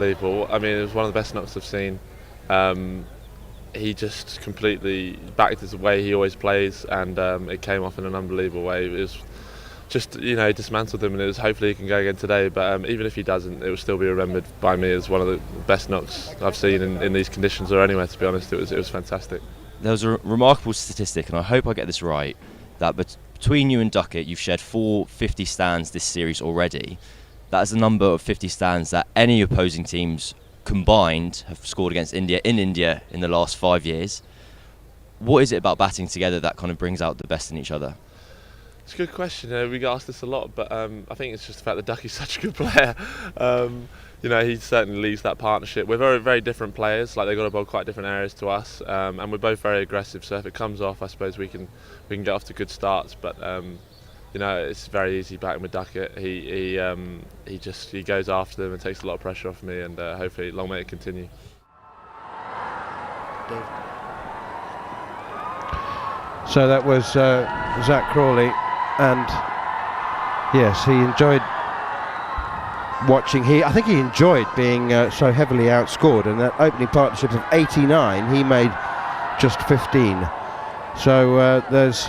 Unbelievable. I mean, it was one of the best knocks I've seen. He just completely backed his way he always plays, and it came off in an unbelievable way. It was just, dismantled him, and it was hopefully he can go again today. But even if he doesn't, it will still be remembered by me as one of the best knocks I've seen in these conditions or anywhere. To be honest, it was fantastic. There was a remarkable statistic, and I hope I get this right, that between you and Duckett, you've shared 450 stands this series already. That is the number of 50 stands that any opposing teams combined have scored against India in the last 5 years. What is it about batting together that kind of brings out the best in each other? It's a good question. We get asked this a lot, but I think it's just the fact that Ducky's such a good player. He certainly leads that partnership. We're very, very different players. Like, they've got to bowl quite different areas to us, and we're both very aggressive. So if it comes off, I suppose we can get off to good starts. But it's very easy batting with Duckett. He goes after them and takes a lot of pressure off me, and hopefully long may it continue. So that was Zach Crawley, and yes, he enjoyed watching. I think he enjoyed being so heavily outscored. In that opening partnership of 89, he made just 15. So there's,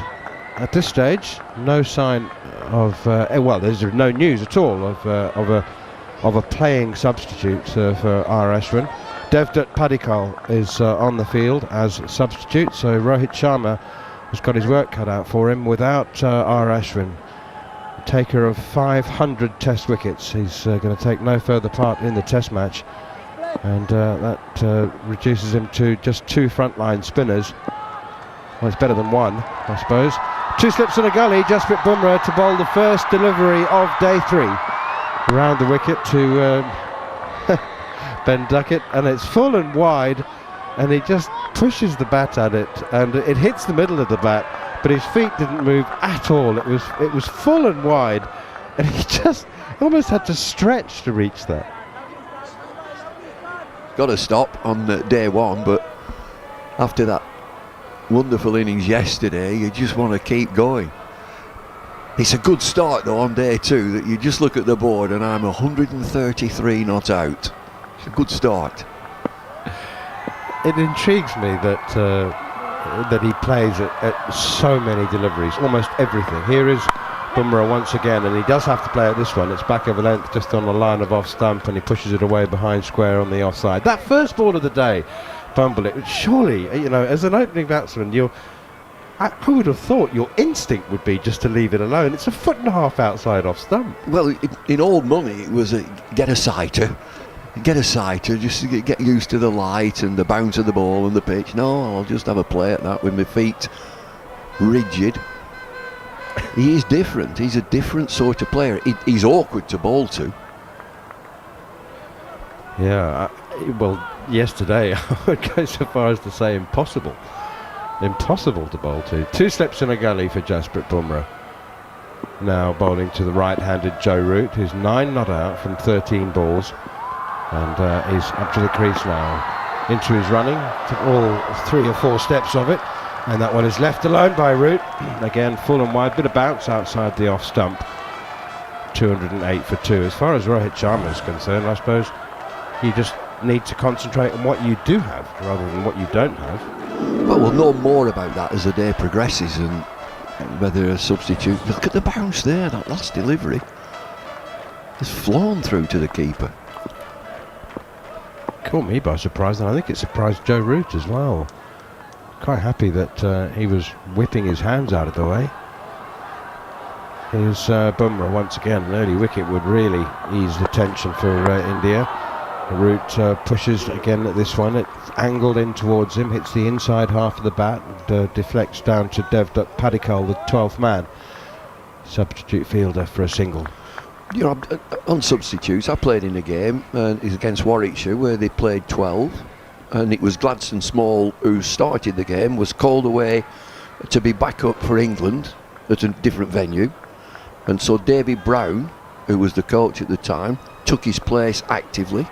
at this stage, no sign of there's no news at all of a playing substitute for R. Ashwin. Devdutt Padikkal is on the field as substitute, so Rohit Sharma has got his work cut out for him without R. Ashwin, taker of 500 test wickets. He's going to take no further part in the test match, and that reduces him to just 2 frontline spinners. Well, it's better than 1, I suppose. 2 slips and a gully. Jasprit Bumrah to bowl the first delivery of day 3 around the wicket to Ben Duckett, and it's full and wide, and he just pushes the bat at it, and it hits the middle of the bat, but his feet didn't move at all. It was full and wide, and he just almost had to stretch to reach that. Got to stop on day 1, but after that wonderful innings yesterday, you just want to keep going. It's a good start though on day 2, that you just look at the board and I'm 133 not out. It's a good start. It intrigues me that he plays at so many deliveries, almost everything. Here is Bumrah once again, and he does have to play at this one. It's back over length, just on the line of off stump, and he pushes it away behind square on the offside. That first ball of the day, Bumble, it surely, as an opening batsman, I would have thought your instinct would be just to leave it alone. It's 1.5 foot outside off stump. Well, in old money, it was get a sighter, just to get used to the light and the bounce of the ball and the pitch. No, I'll just have a play at that with my feet rigid. He is different. He's a different sort of player. He's awkward to bowl to. Yeah, yesterday I would go so far as to say impossible to bowl to. 2 slips and a gully for Jasprit Bumrah. Now bowling to the right-handed Joe Root, who's 9 not out from 13 balls, and he's up to the crease now. Into his running, took all 3 or 4 steps of it, and that one is left alone by Root. Again, full and wide, bit of bounce outside the off stump. 208 for 2. As far as Rohit Sharma is concerned, I suppose you just need to concentrate on what you do have rather than what you don't have. But we'll know more about that as the day progresses, and whether a substitute. Look at the bounce there, that last delivery has flown through to the keeper. Caught me by surprise, and I think it surprised Joe Root as well. Quite happy that he was whipping his hands out of the way. Here's Bumrah once again. An early wicket would really ease the tension for India. Root pushes again at this one. It's angled in towards him, hits the inside half of the bat, and deflects down to Devdutt Padikkal, the 12th man, substitute fielder, for a single. On substitutes, I played in a game against Warwickshire where they played 12, and it was Gladstone Small who started the game, was called away to be backup for England at a different venue, and so David Brown, who was the coach at the time, took his place actively,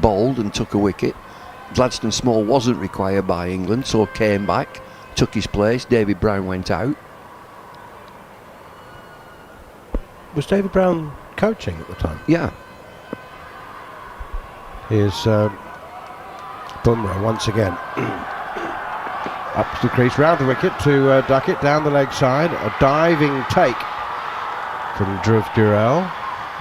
bowled and took a wicket. Gladstone Small wasn't required by England, so came back, took his place. David Brown went out. Was David Brown coaching at the time? Yeah. Here's Bumrah once again. Up to the crease, round the wicket to duck it down the leg side. A diving take from Jhnujhnuwala.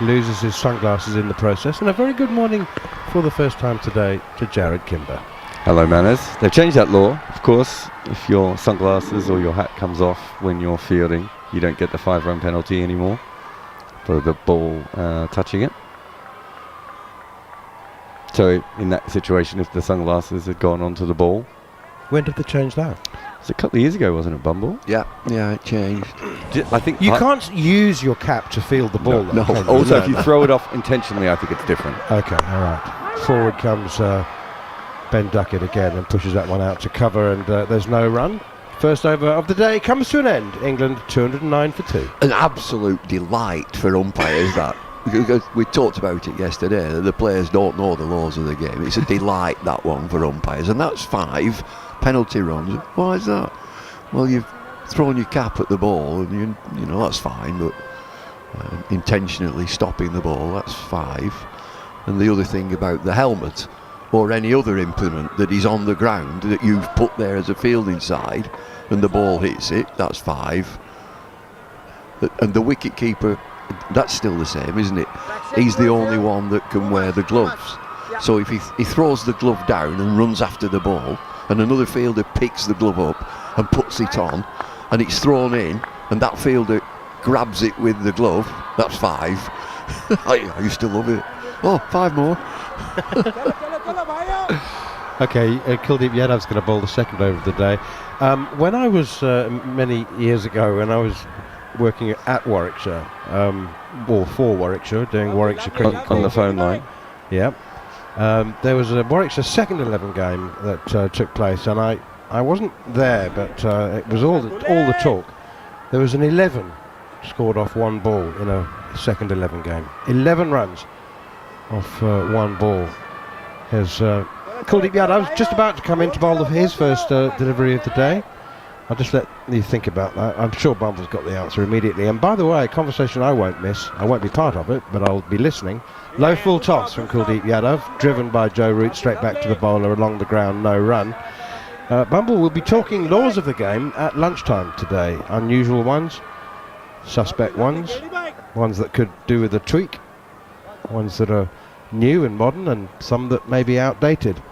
Loses his sunglasses in the process. And a very good morning for the first time today to Jarrod Kimber. Hello, Manners. They've changed that law. Of course, if your sunglasses or your hat comes off when you're fielding, you don't get the 5-run penalty anymore for the ball touching it. So in that situation, if the sunglasses had gone onto the ball. When did they change that? It was a couple of years ago, wasn't it, Bumble? Yeah, it changed. I think You can't use your cap to field the ball. No. Though, can you? Also, if you throw it off intentionally, I think it's different. Okay, all right. Forward comes Ben Duckett again and pushes that one out to cover, and there's no run. First over of the day comes to an end. England 209 for 2. An absolute delight for umpires, that. Because we talked about it yesterday, that the players don't know the laws of the game. It's a delight, that one, for umpires, and that's 5 penalty runs. Why is that? Well, you've thrown your cap at the ball, and you know that's fine, but intentionally stopping the ball, that's 5. And the other thing about the helmet or any other implement that is on the ground that you've put there as a fielding side and the ball hits it, that's 5. And the wicket keeper, that's still the same, isn't it? He's the only one that can wear the gloves. So if he throws the glove down and runs after the ball, and another fielder picks the glove up and puts it on, and it's thrown in, and that fielder grabs it with the glove, that's 5. I used to love it. Oh, 5 more. Okay, Kuldeep Yadav's going to bowl the second over of the day. When I was, many years ago, when I was working at Warwickshire, or for Warwickshire, doing Warwickshire cricket On the phone line. Yeah. There was a Warwickshire second 11 game that took place, and I wasn't there, but it was all the talk. There was an 11 scored off 1 ball in a second 11 game. 11 runs off 1 ball. Here's Kuldeep Yadav just about to come in to bowl his first delivery of the day. I'll just let you think about that. I'm sure Bumble's got the answer immediately. And by the way, a conversation I won't miss. I won't be part of it, but I'll be listening. Low full toss from Kuldeep Yadav, driven by Joe Root straight back to the bowler along the ground, no run. Bumble will be talking laws of the game at lunchtime today. Unusual ones, suspect ones that could do with a tweak, ones that are new and modern, and some that may be outdated.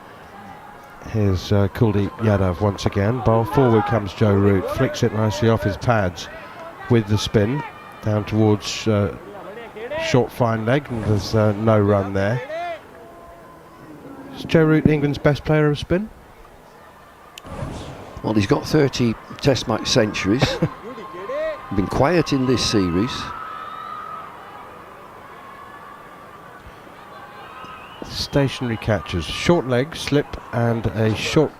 Here's Kuldeep Yadav once again. Bowl forward comes Joe Root, flicks it nicely off his pads with the spin down towards short fine leg, and there's no run there. Is Joe Root England's best player of spin? Well, he's got 30 Test match centuries. Been quiet in this series. Stationary catches, short leg, slip, and a short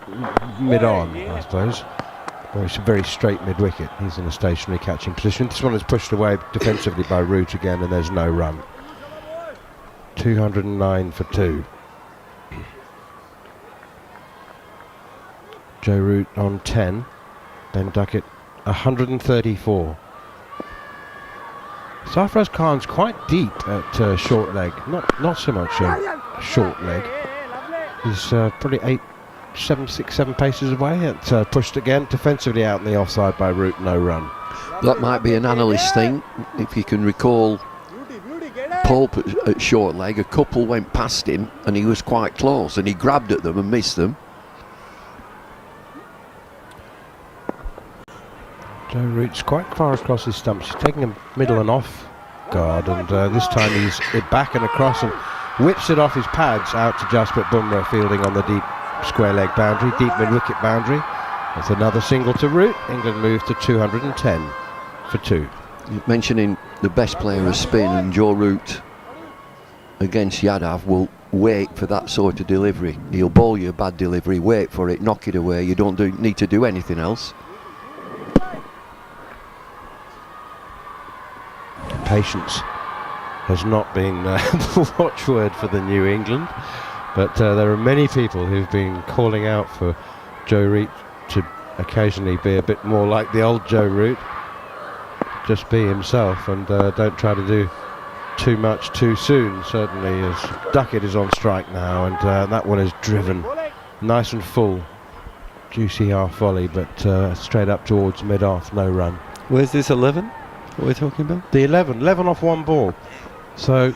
mid-on, I suppose. Well, it's a very straight mid-wicket. He's in a stationary catching position. This one is pushed away defensively by Root again, and there's no run. 209 for 2. Joe Root on 10. Ben Duckett 134. Sarfraz Khan's quite deep at short leg. Not so much short leg. He's probably 7 paces away. It's pushed again defensively out in the offside by Root, no run. That might be an analyst thing. If you can recall, Pope at short leg, a couple went past him and he was quite close and he grabbed at them and missed them. Joe Root's quite far across his stumps. He's taking a middle and off guard, and this time he's back and across and whips it off his pads out to Jasprit Bumrah, fielding on the deep square leg boundary, deep mid-wicket boundary. That's another single to Root. England move to 210 for 2. Mentioning the best player of spin, and Joe Root against Yadav will wait for that sort of delivery. He'll bowl you a bad delivery, wait for it, knock it away. You don't need to do anything else. Patience has not been the watchword for the New England, but there are many people who've been calling out for Joe Root to occasionally be a bit more like the old Joe Root, just be himself and don't try to do too much too soon, certainly, as Duckett is on strike now, and that one is driven nice and full. Juicy half volley, but straight up towards mid-off, no run. Where's this 11? What we're talking about? The 11 off one ball. So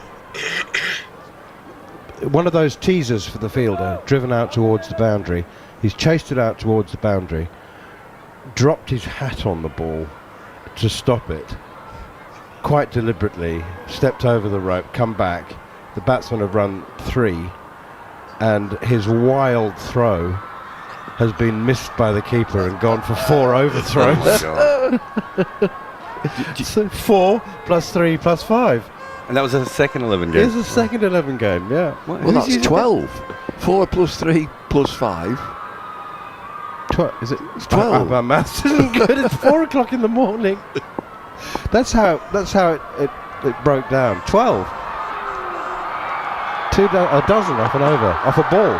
one of those teasers for the fielder, driven out towards the boundary. He's chased it out towards the boundary, dropped his hat on the ball to stop it, quite deliberately, stepped over the rope, come back. The batsman have run 3, and his wild throw has been missed by the keeper and gone for 4 overthrows. So 4 plus 3 plus 5. And that was a second 11 game. It's a second 11 game, yeah. Well, that's 12. 4 plus 3 plus 5. Is it? It's 12. My maths isn't good. It's 4 o'clock in the morning. That's how it broke down. 12. A dozen off and over, off a ball.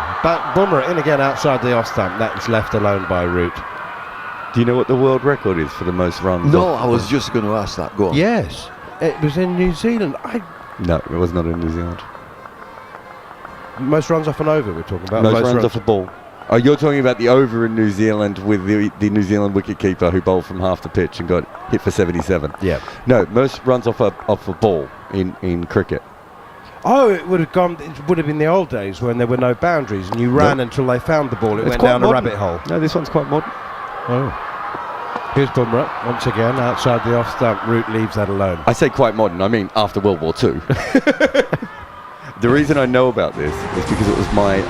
Bummer in again outside the off stump. That is left alone by Root. Do you know what the world record is for the most runs? No, I was just going to ask that. Go on. Yes, it was in New Zealand. No, it was not in New Zealand. Most runs off and over we're talking about. Most runs off a ball. Oh, you're talking about the over in New Zealand with the New Zealand wicketkeeper who bowled from half the pitch and got hit for 77. Yeah. No, most runs off a ball in cricket. Oh, it would have been the old days when there were no boundaries and you ran until they found the ball. It went down modern. a rabbit hole. No, this one's quite modern. Oh. Here's Bumrah once again outside the off stump. Root leaves that alone. I say quite modern, I mean after World War II. The reason I know about this is because it was my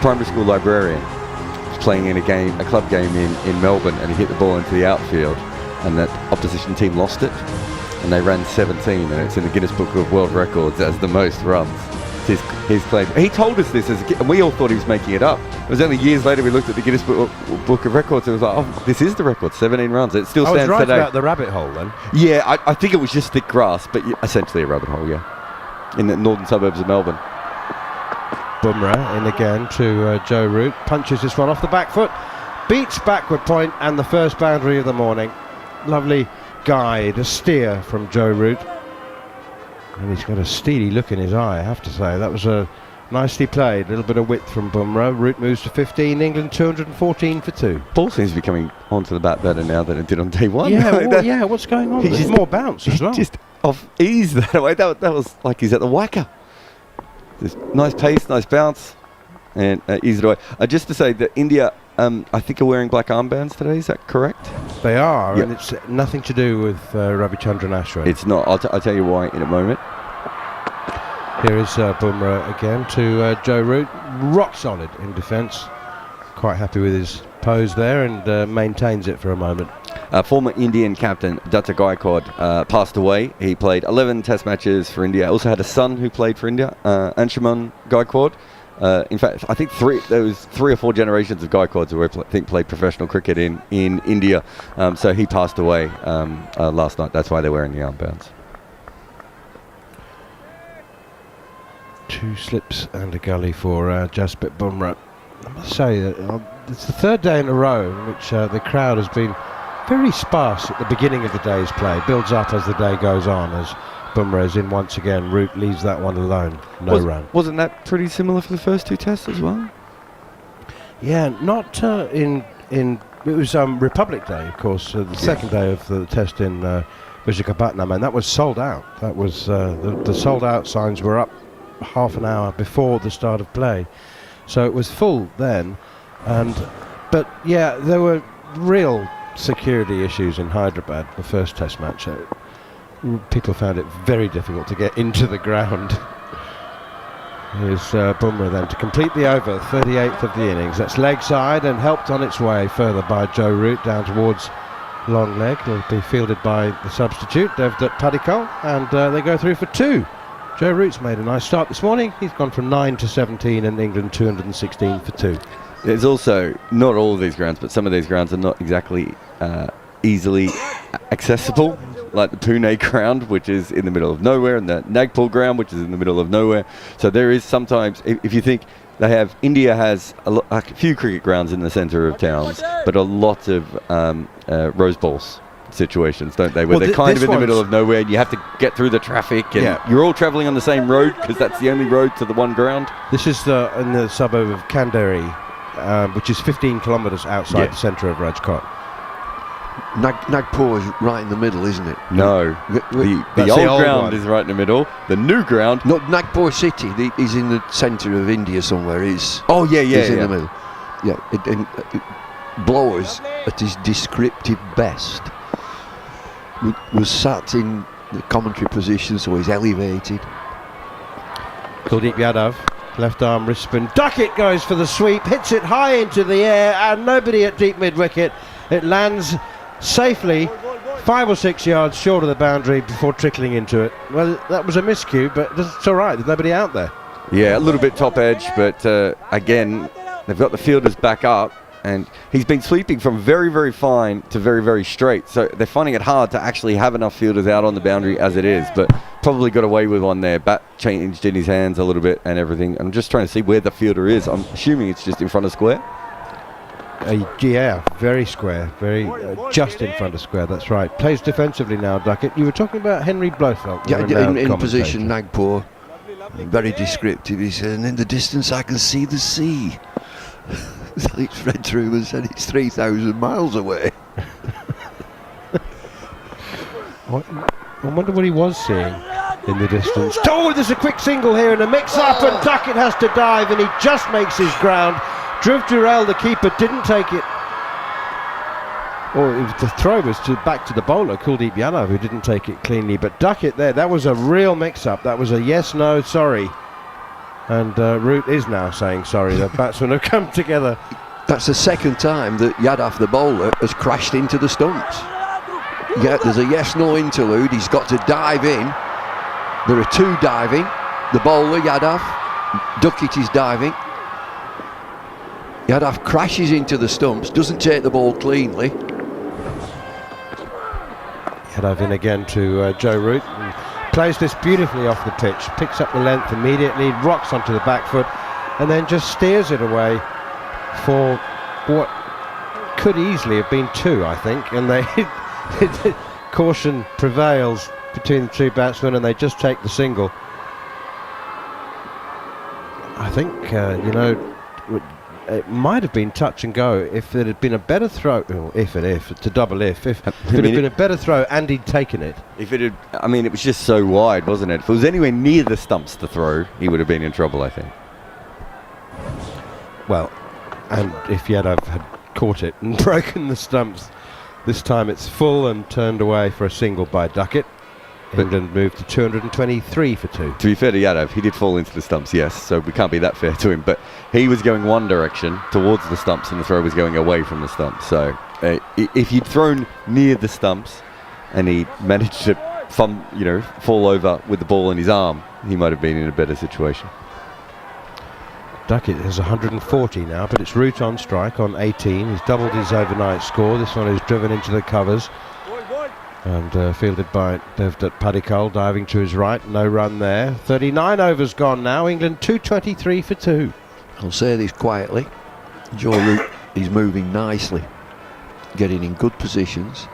primary school librarian was playing in a club game in Melbourne, and he hit the ball into the outfield, and that opposition team lost it, and they ran 17, and it's in the Guinness Book of World Records as the most runs. His claim. He told us this and we all thought he was making it up. It was only years later we looked at the Guinness Book of Records and it was like, oh, this is the record, 17 runs. It still stands I was right today. about the rabbit hole then. Yeah, I think it was just thick grass, but essentially a rabbit hole, yeah. In the northern suburbs of Melbourne. Bumrah in again to Joe Root. Punches this one off the back foot. Beats backward point and the first boundary of the morning. Lovely guide, a steer from Joe Root. And he's got a steely look in his eye, I have to say. That was nicely played. A little bit of width from Bumrah. Root moves to 15. England 214 for 2. Ball seems to be coming onto the bat better now than it did on day one. Yeah, what's going on? There's more bounce as well. Just off ease that way. That was like he's at the whacker. Just nice pace, nice bounce, and eased it away. Just to say that India, I think, are wearing black armbands today. Is that correct? They are, Yep. and it's nothing to do with Ravichandran Ashwin. It's not. I'll tell you why in a moment. Here is Bumrah again to Joe Root. Rock solid in defence. Quite happy with his pose there and maintains it for a moment. Former Indian captain Datta Gaikwad passed away. He played 11 test matches for India. Also had a son who played for India, Anshuman Gaikwad. In fact, I think there was 3 or 4 generations of Gaikwads who I think played professional cricket in India. So he passed away last night. That's why they're wearing the armbands. 2 slips and a gully for Jasprit Bumrah. I must say that it's the 3rd day in a row in which the crowd has been very sparse at the beginning of the day's play. Builds up as the day goes on as Bumrah is in once again. Root leaves that one alone. No run. Wasn't that pretty similar for the first 2 tests as well? Yeah, not in it was Republic Day, of course, the second day of the test in Visakhapatnam, and that was sold out. That was the sold out signs were up half an hour before the start of play, so it was full then. But yeah, there were real security issues in Hyderabad, the first test match. People found it very difficult to get into the ground. Here's Bumrah then to complete the over, 38th of the innings. That's leg side and helped on its way further by Joe Root down towards long leg. It'll be fielded by the substitute, Devdutt Padikkal, and they go through for 2. Joe Root's made a nice start this morning. He's gone from 9 to 17 and England 216 for 2. There's also, not all of these grounds, but some of these grounds are not exactly easily accessible, like the Pune ground, which is in the middle of nowhere, and the Nagpur ground, which is in the middle of nowhere. So there is sometimes, if you think India has a few cricket grounds in the centre of towns, but a lot of rose balls. situations, don't they? Where Well, they're kind of in the middle one's- of nowhere and you have to get through the traffic and Yeah. you're all travelling on the same road because that's the only road to the one ground. This is in the suburb of Kanderi, which is 15 kilometres outside Yeah. the centre of Rajkot. Nagpur is right in the middle, isn't it? No, That's the the old old ground one. is right in the middle. The new ground. No, Nagpur city is in the centre of India somewhere. Is Oh yeah, yeah, is in yeah. the middle. Yeah, Blowers at his descriptive best was sat in the commentary position, so he's elevated. Kuldeep Yadav, left arm wrist spin. Duckett goes for the sweep, hits it high into the air, and nobody at deep mid wicket. It lands safely 5 or 6 yards short of the boundary before trickling into it. Well, that was a miscue, but it's all right. There's nobody out there. Yeah, a little bit top edge, but again, they've got the fielders back up, and he's been sweeping from very, very fine to very, very straight. So they're finding it hard to actually have enough fielders out on the boundary as it is, but probably got away with one there. Bat changed in his hands a little bit and everything. I'm just trying to see where the fielder is. I'm assuming it's just in front of square. Yeah, very square, very just in front of square. That's right. Plays defensively now, Duckett. You were talking about Henry Blofeld. Yeah, the renowned in commentator. position, Nagpur. Very descriptive. He said, and in the distance I can see the sea. It's read through and said it's 3,000 miles away. I wonder what he was seeing in the distance. Oh, there's a quick single here and a mix-up, and Duckett has to dive, and he just makes his ground. Jhnujhnuwala, the keeper, didn't take it. Or the throw was back to the bowler, Kuldeep Yadav, who didn't take it cleanly. But Duckett there, that was a real mix-up. That was a yes, no, sorry. And Root is now saying sorry. The batsmen have come together. That's the second time that Yadav, the bowler, has crashed into the stumps. Yeah, there's a yes-no interlude. He's got to dive in. There are two diving. The bowler, Yadav. Duckett is diving. Yadav crashes into the stumps, doesn't take the ball cleanly. Yadav in again to Joe Root. Plays this beautifully off the pitch. Picks up the length immediately, rocks onto the back foot, and then just steers it away for what could easily have been 2, I think. And they caution prevails between the two batsmen, and they just take the single. I think, it might have been touch and go if there had been a better throw. If it's a double if it had been a better throw and he'd taken it. If it had, I mean, it was just so wide, wasn't it? If it was anywhere near the stumps to throw, he would have been in trouble, I think. Well, and if Yadav had caught it and broken the stumps, this time it's full and turned away for a single by Duckett. England moved to 223 for 2. To be fair to Yadav, he did fall into the stumps, yes, so we can't be that fair to him, but he was going one direction towards the stumps and the throw was going away from the stumps. So if he'd thrown near the stumps and he managed to fall over with the ball in his arm, he might have been in a better situation. Duckett has 140 now, but it's Root on strike on 18. He's doubled his overnight score. This one is driven into the covers and fielded by Devdutt Padikkal, diving to his right. No run there. 39 overs gone now. England 223 for 2. I'll say this quietly. Joe Root is moving nicely, getting in good positions.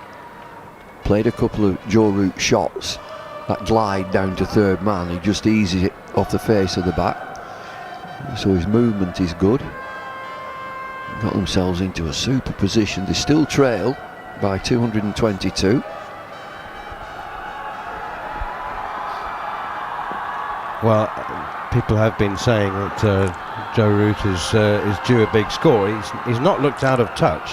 Played a couple of Joe Root shots. That glide down to third man, he just eases it off the face of the bat. So his movement is good. Got themselves into a super position. They still trail by 222. Well, people have been saying that Joe Root is due a big score. He's not looked out of touch.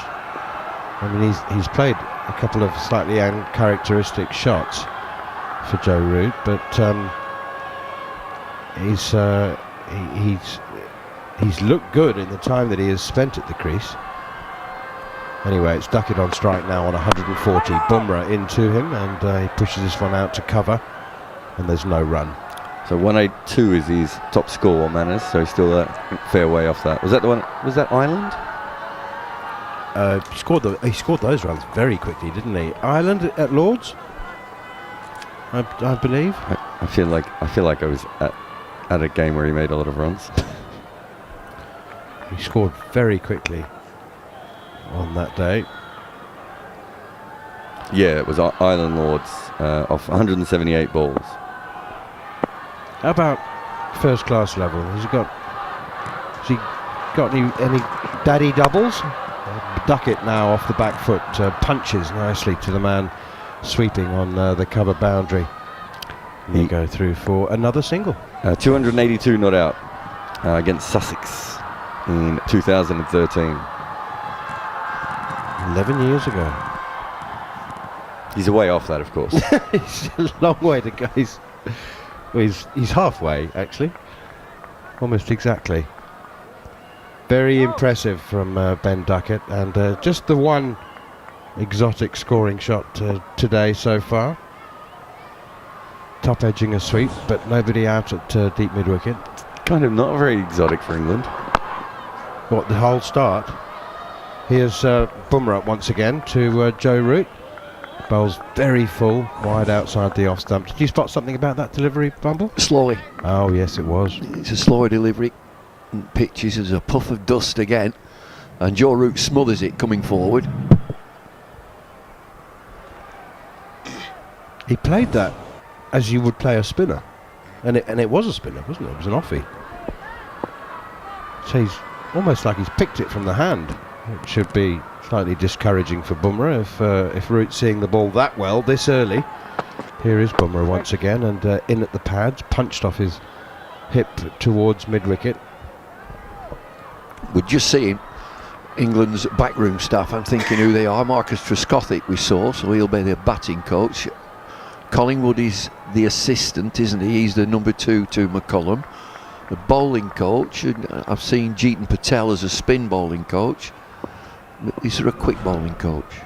I mean, he's played a couple of slightly uncharacteristic shots for Joe Root, but he's looked good in the time that he has spent at the crease. Anyway, it's Duckett on strike now on 140. Bumrah into him, and he pushes this one out to cover, and there's no run. So 182 is his top score on Manners, so he's still a fair way off that. Was that the one? Was that Ireland? He scored those runs very quickly, didn't he? Ireland at Lords, I believe. I feel like I was at a game where he made a lot of runs. He scored very quickly on that day. Yeah, it was Island Lords off 178 balls. How about first class level? Has he got any daddy doubles? Duckett now off the back foot punches nicely to the man sweeping on the cover boundary. He go through for another single. 282 not out against Sussex in 2013. 11 years ago. He's a way off that, of course. It's a long way to go. He's halfway, actually. Almost exactly. Very impressive from Ben Duckett, and just the one exotic scoring shot today so far. Top edging a sweep, but nobody out at deep mid-wicket. Kind of not very exotic for England. What, the whole start? Here's Bumrah once again to Joe Root. Bowls very full, wide outside the off stump. Did you spot something about that delivery, Bumble? Slowly. Oh, yes, it was. It's a slower delivery. And pitches as a puff of dust again. And Joe Root smothers it coming forward. He played that as you would play a spinner. And it was a spinner, wasn't it? It was an offie. So he's almost like he's picked it from the hand. It should be slightly discouraging for Bumrah if Root's seeing the ball that well this early. Here is Bumrah once again, and in at the pads, punched off his hip towards mid-wicket. We're just seeing England's backroom staff. I'm thinking who they are. Marcus Trescothick we saw, so he'll be the batting coach. Collingwood is the assistant, isn't he? He's the number 2 to McCullum. The bowling coach, I've seen Jeetan Patel as a spin bowling coach. Is there a quick bowling coach?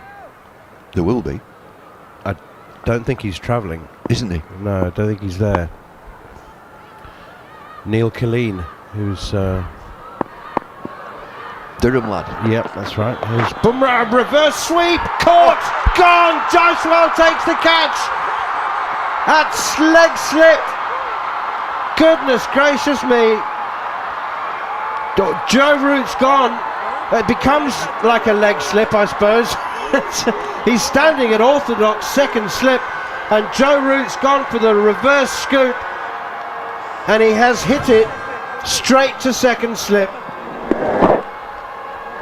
There will be. I don't think he's travelling. Isn't he? No, I don't think he's there. Neil Killeen, who's... Durham lad. Yep, that's right. Here's Bumrah, reverse sweep, caught, gone! Jhnujhnuwala takes the catch! That's leg slip! Goodness gracious me! Joe Root's gone. It becomes like a leg slip, I suppose. He's standing at orthodox second slip, and Joe Root's gone for the reverse scoop, and he has hit it straight to second slip.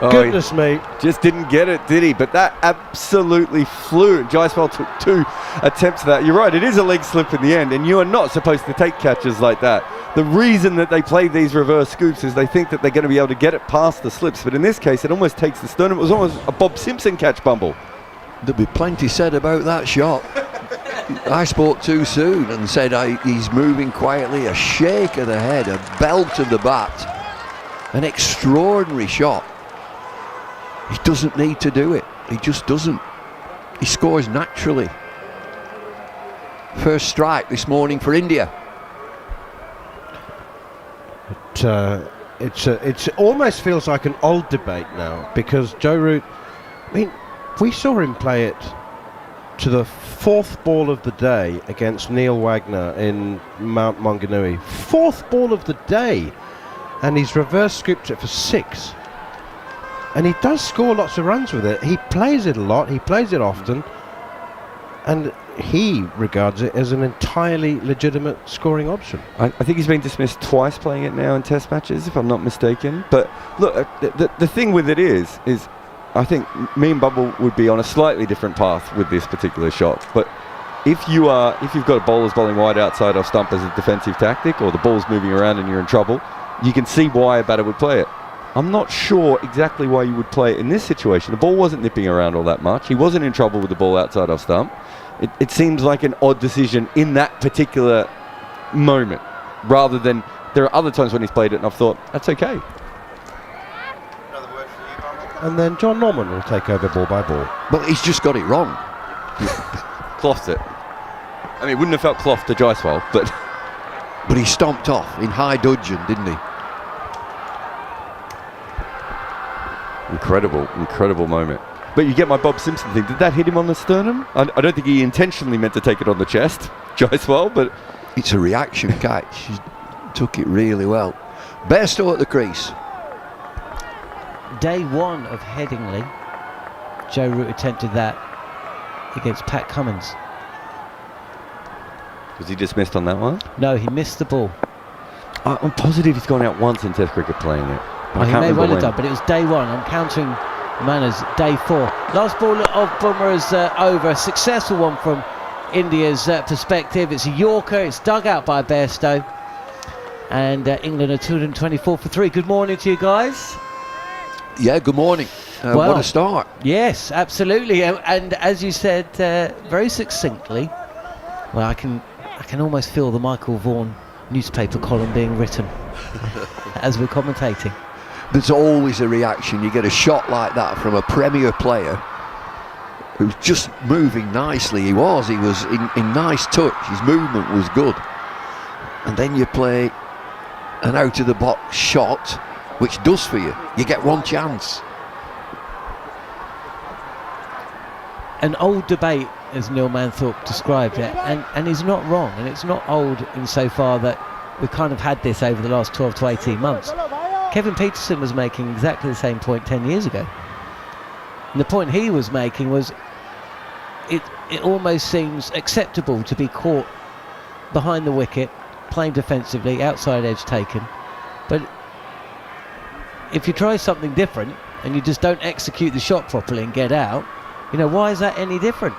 Goodness me. Just didn't get it, did he? But that absolutely flew. Jhnujhnuwala took 2 attempts at that. You're right, it is a leg slip in the end, and you are not supposed to take catches like that. The reason that they play these reverse scoops is they think that they're going to be able to get it past the slips, but in this case it almost takes the sternum. It was almost a Bob Simpson catch, Bumble. There'll be plenty said about that shot. I spoke too soon and said he's moving quietly. A shake of the head, a belt of the bat. An extraordinary shot. He doesn't need to do it. He just doesn't. He scores naturally. First strike this morning for India. It almost feels like an old debate now, because Joe Root, I mean, we saw him play it to the 4th ball of the day against Neil Wagner in Mount Maunganui. 4th ball of the day, and he's reverse scooped it for 6. And he does score lots of runs with it. He plays it a lot, he plays it often, and he regards it as an entirely legitimate scoring option. I think he's been dismissed twice playing it now in test matches, if I'm not mistaken. But look, the thing with it is I think me and Bumble would be on a slightly different path with this particular shot. But if you've got a bowler's bowling wide outside off stump as a defensive tactic, or the ball's moving around and you're in trouble, you can see why a batter would play it. I'm not sure exactly why you would play it in this situation. The ball wasn't nipping around all that much. He wasn't in trouble with the ball outside off stump. It seems like an odd decision in that particular moment, rather than there are other times when he's played it and I've thought, that's okay. Another word for you, Bumble. And then John Norman will take over ball by ball. But he's just got it wrong. Clothed it. I mean, it wouldn't have felt cloth to Jhnujhnuwala, but... But he stomped off in high dudgeon, didn't he? Incredible moment. But you get my Bob Simpson thing. Did that hit him on the sternum? I don't think he intentionally meant to take it on the chest, Jhnujhnuwala, but... It's a reaction catch. He took it really well. Bairstow at the crease. Day 1 of Headingley. Joe Root attempted that against Pat Cummins. Was he dismissed on that one? No, he missed the ball. I'm positive he's gone out once in Test cricket playing it. Well, he may well have done, but it was day 1. I'm counting Manners, day 4. Last ball of Bumrah's over. A successful one from India's perspective. It's a Yorker. It's dug out by Bairstow. And England are 224 for 3. Good morning to you guys. Yeah, good morning. Well, what a start. Yes, absolutely. And as you said very succinctly, well, I can almost feel the Michael Vaughan newspaper column being written as we're commentating. There's always a reaction. You get a shot like that from a Premier player who's just moving nicely. He was in nice touch. His movement was good. And then you play an out-of-the-box shot, which does for you. You get one chance. An old debate, as Neil Manthorp described it, and he's not wrong, and it's not old insofar that we've kind of had this over the last 12 to 18 months. Kevin Peterson was making exactly the same point 10 years ago. And the point he was making was it almost seems acceptable to be caught behind the wicket, playing defensively, outside edge taken. But if you try something different and you just don't execute the shot properly and get out, you know, why is that any different?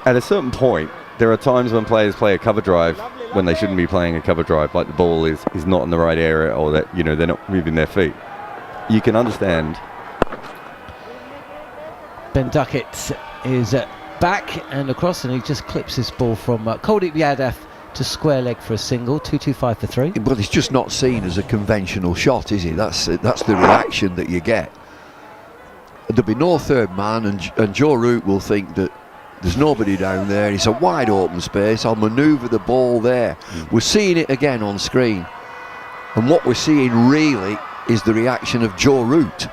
At a certain point, there are times when players play a cover drive when they shouldn't be playing a cover drive, like the ball is not in the right area, or that, you know, they're not moving their feet. You can understand. Ben Duckett is back and across, and he just clips this ball from Kuldeep Yadav to square leg for a single. 225 for 3. But it's just not seen as a conventional shot, is it? That's the reaction that you get. There'll be no third man, and Joe Root will think that there's nobody down there. It's a wide open space. I'll manoeuvre the ball there. We're seeing it again on screen, and what we're seeing really is the reaction of Joe Root.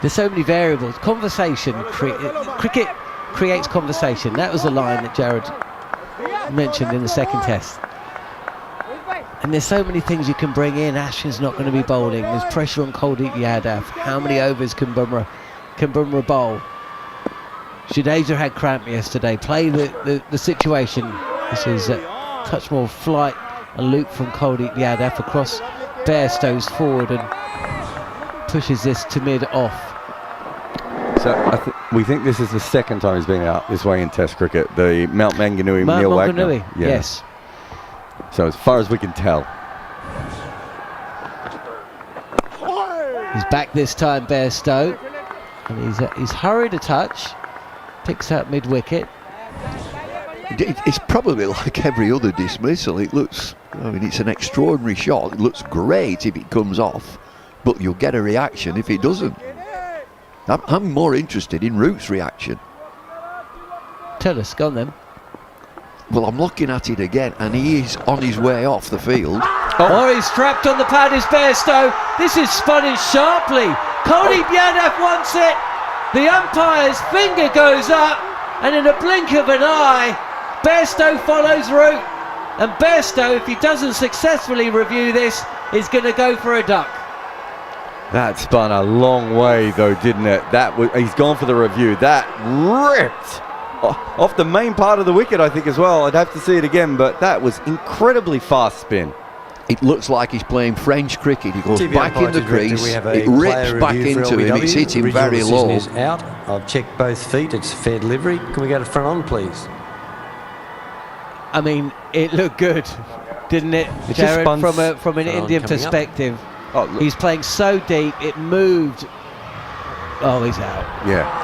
There's so many variables. Conversation, cricket creates conversation. That was the line that Jarrod mentioned in the second test. And there's so many things you can bring in. Ashwin's not going to be bowling. There's pressure on Kuldeep Yadav. How many overs can Bumrah bowl? Jadeja had cramp yesterday. Play the situation. This is a touch more flight, a loop from Kuldeep Yadav across Bairstow's forward and pushes this to mid-off. So we think this is the second time he's been out this way in Test cricket. The Mount Maunganui, Neil Wagner. Yeah. Yes. So as far as we can tell. He's back this time, Bairstow. And he's hurried a touch. Picks out mid-wicket. It's probably like every other dismissal. It looks, I mean, it's an extraordinary shot. It looks great if it comes off, but you'll get a reaction if it doesn't. I'm more interested in Root's reaction. Tell us, go on then. Well, I'm looking at it again, and he is on his way off the field. Oh, he's trapped on the pad, is Bairstow. This is spun in sharply. Kuldeep Yadav wants it. The umpire's finger goes up, and in a blink of an eye, Bairstow follows Root. And Bairstow, if he doesn't successfully review this, is going to go for a duck. That spun a long way, though, didn't it? He's gone for the review. That ripped off the main part of the wicket, I think, as well. I'd have to see it again, but that was incredibly fast spin. It looks like he's playing French cricket. He goes back in the crease, it rips back into him, it's hit him very low. Is out. I've checked both feet, it's fair delivery. Can we go to front on, please? I mean, it looked good, didn't it, Jarrod, from an Indian perspective? Oh, he's playing so deep, it moved. Oh, he's out. Yeah.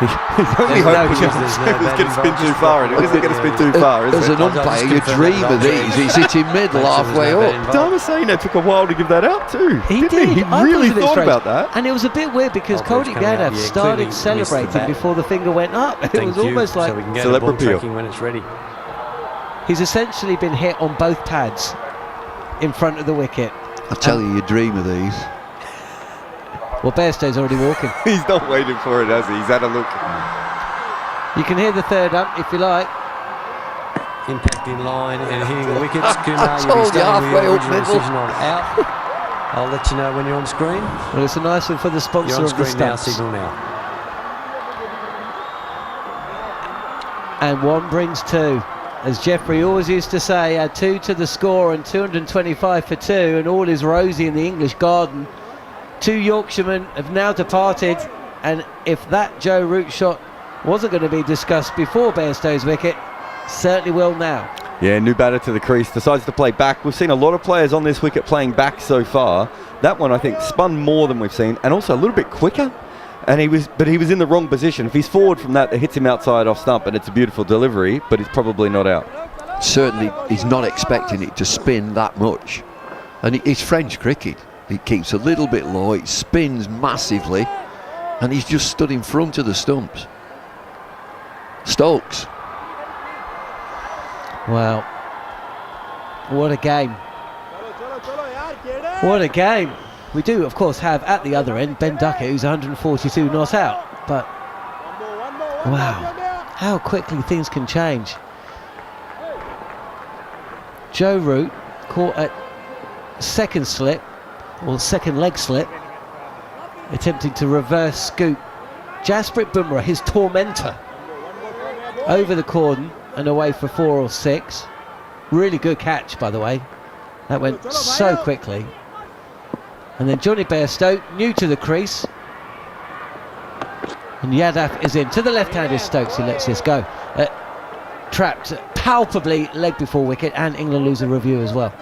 He's only hoping it was going to spin too far, and it isn't going to spin too far, is it? As an umpire, you dream of these. He's hitting middle, halfway up. Damaseno took a while to give that out too. He did. He really thought about that. And it was a bit weird because Kuldeep Yadav started celebrating before the finger went up. It was almost like celebrity when it's ready. He's essentially been hit on both pads in front of the wicket. I tell you dream of these. Well, Bairstow's already walking. He's not waiting for it, has he? He's had a look. You can hear the third ump if you like. Impact in line and hitting the wickets. Kumar, I told you halfway up middle. Decision on out. I'll let you know when you're on screen. Well, it's a nice one for the You're sponsor on of the screen now, stumps. signal now. And one brings two. As Jeffrey always used to say, add 2 to the score and 225 for 2, and all is rosy in the English garden. 2 Yorkshiremen have now departed, and if that Joe Root shot wasn't going to be discussed before Bairstow's wicket, certainly will now. Yeah, new batter to the crease, decides to play back. We've seen a lot of players on this wicket playing back so far. That one, I think, spun more than we've seen, and also a little bit quicker. And he was in the wrong position. If he's forward from that, it hits him outside off stump, and it's a beautiful delivery, but he's probably not out. Certainly, he's not expecting it to spin that much. And it's French cricket. It keeps a little bit low, it spins massively, and he's just stood in front of the stumps. Stokes. Well, what a game. What a game. We do, of course, have at the other end Ben Duckett, who's 142 not out. But, wow, how quickly things can change. Joe Root caught at second slip, or second leg slip, attempting to reverse scoop Jasprit Bumrah, his tormentor, over the cordon and away for 4 or 6. Really good catch, by the way. That went so quickly. And then Johnny Bairstow, new to the crease. And Yadav is in. To the left-handed Stokes, who lets this go. Trapped palpably leg before wicket, and England lose a review as well.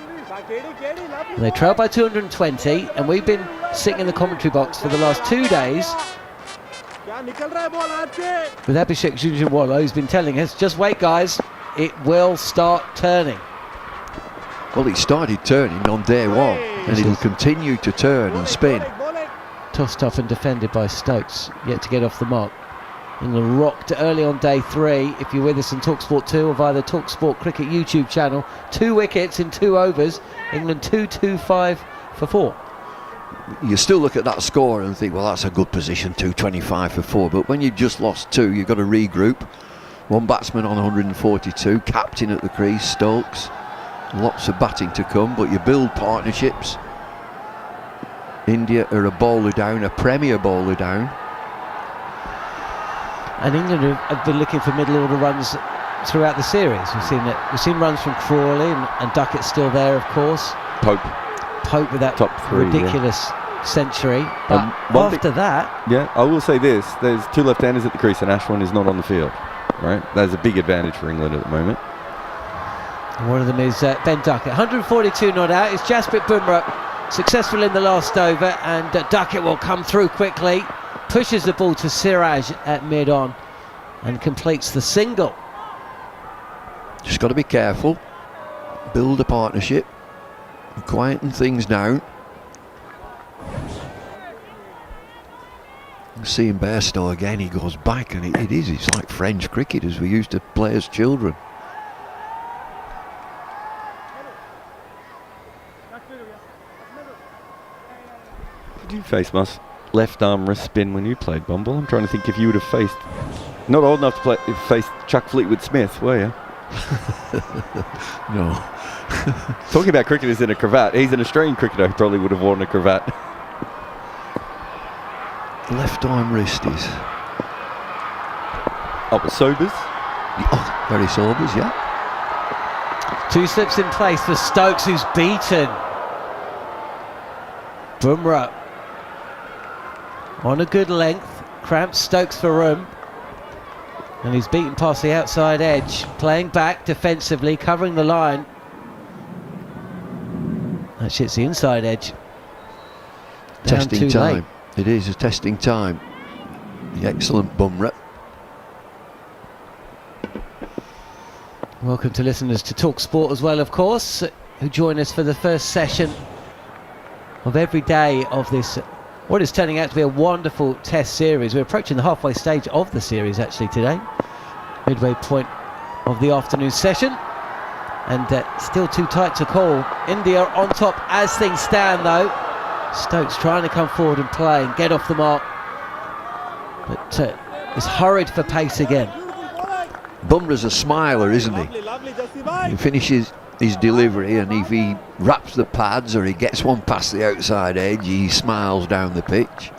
And they trail by 220, and we've been sitting in the commentary box for the last 2 days with Abhishek Jhnujhnuwala, who's been telling us, just wait guys, it will start turning. Well, it started turning on day one, and it'll continue to turn and spin. Tossed up and defended by Stokes, yet to get off the mark. England rocked early on day 3. If you're with us on talkSPORT 2 or via the talkSPORT Cricket YouTube channel, 2 wickets in 2 overs. England 225 for 4. You still look at that score and think, well, that's a good position, 225 for 4. But when you've just lost 2, you've got to regroup. One batsman on 142, captain at the crease, Stokes. Lots of batting to come, but you build partnerships. India are a bowler down, a premier bowler down. And England have been looking for middle order runs throughout the series. We've seen runs from Crawley, and Duckett's still there, of course. Pope with that top 3 ridiculous century. But after that, yeah, I will say this: there's 2 left-handers at the crease, and Ashwin is not on the field. Right, there's a big advantage for England at the moment. One of them is Ben Duckett. 142 not out. It's Jasprit Bumrah successful in the last over, and Duckett will come through quickly. Pushes the ball to Siraj at mid-on and completes the single. Just got to be careful. Build a partnership. Quieten things down. Seeing Bairstow again, he goes back, and it's like French cricket as we used to play as children. Did you face left arm wrist spin when you played Bumble? I'm trying to think if you would have faced, not old enough to face Chuck Fleetwood Smith, were you? No. Talking about cricketers in a cravat, he's an Australian cricketer who probably would have worn a cravat. Left arm wristies. Up with Sobers. Oh, very Sobers, yeah. 2 slips in place for Stokes, who's beaten. Bumrah on a good length, cramps Stokes for room, and he's beaten past the outside edge, playing back defensively, covering the line. That shits the inside edge. Testing time. It is a testing time. The excellent Bumrah. Welcome to listeners to talkSPORT as well, of course, who join us for the first session of every day of this, what is turning out to be a wonderful test series. We're approaching the halfway stage of the series actually today, midway point of the afternoon session, and still too tight to call. India on top as things stand though. Stokes trying to come forward and play and get off the mark, but is hurried for pace again. Bumrah's a smiler, isn't he? He finishes his delivery, and if he wraps the pads or he gets one past the outside edge, he smiles down the pitch.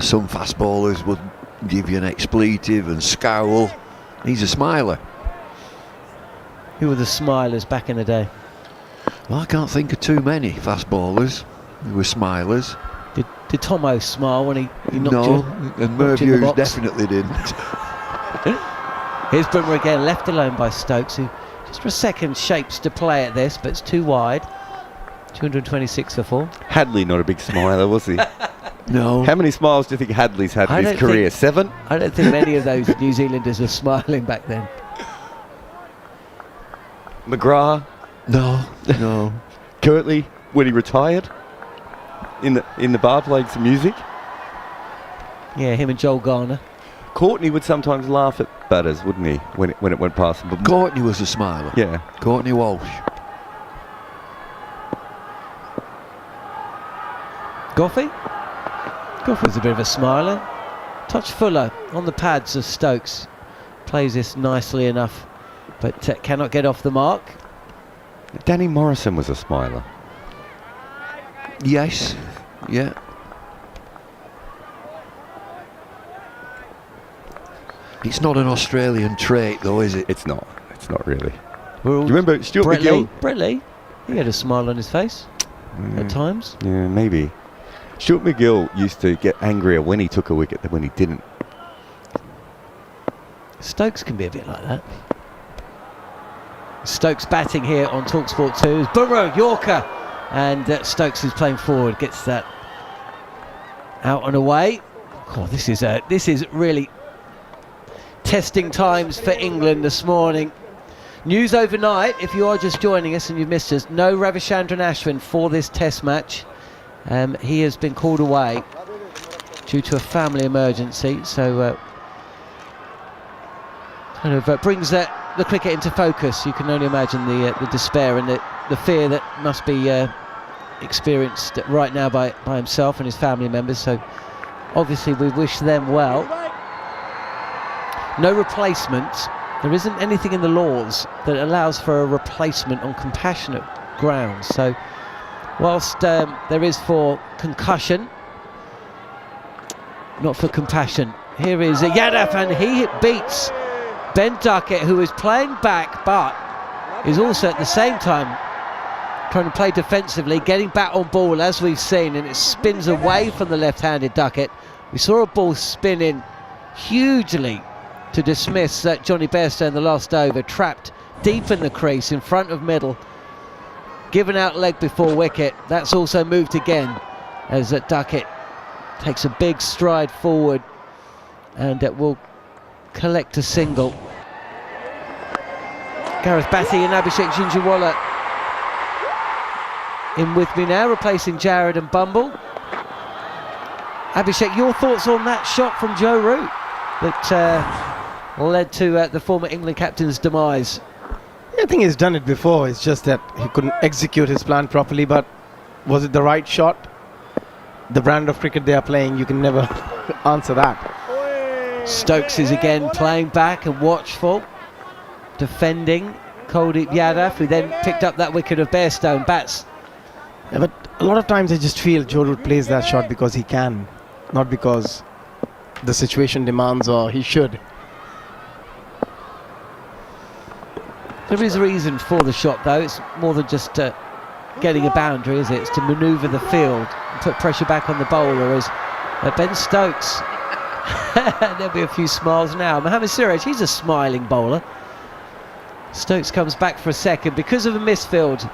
Some fast bowlers would give you an expletive and scowl. He's a smiler. Who were the smilers back in the day? Well, I can't think of too many fast bowlers who were smilers. Did Tomo smile when he knocked No, you? and Merv in the Hughes box? definitely didn't. Here's Boomer again, left alone by Stokes, who just for a second shapes to play at this, but it's too wide. 226 for 4. Hadley not a big smiler, was he? No. How many smiles do you think Hadley's had in his career? 7? I don't think many of those New Zealanders were smiling back then. McGrath, No, no. Kirtley, when he retired, in the bar playing some music. Yeah, him and Joel Garner. Courtney would sometimes laugh at batters, wouldn't he, when it went past him? But Courtney was a smiler. yeah. Courtney Walsh. Goffey? Goffey's a bit of a smiler. Touch fuller on the pads of Stokes. Plays this nicely enough, but cannot get off the mark. Danny Morrison was a smiler. Yes. Yeah. It's not an Australian trait, though, is it? It's not. It's not really. We're Do all you remember Stuart Brett McGill? Lee. Brett Lee. He had a smile on his face at times. Yeah, maybe. Stuart McGill used to get angrier when he took a wicket than when he didn't. Stokes can be a bit like that. Stokes batting here on talkSPORT 2. Burrow, Yorker, and Stokes is playing forward, gets that out and away. God, this is really testing times for England this morning. News overnight, if you are just joining us and you've missed us, no Ravichandran Ashwin for this test match. He has been called away due to a family emergency, so kind of brings the cricket into focus. You can only imagine the despair and the fear that must be experienced right now by himself and his family members, so obviously we wish them well. No replacement. There isn't anything in the laws that allows for a replacement on compassionate grounds, so whilst there is for concussion, not for compassion. Here is Yadav, and he beats Ben Duckett, who is playing back but is also at the same time trying to play defensively, getting back on ball as we've seen, and it spins away from the left-handed Duckett. We saw a ball spin in hugely to dismiss Johnny Bairstow in the last over, trapped deep in the crease in front of middle, given out leg before wicket. That's also moved again as Duckett takes a big stride forward and will collect a single. Gareth Batty and Abhishek Jhnujhnuwala in with me now, replacing Jarrod and Bumble. Abhishek, your thoughts on that shot from Joe Root that led to the former England captain's demise? I think he's done it before. It's just that he couldn't execute his plan properly. But was it the right shot? The brand of cricket they are playing, you can never answer that. Stokes is again playing back and watchful, defending Kuldeep Yadav, who then picked up that wicket of Bairstow and bats. Yeah, but a lot of times I just feel Joe Root plays that shot because he can, not because the situation demands or he should. There is a reason for the shot, though. It's more than just getting a boundary, is it? It's to manoeuvre the field and put pressure back on the bowler as Ben Stokes. There'll be a few smiles now. Mohammad Siraj, he's a smiling bowler. Stokes comes back for a second because of a misfield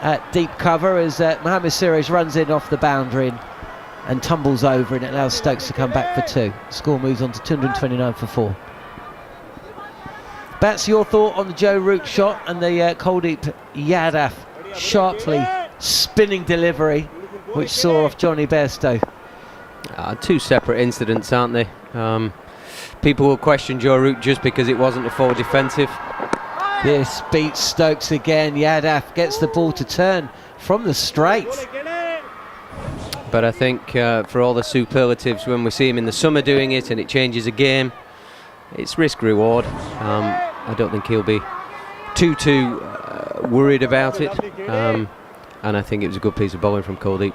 at deep cover as Mohammad Siraj runs in off the boundary and tumbles over, and it allows Stokes to come back for 2. Score moves on to 229 for 4. Bats, your thought on the Joe Root shot and the Kuldeep Yadav sharply spinning delivery which saw off Johnny Bairstow? Two separate incidents, aren't they? People will question Joe Root just because it wasn't a forward defensive. This beats Stokes again. Yadav gets the ball to turn from the straight. But I think for all the superlatives, when we see him in the summer doing it and it changes a game, it's risk reward. I don't think he'll be too worried about it. And I think it was a good piece of bowling from Kuldeep.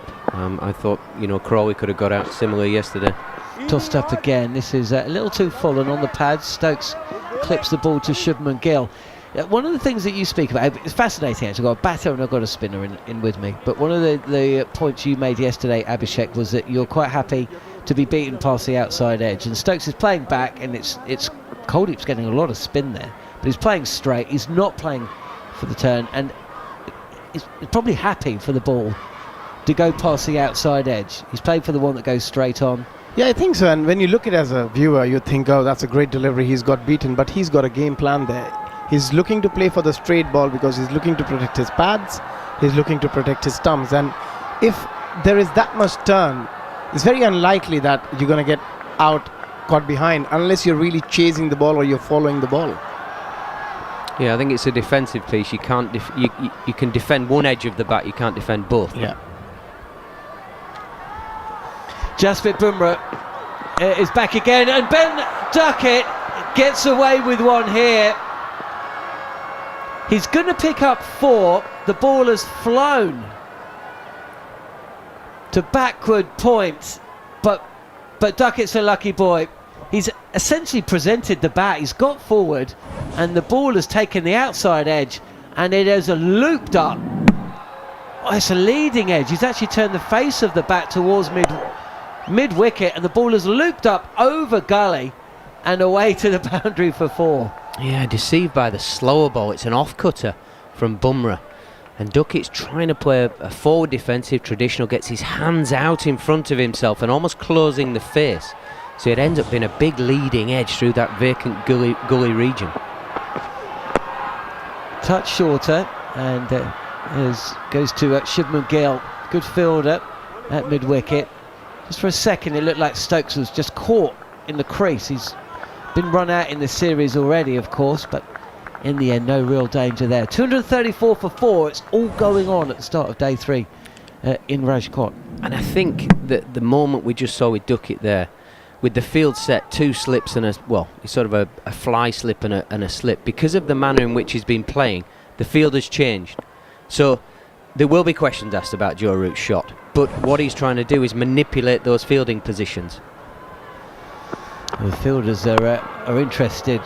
I thought, Crawley could have got out similarly yesterday. Tossed up again. This is a little too full, and on the pads, Stokes clips the ball to Shubman Gill. One of the things that you speak about, it's fascinating actually. I've got a batter and I've got a spinner in with me. But one of the points you made yesterday, Abhishek, was that you're quite happy to be beaten past the outside edge. And Stokes is playing back, and it's Kuldeep's getting a lot of spin there. But he's playing straight. He's not playing for the turn, and he's probably happy for the ball to go past the outside edge. He's played for the one that goes straight on. Yeah, I think so. And when you look at it as a viewer, you think, oh, that's a great delivery. He's got beaten, but he's got a game plan there. He's looking to play for the straight ball because he's looking to protect his pads. He's looking to protect his stumps. And if there is that much turn, it's very unlikely that you're going to get out caught behind unless you're really chasing the ball or you're following the ball. Yeah, I think it's a defensive piece. You can't you can defend one edge of the bat, you can't defend both. Yeah. Jasprit Bumrah is back again, and Ben Duckett gets away with one here. He's going to pick up 4. The ball has flown to backward point, but Duckett's a lucky boy. He's essentially presented the bat. He's got forward, and the ball has taken the outside edge, and it has looped up. Oh, it's a leading edge. He's actually turned the face of the bat towards mid-wicket, and the ball has looped up over gully and away to the boundary for 4. Yeah, deceived by the slower ball. It's an off-cutter from Bumrah. And Duckett's trying to play a forward defensive traditional, gets his hands out in front of himself and almost closing the face. So it ends up being a big leading edge through that vacant gully region. Touch shorter, and goes to Shubman Gill. Good fielder at mid-wicket. Just for a second it looked like Stokes was just caught in the crease. He's been run out in the series already, of course, but in the end no real danger there. 234 for 4. It's all going on at the start of day 3 in Rajkot. And I think that the moment we just saw with Duckett there, with the field set, 2 slips and it's sort of a fly slip and a slip, because of the manner in which he's been playing, the field has changed. So there will be questions asked about Joe Root's shot, but what he's trying to do is manipulate those fielding positions. The fielders are interested.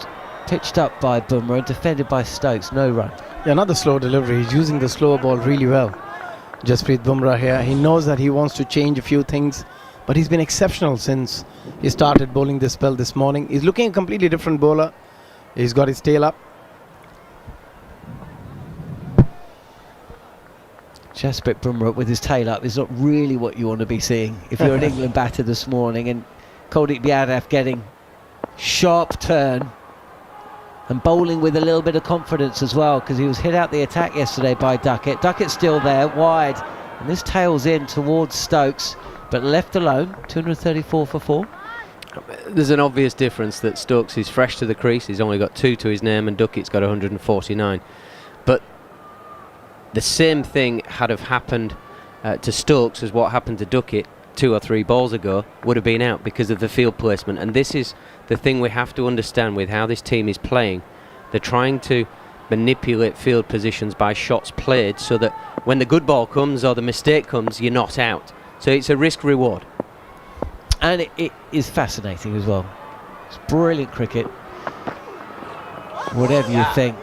Pitched up by Bumrah, defended by Stokes, no run. Yeah, another slow delivery. He's using the slower ball really well. Jasprit Bumrah here. He knows that he wants to change a few things, but he's been exceptional since he started bowling this spell this morning. He's looking a completely different bowler. He's got his tail up. Jasprit Bumrah with his tail up is not really what you want to be seeing if you're an England batter this morning. And Kuldeep Yadav getting sharp turn and bowling with a little bit of confidence as well, because he was hit out the attack yesterday by Duckett. Duckett's still there, wide, and this tails in towards Stokes, but left alone. 234 for 4. There's an obvious difference that Stokes is fresh to the crease. He's only got 2 to his name, and Duckett's got 149. But the same thing had have happened to Stokes as what happened to Duckett 2 or 3 balls ago, would have been out because of the field placement. And this is the thing we have to understand with how this team is playing. They're trying to manipulate field positions by shots played so that when the good ball comes or the mistake comes, you're not out. So it's a risk reward. And it is fascinating as well. It's brilliant cricket. Whatever you think,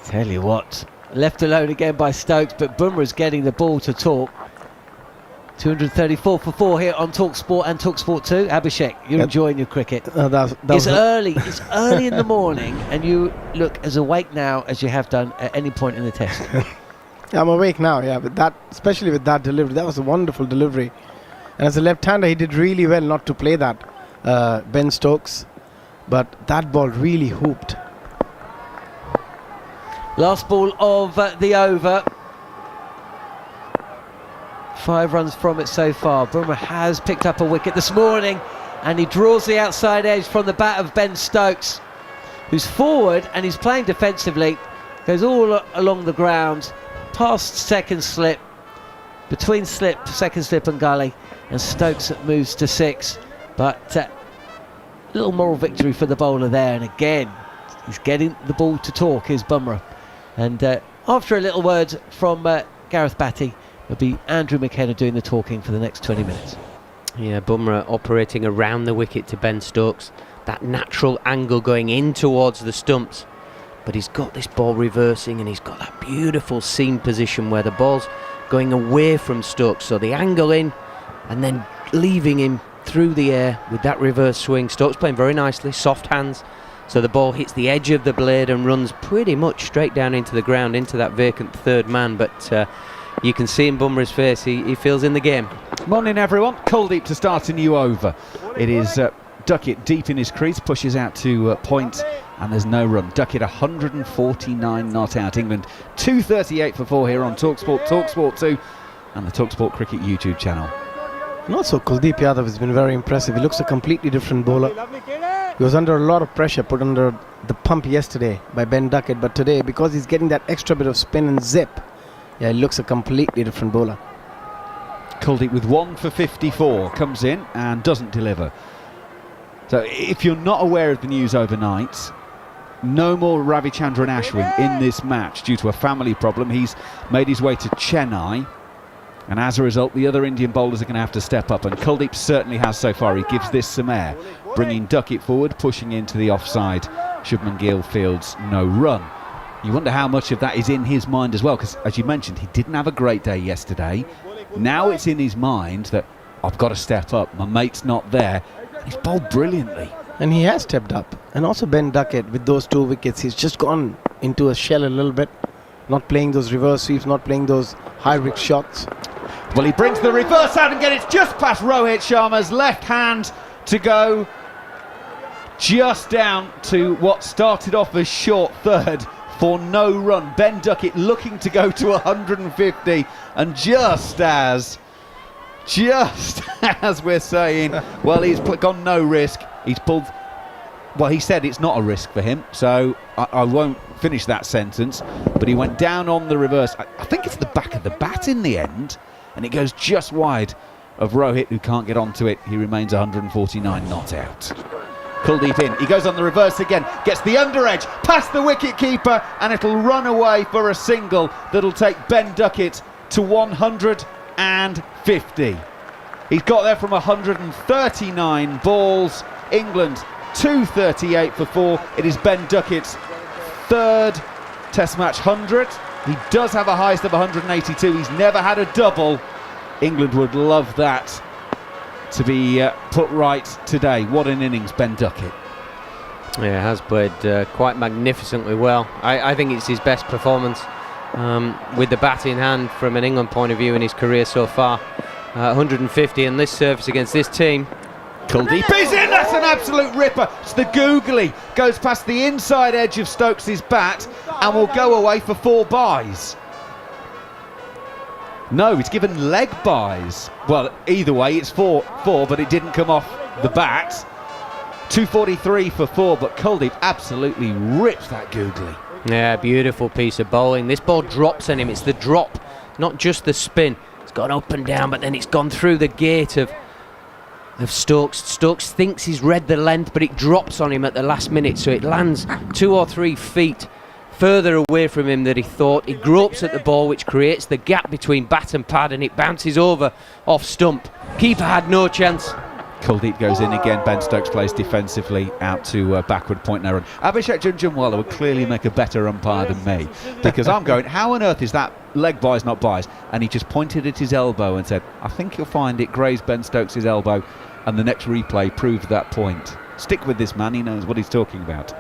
tell you what, left alone again by Stokes, but Bumrah's getting the ball to talk. 234 for 4 here on talkSPORT and talkSPORT 2. Abhishek, you're enjoying your cricket. It's early in the morning, and you look as awake now as you have done at any point in the test. I'm awake now, yeah, but that, especially with that delivery, that was a wonderful delivery. And as a left-hander, he did really well not to play that, Ben Stokes, but that ball really hooped. Last ball of the over. 5 runs from it so far. Bumrah has picked up a wicket this morning, and he draws the outside edge from the bat of Ben Stokes, who's forward and he's playing defensively. Goes all along the ground, past second slip, between second slip and gully, and Stokes moves to 6. But little moral victory for the bowler there, and again he's getting the ball to talk, is Bumrah. And After a little word from Gareth Batty, it'll be Andrew McKenna doing the talking for the next 20 minutes. Yeah, Bumrah operating around the wicket to Ben Stokes. That natural angle going in towards the stumps. But he's got this ball reversing, and he's got that beautiful seam position where the ball's going away from Stokes. So the angle in and then leaving him through the air with that reverse swing. Stokes playing very nicely, soft hands. So the ball hits the edge of the blade and runs pretty much straight down into the ground, into that vacant third man. But you can see in Bumrah's face, he feels in the game. Morning everyone, Kuldeep to start a new over. It is Duckett deep in his crease, pushes out to point, and there's no run. Duckett 149 not out. England 238 for 4 here on talkSPORT, talkSPORT 2 and the talkSPORT Cricket YouTube channel. And also Kuldeep Yadav has been very impressive. He looks a completely different bowler. He was under a lot of pressure, put under the pump yesterday by Ben Duckett, but today, because he's getting that extra bit of spin and zip, yeah, he looks a completely different bowler. Kuldeep with 1 for 54 comes in and doesn't deliver. So if you're not aware of the news overnight, no more Ravichandran Ashwin in this match due to a family problem. He's made his way to Chennai, and as a result the other Indian bowlers are going to have to step up, and Kuldeep certainly has so far. He gives this some air, bringing Duckett forward, pushing into the offside. Shubman Gill fields no run. You wonder how much of that is in his mind as well, because as you mentioned, he didn't have a great day yesterday. Now it's in his mind that I've got to step up, my mate's not there. He's bowled brilliantly. And he has stepped up. And also Ben Duckett, with those 2 wickets, he's just gone into a shell a little bit. Not playing those reverse sweeps, not playing those high-risk shots. Well, he brings the reverse out and gets it just past Rohit Sharma's left hand to go just down to what started off as short third for no run. Ben Duckett looking to go to 150, and just as we're saying, well, he's gone no risk. He's pulled. Well, he said it's not a risk for him, so I won't finish that sentence. But he went down on the reverse. I think it's the back of the bat in the end, and it goes just wide of Rohit, who can't get onto it. He remains 149 not out. Kuldeep in. He goes on the reverse again, gets the under edge, past the wicket keeper, and it'll run away for a single that'll take Ben Duckett to 150. He's got there from 139 balls. England 238 for 4. It is Ben Duckett's third Test match 100. He does have a highest of 182. He's never had a double. England would love that to be put right today. What an innings, Ben Duckett. Yeah, has played quite magnificently well. I think it's his best performance with the bat in hand from an England point of view in his career so far. 150 in this service against this team. Kuldeep is in, that's an absolute ripper. It's the googly, goes past the inside edge of Stokes' bat and will go away for 4 byes. No, he's given leg byes. Well, either way, it's 4, but it didn't come off the bat. 243 for 4, but Kuldeep absolutely rips that googly. Yeah, beautiful piece of bowling. This ball drops on him. It's the drop, not just the spin. It's gone up and down, but then it's gone through the gate of Stokes. Stokes thinks he's read the length, but it drops on him at the last minute, so it lands 2 or 3 feet further away from him than he thought. He gropes at the ball, which creates the gap between bat and pad, and it bounces over off stump. Keeper had no chance. Kuldeep goes in again. Ben Stokes plays defensively out to backward point no run. Abhishek Jhnujhnuwala would clearly make a better umpire than me, because I'm going, how on earth is that leg byes not byes? And he just pointed at his elbow and said, I think you'll find it grazed Ben Stokes' elbow, and the next replay proved that point. Stick with this man, he knows what he's talking about.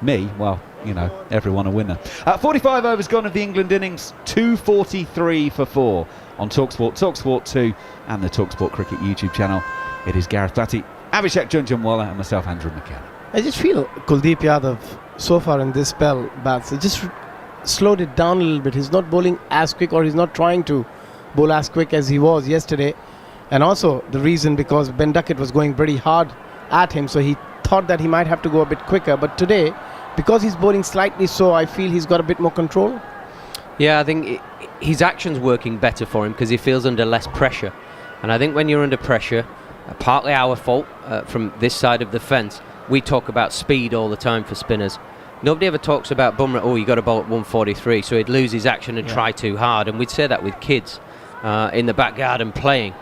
Me, well, you know, everyone a winner. 45 overs gone of the England innings, 243 for 4 on talkSPORT, talkSPORT 2 and the talkSPORT Cricket YouTube channel. It is Gareth Batty, Abhishek Jhnujhnuwala and myself, Andrew McKenna. I just feel Kuldeep Yadav so far in this spell, bats, he just slowed it down a little bit. He's not bowling as quick, or he's not trying to bowl as quick as he was yesterday. And also the reason, because Ben Duckett was going pretty hard at him, so he thought that he might have to go a bit quicker. But today, because he's bowling slightly slow, I feel he's got a bit more control. Yeah, I think his action's working better for him because he feels under less pressure. And I think when you're under pressure, partly our fault from this side of the fence, we talk about speed all the time for spinners. Nobody ever talks about Bumrah, oh, you got a ball at 143, so he'd lose his action and try too hard. And we'd say that with kids in the back garden playing.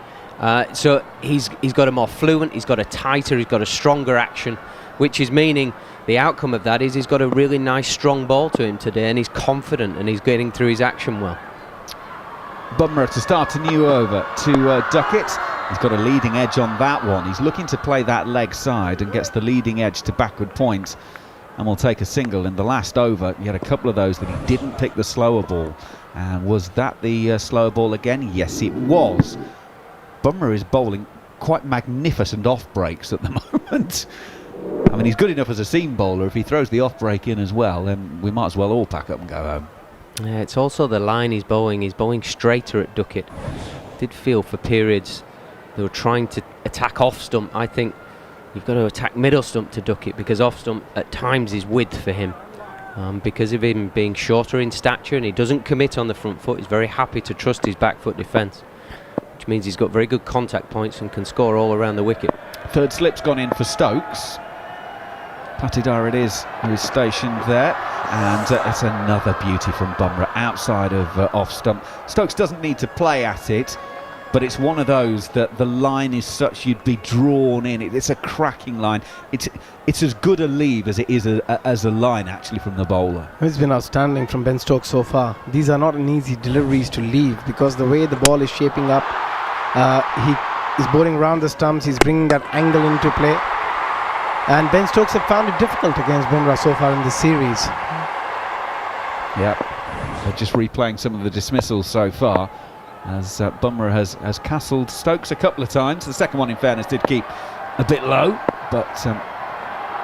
So he's got a more fluent, he's got a tighter, he's got a stronger action, which is meaning the outcome of that is he's got a really nice strong ball to him today, and he's confident and he's getting through his action well. Bumrah to start a new over to Duckett. He's got a leading edge on that one. He's looking to play that leg side and gets the leading edge to backward point, and will take a single. In the last over, he had a couple of those that he didn't pick the slower ball. And was that the slower ball again? Yes, it was. Bumrah is bowling quite magnificent off breaks at the moment. I mean, he's good enough as a seam bowler. If he throws the off break in as well, then we might as well all pack up and go home. Yeah, it's also the line he's bowling. He's bowling straighter at Duckett. Did feel for periods they were trying to attack off stump. I think you've got to attack middle stump to Duckett, because off stump at times is width for him. Because of him being shorter in stature and he doesn't commit on the front foot, he's very happy to trust his back foot defence, which means he's got very good contact points and can score all around the wicket. Third slip's gone in for Stokes. Patidar it is who is stationed there, and it's another beauty from Bumrah outside of off stump. Stokes doesn't need to play at it, but it's one of those that the line is such you'd be drawn in. It's a cracking line. It's as good a leave as it is as a line actually from the bowler. It's been outstanding from Ben Stokes so far. These are not an easy deliveries to leave, because the way the ball is shaping up, he is bowling around the stumps, he's bringing that angle into play. And Ben Stokes have found it difficult against Bumrah so far in this series. Yeah, they're just replaying some of the dismissals so far, as Bumrah has castled Stokes a couple of times. The second one, in fairness, did keep a bit low, but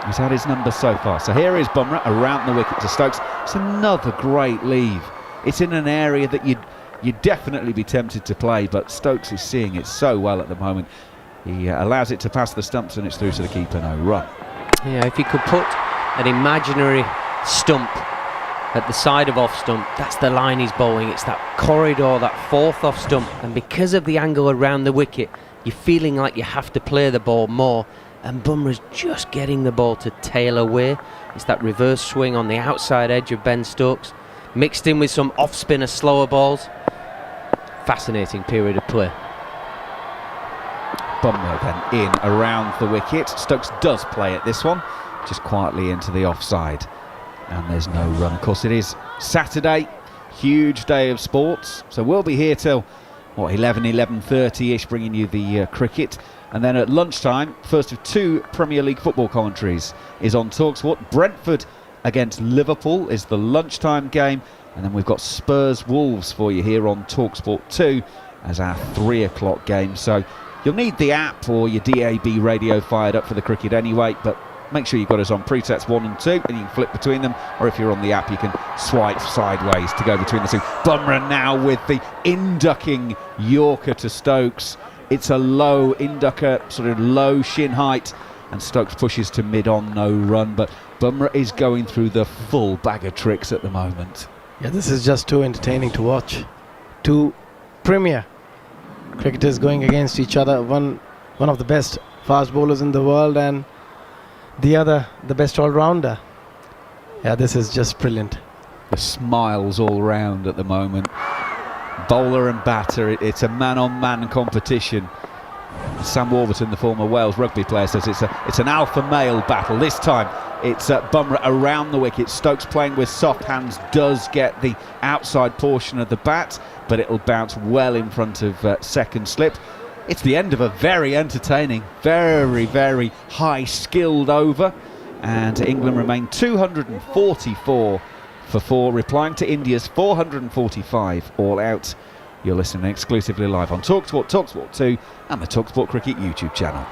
he's had his number so far. So here is Bumrah around the wicket to Stokes. It's another great leave. It's in an area that you'd definitely be tempted to play, but Stokes is seeing it so well at the moment. He allows it to pass the stumps, and it's through to the keeper, no run. Yeah, if you could put an imaginary stump at the side of off stump, that's the line he's bowling. It's that corridor, that fourth off stump, and because of the angle around the wicket, you're feeling like you have to play the ball more, and Bumrah's just getting the ball to tail away. It's that reverse swing on the outside edge of Ben Stokes, mixed in with some off-spinner slower balls. Fascinating period of play. Bumrah then in around the wicket. Stokes does play at this one, just quietly into the offside, and there's no run. Of course, it is Saturday, huge day of sports, so we'll be here till 11:30ish, bringing you the cricket, and then at lunchtime, first of two Premier League football commentaries is on talkSPORT. Brentford against Liverpool is the lunchtime game, and then we've got Spurs Wolves for you here on talkSPORT 2 as our 3 o'clock game. So you'll need the app or your DAB radio fired up for the cricket anyway, but make sure you've got us on presets 1 and 2, and you can flip between them, or if you're on the app you can swipe sideways to go between the two. Bumrah now with the in-ducking Yorker to Stokes. It's a low in-ducker, sort of low shin height, and Stokes pushes to mid-on, no run, but Bumrah is going through the full bag of tricks at the moment. Yeah, this is just too entertaining to watch. Two premier cricketers going against each other. One of the best fast bowlers in the world, and the other the best all-rounder. Yeah, this is just brilliant. The smiles all round at the moment. Bowler and batter, it's a man-on-man competition. Sam Warburton, the former Wales rugby player, says it's an alpha male battle. This time it's Bumrah around the wicket. Stokes playing with soft hands, does get the outside portion of the bat, but it'll bounce well in front of second slip. It's the end of a very entertaining, very, very high-skilled over, and England remain 244 for 4, replying to India's 445 all out. You're listening exclusively live on talkSPORT, talkSPORT 2 and the talkSPORT Cricket YouTube channel.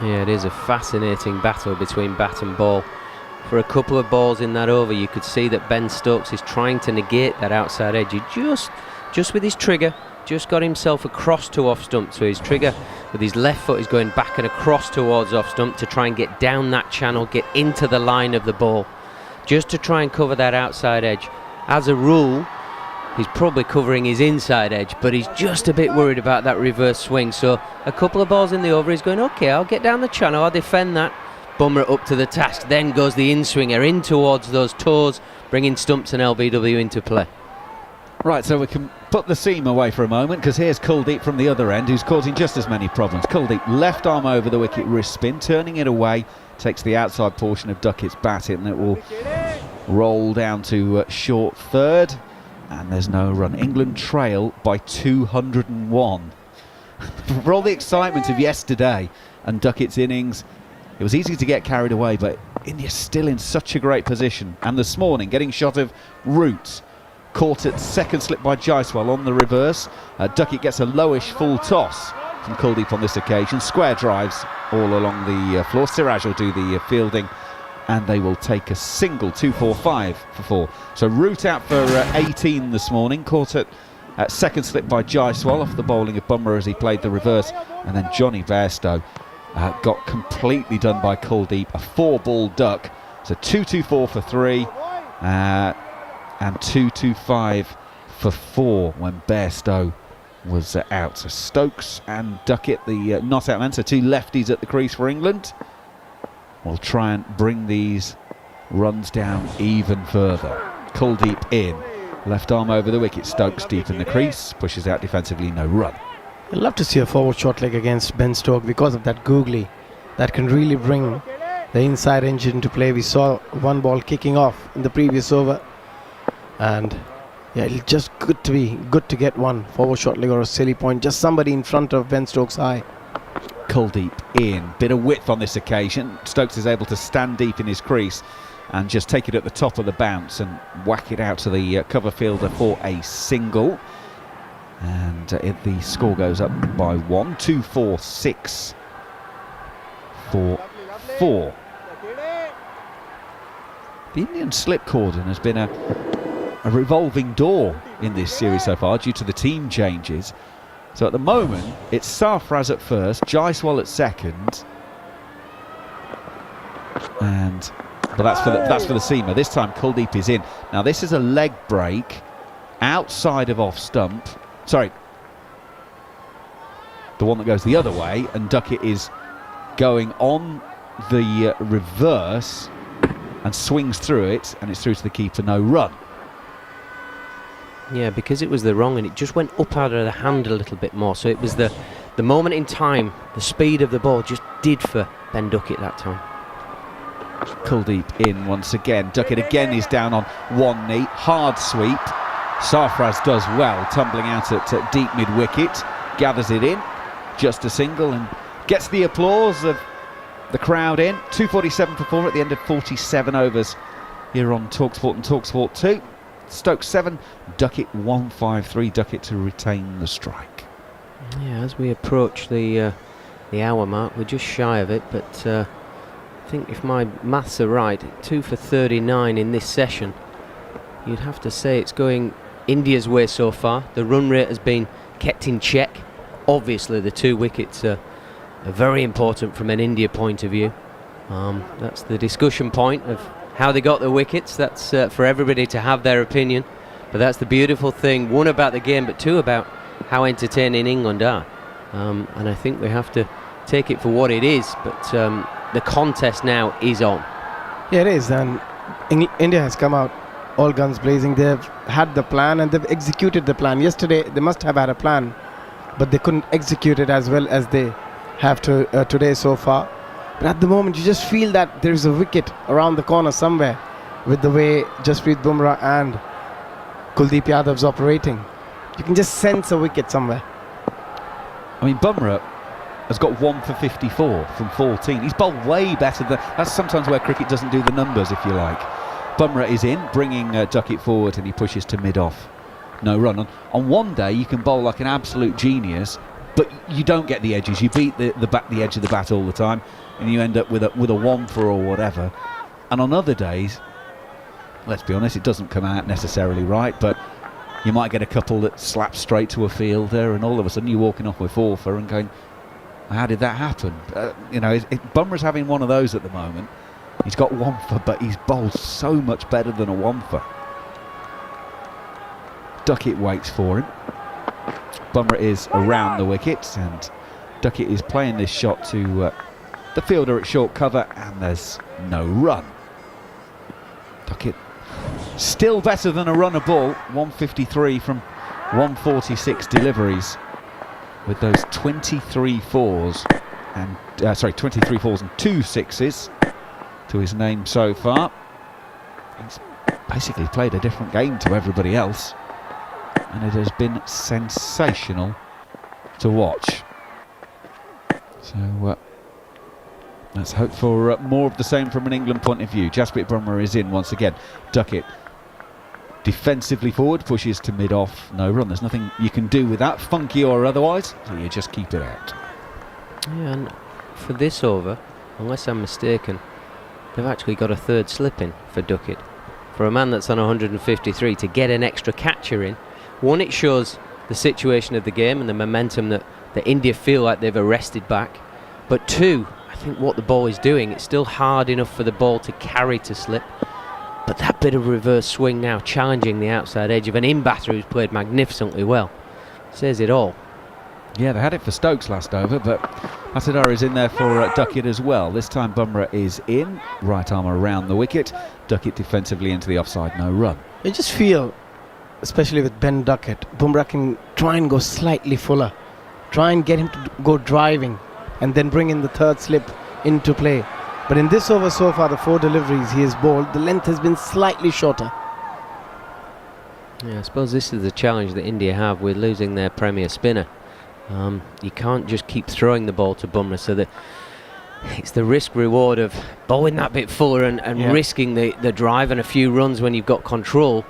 Yeah, it is a fascinating battle between bat and ball. For a couple of balls in that over, you could see that Ben Stokes is trying to negate that outside edge. He just with his trigger, just got himself across to off stump. So his trigger with his left foot is going back and across towards off stump to try and get down that channel, get into the line of the ball, just to try and cover that outside edge. As a rule, he's probably covering his inside edge, but he's just a bit worried about that reverse swing. So a couple of balls in the over, he's going, okay, I'll get down the channel, I'll defend that. Bummer up to the task, then goes the in-swinger in towards those toes, bringing stumps and LBW into play. Right, so we can put the seam away for a moment, because here's Kuldeep from the other end, who's causing just as many problems. Kuldeep, left arm over the wicket, wrist spin, turning it away, takes the outside portion of Duckett's bat, and it will roll down to short third, and there's no run. England trail by 201. For all the excitement of yesterday and Duckett's innings, it was easy to get carried away, but India's still in such a great position. And this morning, getting shot of Root, caught at second slip by Jaiswal on the reverse. Duckett gets a lowish full toss from Kuldeep on this occasion. Square drives all along the floor. Siraj will do the fielding, and they will take a single, 2-4-5 for 4. So Root out for 18 this morning, caught at second slip by Jaiswal off the bowling of Bumrah as he played the reverse, and then Johnny Bairstow got completely done by Kuldeep, a 4-ball duck. So 2-2-4 for 3 and 2-2-5 for 4 when Bairstow was out. So Stokes and Duckett, the not out men, so 2 lefties at the crease for England, will try and bring these runs down even further. Kuldeep in, left arm over the wicket. Stokes deep in the crease, pushes out defensively, no run. I'd love to see a forward short leg against Ben Stokes because of that googly that can really bring the inside engine into play. We saw one ball kicking off in the previous over, and yeah, it's just good to get one forward short leg or a silly point, just somebody in front of Ben Stokes' eye. Kuldeep in, bit of width on this occasion. Stokes is able to stand deep in his crease and just take it at the top of the bounce and whack it out to the cover fielder for a single. And the score goes up by 1, 2-4-6 for 4. The Indian slip cordon has been a revolving door in this series so far due to the team changes. So at the moment it's Sarfraz at first, Jaiswal at second, but that's for the seamer. This time Kuldeep is in. Now this is a leg break outside of off stump. Sorry, the one that goes the other way, and Duckett is going on the reverse and swings through it, and it's through to the keeper, no run. Yeah, because it was the wrong, and it just went up out of the hand a little bit more. So it was the moment in time, the speed of the ball just did for Ben Duckett that time. Kuldeep in once again. Duckett again is down on one knee. Hard sweep. Sarfraz does well, tumbling out at deep mid-wicket. Gathers it in. Just a single and gets the applause of the crowd in. 2:47 for 4 at the end of 47 overs here on talkSPORT and talkSPORT 2. Stokes 7, Duckett 153. Duckett to retain the strike. Yeah, as we approach the hour mark, we're just shy of it, but I think if my maths are right, 2 for 39 in this session. You'd have to say it's going India's way so far. The run rate has been kept in check. Obviously the 2 wickets are very important from an India point of view. That's the discussion point of how they got the wickets. That's for everybody to have their opinion, but that's the beautiful thing, 1 about the game, but 2 about how entertaining England are, and I think we have to take it for what it is, but the contest now is on. Yeah, it is, and India has come out all guns blazing. They've had the plan and they've executed the plan. Yesterday they must have had a plan, but they couldn't execute it as well as they have to today so far. But at the moment you just feel that there is a wicket around the corner somewhere with the way Jasprit Bumrah and Kuldeep Yadav's operating. You can just sense a wicket somewhere. I mean, Bumrah has got 1 for 54 from 14. He's bowled way better than... That's sometimes where cricket doesn't do the numbers, if you like. Bumrah is in, bringing Duckett forward, and he pushes to mid-off. No run. On one day, you can bowl like an absolute genius, but you don't get the edges. You beat the edge of the bat all the time, and you end up with a 1 for or whatever. And on other days, let's be honest, it doesn't come out necessarily right, but you might get a couple that slap straight to a fielder, and all of a sudden you're walking off with 4 for and going, how did that happen? Bumrah's having one of those at the moment. He's got 1 for, but he's bowled so much better than a 1 for. Duckett waits for him. Bumrah is around the wicket, and Duckett is playing this shot to the fielder at short cover, and there's no run. Duckett still better than a runner ball, 153 from 146 deliveries, with those 23 fours and 23 fours and 2 sixes to his name so far. He's basically played a different game to everybody else, and it has been sensational to watch. So let's hope for more of the same from an England point of view. Jasprit Bumrah is in once again. Duckett defensively forward, pushes to mid-off, no run. There's nothing you can do with that, funky or otherwise, so you just keep it out. Yeah, and for this over, unless I'm mistaken, they've actually got a third slip in for Duckett. For a man that's on 153 to get an extra catcher in, one, it shows the situation of the game and the momentum that India feel like they've arrested back. But two, I think what the ball is doing, it's still hard enough for the ball to carry to slip. But that bit of reverse swing now, challenging the outside edge of an in-batter who's played magnificently well, says it all. Yeah, they had it for Stokes last over, but Matador is in there for Duckett as well. This time Bumrah is in, right arm around the wicket. Duckett defensively into the offside, no run. I just feel, especially with Ben Duckett, Bumrah can try and go slightly fuller. Try and get him to go driving and then bring in the third slip into play. But in this over so far, the 4 deliveries he has bowled, the length has been slightly shorter. Yeah, I suppose this is the challenge that India have with losing their premier spinner. You can't just keep throwing the ball to Bumrah, so that it's the risk-reward of bowling that bit fuller and risking the drive and a few runs when you've got control,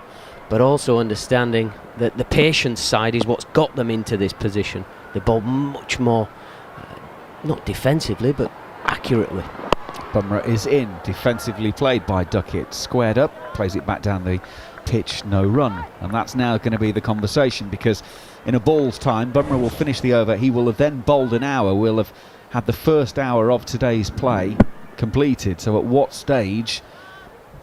but also understanding that the patience side is what's got them into this position. They bowl much more, not defensively, but accurately. Bumrah is in, defensively played by Duckett, squared up, plays it back down the pitch, no run. And that's now going to be the conversation, because in a ball's time, Bumrah will finish the over. He will have then bowled an hour. We'll have had the first hour of today's play completed. So at what stage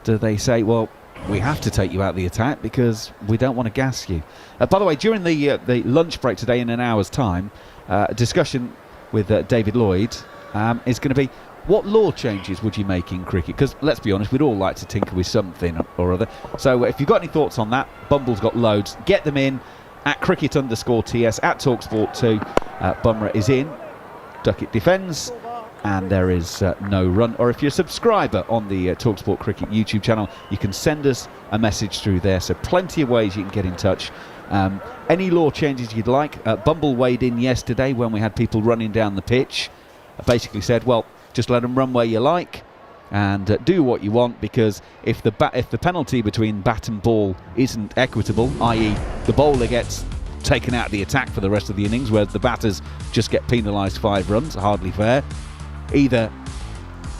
do they say, well, we have to take you out of the attack because we don't want to gas you? By the way, during the lunch break today in an hour's time, a discussion with David Lloyd is going to be, what law changes would you make in cricket? Because let's be honest, we'd all like to tinker with something or other. So if you've got any thoughts on that, Bumble's got loads. Get them in at cricket_TS, at talkSPORT2. Bumrah is in, Duckett defends, and there is no run. Or if you're a subscriber on the talkSPORT Cricket YouTube channel, you can send us a message through there. So plenty of ways you can get in touch. Any law changes you'd like. Bumble weighed in yesterday when we had people running down the pitch. Basically said, well, just let them run where you like and do what you want, because if the penalty between bat and ball isn't equitable, i.e. the bowler gets taken out of the attack for the rest of the innings, whereas the batters just get penalised 5 runs, hardly fair, either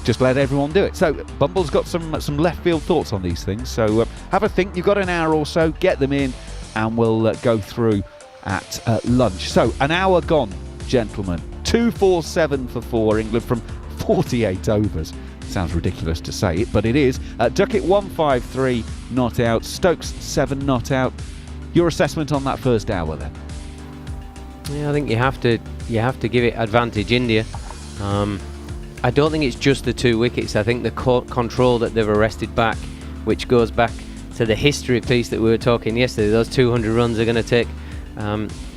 just let everyone do it. So Bumble's got some left field thoughts on these things, so have a think. You've got an hour or so, get them in, and we'll go through at lunch. So an hour gone, gentlemen. 247 for 4, England from 48 overs. Sounds ridiculous to say it, but it is. Duckett 153 not out, Stokes 7 not out. Your assessment on that first hour then? Yeah, I think you have to give it advantage India. I don't think it's just the 2 wickets. I think the control that they've arrested back, which goes back to the history piece that we were talking yesterday. Those 200 runs are going to take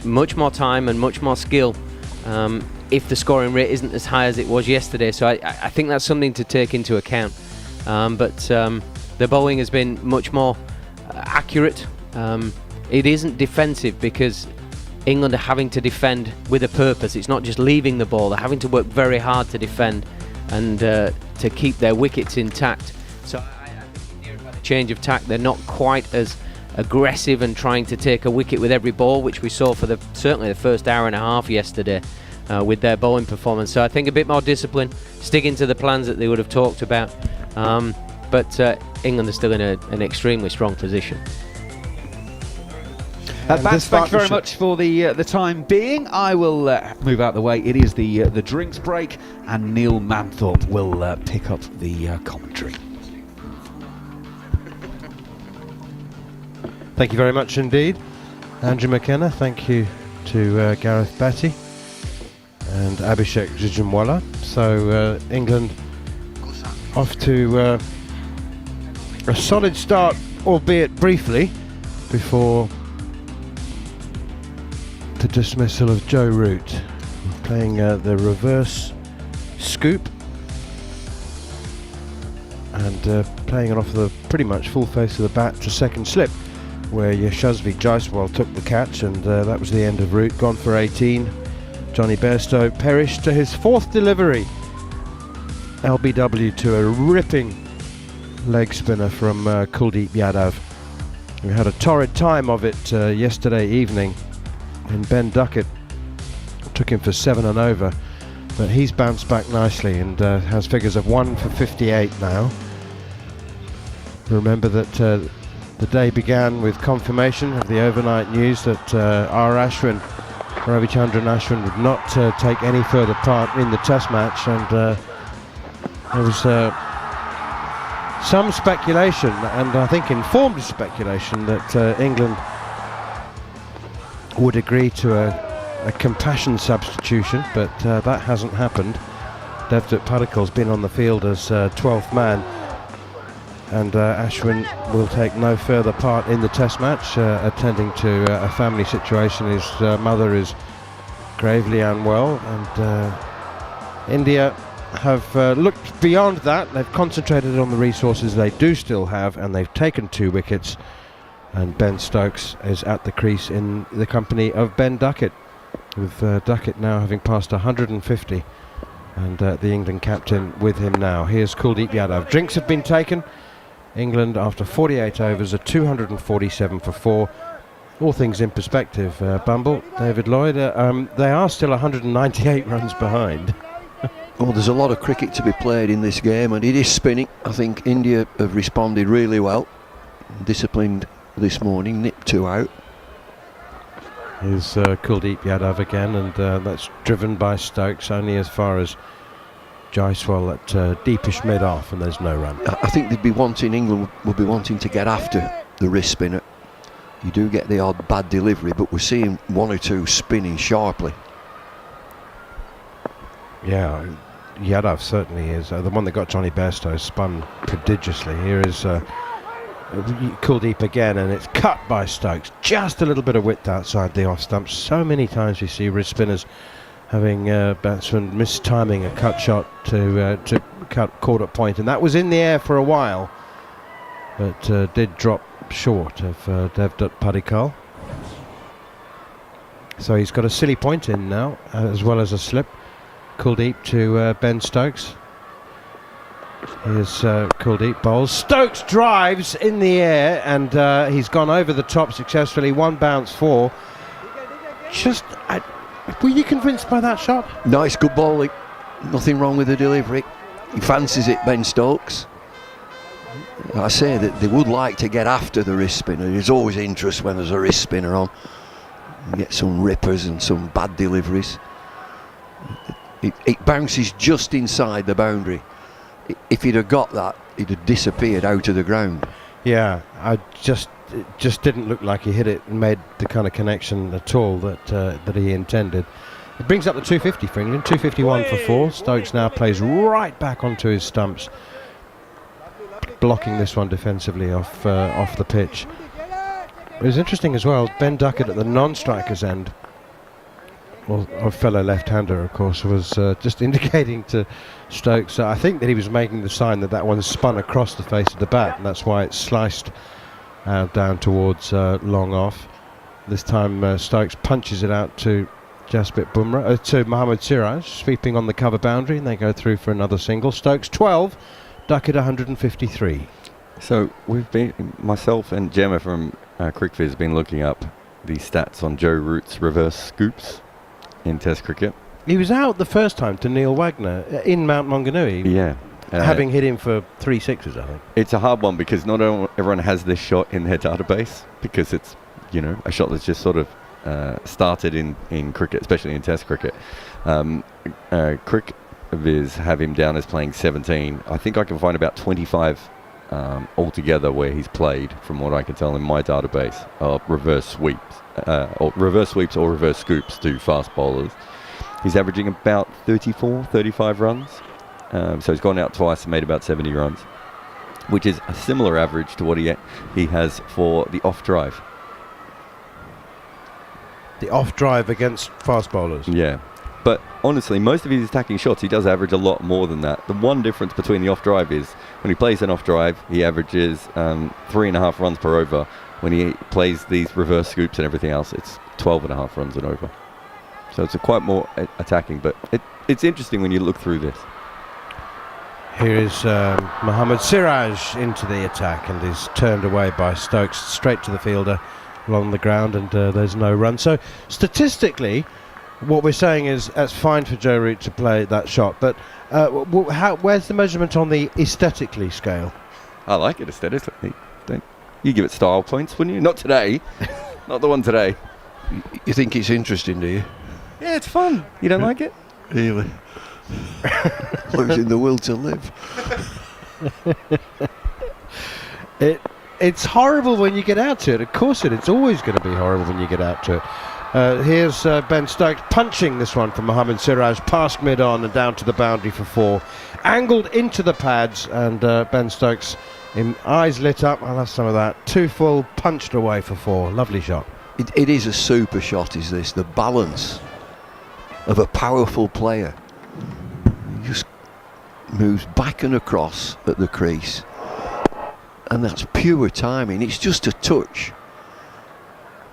much more time and much more skill if the scoring rate isn't as high as it was yesterday. So I think that's something to take into account. But the bowling has been much more accurate. It isn't defensive because England are having to defend with a purpose. It's not just leaving the ball. They're having to work very hard to defend and to keep their wickets intact. So I think India have had a change of tack. They're not quite as aggressive and trying to take a wicket with every ball, which we saw for certainly the first hour and a half yesterday with their bowling performance. So I think a bit more discipline, sticking to the plans that they would have talked about. But England are still in an extremely strong position. Thank you very much for the time being. I will move out the way. It is the drinks break, and Neil Manthorp will pick up the commentary. Thank you very much indeed, Andrew McKenna. Thank you to Gareth, Batty, and Abhishek Jhnujhnuwala. So England off to a solid start, albeit briefly, before the dismissal of Joe Root, playing the reverse scoop and playing it off the pretty much full face of the bat to second slip, where Yashasvi Jaiswal took the catch, and that was the end of Root. Gone for 18. Johnny Bairstow perished to his 4th delivery. LBW to a ripping leg spinner from Kuldeep Yadav. We had a torrid time of it yesterday evening, and Ben Duckett took him for 7 and over, but he's bounced back nicely and has figures of 1 for 58 now. Remember that the day began with confirmation of the overnight news that Ravichandran Ashwin would not take any further part in the test match, and there was some speculation, and I think informed speculation, that England would agree to a compassion substitution, but that hasn't happened. Devdutt Padikal's been on the field as 12th man, and Ashwin will take no further part in the test match, attending to a family situation. His mother is gravely unwell, and India have looked beyond that. They've concentrated on the resources they do still have, and they've taken 2 wickets, and Ben Stokes is at the crease in the company of Ben Duckett, with Duckett now having passed 150, and the England captain with him now. Here's Kuldeep Yadav. Drinks have been taken. England, after 48 overs, are 247 for 4. All things in perspective, Bumble, David Lloyd, they are still 198 runs behind. Well, there's a lot of cricket to be played in this game, and it is spinning. I think India have responded really well. Disciplined this morning, nipped 2 out. Here's Kuldeep Yadav again, and that's driven by Stokes only as far as Jaiswal at deepish mid-off, and there's no run. I think England would be wanting to get after the wrist spinner. You do get the odd bad delivery, but we're seeing 1 or 2 spinning sharply. Yeah, Yadav certainly is. The one that got Johnny Bairstow spun prodigiously. Here is Kuldeep again, and it's cut by Stokes. Just a little bit of width outside the off stump. So many times we see wrist spinners having batsmen mistiming a cut shot to cut quarter point, and that was in the air for a while, but did drop short of Devdutt Padikkal. So he's got a silly point in now, as well as a slip. Kuldeep to Ben Stokes. Here's Kuldeep bowls. Stokes drives in the air, and he's gone over the top successfully. 1 bounce 4. Were you convinced by that shot? Nice, good bowling. Nothing wrong with the delivery. He fancies it, Ben Stokes. I say that they would like to get after the wrist spinner. There's always interest when there's a wrist spinner on. You get some rippers and some bad deliveries. It bounces just inside the boundary. If he'd have got that, he'd have disappeared out of the ground. Yeah, it just didn't look like he hit it and made the kind of connection at all that he intended. It brings up the 250 for England, 251 for 4. Stokes now plays right back onto his stumps, blocking this one defensively off the pitch. It was interesting as well, Ben Duckett at the non-striker's end, well, a fellow left-hander, of course, was just indicating to Stokes, I think that he was making the sign that one spun across the face of the bat, and that's why it sliced down towards long off. This time Stokes punches it out to Jasprit Bumrah, to Mohammad Siraj, sweeping on the cover boundary, and they go through for another single. Stokes 12, Duckett 153. So myself and Gemma from CricViz have been looking up the stats on Joe Root's reverse scoops in Test cricket. He was out the first time to Neil Wagner in Mount Maunganui. Yeah. Having hit him for 3 sixes, I think. It's a hard one because not everyone has this shot in their database, because it's, a shot that's just sort of started in cricket, especially in Test cricket. CricViz have him down as playing 17. I think I can find about 25 altogether where he's played, from what I can tell in my database, reverse sweeps or reverse scoops to fast bowlers. He's averaging about 34, 35 runs. So he's gone out twice and made about 70 runs, which is a similar average to what he has for the off drive. The off drive against fast bowlers. Yeah. But honestly, most of his attacking shots, he does average a lot more than that. The one difference between the off drive is when he plays an off drive, he averages 3.5 runs per over. When he plays these reverse scoops and everything else, it's 12.5 runs and over. So it's a quite more attacking, but it's interesting when you look through this. Here is Mohammad Siraj into the attack and is turned away by Stokes straight to the fielder along the ground, and there's no run. So statistically, what we're saying is that's fine for Joe Root to play that shot, but where's the measurement on the aesthetically scale? I like it aesthetically. Don't you give it style points, wouldn't you? Not today. Not the one today. You think it's interesting, do you? Yeah, it's fun. You don't like it? Really? Losing the will to live. It's horrible when you get out to it. Of course it's always going to be horrible when you get out to it. Here's Ben Stokes punching this one from Mohammad Siraj past mid-on and down to the boundary for 4. Angled into the pads, and Ben Stokes, eyes lit up. I'll have some of that. 2 full, punched away for 4. Lovely shot. It is a super shot, is this? The balance of a powerful player. He just moves back and across at the crease. And that's pure timing. It's just a touch.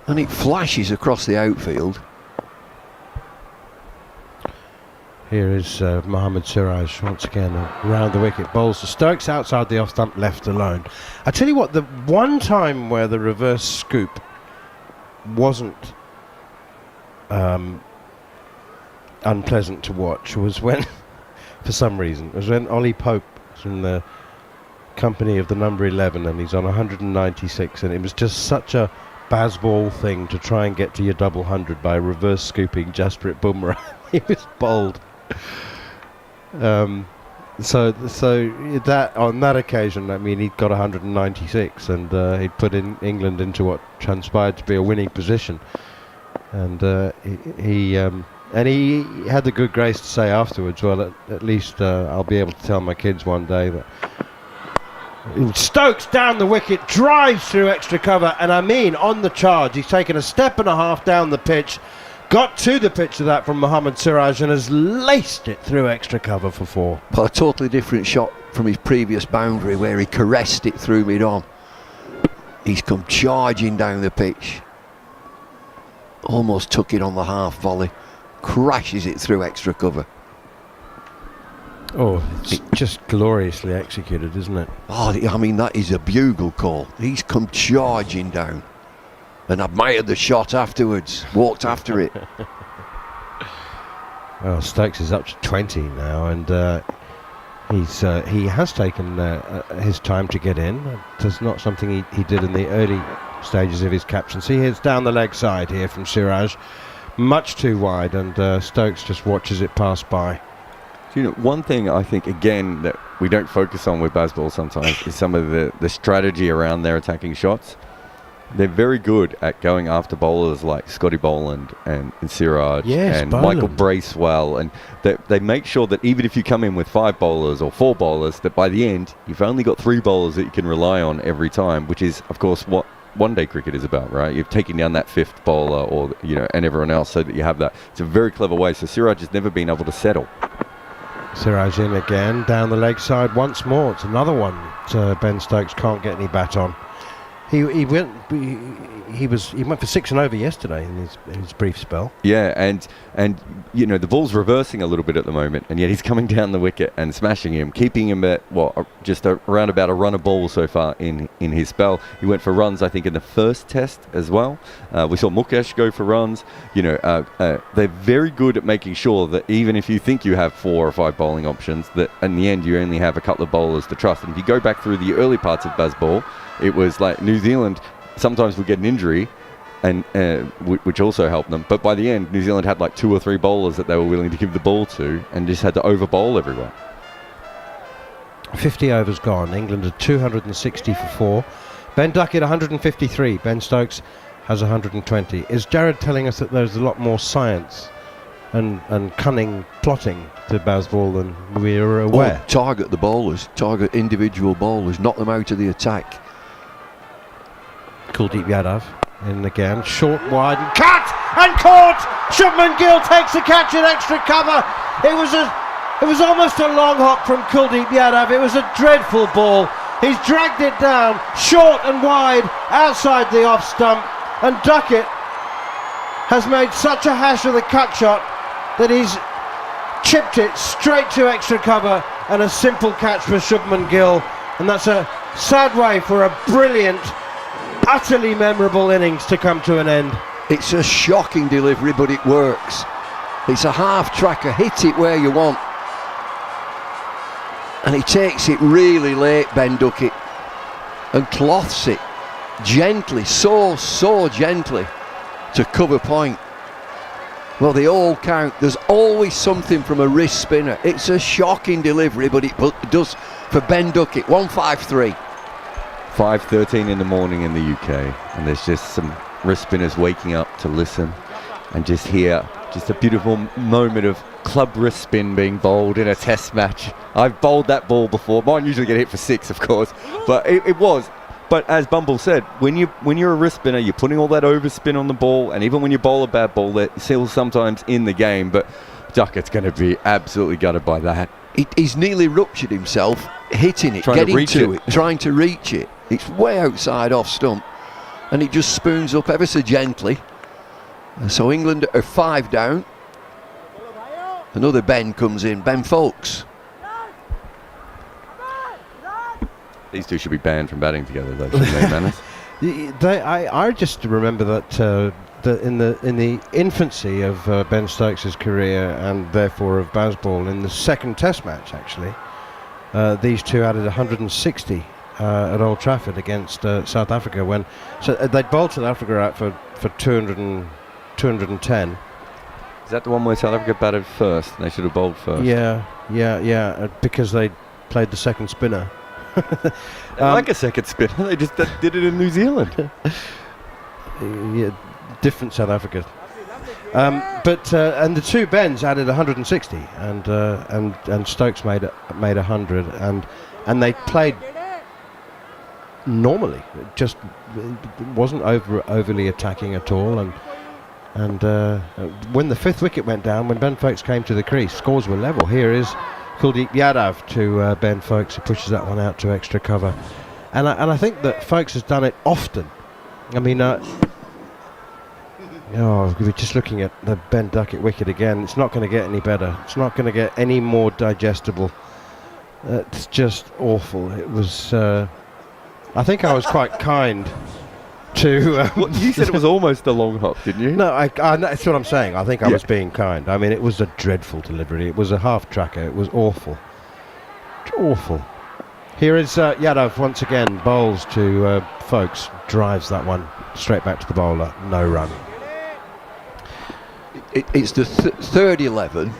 And it flashes across the outfield. Here is Mohammad Siraj once again around the wicket. Bowls to Stokes outside the off stump, left alone. I tell you what, the one time where the reverse scoop wasn't unpleasant to watch was when, for some reason, was when Ollie Pope was in the company of the number 11 and he's on 196, and it was just such a Bazball thing to try and get to your double 100 by reverse scooping Jasprit Bumrah. He was bowled. So that on that occasion, I mean, he'd got 196 and he'd put in England into what transpired to be a winning position, and he had the good grace to say afterwards, well, at least I'll be able to tell my kids one day that Stokes down the wicket, drives through extra cover, and I mean on the charge. He's taken a step and a half down the pitch, got to the pitch of that from Mohammad Siraj and has laced it through extra cover for 4. But a totally different shot from his previous boundary where he caressed it through mid-on. He's come charging down the pitch. Almost took it on the half volley. Crashes it through extra cover. Oh, it's just gloriously executed, isn't it? Oh, I mean, that is a bugle call. He's come charging down and admired the shot afterwards, walked after it. Well, Stokes is up to 20 now, and he has taken his time to get in. It's not something he did in the early stages of his captaincy. Here's down the leg side here from Siraj, much too wide, and Stokes just watches it pass by. You know, one thing I think, again, that we don't focus on with Bazball sometimes is some of the strategy around their attacking shots. They're very good at going after bowlers like Scotty Boland and Siraj and Boland. Michael Bracewell, and they make sure that even if you come in with 5 bowlers or 4 bowlers, that by the end you've only got 3 bowlers that you can rely on every time, which is, of course, what one-day cricket is about, right? You're taking down that 5th bowler, or and everyone else, so that you have that. It's a very clever way. So Siraj has never been able to settle. Siraj in again, down the leg side once more. It's another one that Ben Stokes can't get any bat on. He went for 6 and over yesterday in his brief spell. Yeah, and the ball's reversing a little bit at the moment, and yet he's coming down the wicket and smashing him, keeping him at just around about a run a ball so far in his spell. He went for runs, I think, in the first test as well. We saw Mukesh go for runs. They're very good at making sure that even if you think you have 4 or 5 bowling options, that in the end you only have a couple of bowlers to trust. And if you go back through the early parts of Bazball, it was like New Zealand sometimes would get an injury, and which also helped them. But by the end, New Zealand had like 2 or 3 bowlers that they were willing to give the ball to, and just had to over bowl everyone. 50 overs gone. England are 260 for 4. Ben Duckett 153. Ben Stokes has 120. Is Jarrod telling us that there's a lot more science and cunning plotting to Bazball than we were aware. Target the bowlers, target individual bowlers, knock them out of the attack. Kuldeep Yadav in again, short, wide, and cut and caught. Shubman Gill takes the catch in extra cover. It was almost a long hop from Kuldeep Yadav. It was a dreadful ball. He's dragged it down, short and wide, outside the off stump, and Duckett has made such a hash of the cut shot that he's chipped it straight to extra cover, and a simple catch for Shubman Gill, and that's a sad way for a brilliant, utterly memorable innings to come to an end. It's a shocking delivery, but it works. It's a half tracker, hit it where you want. And he takes it really late, Ben Duckett, and cloths it gently, so gently, to cover point. Well, they all count. There's always something from a wrist spinner. It's a shocking delivery, but it does for Ben Duckett. 153. 5:13 in the morning in the UK, and there's just some wrist spinners waking up to listen and just hear just a beautiful moment of club wrist spin being bowled in a test match. I've bowled that ball before. Mine usually get hit for 6, of course, but it was. But as Bumble said, when you're a wrist spinner, you're putting all that overspin on the ball, and even when you bowl a bad ball, that's still sometimes in the game. But Duckett's going to be absolutely gutted by that. He's nearly ruptured himself, hitting it, Trying getting to it, trying to reach it. It's way outside off stump, and it just spoons up ever so gently. And so England are 5 down. Another Ben comes in, Ben Folks. These two should be banned from batting together, though, shouldn't they, I just remember that in the infancy of Ben Stokes' career, and therefore of Bazball, in the second Test match, actually, these two added 160 at Old Trafford against South Africa. They'd bowled South Africa out for 210. Is that the one where South Africa batted first? They should have bowled first. Yeah, because they played the second spinner. Like a second spinner, they just did it in New Zealand. Yeah, different South Africa. And the two Bens added 160, and Stokes made 100, and they played normally. It just wasn't overly attacking at all, and when the 5th wicket went down, when Ben Folkes came to the crease, scores were level. Here is Kuldeep Yadav to Ben Folkes, who pushes that one out to extra cover, and I think that Folkes has done it often. I mean, we're just looking at the Ben Duckett wicket again. It's not going to get any better. It's not going to get any more digestible. It's just awful. It was. I think I was quite kind to. You said it was almost a long hop, didn't you? No, that's what I'm saying. I think I was being kind. I mean, it was a dreadful delivery. It was a half tracker. It was awful. Awful. Here is Yadav once again, bowls to Folkes, drives that one straight back to the bowler. No run. It's the third 11.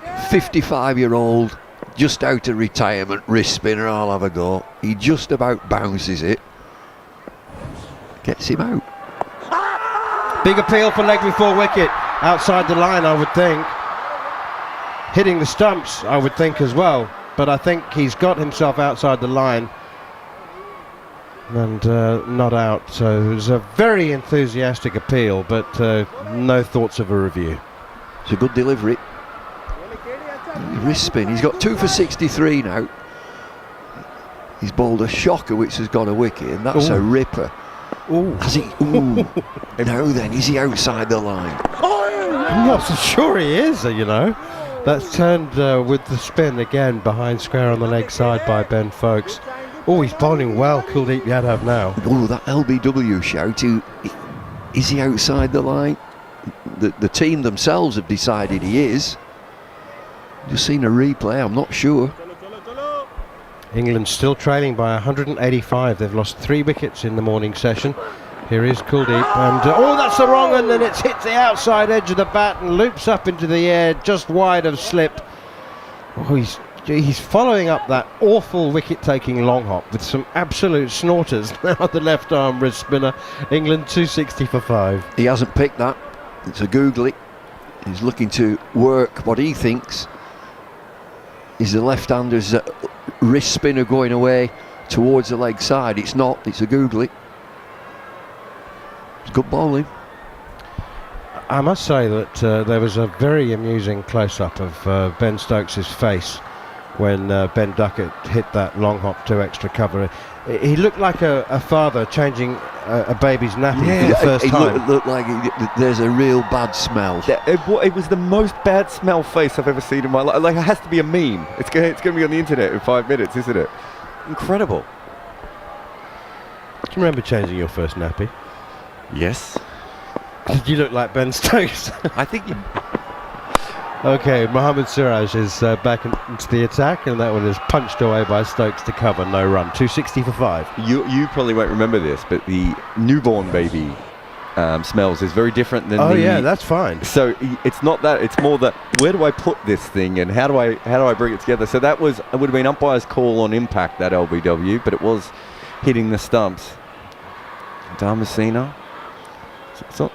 55-year-old, just out of retirement, wrist spinner. I'll have a go. He just about bounces it. Gets him out. Big appeal for leg before wicket. Outside the line, I would think. Hitting the stumps, I would think as well. But I think he's got himself outside the line and not out. So it was a very enthusiastic appeal, but no thoughts of a review. It's a good delivery. Wrist spin. He's got 2 for 63 now. He's bowled a shocker which has got a wicket, and that's a ripper. Ooh. Has he? Ooh. Now then, is he outside the line? I'm not so sure he is, That's turned with the spin again behind square on the leg side by Ben Folkes. Oh, he's bowling well, Kuldeep Yadav now. Oh, that LBW shout. Is he outside the line? The team themselves have decided he is. Just seen a replay, I'm not sure. England still trailing by 185. They've lost 3 wickets in the morning session. Here is Kuldeep, and that's the wrong one, and it's hit the outside edge of the bat and loops up into the air just wide of slip. Oh, he's following up that awful wicket-taking long hop with some absolute snorters. Now the left arm wrist spinner. England 260 for 5. He hasn't picked that. It's a googly. He's looking to work what he thinks is the left-hander's wrist spinner going away towards the leg side. It's not, it's a googly. It's good bowling. I must say that there was a very amusing close-up of Ben Stokes' face when Ben Duckett hit that long hop 2 extra cover. He looked like a father changing a baby's nappy for the first time. It looked like there's a real bad smell. Yeah, it was the most bad smell face I've ever seen in my life. Like, it has to be a meme. It's going to be on the internet in 5 minutes, isn't it? Incredible. Do you remember changing your first nappy? Yes. Did you look like Ben Stokes? I think you... Okay, Mohammad Siraj is back into the attack, and that one is punched away by Stokes to cover, no run. 260 for 5. You probably won't remember this, but the newborn baby smells is very different than yeah, that's fine. So it's not that, it's more that where do I put this thing and how do I bring it together? So it would have been umpire's call on impact, that LBW, but it was hitting the stumps. Damasina. So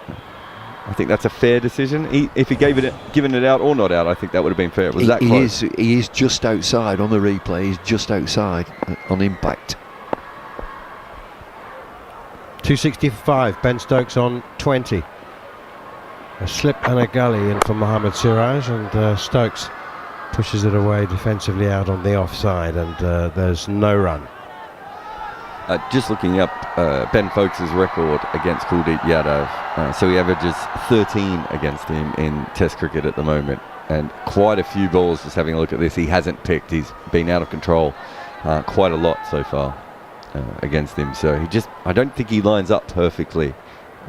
I think that's a fair decision. If he given it out or not out, I think that would have been fair. It was that close. He is just outside on the replay. He's just outside on impact. 260 for 5. Ben Stokes on 20. A slip and a gully in for Mohammad Siraj, and Stokes pushes it away defensively out on the offside, and there's no run. Just looking up Ben Folkes' record against Kuldeep Yadav, so he averages 13 against him in Test cricket at the moment, and quite a few balls. Just having a look at this, he hasn't picked. He's been out of control quite a lot so far against him. So I don't think he lines up perfectly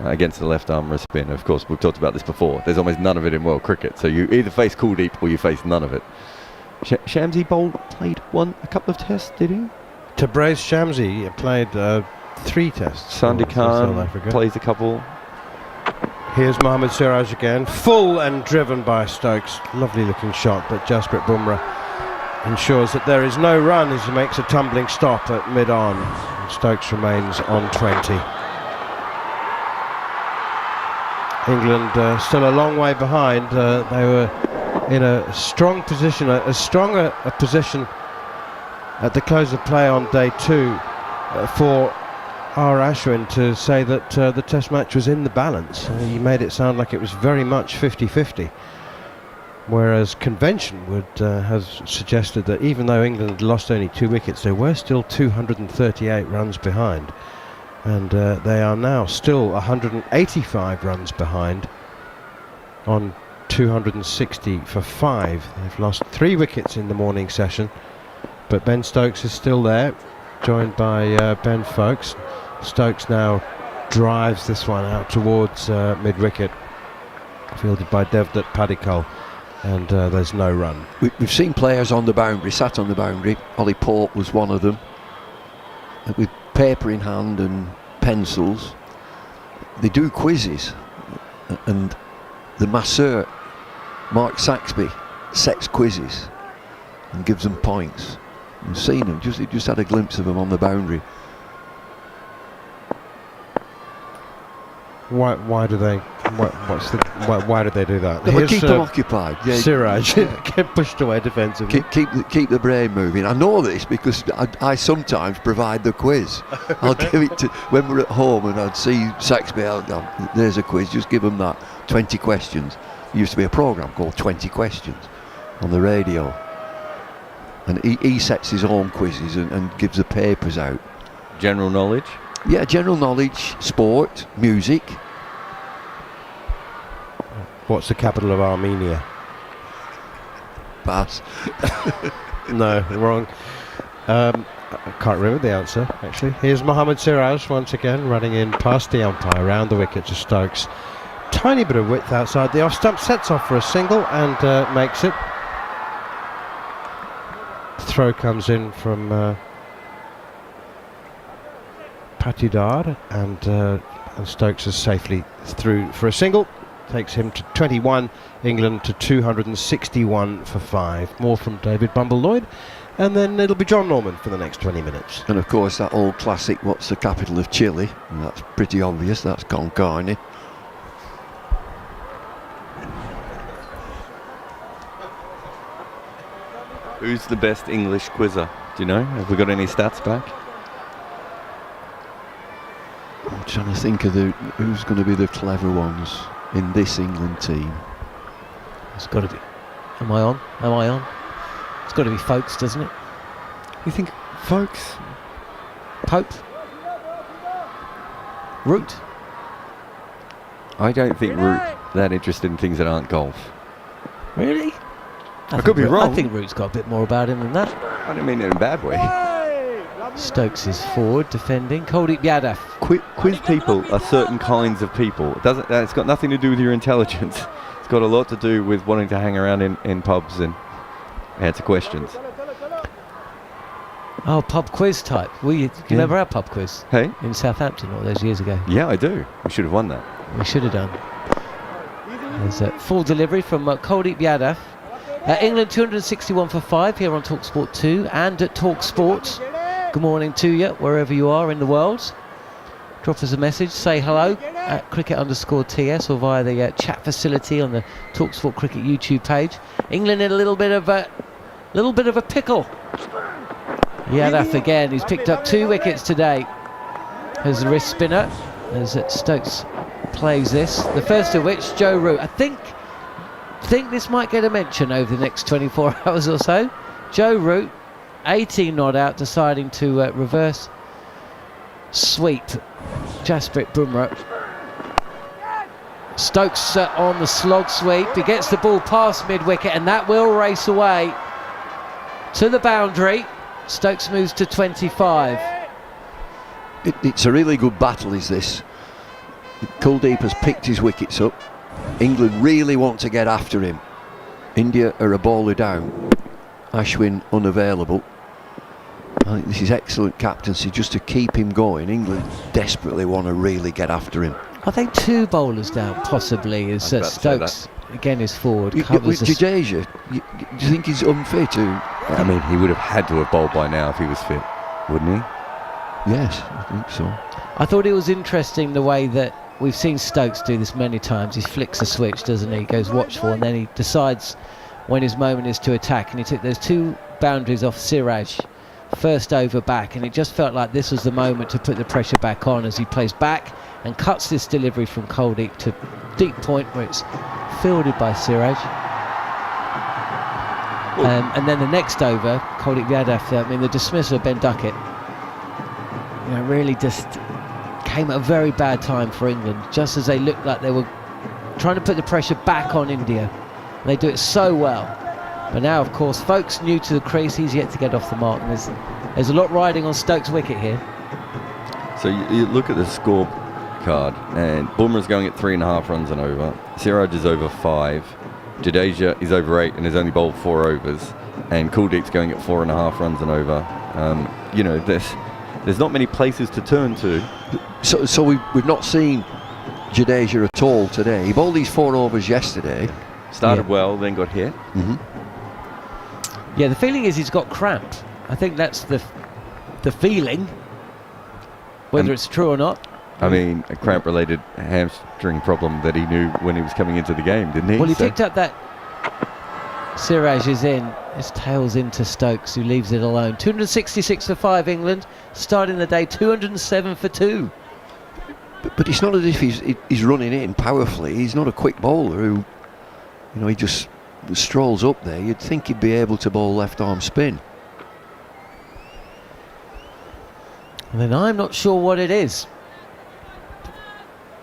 against the left arm wrist spin. Of course, we've talked about this before. There's almost none of it in world cricket, so you either face Kuldeep or you face none of it. Shamsi played a couple of tests, did he? Tabraiz Shamsi played 3 tests. Sandy Khan plays a couple. Here's Mohammad Siraj again, full and driven by Stokes. Lovely looking shot, but Jasprit Bumrah ensures that there is no run as he makes a tumbling stop at mid-on. Stokes remains on 20. England still a long way behind. They were in a strong position, as strong a position at the close of play on day 2 for R. Ashwin to say that the test match was in the balance. He made it sound like it was very much 50-50, whereas convention would have suggested that even though England lost only 2 wickets, they were still 238 runs behind, and they are now still 185 runs behind on 260 for 5. They've lost 3 wickets in the morning session, but Ben Stokes is still there, joined by Ben Folkes. Stokes now drives this one out towards mid-wicket, fielded by Devdutt Padikkal, and there's no run. We've seen players on the boundary, sat on the boundary. Ollie Pope was one of them, with paper in hand and pencils. They do quizzes, and the masseur, Mark Saxby, sets quizzes and gives them points. You've seen him, just had a glimpse of him on the boundary. Why do they? Why did they do that? No, keep them occupied. Yeah, Siraj get pushed away defensively. Keep the brain moving. I know this because I sometimes provide the quiz. I'll give it to when we're at home, and I'd see Saxby. There's a quiz. Just give them that. 20 questions. There used to be a programme called 20 Questions on the radio. And he sets his own quizzes and gives the papers out. General knowledge? Yeah, general knowledge, sport, music. What's the capital of Armenia? Pass. No, wrong. I can't remember the answer, actually. Here's Mohammad Siraj once again, running in past the umpire, around the wicket to Stokes. Tiny bit of width outside the off stump, sets off for a single and makes it. Throw comes in from Patidar, and Stokes is safely through for a single. Takes him to 21, England to 261 for 5. More from David Bumble Lloyd, and then it'll be John Norman for the next 20 minutes. And of course that old classic, what's the capital of Chile? And that's pretty obvious, that's Con Carne. Who's the best English quizzer? Do you know? Have we got any stats back? I'm trying to think of who's going to be the clever ones in this England team. It's got to be. Am I on? It's got to be Folkes, doesn't it? You think Folkes? Pope? Root? I don't think Root that interested in things that aren't golf. Really? I could be wrong. I think Root's got a bit more about him than that. I don't mean it in a bad way. Stokes is forward, defending. Kuldeep Yadav. Quiz people are certain kinds of people. It's got nothing to do with your intelligence. It's got a lot to do with wanting to hang around in pubs and answer questions. Oh, pub quiz type. You remember our pub quiz? Hey? In Southampton all those years ago. Yeah, I do. We should have won that. We should have done. There's a full delivery from Kuldeep Yadav. England 261 for 5 here on talkSPORT 2 and at talkSPORT. Good morning to you, wherever you are in the world. Drop us a message, say hello at cricket_TS or via the chat facility on the talkSPORT Cricket YouTube page. England in a little bit of a pickle. Yadav again, he's picked up 2 wickets today. There's the wrist spinner as Stokes plays this. The first of which, Joe Root. I think this might get a mention over the next 24 hours or so. Joe Root, 18 not out, deciding to reverse sweep Jasprit Bumrah. Stokes on the slog sweep. He gets the ball past mid-wicket and that will race away to the boundary. Stokes moves to 25. It's a really good battle, is this. Kuldeep has picked his wickets up. England really want to get after him. India are a bowler down. Ashwin unavailable. I think this is excellent captaincy just to keep him going. England desperately want to really get after him. I think 2 bowlers down, possibly, as Stokes again is forward. With Jadeja, do you think he's unfit? I mean, he would have had to have bowled by now if he was fit, wouldn't he? Yes, I think so. I thought it was interesting the way that we've seen Stokes do this many times. He flicks a switch, doesn't he? He goes watchful and then he decides when his moment is to attack. And he took those 2 boundaries off Siraj, first over back, and it just felt like this was the moment to put the pressure back on as he plays back and cuts this delivery from Kuldeep to deep point where it's fielded by Siraj. And then the next over, Kuldeep Yadav, the dismissal of Ben Duckett, really just came at a very bad time for England, just as they looked like they were trying to put the pressure back on India. And they do it so well. But now, of course, Folkes new to the crease, he's yet to get off the mark. And there's a lot riding on Stokes' wicket here. So you look at the scorecard, and Bumrah's going at 3.5 runs and over. Siraj is over 5. Jadeja is over 8 and has only bowled 4 overs. And Kuldeep's going at 4.5 runs and over. There's not many places to turn to. So we've not seen Jadeja at all today. He bowled these 4 overs yesterday. Started well, then got hit. Mm-hmm. Yeah, the feeling is he's got cramp. I think that's the feeling. Whether it's true or not. I mean, a cramp-related hamstring problem that he knew when he was coming into the game, didn't he? Well, he picked up that Siraj is in. His tail's into Stokes, who leaves it alone. 266 for 5 England, starting the day 207 for 2. But it's not as if he's running in powerfully. He's not a quick bowler who, he just strolls up there. You'd think he'd be able to bowl left-arm spin. And then I'm not sure what it is.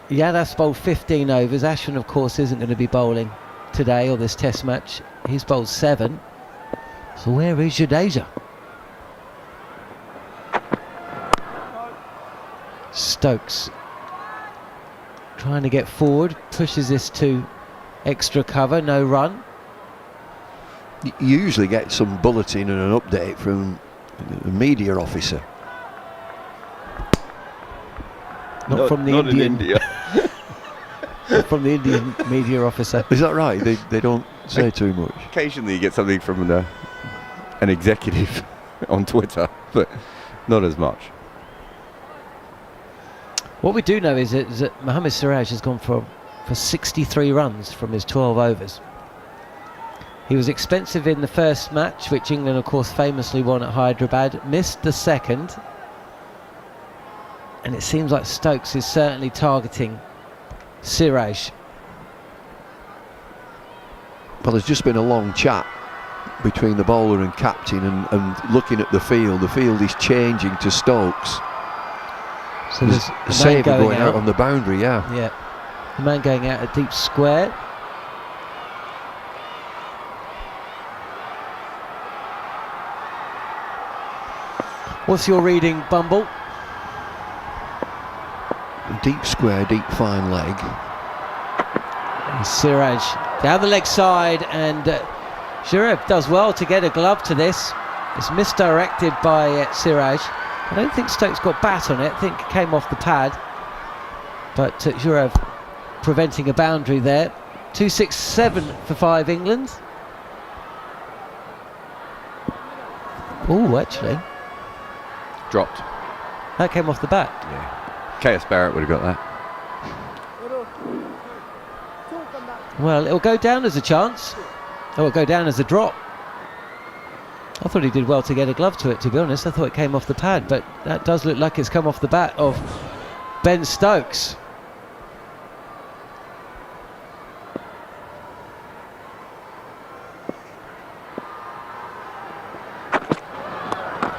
Yadav's bowled 15 overs. Ashwin, of course, isn't going to be bowling today or this test match. He's bowled 7. So where is Jadeja? Stokes trying to get forward, pushes this to extra cover, no run. You usually get some bulletin and an update from the media officer. Not from the not Indian. in India. From the Indian media officer. Is that right? They don't say too much. Occasionally you get something from an executive on Twitter, but not as much. What we do know is that Mohammad Siraj has gone for 63 runs from his 12 overs. He was expensive in the first match, which England, of course, famously won at Hyderabad. Missed the second. And it seems like Stokes is certainly targeting Siraj. Well, there's just been a long chat between the bowler and captain, and looking at the field is changing to Stokes. So there's a saver going out on the boundary, yeah. Yeah, the man going out a deep square. What's your reading, Bumble? Deep square, deep fine leg. And Siraj down the leg side, and Jarrod does well to get a glove to this. It's misdirected by Siraj. I don't think Stokes got bat on it. I think it came off the pad. But Jarrod preventing a boundary there. 267 for 5 England. Oh, actually. Dropped. That came off the bat. Yeah. KS Barrett would have got that. Well, it'll go down as a chance. Or it'll go down as a drop. I thought he did well to get a glove to it, to be honest. I thought it came off the pad, but that does look like it's come off the bat of Ben Stokes.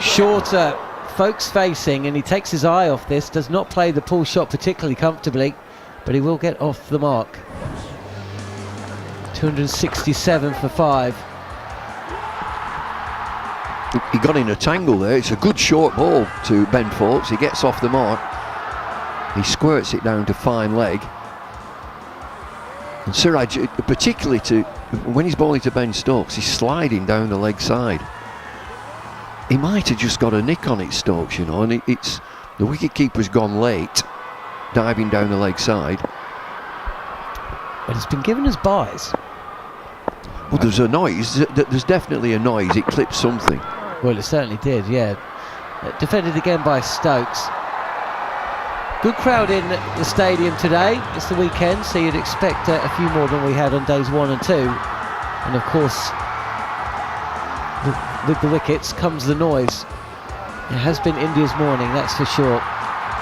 Shorter, Folks facing, and he takes his eye off this, does not play the pull shot particularly comfortably, but he will get off the mark. 267 for 5. He got in a tangle there. It's a good short ball to Ben Folks. He gets off the mark. He squirts it down to fine leg. And Siraj, particularly when he's bowling to Ben Stokes, he's sliding down the leg side. He might have just got a nick on it, Stokes, you know, and it's the wicket-keeper's gone late, diving down the leg side. But it's been given as buys. Well, there's a noise. There's definitely a noise. It clipped something. Well, it certainly did, yeah. Defended again by Stokes. Good crowd in the stadium today. It's the weekend, so you'd expect a few more than we had on days 1 and 2. And of course, with the wickets comes the noise. It has been India's morning, that's for sure.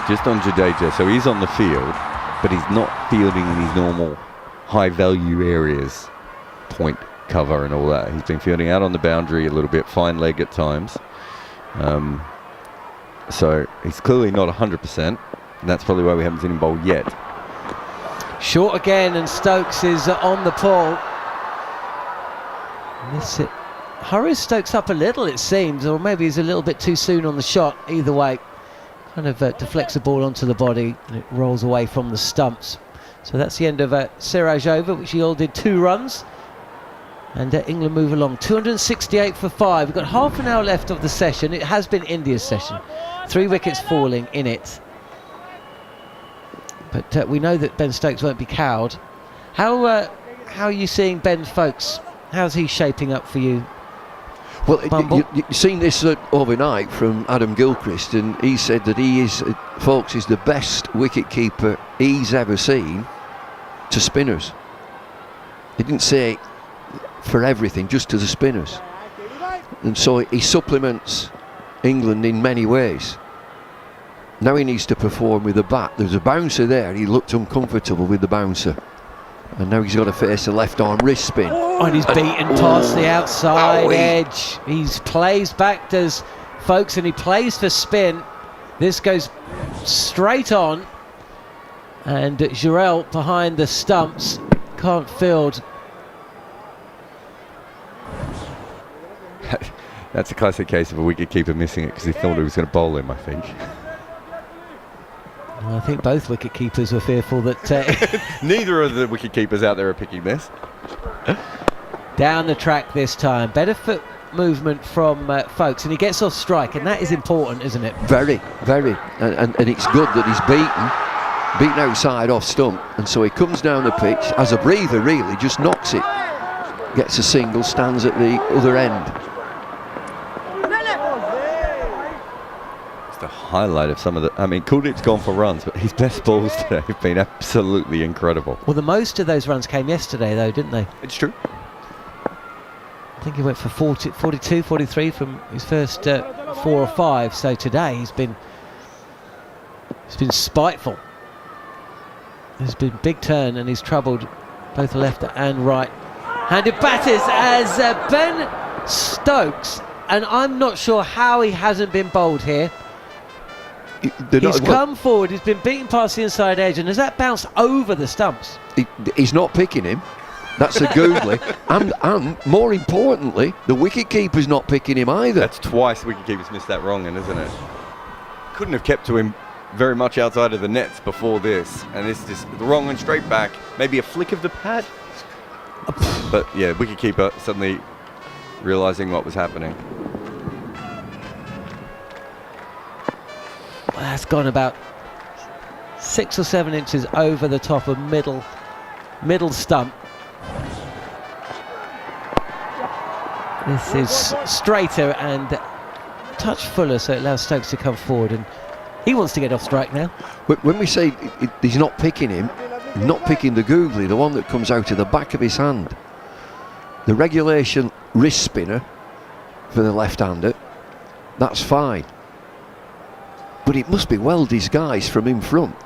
Just on Jadeja, so he's on the field, but he's not fielding in his normal high-value areas, point, cover and all that. He's been fielding out on the boundary a little bit, fine leg at times. So he's clearly not 100%, and that's probably why we haven't seen him bowl yet. Short again, and Stokes is on the pull. And this hurries Stokes up a little, it seems, or maybe he's a little bit too soon on the shot. Either way, kind of deflects the ball onto the body, and it rolls away from the stumps. So that's the end of Siraj over, which he all did 2 runs. And England move along. 268 for 5. We've got half an hour left of the session. It has been India's session. 3 wickets falling in it. But we know that Ben Stokes won't be cowed. How are you seeing Ben Folks? How's he shaping up for you? Well, you've seen this overnight from Adam Gilchrist, and he said that Folks is the best wicket-keeper he's ever seen to spinners. He didn't say for everything, just to the spinners. And so he supplements England in many ways. Now he needs to perform with the bat. There's a bouncer there. He looked uncomfortable with the bouncer. And now he's got to face a left-arm wrist spin. Oh, and he's beaten past the outside edge. He plays back, does Folks, and he plays for spin. This goes straight on. And Jarrod behind the stumps. Can't field. That's a classic case of a wicket-keeper missing it because he thought he was going to bowl him, I think. Well, I think both wicket-keepers were fearful that... Neither of the wicket-keepers out there are picking this. Down the track this time. Better foot movement from Folks, and he gets off strike, and that is important, isn't it? Very, very. And it's good that he's beaten outside off stump, and so he comes down the pitch as a breather, really, just knocks it. Gets a single, stands at the other end. It's the highlight of some of the... I mean, Kuldeep's gone for runs, but his best balls today have been absolutely incredible. Well, the most of those runs came yesterday, though, didn't they? It's true. think he went for 42, 43 from his first 4 or 5. So today he's been spiteful. There's been big turn, and he's troubled both left and right-handed batters as Ben Stokes, and I'm not sure how he hasn't been bowled here. He's come forward, he's been beaten past the inside edge, and has that bounced over the stumps? He's not picking him. That's a googly. and more importantly, the wicket-keeper's not picking him either. That's twice wicket-keeper's missed that wrong, isn't it? Couldn't have kept to him very much outside of the nets before this, and it's just wrong and straight back. Maybe a flick of the pad. But yeah, wicket-keeper suddenly realising what was happening. Well, that's gone about 6 or 7 inches over the top of middle stump. This is straighter and a touch fuller, so it allows Stokes to come forward, and he wants to get off strike now. When we say he's not picking him, not picking the googly, the one that comes out of the back of his hand. The regulation wrist spinner for the left-hander, that's fine. But it must be well disguised from in front.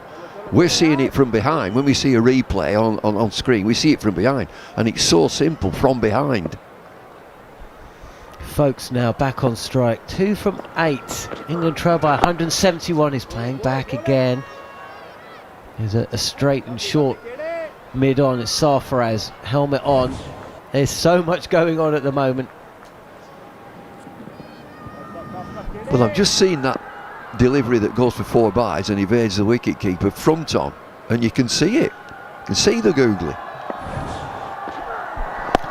We're seeing it from behind. When we see a replay on screen, we see it from behind, and it's so simple from behind. Folks now back on strike, 2 from 8. England trail by 171. He's playing back again. There's a straight and short mid-on. It's Sarfaraz, helmet on. There's so much going on at the moment. Well, I've just seen that delivery that goes for 4 byes and evades the wicket-keeper front on, and you can see it. You can see the googly.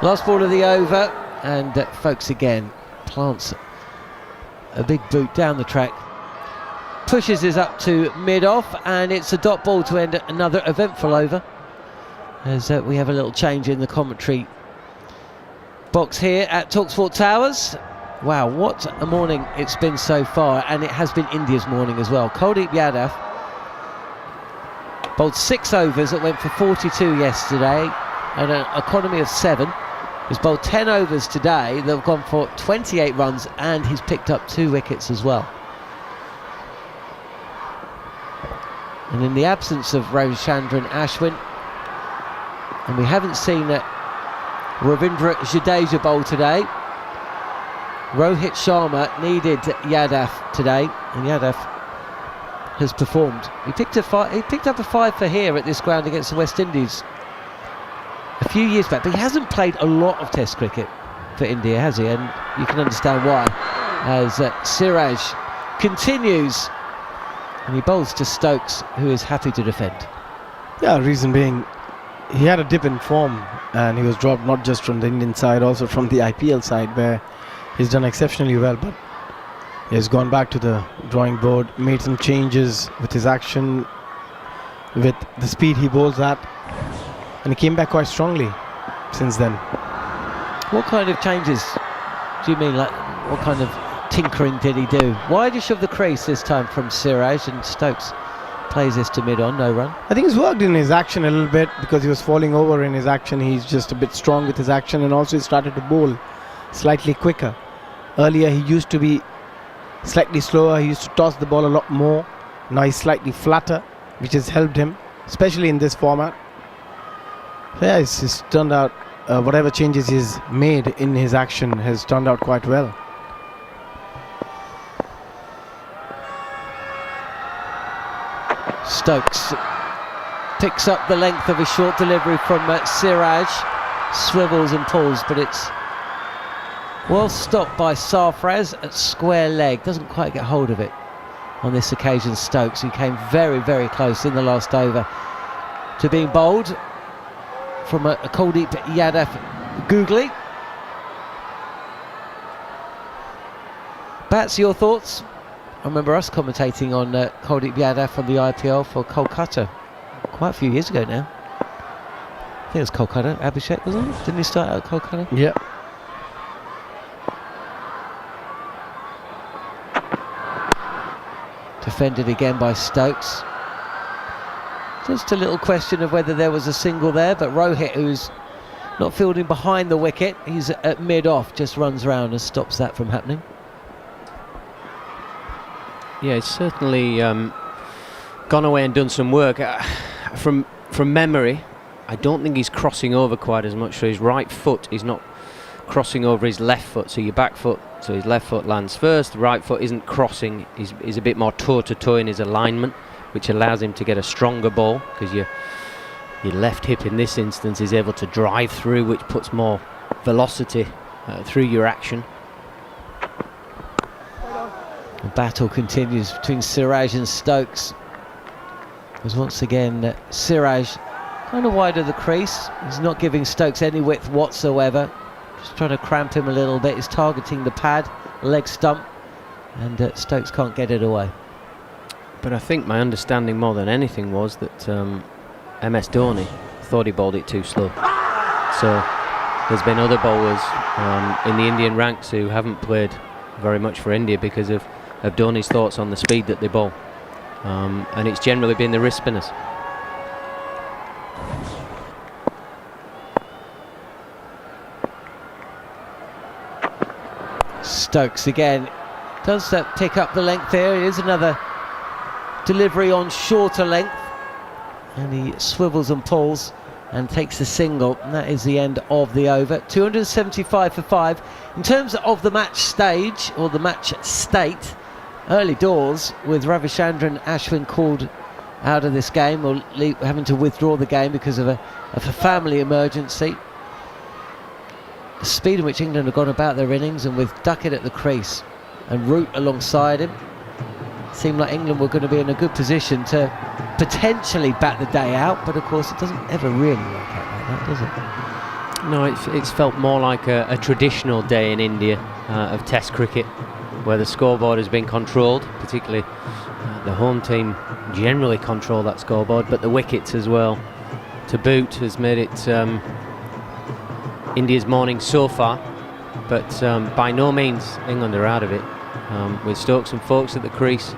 Last ball of the over, and Folks again plants a big boot down the track, pushes us up to mid-off, and it's a dot ball to end another eventful over, as we have a little change in the commentary box here at talkSPORT Towers. Wow, what a morning it's been so far, and it has been India's morning as well. Kuldeep Yadav bowled 6 overs that went for 42 yesterday, and an economy of 7. He's bowled 10 overs today that have gone for 28 runs, and he's picked up 2 wickets as well. And in the absence of Ravichandran Ashwin, and we haven't seen Ravindra Jadeja bowl today, Rohit Sharma needed Yadav today, and Yadav has performed. He picked up a 5 for here at this ground against the West Indies a few years back, but he hasn't played a lot of Test cricket for India, has he? And you can understand why, as Siraj continues, and he bowls to Stokes, who is happy to defend. Yeah, reason being, he had a dip in form, and he was dropped not just from the Indian side, also from the IPL side, where he's done exceptionally well, but he's gone back to the drawing board, made some changes with his action, with the speed he bowls at, and he came back quite strongly since then. What kind of changes do you mean? Like, what kind of tinkering did he do? Why did he shove the crease this time from Siraj, and Stokes plays this to mid-on, no run? I think he's worked in his action a little bit, because he was falling over in his action. He's just a bit strong with his action, and also he started to bowl slightly quicker. Earlier he used to be slightly slower, he used to toss the ball a lot more. Now he's slightly flatter, which has helped him, especially in this format. So yeah, it's turned out, whatever changes he's made in his action has turned out quite well. Stokes picks up the length of a short delivery from Siraj, swivels and pulls, but it's well stopped by Sarfaraz at square leg. Doesn't quite get hold of it on this occasion. Stokes, who came very, very close in the last over to being bowled from a Kuldeep Yadav googly. Bats, your thoughts? I remember us commentating on Kuldeep Yadav from the IPL for Kolkata quite a few years ago now. I think it was Kolkata, Abhishek, wasn't it? Didn't he start out at Kolkata? Yeah. Defended again by Stokes. Just a little question of whether there was a single there, but Rohit, who's not fielding behind the wicket. He's at mid-off, just runs round and stops that from happening. Yeah, he's certainly gone away and done some work. From memory, I don't think he's crossing over quite as much. So his right foot is not crossing over his left foot. So your back foot, so his left foot lands first. The right foot isn't crossing. He's a bit more toe-to-toe in his alignment, which allows him to get a stronger ball, because your left hip in this instance is able to drive through, which puts more velocity through your action. The battle continues between Siraj and Stokes. Because once again, Siraj kind of wide of the crease. He's not giving Stokes any width whatsoever. Just trying to cramp him a little bit. He's targeting the pad, leg stump, and Stokes can't get it away. But I think my understanding more than anything was that MS Dhoni thought he bowled it too slow. So there's been other bowlers in the Indian ranks who haven't played very much for India because of Dhoni's thoughts on the speed that they bowl. And it's generally been the wrist spinners. Stokes again does pick up the length there. It is another delivery on shorter length, and he swivels and pulls and takes a single, and that is the end of the over. 275 for 5. In terms of the match stage, or the match state, early doors with Ravichandran Ashwin called out of this game, or having to withdraw the game because of a family emergency. The speed in which England have gone about their innings, and with Duckett at the crease and Root alongside him, it seemed like England were going to be in a good position to potentially bat the day out, but of course it doesn't ever really work out like that, does it? No, it's felt more like a traditional day in India of Test cricket, where the scoreboard has been controlled, particularly the home team generally control that scoreboard, but the wickets as well to boot has made it India's morning so far, but by no means England are out of it, with Stokes and Folks at the crease,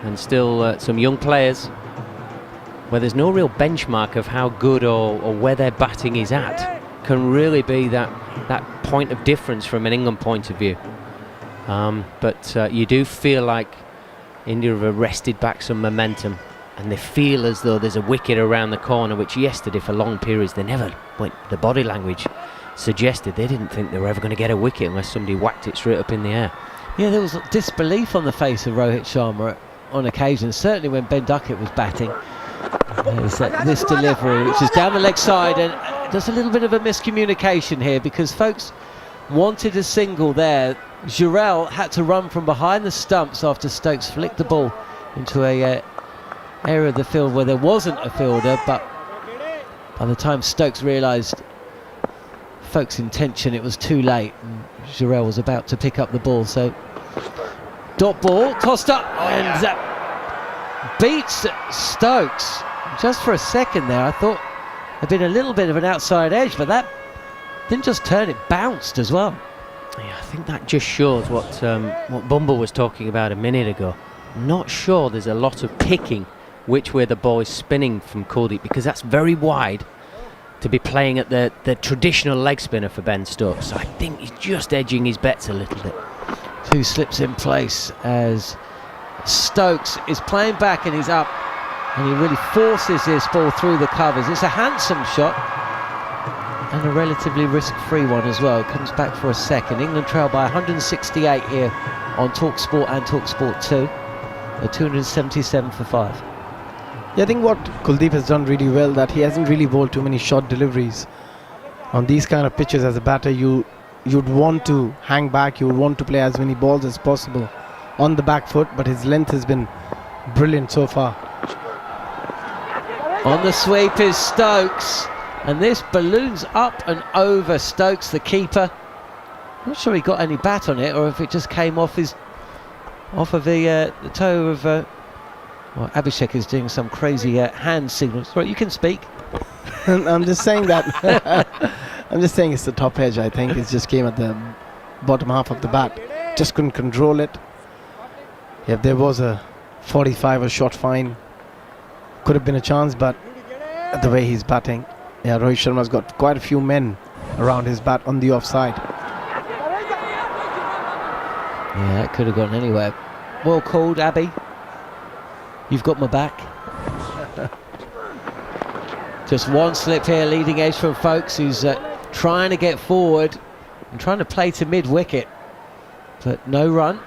and still some young players where there's no real benchmark of how good or where their batting is at can really be that point of difference from an England point of view. But you do feel like India have arrested back some momentum, and they feel as though there's a wicket around the corner, which yesterday for long periods they never went. The body language suggested they didn't think they were ever going to get a wicket unless somebody whacked it straight up in the air. Yeah, there was disbelief on the face of Rohit Sharma on occasion, certainly when Ben Duckett was batting. There's this delivery, which is down the leg side, and there's a little bit of a miscommunication here, because folks wanted a single there. Jarrod had to run from behind the stumps after Stokes flicked the ball into a area of the field where there wasn't a fielder, but by the time Stokes realised Folks' intention, it was too late, and Jarrod was about to pick up the ball. So dot ball tossed up, and that beats Stokes. Just for a second there I thought there'd been a little bit of an outside edge, but that didn't just turn, it bounced as well. Yeah, I think that just shows what Bumble was talking about a minute ago. I'm not sure there's a lot of picking which way the ball is spinning from Kuldeep, because that's very wide to be playing at the traditional leg spinner for Ben Stokes. So I think he's just edging his bets a little bit. Two slips in place as Stokes is playing back, and he's up, and he really forces this ball through the covers. It's a handsome shot and a relatively risk-free one as well. It comes back for a second. England trail by 168 here on talkSPORT and talkSPORT 2 at 277 for 5. Yeah, I think what Kuldeep has done really well, that he hasn't really bowled too many short deliveries. On these kind of pitches as a batter, you'd want to hang back, you would want to play as many balls as possible on the back foot, but his length has been brilliant so far. On the sweep is Stokes, and this balloons up and over Stokes, the keeper. Not sure he got any bat on it, or if it just came off the toe of well, Abhishek is doing some crazy hand signals. Right, you can speak. I'm just saying that. I'm just saying it's the top edge. I think it just came at the bottom half of the bat. Just couldn't control it. If there was a 45 or shot fine, could have been a chance, but the way he's batting, yeah, Rohit Sharma's got quite a few men around his bat on the offside. Yeah, that could have gone anywhere. Well called, Abby. You've got my back. Just one slip here, leading edge from Folkes, who's trying to get forward and trying to play to mid-wicket, but no run.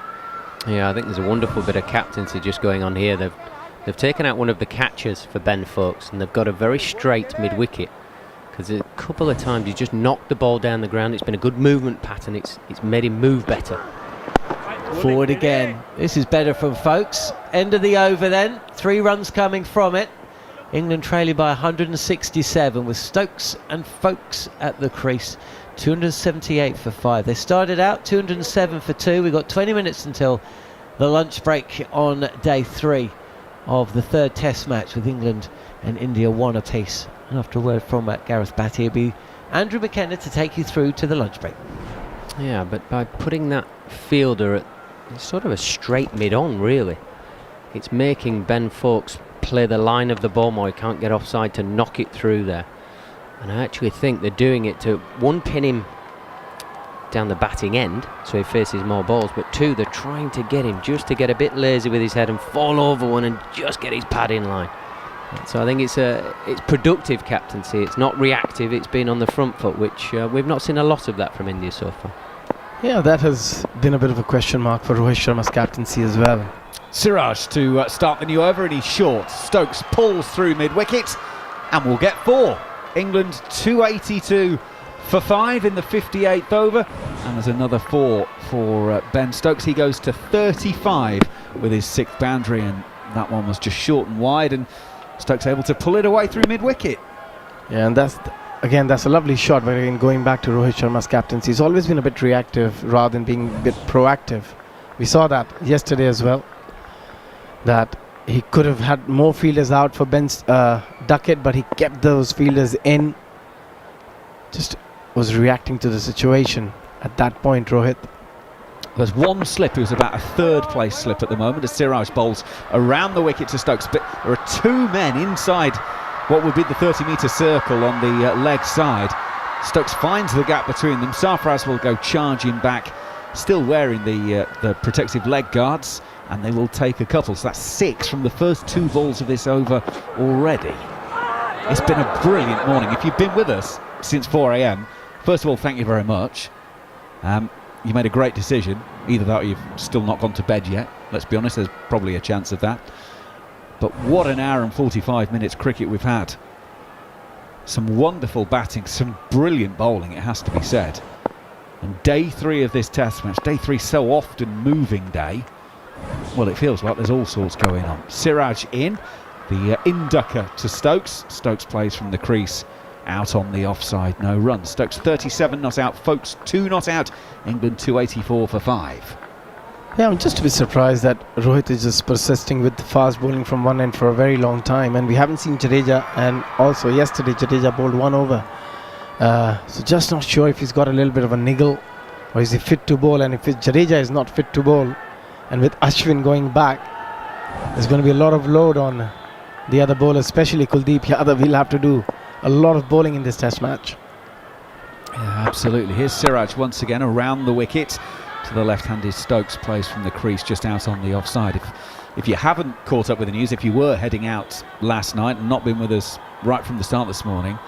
Yeah, I think there's a wonderful bit of captaincy just going on here. They've taken out one of the catchers for Ben Folkes, and they've got a very straight mid-wicket, because a couple of times he's just knocked the ball down the ground. It's been a good movement pattern. It's made him move better. Forward again. This is better from Folkes. End of the over then. 3 runs coming from it. England trailing by 167 with Stokes and Folkes at the crease. 278 for 5. They started out 207 for 2. We've got 20 minutes until the lunch break on day 3 of the 3rd test match, with England and India 1 apiece. And after a word from Gareth Batty, it'll be Andrew McKenna to take you through to the lunch break. Yeah, but by putting that fielder at sort of a straight mid-on, really, it's making Ben Folkes play the line of the ball more. He can't get offside to knock it through there. And I actually think they're doing it to, 1, pin him down the batting end so he faces more balls, but 2, they're trying to get him just to get a bit lazy with his head and fall over one and just get his pad in line. So I think it's productive captaincy. It's not reactive. It's been on the front foot, which we've not seen a lot of that from India so far. Yeah, that has been a bit of a question mark for Rohit Sharma's captaincy as well. Siraj to start the new over, and he's short. Stokes pulls through mid-wicket and will get 4. England 282 for 5 in the 58th over, and there's another 4 for Ben Stokes. He goes to 35 with his 6th boundary, and that one was just short and wide, and Stokes able to pull it away through mid-wicket. Yeah, and that's a lovely shot. But again, going back to Rohit Sharma's captaincy, he's always been a bit reactive rather than being a bit proactive. We saw that yesterday as well, that he could have had more fielders out for Ben Duckett, but he kept those fielders in. Just was reacting to the situation at that point, Rohit. There's one slip, who's about a 3rd place slip at the moment, as Siraj bowls around the wicket to Stokes, but there are 2 men inside what would be the 30-metre circle on the leg side. Stokes finds the gap between them. Sarfaraz will go charging back, still wearing the protective leg guards, and they will take a couple. So that's 6 from the first 2 balls of this over already. It's been a brilliant morning. If you've been with us since 4 a.m, first of all, thank you very much. You made a great decision. Either that or you've still not gone to bed yet. Let's be honest, there's probably a chance of that. But what an hour and 45 minutes cricket we've had. Some wonderful batting, some brilliant bowling, it has to be said. And day 3 of this test match, day 3 so often moving day, well, it feels like there's all sorts going on. Siraj in, the inducker to Stokes. Stokes plays from the crease, out on the offside, no runs. Stokes 37 not out, Folkes 2 not out, England 284 for 5. Yeah, I'm just a bit surprised that Rohit is just persisting with the fast bowling from one end for a very long time, and we haven't seen Jadeja, and also yesterday Jadeja bowled 1 over. So just not sure if he's got a little bit of a niggle, or is he fit to bowl. And if Jadeja is not fit to bowl, and with Ashwin going back, there's going to be a lot of load on the other bowlers, especially Kuldeep Yadav. He'll have to do a lot of bowling in this test match. Yeah, absolutely. Here's Siraj once again around the wicket. To the left-handed Stokes plays from the crease just out on the offside. If you haven't caught up with the news, if you were heading out last night and not been with us right from the start this morning,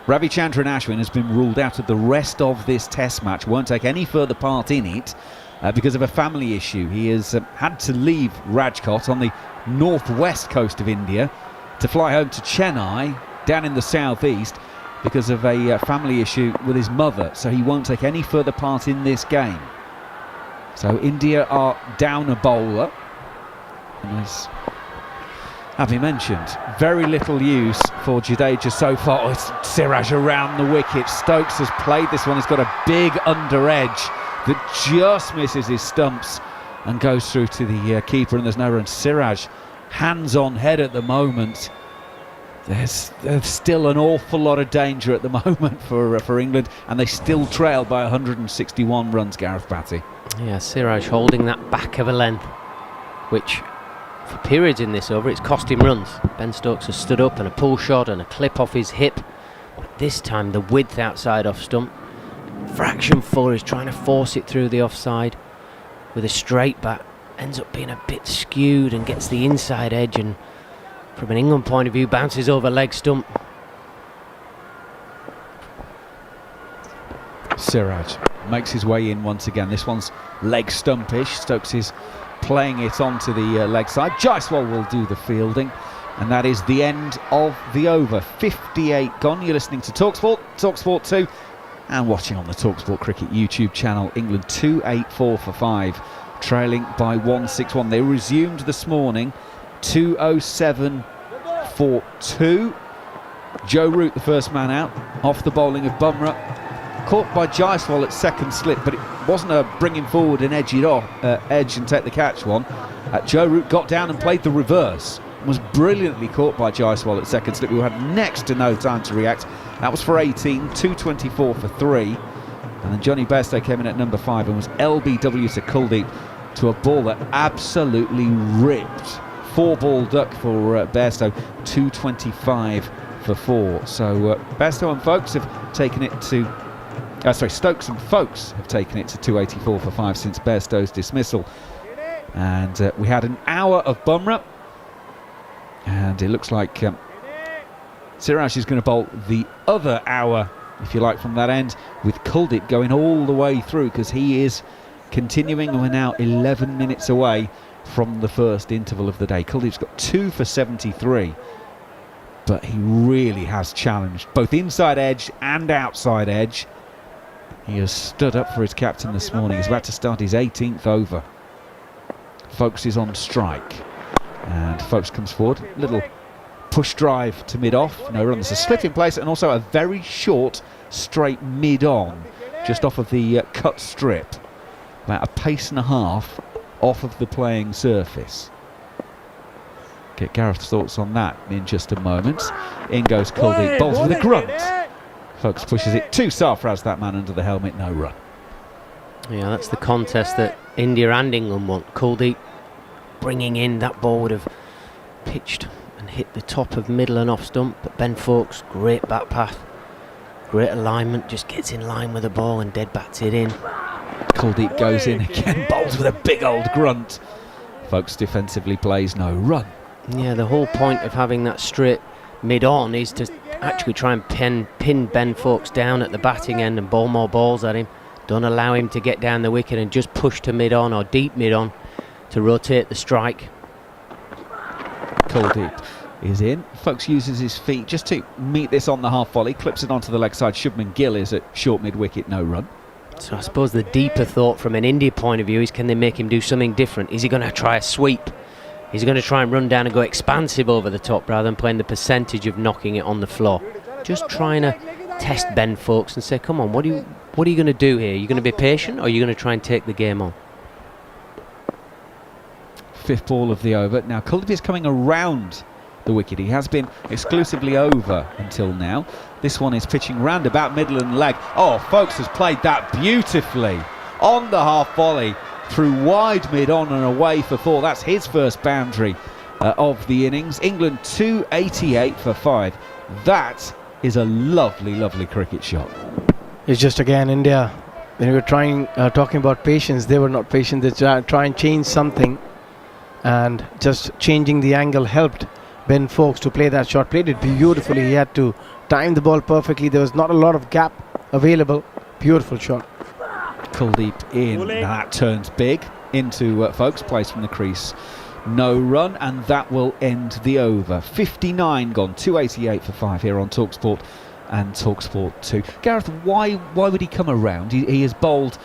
Ravichandran Ashwin has been ruled out of the rest of this test match, won't take any further part in it because of a family issue. He has had to leave Rajkot on the northwest coast of India to fly home to Chennai down in the southeast because of a family issue with his mother, so he won't take any further part in this game. So India are down a bowler, and as Abhi mentioned, very little use for Jadeja so far. Oh, it's Siraj around the wicket. Stokes has played this one. He's got a big under edge that just misses his stumps and goes through to the keeper, and there's no run. Siraj hands on head at the moment. There's still an awful lot of danger at the moment for England, and they still trail by 161 runs, Gareth Batty. Yeah, Siraj holding that back of a length, which for periods in this over it's cost him runs. Ben Stokes has stood up and a pull shot and a clip off his hip, but this time the width outside off stump fraction fuller. He's trying to force it through the offside with a straight bat. Ends up being a bit skewed and gets the inside edge, and from an England point of view, bounces over leg stump. Siraj makes his way in once again. This one's leg stumpish. Stokes is playing it onto the leg side. Jaiswal will do the fielding, and that is the end of the over. 58 gone. You're listening to talkSPORT, talkSPORT 2, and watching on the talkSPORT Cricket YouTube channel. England 284 for 5, trailing by 161. They resumed this morning 207 for 2. Joe Root, the first man out, off the bowling of Bumrah. Caught by Jaiswal at second slip, but it wasn't a bring him forward and edge and take the catch one. Joe Root got down and played the reverse. Was brilliantly caught by Jaiswal at second slip, who had next to no time to react. That was for 18, 224 for 3. And then Johnny Bairstow came in at number 5 and was LBW to Kuldeep to a ball that absolutely ripped. 4-ball duck for Bairstow, 225 for 4. So Bairstow and Folks have taken it to... Stokes and Folks have taken it to 284 for 5 since Bairstow's dismissal. And we had an hour of Bumrah, and it looks like Siraj is going to bowl the other hour, if you like, from that end, with Kuldeep going all the way through, because he is continuing, and we're now 11 minutes away from the first interval of the day. Kuldeep's got 2 for 73, but he really has challenged both inside edge and outside edge. He has stood up for his captain this morning. He's about to start his 18th over. Folks is on strike, and Folks comes forward. Little push drive to mid-off. No run. There's a split in place, and also a very short straight mid-on, just off of the cut strip. About a pace and a half off of the playing surface. Get Gareth's thoughts on that in just a moment. In goes Kuldeep, bowls with a grunt. Folks pushes it to Sarfraz, that man under the helmet, no run. Yeah, that's the contest that India and England want. Kuldeep bringing in that ball would have pitched and hit the top of middle and off stump, but Ben Foakes, great bat path, great alignment, just gets in line with the ball and dead bats it in. Kuldeep goes in again, bowls with a big old grunt. Foakes defensively plays no run. Yeah, the whole point of having that straight mid-on is to actually try and pin Ben Foakes down at the batting end and bowl more balls at him. Don't allow him to get down the wicket and just push to mid-on or deep mid-on to rotate the strike. Kuldeep is in. Foakes uses his feet just to meet this on the half volley, clips it onto the leg side. Shubman Gill is at short mid-wicket, no run. So I suppose the deeper thought from an India point of view is, can they make him do something different? Is he going to try a sweep? Is he going to try and run down and go expansive over the top rather than playing the percentage of knocking it on the floor? Just trying to test Ben Foakes and say, come on, what are you going to do here? Are you going to be patient, or are you going to try and take the game on? Fifth ball of the over. Now Kuldeep is coming around the wicket. He has been exclusively over until now. This one is pitching round about middle and leg. Oh, Foakes has played that beautifully on the half volley through wide mid-on and away for 4. That's his first boundary of the innings. England 288 for 5. That is a lovely, lovely cricket shot. It's just, again, India, when we were talking about patience, they were not patient. They try and change something, and just changing the angle helped Ben Foakes to play that shot. Played it beautifully. He had to time the ball perfectly. There was not a lot of gap available. Beautiful shot. Kuldeep in. Now that turns big into Foakes, plays from the crease. No run, and that will end the over. 59 gone, 288 for 5 here on talkSPORT and talkSPORT 2. Gareth, why would he come around? He has bowled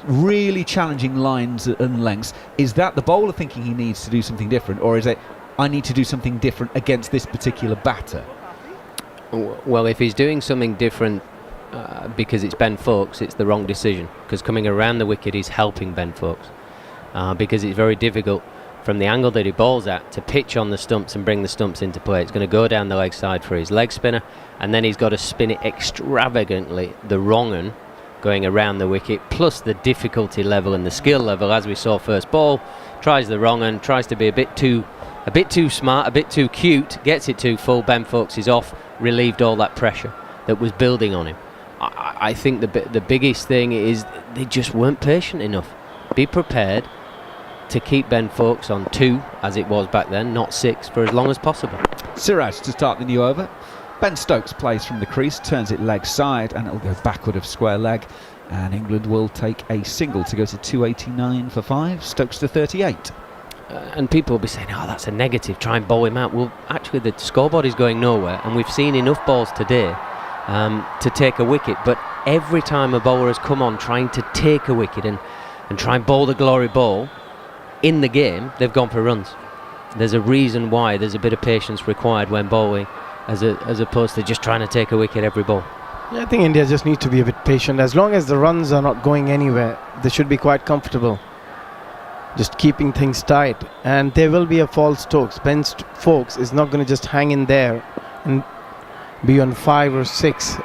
really challenging lines and lengths. Is that the bowler thinking he needs to do something different, or is it, I need to do something different against this particular batter? Well, if he's doing something different because it's Ben Foakes, it's the wrong decision, because coming around the wicket is helping Ben Foakes, because it's very difficult from the angle that he bowls at to pitch on the stumps and bring the stumps into play. It's going to go down the leg side for his leg spinner, and then he's got to spin it extravagantly, the wrong un, going around the wicket, plus the difficulty level and the skill level, as we saw first ball. Tries the wrong un, tries to be a bit too smart, a bit too cute, gets it too full. Ben Foakes is off, relieved all that pressure that was building on him. I think the biggest thing is they just weren't patient enough. Be prepared to keep Ben Foakes on 2, as it was back then, not 6, for as long as possible. Siraj to start the new over. Ben Stokes plays from the crease, turns it leg side, and it'll go backward of square leg. And England will take a single to go to 289 for 5, Stokes to 38. And people will be saying, oh, that's a negative, try and bowl him out. Well, actually, the scoreboard is going nowhere, and we've seen enough balls today to take a wicket. But every time a bowler has come on trying to take a wicket and try and bowl the glory ball in the game, they've gone for runs. There's a reason why there's a bit of patience required when bowling, as opposed to just trying to take a wicket every ball. Yeah, I think India just needs to be a bit patient. As long as the runs are not going anywhere, they should be quite comfortable. Just keeping things tight. And there will be a false Stokes. Ben Foakes is not going to just hang in there and be on 5 or 6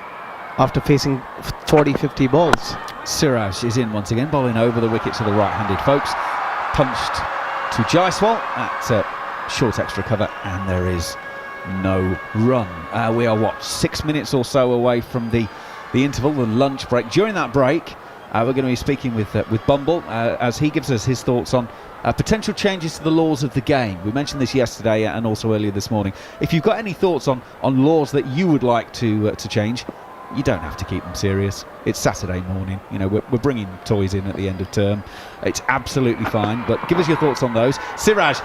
after facing 40-50 balls. Siraj is in once again, bowling over the wicket to the right-handed Foakes. Punched to Jaiswal at short extra cover, and there is no run. We are 6 minutes or so away from the interval, the lunch break. During that break, we're going to be speaking with Bumble as he gives us his thoughts on potential changes to the laws of the game. We mentioned this yesterday and also earlier this morning. If you've got any thoughts on laws that you would like to change, you don't have to keep them serious. It's Saturday morning. You know, we're bringing toys in at the end of term. It's absolutely fine, but give us your thoughts on those. Siraj,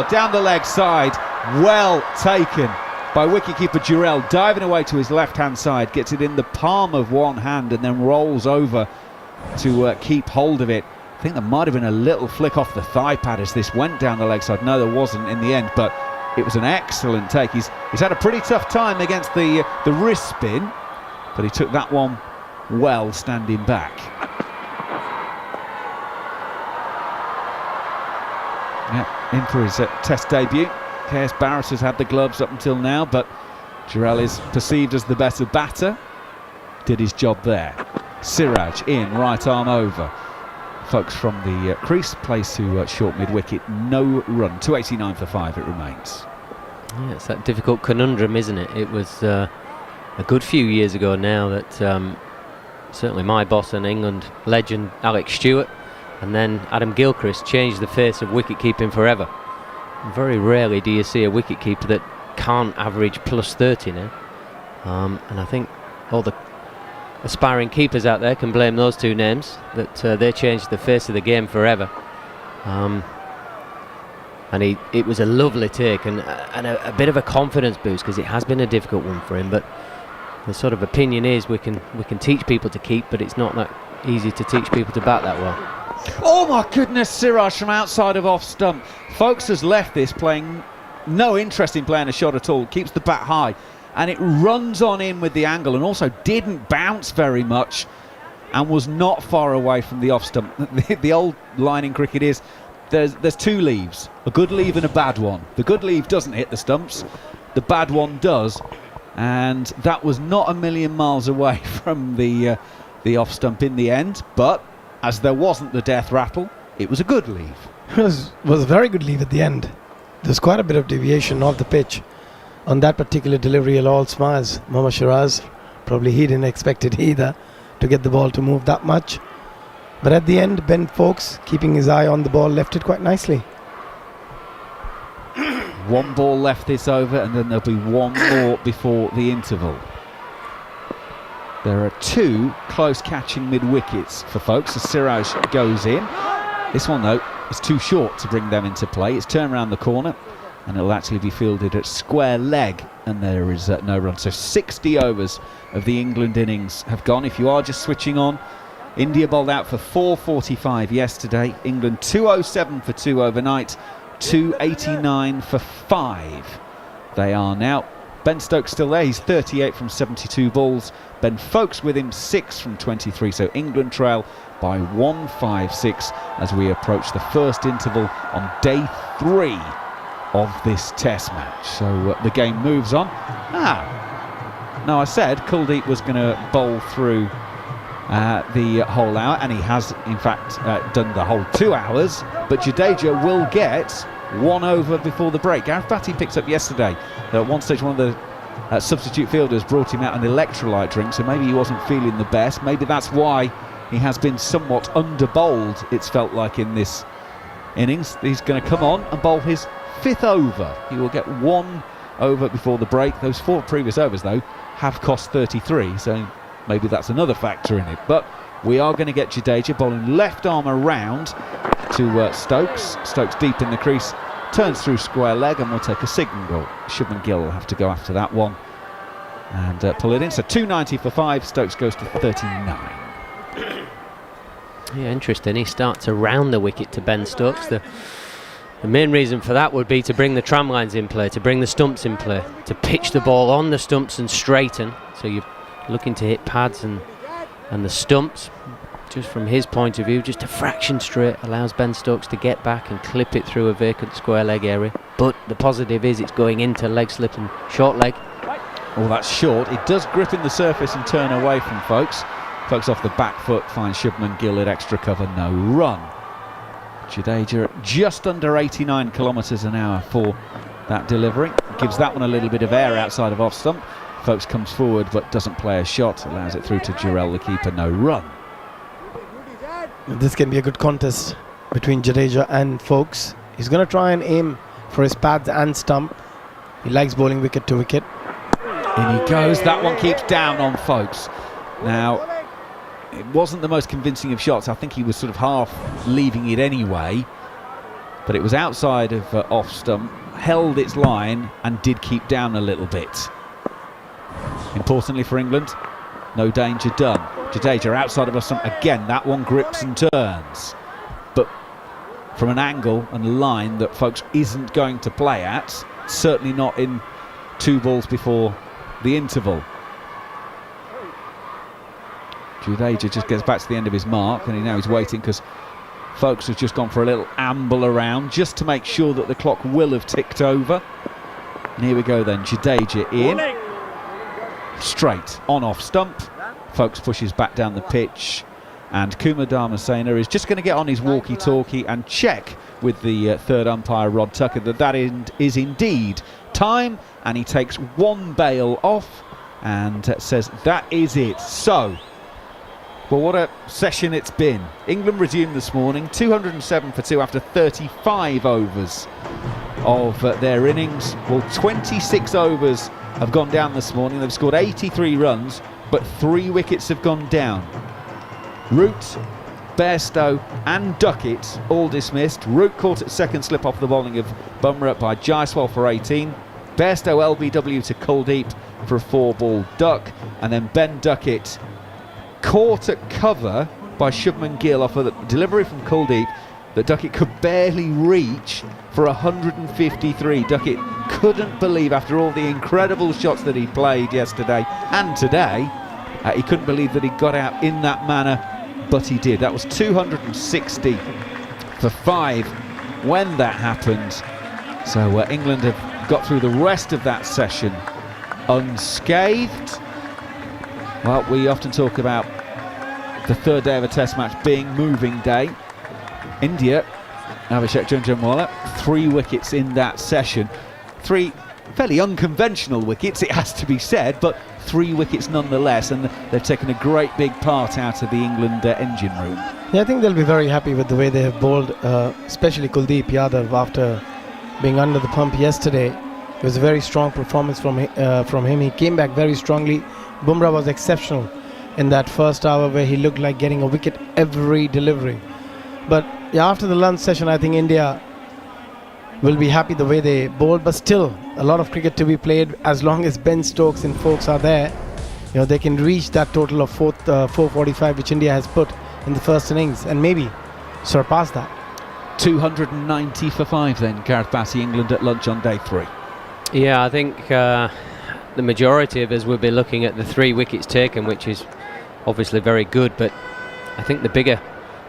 down the leg side, well taken by wicketkeeper Jarrod, diving away to his left-hand side, gets it in the palm of one hand and then rolls over to keep hold of it. I think there might have been a little flick off the thigh pad as this went down the leg side. No, there wasn't in the end, but it was an excellent take. He's had a pretty tough time against the wrist spin, but he took that one well, standing back. Yeah, in for his test debut. KS Barris has had the gloves up until now, but Jarrod is perceived as the better batter. Did his job there. Siraj in, right arm over. Folks from the crease, plays to short mid-wicket, no run. 289 for 5 it remains. Yeah, it's that difficult conundrum, isn't it? It was a good few years ago now that certainly my boss and England legend Alex Stewart and then Adam Gilchrist changed the face of wicket-keeping forever. Very rarely do you see a wicket-keeper that can't average plus 30 now. And I think all the aspiring keepers out there can blame those two names, that they changed the face of the game forever. And it was a lovely take and a bit of a confidence boost, because it has been a difficult one for him. But the sort of opinion is we can teach people to keep, but it's not that easy to teach people to bat that well. Oh my goodness, Siraj from outside of off stump. Foakes has left this playing no interest in playing a shot at all, keeps the bat high, and it runs on in with the angle and also didn't bounce very much and was not far away from the off stump. The old line in cricket is there's two leaves, a good leave and a bad one. The good leave doesn't hit the stumps, the bad one does, and that was not a million miles away from the off stump in the end. But as there wasn't the death rattle, it was a good leave. It was a very good leave at the end. There's quite a bit of deviation off the pitch on that particular delivery. All smiles. Mohammad Shiraz, probably he didn't expect it either, to get the ball to move that much. But at the end, Ben Foakes, keeping his eye on the ball, left it quite nicely. One ball left this over, and then there'll be one more before the interval. There are two close catching mid-wickets for Foakes as Siraj goes in. This one, though, is too short to bring them into play. It's turned around the corner, and it'll actually be fielded at square leg, and there is no run. So 60 overs of the England innings have gone. If you are just switching on, India bowled out for 445 yesterday. England 207 for 2 overnight, 289 for 5. They are now. Ben Stokes still there, he's 38 from 72 balls. Ben Foakes with him 6 from 23. So England trail by 156 as we approach the first interval on day 3 of this test match. So the game moves on. Now I said Kuldeep was going to bowl through the whole hour, and he has in fact done the whole 2 hours, but Jadeja will get 1 over before the break. Gareth Batty picked up yesterday at one stage one of the substitute fielders brought him out an electrolyte drink, so maybe he wasn't feeling the best. Maybe that's why he has been somewhat under-bowled, it's felt like, in this innings. He's going to come on and bowl his 5th over. He will get 1 over before the break. Those 4 previous overs, though, have cost 33, so maybe that's another factor in it. But we are going to get Jadeja bowling left arm around to Stokes. Stokes deep in the crease, turns through square leg, and we'll take a single. Shubman Gill will have to go after that one and pull it in. So 290 for 5. Stokes goes to 39. Yeah, interesting. He starts around the wicket to Ben Stokes. The main reason for that would be to bring the tram lines in play, to bring the stumps in play, to pitch the ball on the stumps and straighten. So you're looking to hit pads and the stumps. Just from his point of view, just a fraction straight allows Ben Stokes to get back and clip it through a vacant square leg area. But the positive is it's going into leg slip and short leg. Oh, that's short. It does grip in the surface and turn away from folks. Folks off the back foot, finds Shubman Gill at extra cover, no run. Jadeja just under 89 kilometres an hour for that delivery. Gives that one a little bit of air outside of off stump. Folks comes forward but doesn't play a shot, allows it through to Jarrod, the keeper, no run. This can be a good contest between Jadeja and Folks. He's going to try and aim for his pads and stump. He likes bowling wicket to wicket. In he goes. That one keeps down on Folks. Now, it wasn't the most convincing of shots. I think he was sort of half leaving it anyway, but it was outside of off stump, held its line and did keep down a little bit. Importantly for England, no danger done. Jadeja outside of off stump again. That one grips and turns, but from an angle and line that Folks isn't going to play at, certainly not in 2 balls before the interval. Jadeja just gets back to the end of his mark, and now he's waiting because Folks has just gone for a little amble around just to make sure that the clock will have ticked over. And here we go then, Jadeja in. Straight on off stump. Folks pushes back down the pitch, and Kumar Dharmasena is just going to get on his walkie-talkie and check with the third umpire, Rod Tucker, that is indeed time, and he takes 1 bail off and says that is it. So, well, what a session it's been. England resumed this morning, 207 for 2 after 35 overs of their innings. Well, 26 overs have gone down this morning. They've scored 83 runs, but 3 wickets have gone down. Root, Bairstow and Duckett all dismissed. Root caught at second slip off the bowling of Bumrah by Jaiswal for 18. Bairstow LBW to Kuldeep for a 4-ball duck, and then Ben Duckett caught at cover by Shubman Gill off of the delivery from Kuldeep that Duckett could barely reach for 153. Duckett couldn't believe, after all the incredible shots that he played yesterday and today, he couldn't believe that he got out in that manner, but he did. That was 260 for 5 when that happened. So England have got through the rest of that session unscathed. Well, we often talk about the 3rd day of a test match being moving day. India, Abhishek Jhnujhnuwala, 3 wickets in that session. 3 fairly unconventional wickets, it has to be said, but 3 wickets nonetheless, and they've taken a great big part out of the England engine room. Yeah, I think they'll be very happy with the way they have bowled, especially Kuldeep Yadav after being under the pump yesterday. It was a very strong performance from him. He came back very strongly. Bumrah was exceptional in that first hour where he looked like getting a wicket every delivery. But yeah, after the lunch session, I think India will be happy the way they bowled, but still a lot of cricket to be played. As long as Ben Stokes and Folks are there, you know, they can reach that total of 445 which India has put in the first innings and maybe surpass that. 290 for 5 then, Gareth Batty, England at lunch on day 3. Yeah, I think the majority of us will be looking at the 3 wickets taken, which is obviously very good, but I think the bigger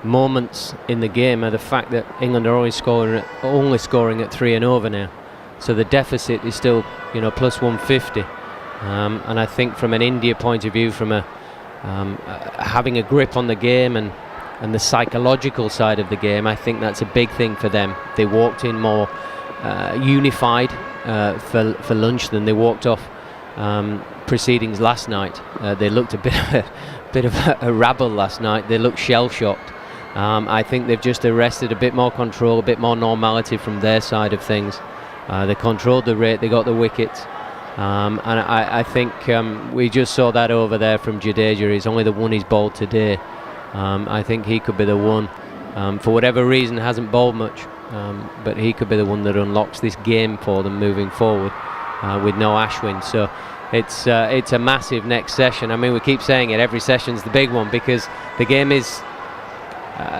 moments in the game are the fact that England are only scoring at 3 and over now, so the deficit is still, you know, plus 150, and I think from an India point of view, from having a grip on the game and the psychological side of the game, I think that's a big thing for them. They walked in more unified for lunch than they walked off proceedings last night. They looked a bit of a rabble last night. They looked shell-shocked. I think they've just arrested a bit more control, a bit more normality from their side of things. They controlled the rate, they got the wickets. And I think we just saw that over there from Jadeja. He's only the one he's bowled today. I think he could be the one, for whatever reason, hasn't bowled much, but he could be the one that unlocks this game for them moving forward with no Ashwin. So it's a massive next session. I mean, we keep saying it, every session's the big one, because the game is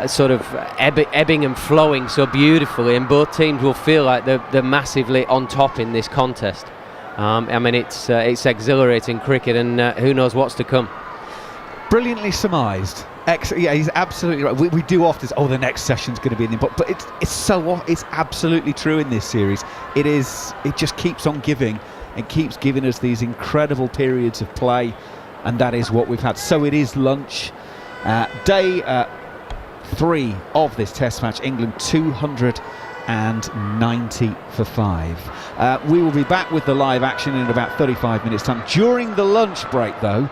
sort of ebbing and flowing so beautifully, and both teams will feel like they're massively on top in this contest. I mean, it's exhilarating cricket, and who knows what's to come. Brilliantly surmised. Yeah, he's absolutely right. We do often say, the next session's going to be in the but it's absolutely true in this series. It just keeps on giving and keeps giving us these incredible periods of play, and that is what we've had. So it is lunch, day 3 of this Test match. England 290 for 5. We will be back with the live action in about 35 minutes time. During the lunch break, though,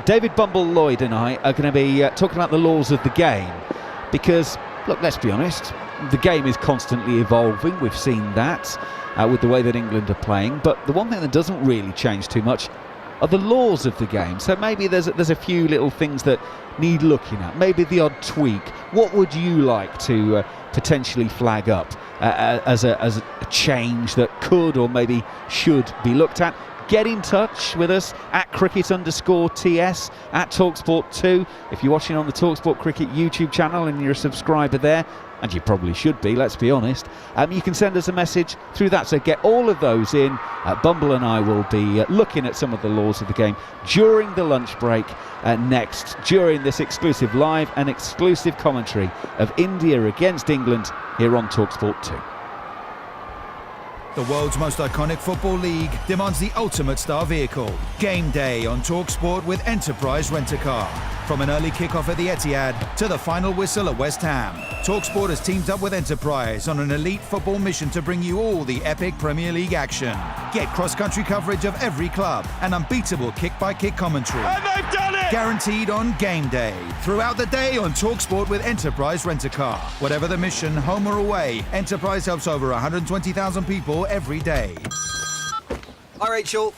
David Bumble, Lloyd and I are going to be talking about the laws of the game, because, look, let's be honest, the game is constantly evolving. We've seen that with the way that England are playing, but the one thing that doesn't really change too much are the laws of the game. So maybe there's a few little things that need looking at, maybe the odd tweak. What would you like to potentially flag up as a change that could or maybe should be looked at? Get in touch with us at cricket_TS, at talkSPORT2. If you're watching on the talkSPORT Cricket YouTube channel and you're a subscriber there, and you probably should be, let's be honest, you can send us a message through that. So get all of those in. Bumble and I will be looking at some of the laws of the game during the lunch break next, during this exclusive live and exclusive commentary of India against England here on talkSPORT 2. The world's most iconic football league demands the ultimate star vehicle. Game day on talkSPORT with Enterprise Rent-A-Car. From an early kickoff at the Etihad to the final whistle at West Ham, talkSPORT has teamed up with Enterprise on an elite football mission to bring you all the epic Premier League action. Get cross-country coverage of every club and unbeatable kick-by-kick commentary. And they've done it! Guaranteed on game day. Throughout the day on talkSPORT with Enterprise Rent-A-Car. Whatever the mission, home or away, Enterprise helps over 120,000 people every day. Hi, Rachel.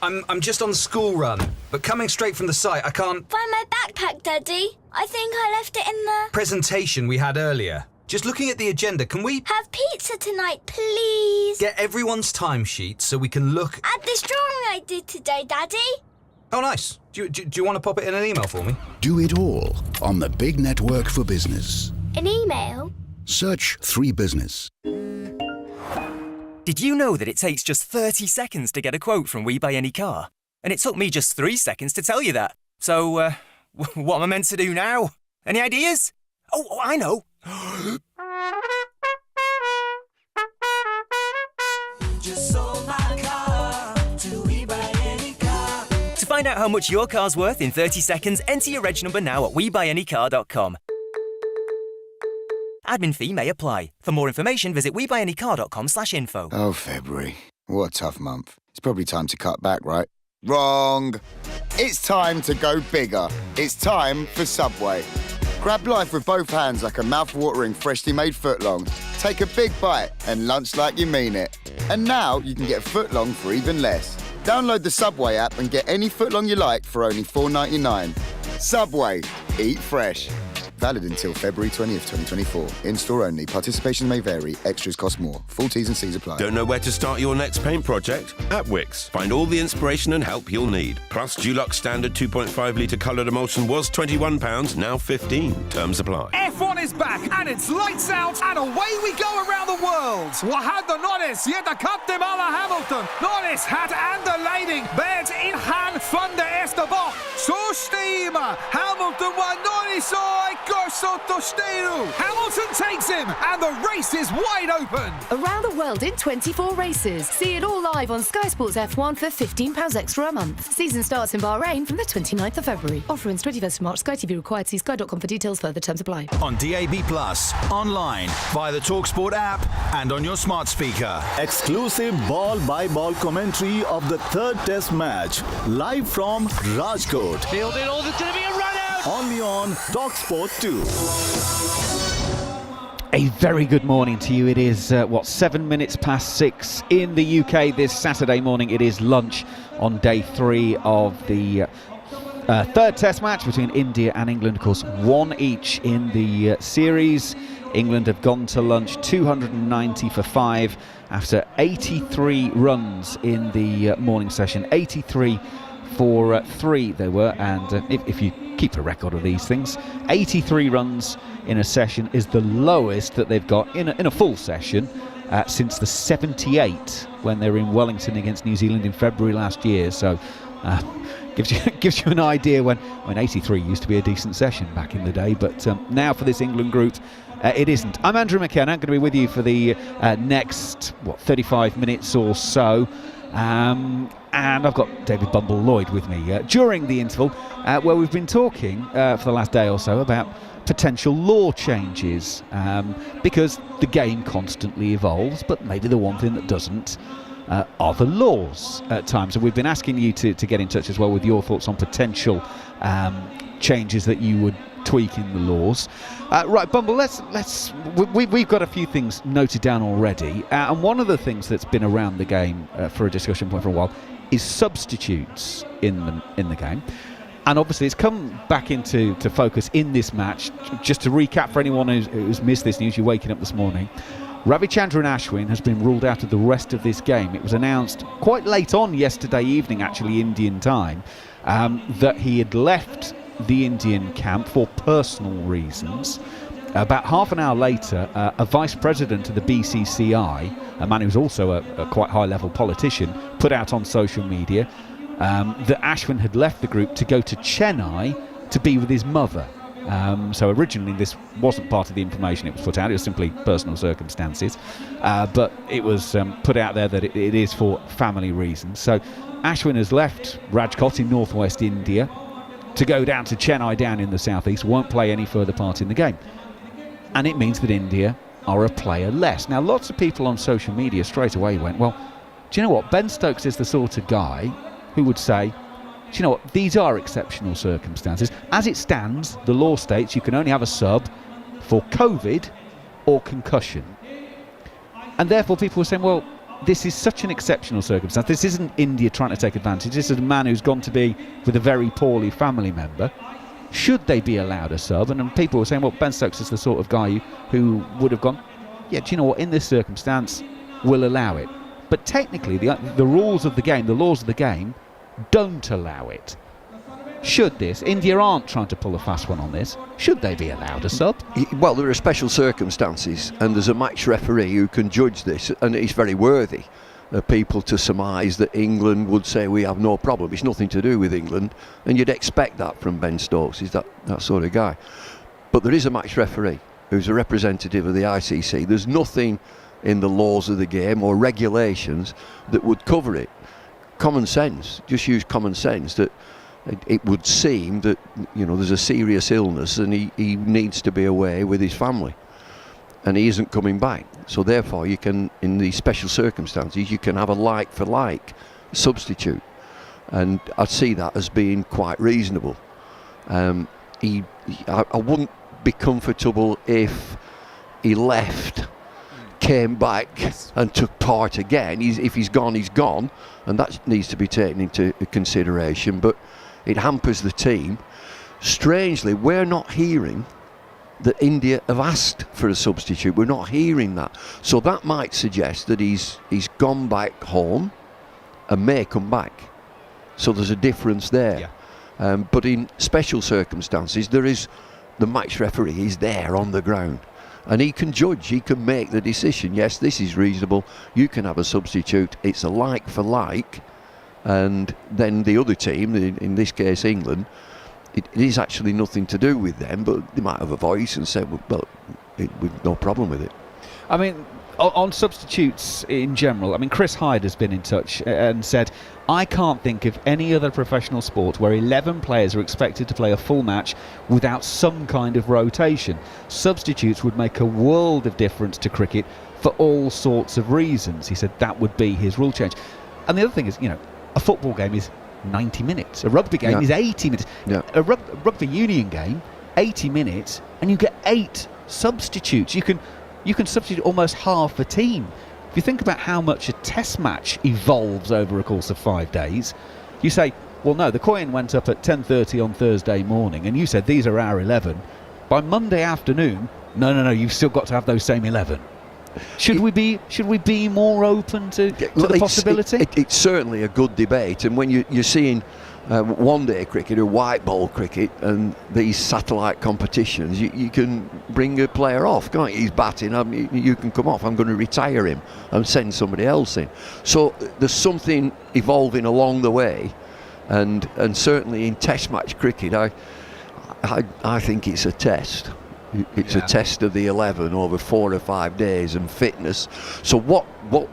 I'm just on the school run, but coming straight from the site, I can't... Find my backpack, Daddy. I think I left it in the... presentation we had earlier. Just looking at the agenda, can we... have pizza tonight, please? Get everyone's timesheet so we can look... at this drawing I did today, Daddy. Oh, nice. Do you want to pop it in an email for me? Do it all on the big network for business. An email? Search 3Business. Did you know that it takes just 30 seconds to get a quote from We Buy Any Car? And it took me just 3 seconds to tell you that. So, what am I meant to do now? Any ideas? Oh, I know. Just sold my car to We Buy Any Car. To find out how much your car's worth in 30 seconds, enter your reg number now at WeBuyAnyCar.com. Admin fee may apply. For more information, visit WeBuyAnyCar.com/info. Oh, February. What a tough month. It's probably time to cut back, right? Wrong! It's time to go bigger. It's time for Subway. Grab life with both hands like a mouth-watering, freshly made footlong. Take a big bite and lunch like you mean it. And now you can get a footlong for even less. Download the Subway app and get any footlong you like for only $4.99. Subway. Eat fresh. Valid until February 20th, 2024. In-store only. Participation may vary. Extras cost more. Full T's and C's apply. Don't know where to start your next paint project? At Wix. Find all the inspiration and help you'll need. Plus, Dulux standard 2.5 litre coloured emulsion was £21, now $15. Terms apply. F1 is back and it's lights out and away we go around the world. Wahanda Norris jättekapten alla Hamilton. Norris hat underlining. Bert in Han van der Eerste Bocht. Så steamer. Hamilton won Norris Hamilton takes him and the race is wide open. Around the world in 24 races. See it all live on Sky Sports F1 for £15 extra a month. Season starts in Bahrain from the 29th of February. Offer ends 21st March. Sky TV required. See sky.com for details. Further terms apply. on DAB+, online, via the talkSPORT app and on your smart speaker. Exclusive ball-by-ball commentary of the third Test match, live from Rajkot. Fielded, oh, there's going to be a run out! Only on talkSPORT 2. A very good morning to you. It is, 7 minutes past 6 in the UK this Saturday morning. It is lunch on day 3 of the third Test match between India and England. Of course, 1 each in the series. England have gone to lunch 290 for 5 after 83 runs in the morning session. 83 for 3 they were, and if you keep a record of these things, 83 runs in a session is the lowest that they've got in a full session since the 78 when they were in Wellington against New Zealand in February last year. So gives you an idea when 83 used to be a decent session back in the day. But now for this England group, it isn't. I'm Andrew McKenna. I'm going to be with you for the next 35 minutes or so. And I've got David Bumble Lloyd with me during the interval, where we've been talking for the last day or so about potential law changes, because the game constantly evolves, but maybe the one thing that doesn't are the laws at times. And we've been asking you to get in touch as well with your thoughts on potential changes that you would tweak in the laws. Right, Bumble, we've got a few things noted down already, and one of the things that's been around the game for a discussion point for a while is substitutes in the game. And obviously it's come back into focus in this match. Just to recap for anyone who's missed this news, you're waking up this morning, Ravichandran Ashwin has been ruled out of the rest of this game. It was announced quite late on yesterday evening, actually Indian time, that he had left the Indian camp for personal reasons. About half an hour later, a vice president of the BCCI, a man who's also a quite high-level politician, put out on social media that Ashwin had left the group to go to Chennai to be with his mother. So originally this wasn't part of the information it was put out, it was simply personal circumstances, but it was put out there that it is for family reasons. So Ashwin has left Rajkot in northwest India to go down to Chennai down in the southeast, won't play any further part in the game. And it means that India are a player less. Now lots of people on social media straight away went, well, do you know what, Ben Stokes is the sort of guy who would say, do you know what, these are exceptional circumstances. As it stands, the law states you can only have a sub for COVID or concussion. And therefore people were saying, well, this is such an exceptional circumstance. This isn't India trying to take advantage. This is a man who's gone to be with a very poorly family member. Should they be allowed a sub? And people were saying, well, Ben Stokes is the sort of guy who would have gone, yeah, do you know what, in this circumstance, we'll allow it. But technically, the rules of the game, the laws of the game, don't allow it. Should this? India aren't trying to pull a fast one on this. Should they be allowed a sub? Well, there are special circumstances, and there's a match referee who can judge this, and it's very worthy of people to surmise that England would say we have no problem. It's nothing to do with England, and you'd expect that from Ben Stokes. He's that sort of guy. But there is a match referee who's a representative of the ICC. There's nothing in the laws of the game or regulations that would cover it. Common sense, just use common sense, that it would seem that, you know, there's a serious illness and he needs to be away with his family and he isn't coming back. So therefore you can, in these special circumstances, you can have a like for like substitute, and I'd see that as being quite reasonable. I wouldn't be comfortable if he left, came back and took part again. If he's gone, he's gone, and that needs to be taken into consideration, but it hampers the team. Strangely, we're not hearing that India have asked for a substitute. We're not hearing that, so that might suggest that he's gone back home and may come back, so there's a difference there. But in special circumstances, there is the match referee is there on the ground, and he can judge, he can make the decision. Yes, this is reasonable, you can have a substitute, it's a like for like, and then the other team, in this case England, it is actually nothing to do with them, but they might have a voice and say, well, we've no problem with it. I mean, On substitutes in general, I mean, Chris Hyde has been in touch and said, I can't think of any other professional sport where 11 players are expected to play a full match without some kind of rotation. Substitutes would make a world of difference to cricket for all sorts of reasons. He said that would be his rule change. And the other thing is, a football game is 90 minutes. A rugby game is 80 minutes. Yeah. A rugby union game, 80 minutes, and you get 8 substitutes. You can substitute almost half a team. If you think about how much a test match evolves over a course of 5 days, you say, well, no, the coin went up at 10:30 on Thursday morning, and you said these are our 11. By Monday afternoon, no, you've still got to have those same 11. Should we be more open to the possibility? It's certainly a good debate, and when you're seeing one-day cricket or white ball cricket and these satellite competitions, you can bring a player off, can't you? He's batting, you can come off, I'm going to retire him and send somebody else in. So there's something evolving along the way, and certainly in test match cricket, I think it's a test. It's a test of the 11 over 4 or 5 days and fitness. So what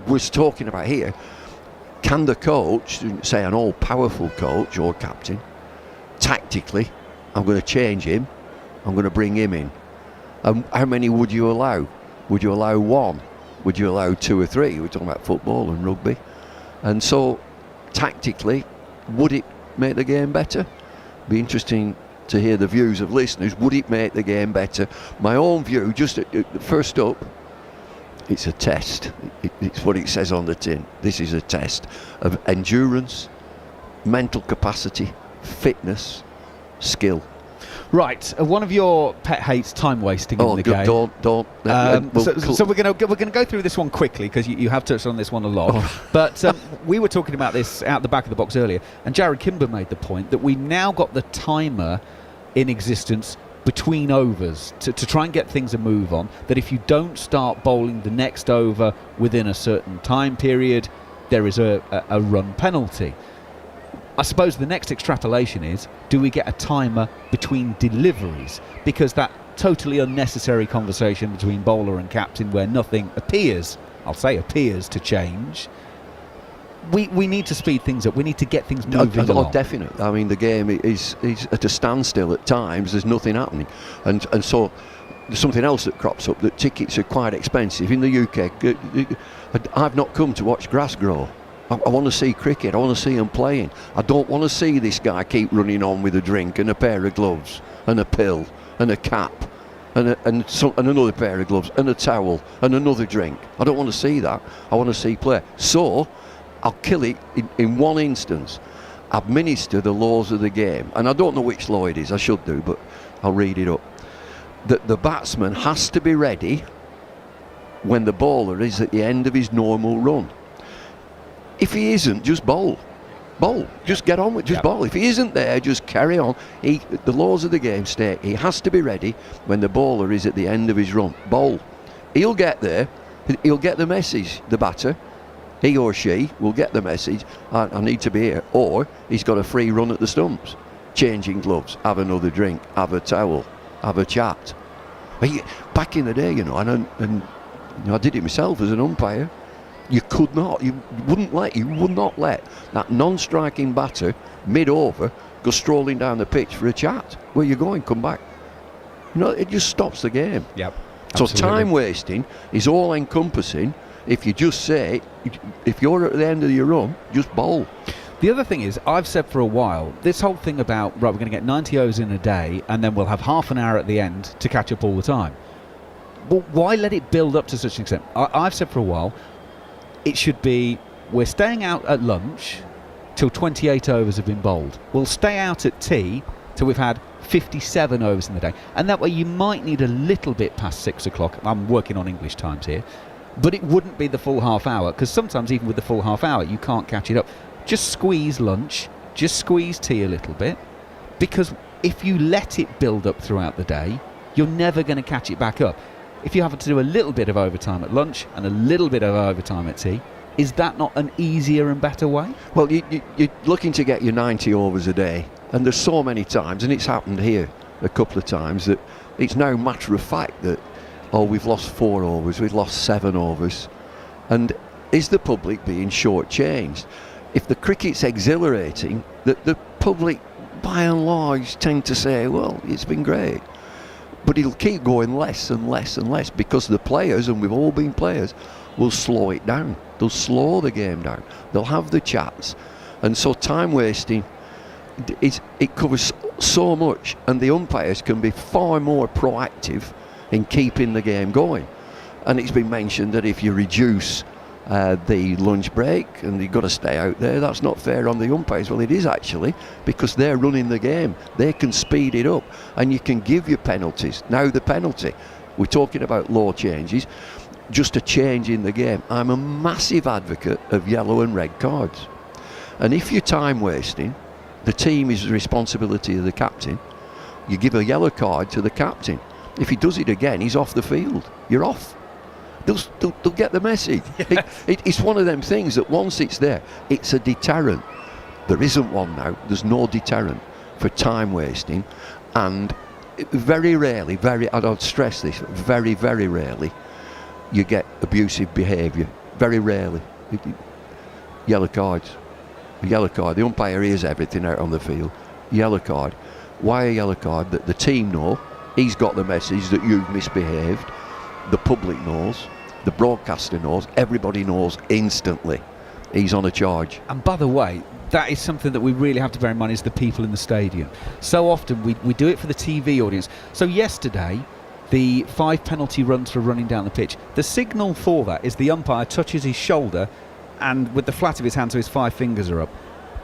we're talking about here, can the coach, say an all-powerful coach or captain, tactically, I'm going to change him, I'm going to bring him in. How many would you allow? Would you allow 1? Would you allow 2 or 3? We're talking about football and rugby. And so, tactically, would it make the game better? Be interesting to hear the views of listeners. Would it make the game better? My own view, just first up, it's a test. It's what it says on the tin. This is a test of endurance, mental capacity, fitness, skill. Right, one of your pet hates time wasting in the game. Don't. So we're going to go through this one quickly because you have touched on this one a lot. But we were talking about this out the back of the box earlier, and Jarrod Kimber made the point that we now got the timer in existence between overs to try and get things a move on, that if you don't start bowling the next over within a certain time period, there is a run penalty. I suppose the next extrapolation is, do we get a timer between deliveries? Because that totally unnecessary conversation between bowler and captain where nothing appears to change, we need to speed things up. We need to get things moving along. Definitely. I mean, the game is at a standstill at times. There's nothing happening. And so there's something else that crops up, that tickets are quite expensive. In the UK, I've not come to watch grass grow. I want to see cricket. I want to see them playing. I don't want to see this guy keep running on with a drink and a pair of gloves and a pill and a cap and another pair of gloves and a towel and another drink. I don't want to see that. I want to see play. So I'll kill it in one instance. Administer the laws of the game. And I don't know which law it is. I should do, but I'll read it up. That the batsman has to be ready when the bowler is at the end of his normal run. If he isn't, just bowl. Just get on with bowl. If he isn't there, just carry on. The laws of the game state he has to be ready when the bowler is at the end of his run. Bowl. He'll get there. He'll get the message, the batter. He or she will get the message, I need to be here. Or he's got a free run at the stumps. Changing gloves, have another drink, have a towel, have a chat. Back in the day, and I did it myself as an umpire. You would not let that non-striking batter mid-over go strolling down the pitch for a chat. Where you going? Come back. It just stops the game. Yep. So Absolutely. time wasting is all encompassing. If you just say, if you're at the end of your run, just bowl. The other thing is, I've said for a while, this whole thing about, right, we're going to get 90 overs in a day and then we'll have half an hour at the end to catch up all the time. Well, why let it build up to such an extent? I've said for a while, it should be, we're staying out at lunch till 28 overs have been bowled. We'll stay out at tea till we've had 57 overs in the day. And that way you might need a little bit past 6 o'clock. I'm working on English times here. But it wouldn't be the full half hour, because sometimes even with the full half hour you can't catch it up. Just squeeze lunch, just squeeze tea a little bit, because if you let it build up throughout the day, you're never going to catch it back up. If you have to do a little bit of overtime at lunch and a little bit of overtime at tea, is that not an easier and better way? Well, you're looking to get your 90 overs a day, and there's so many times, and it's happened here a couple of times, that it's now matter of fact that or we've lost 4 overs, we've lost 7 overs. And is the public being shortchanged? If the cricket's exhilarating, the public, by and large, tend to say, well, it's been great. But it'll keep going less and less and less because the players, and we've all been players, will slow it down. They'll slow the game down. They'll have the chats. And so time wasting, it covers so much, and the umpires can be far more proactive in keeping the game going. And it's been mentioned that if you reduce the lunch break and you've got to stay out there, that's not fair on the umpires. Well, it is actually, because they're running the game. They can speed it up, and you can give your penalties. Now the penalty, we're talking about law changes, just a change in the game. I'm a massive advocate of yellow and red cards. And if you're time wasting, the team is the responsibility of the captain. You give a yellow card to the captain. If he does it again, he's off the field. You're off. They'll get the message. It's one of them things that once it's there, it's a deterrent. There isn't one now. There's no deterrent for time wasting. And very rarely, I don't stress this, very, very rarely, you get abusive behaviour. Very rarely. Yellow cards. A yellow card. The umpire hears everything out on the field. Yellow card. Why a yellow card? That the team know. He's got the message that you've misbehaved. The public knows. The broadcaster knows. Everybody knows instantly. He's on a charge. And by the way, that is something that we really have to bear in mind, is the people in the stadium. So often we do it for the TV audience. So yesterday, the 5 penalty runs for running down the pitch, the signal for that is the umpire touches his shoulder and with the flat of his hand so his 5 fingers are up.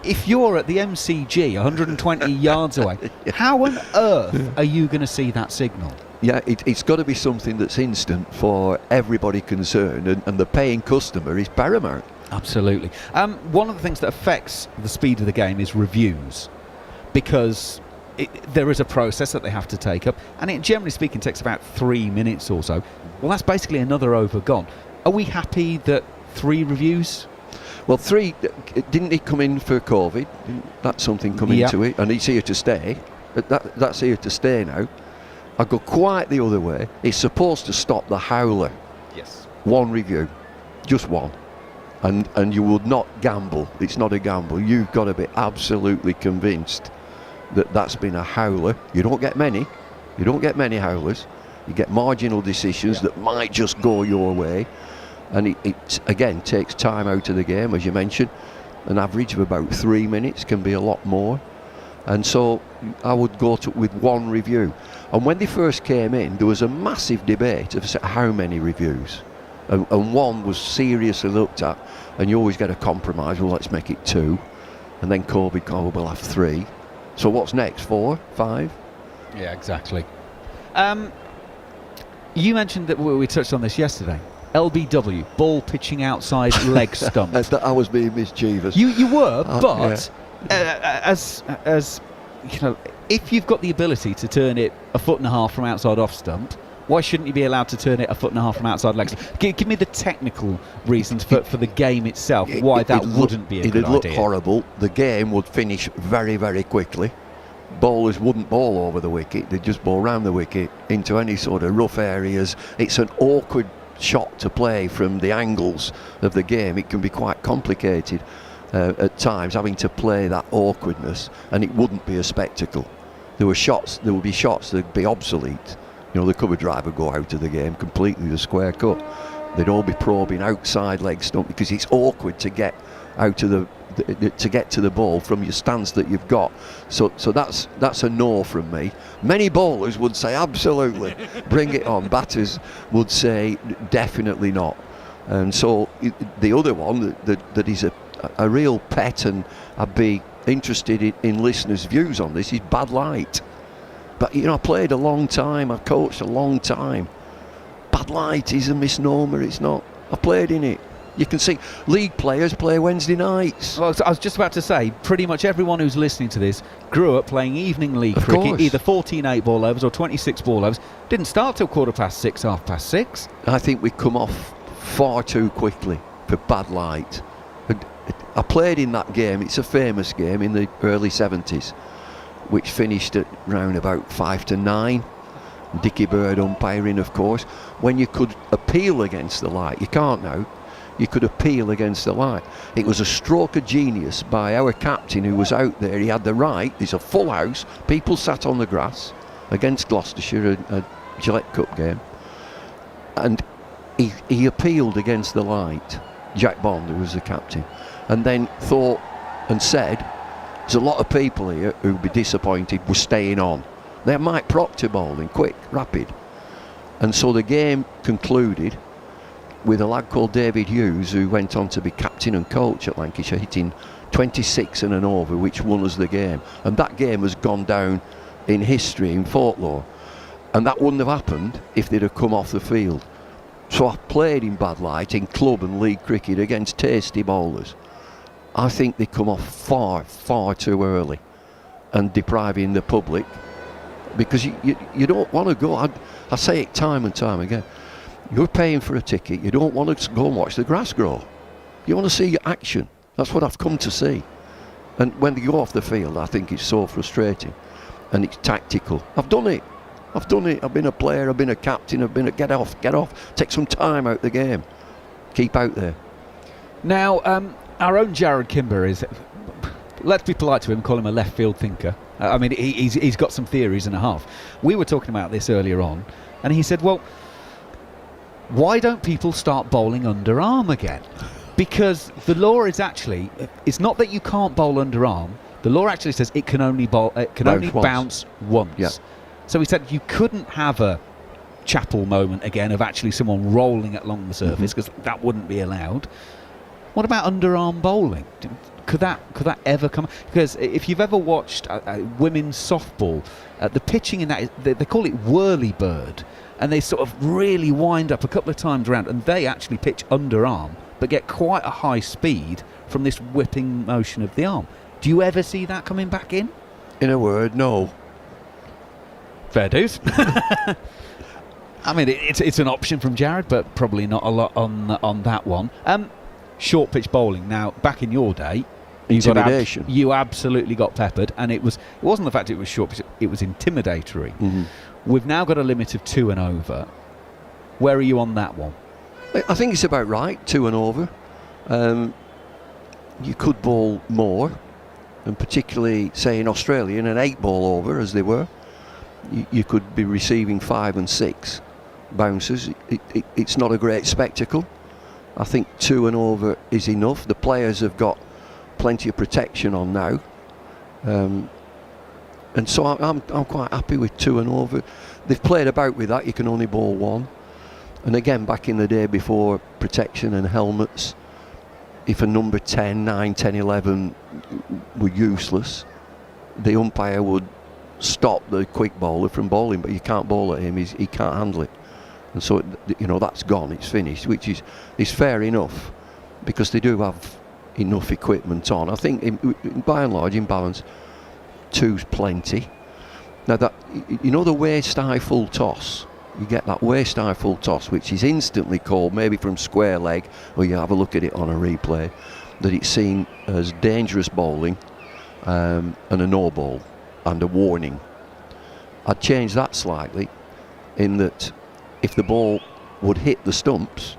If you're at the MCG 120 yards away, how on earth are you going to see that signal? Yeah, it's got to be something that's instant for everybody concerned, and the paying customer is paramount. Absolutely. One of the things that affects the speed of the game is reviews, because there is a process that they have to take up, and it, generally speaking, takes about 3 minutes or so. Well, that's basically another over gone. Are we happy that 3 reviews? Well, 3, didn't it come in for COVID? That's something come into it, and it's here to stay. That's here to stay now. I go quite the other way. It's supposed to stop the howler. Yes. 1 review, just 1. And you would not gamble. It's not a gamble. You've got to be absolutely convinced that that's been a howler. You don't get many. You don't get many howlers. You get marginal decisions that might just go your way. And it again takes time out of the game, as you mentioned. An average of about 3 minutes, can be a lot more. And so I would go with 1 review. And when they first came in, there was a massive debate of how many reviews. And 1 was seriously looked at, and you always get a compromise. Well, let's make it 2. And then COVID will have 3. So what's next? 4, 5? Yeah, exactly. You mentioned that we touched on this yesterday. LBW, ball pitching outside leg stump. I was being mischievous. You were, but as you know, if you've got the ability to turn it 1.5 foot from outside off stump, why shouldn't you be allowed to turn it 1.5 foot from outside leg stump? Give me the technical reasons for the game itself, why that wouldn't be a good idea. It'd look horrible. The game would finish very, very quickly. Bowlers wouldn't bowl over the wicket. They'd just bowl round the wicket into any sort of rough areas. It's an awkward shot to play from the angles of the game. It can be quite complicated at times, having to play that awkwardness, and it wouldn't be a spectacle. There would be shots that'd be obsolete. You know, the cover drive would go out of the game completely, the square cut. They'd all be probing outside leg stump because it's awkward to get out of to get to the ball from your stance that you've got. So that's a no from me. Many bowlers would say absolutely, bring it on. Batters would say definitely not. And so the other one that is a real pet, and I'd be interested in listeners' views on this, is bad light. But you know, I played a long time, I coached a long time. Bad light is a misnomer. It's not. I played in it. You can see league players play Wednesday nights. Well, I was just about to say, pretty much everyone who's listening to this grew up playing evening league cricket, either 14 8-ball overs or 26 ball overs. Didn't start till 6:15, 6:30. I think we come off far too quickly for bad light. I played in that game. It's a famous game in the early 70s, which finished at round about 5 to 9. Dickie Bird umpiring, of course, when you could appeal against the light. You can't now. You could appeal against the light. It was a stroke of genius by our captain who was out there. He had the right. There's a full house. People sat on the grass against Gloucestershire, a Gillette Cup game. And he appealed against the light. Jack Bond, who was the captain. And then thought and said, there's a lot of people here who'd be disappointed we're staying on. They had Mike Proctor bowling, quick, rapid. And so the game concluded with a lad called David Hughes, who went on to be captain and coach at Lancashire, hitting 26 and an over, which won us the game. And that game has gone down in history, in folklore. And that wouldn't have happened if they'd have come off the field. So I've played in bad light in club and league cricket against tasty bowlers. I think they come off far, far too early and depriving the public, because you don't want to go. I say it time and time again. You're paying for a ticket. You don't want to go and watch the grass grow. You want to see action. That's what I've come to see. And when they go off the field, I think it's so frustrating. And it's tactical. I've done it. I've been a player. I've been a captain. I've been a get off. Take some time out the game. Keep out there. Now, our own Jarrod Kimber is, let's be polite to him, call him a left field thinker. I mean, he's got some theories and a half. We were talking about this earlier on, and he said, well, why don't people start bowling underarm again? Because the law is actually, it's not that you can't bowl underarm. The law actually says it can only bounce once. Yeah. So he said you couldn't have a Chapel moment again of actually someone rolling it along the surface, because that wouldn't be allowed. What about underarm bowling? Could that ever come? Because if you've ever watched women's softball, the pitching in that, they call it whirly bird, and they sort of really wind up a couple of times around, and they actually pitch underarm, but get quite a high speed from this whipping motion of the arm. Do you ever see that coming back in? In a word, no. Fair dues. I mean, it's an option from Jarrod, but probably not a lot on that one. Short pitch bowling. Now, back in your day, intimidation. You absolutely got peppered, and it wasn't the fact it was short pitch; it was intimidatory. We've now got a limit of 2 and over. Where are you on that one? I think it's about right, 2 and over. You could bowl more, and particularly, say, in Australia, in an 8-ball over, as they were, you could be receiving 5 and 6 bounces. It's not a great spectacle. I think 2 and over is enough. The players have got plenty of protection on now. And so I'm quite happy with 2 and over. They've played about with that. You can only bowl 1. And again, back in the day before protection and helmets, if a number 10, 9, 10, 11 were useless, the umpire would stop the quick bowler from bowling, but you can't bowl at him. He can't handle it. And so, that's gone. It's finished, which is fair enough, because they do have enough equipment on. I think, by and large, in balance, 2's plenty. Now, the waist-high full toss, you get that waist-high full toss, which is instantly called, maybe from square leg, or you have a look at it on a replay, that it's seen as dangerous bowling and a no ball and a warning. I'd change that slightly, in that if the ball would hit the stumps,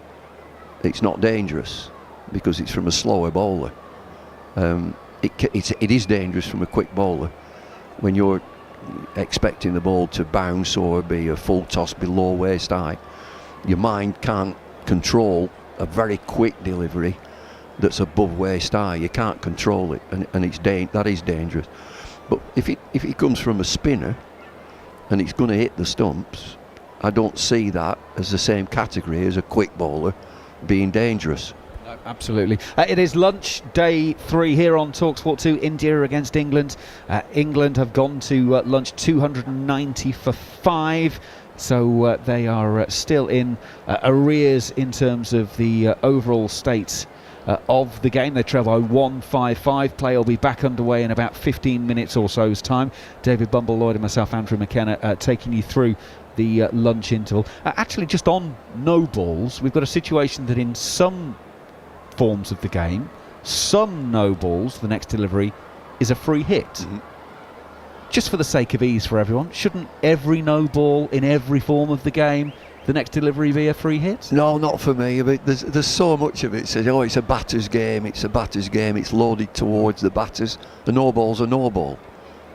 it's not dangerous, because it's from a slower bowler. It is dangerous from a quick bowler when you're expecting the ball to bounce or be a full toss below waist high. Your mind can't control a very quick delivery that's above waist high. You can't control it, and that is dangerous. But if it comes from a spinner and it's going to hit the stumps, I don't see that as the same category as a quick bowler being dangerous. No, absolutely. It is lunch day 3 here on talkSPORT 2, India against England. England have gone to lunch 290 for 5. So they are still in arrears in terms of the overall state of the game. They trail by 1-5-5. Play will be back underway in about 15 minutes or so's time. David Bumble, Lloyd and myself, Andrew McKenna, taking you through the lunch interval. Actually, just on no balls, we've got a situation that in some forms of the game, some no balls, the next delivery is a free hit. just for the sake of ease for everyone, shouldn't every no ball in every form of the game, the next delivery be a free hit? No, not for me. I mean, there's so much of it. Says, oh, it's a batter's game. It's a batter's game. It's loaded towards the batters. The no ball's a no ball.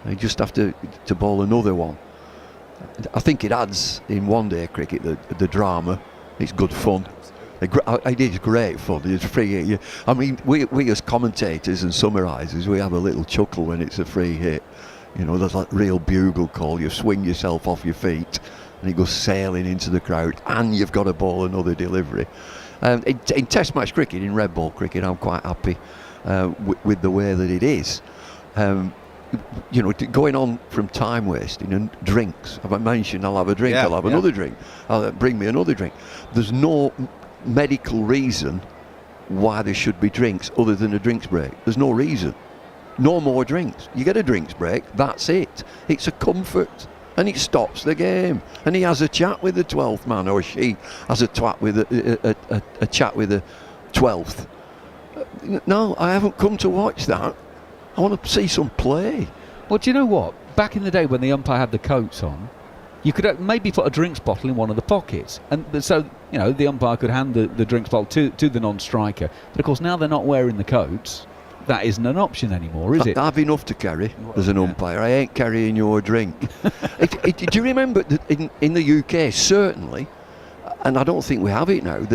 You just have to bowl another one. I think it adds in one-day cricket the drama. It's good fun. It is great fun. It's free hit. I mean, we as commentators and summarisers, we have a little chuckle when it's a free hit. You know, there's like real bugle call. You swing yourself off your feet and it goes sailing into the crowd, and you've got to bowl another delivery. In Test match cricket, in red ball cricket, I'm quite happy with the way that it is. You know, going on from time wasting and drinks. I've mentioned I'll have a drink, I'll have another drink. Bring me another drink. There's no medical reason why there should be drinks other than a drinks break. There's no reason. No more drinks. You get a drinks break, that's it. It's a comfort, and it stops the game. And he has a chat with the 12th man, or she has a chat with a chat with the 12th. No, I haven't come to watch that. I want to see some play. Well, do you know what? Back in the day when the umpire had the coats on, you could maybe put a drinks bottle in one of the pockets, and so you know the umpire could hand the drinks bottle to the non-striker. But of course, now they're not wearing the coats. That isn't an option anymore, is it? I have enough to carry as an umpire. I ain't carrying your drink. Do you remember that in the UK, certainly, and I don't think we have it now,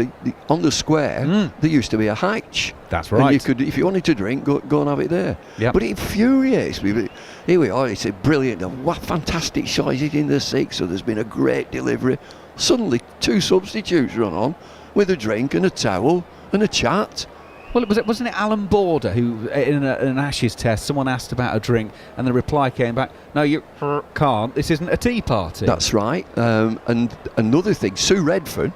on the square, there used to be a hatch. That's right. And you could, if you wanted to drink, go and have it there. Yep. But it infuriates me. Here we are, it's a brilliant, what fantastic shot, is it in the six? So there's been a great delivery. Suddenly, 2 substitutes run on with a drink and a towel and a chat. Well, wasn't it Alan Border who, in an Ashes test, someone asked about a drink and the reply came back, no, you can't, this isn't a tea party. That's right. And another thing, Sue Redfern,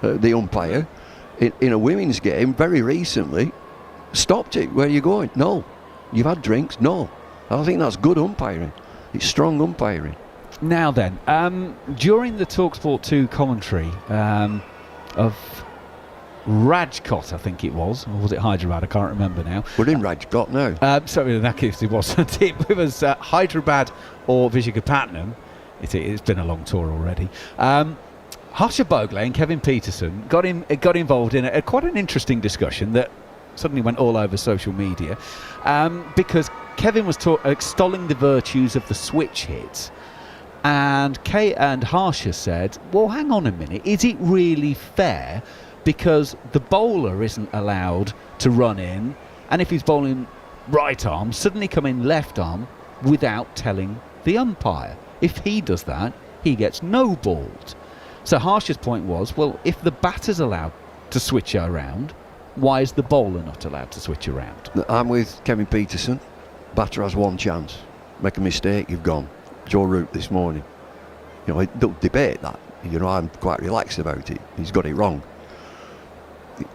the umpire, in a women's game very recently, stopped it. Where are you going? No. You've had drinks? No. I think that's good umpiring. It's strong umpiring. Now then, during the talkSPORT 2 commentary of Rajkot, I think it was, or was it Hyderabad? I can't remember now. We're in Rajkot now. Sorry, in that case it wasn't. It was Hyderabad or Visakhapatnam. It's been a long tour already. Harsha Bhogle and Kevin Peterson got involved in quite an interesting discussion that suddenly went all over social media because Kevin was extolling the virtues of the switch hit, and Kate and Harsha said, well, hang on a minute, is it really fair? Because the bowler isn't allowed to run in, and if he's bowling right arm, suddenly come in left arm without telling the umpire. If he does that, he gets no balled. So Harsha's point was, well, if the batter's allowed to switch around, why is the bowler not allowed to switch around? I'm with Kevin Peterson. Batter has one chance. Make a mistake, you've gone. Joe Root this morning. You know, I don't debate that. You know, I'm quite relaxed about it. He's got it wrong.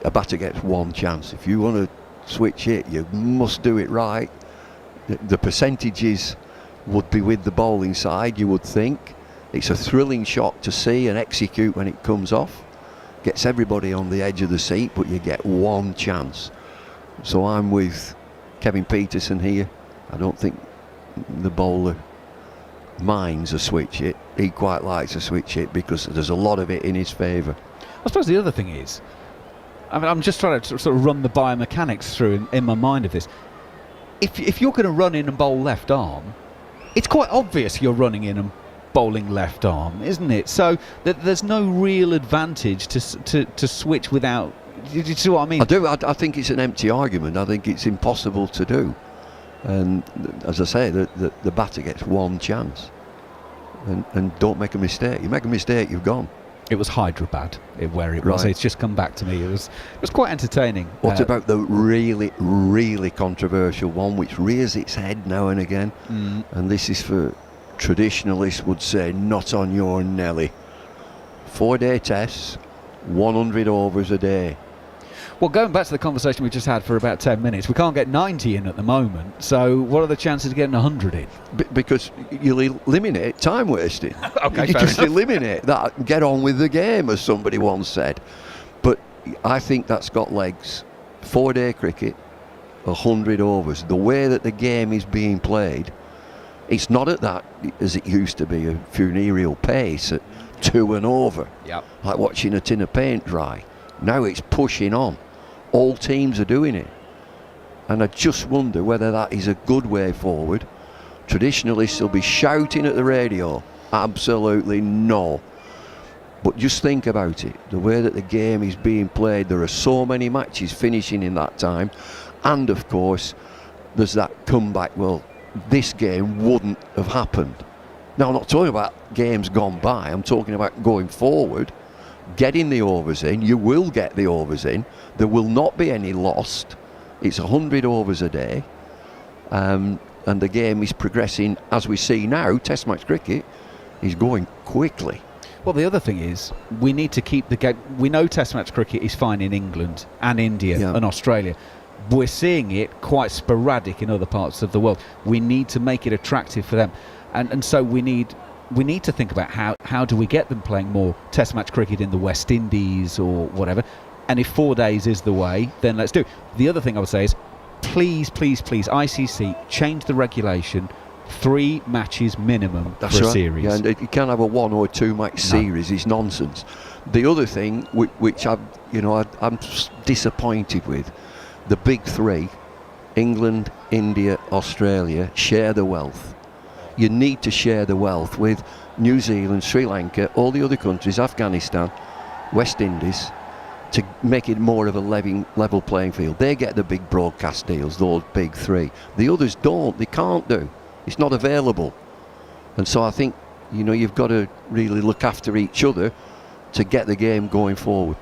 A batter gets one chance. If you want to switch it, you must do it right. The percentages would be with the bowling side, you would think. It's a thrilling shot to see and execute when it comes off. Gets everybody on the edge of the seat, but you get one chance. So I'm with Kevin Peterson here. I don't think the bowler minds a switch hit. He quite likes a switch hit because there's a lot of it in his favour. I suppose the other thing is, I mean, I'm just trying to sort of run the biomechanics through in my mind of this. If you're going to run in and bowl left arm, it's quite obvious you're running in and bowling left arm, isn't it? So there's no real advantage to switch without. Do you see what I mean? I do. I think it's an empty argument. I think it's impossible to do. And as I say, the batter gets one chance. And don't make a mistake. You make a mistake, you've gone. It was Hyderabad where it was. Right. It's just come back to me. It was quite entertaining. What about the really, really controversial one which rears its head now and again? And this is for traditionalists would say, not on your Nelly. 4-day tests, 100 overs a day. Well, going back to the conversation we just had for about 10 minutes, we can't get 90 in at the moment. So what are the chances of getting 100 in? Because you'll eliminate time wasting. Okay, you fair just enough. eliminate that and get on with the game, as somebody once said. But I think that's got legs. 4-day cricket, 100 overs. The way that the game is being played, It's not at that, as it used to be, a funereal pace at 2 and over. Yep. Like watching a tin of paint dry. Now it's pushing on. All teams are doing it. And I just wonder whether that is a good way forward. Traditionalists will be shouting at the radio. Absolutely no. But just think about it. The way that the game is being played, there are so many matches finishing in that time. And of course, there's that comeback. Well, this game wouldn't have happened. Now, I'm not talking about games gone by. I'm talking about going forward, getting the overs in. You will get the overs in. There will not be any lost. It's 100 overs a day. And the game is progressing, as we see now. Test match cricket is going quickly. Well, the other thing is, we need to keep the game. We know Test match cricket is fine in England and India and Australia. We're seeing it quite sporadic in other parts of the world. We need to make it attractive for them. And so we need to think about how do we get them playing more Test match cricket in the West Indies or whatever. And if 4 days is the way, then let's do it. The other thing I would say is, please, ICC, change the regulation. 3 matches minimum for a series. Yeah, and you can't have a 1 or 2 match series. It's nonsense. The other thing, which I'm disappointed with, the big 3, England, India, Australia, share the wealth. You need to share the wealth with New Zealand, Sri Lanka, all the other countries, Afghanistan, West Indies, to make it more of a level playing field. They get the big broadcast deals, those big 3. The others don't. They can't do. It's not available. And so I think, you've got to really look after each other to get the game going forward.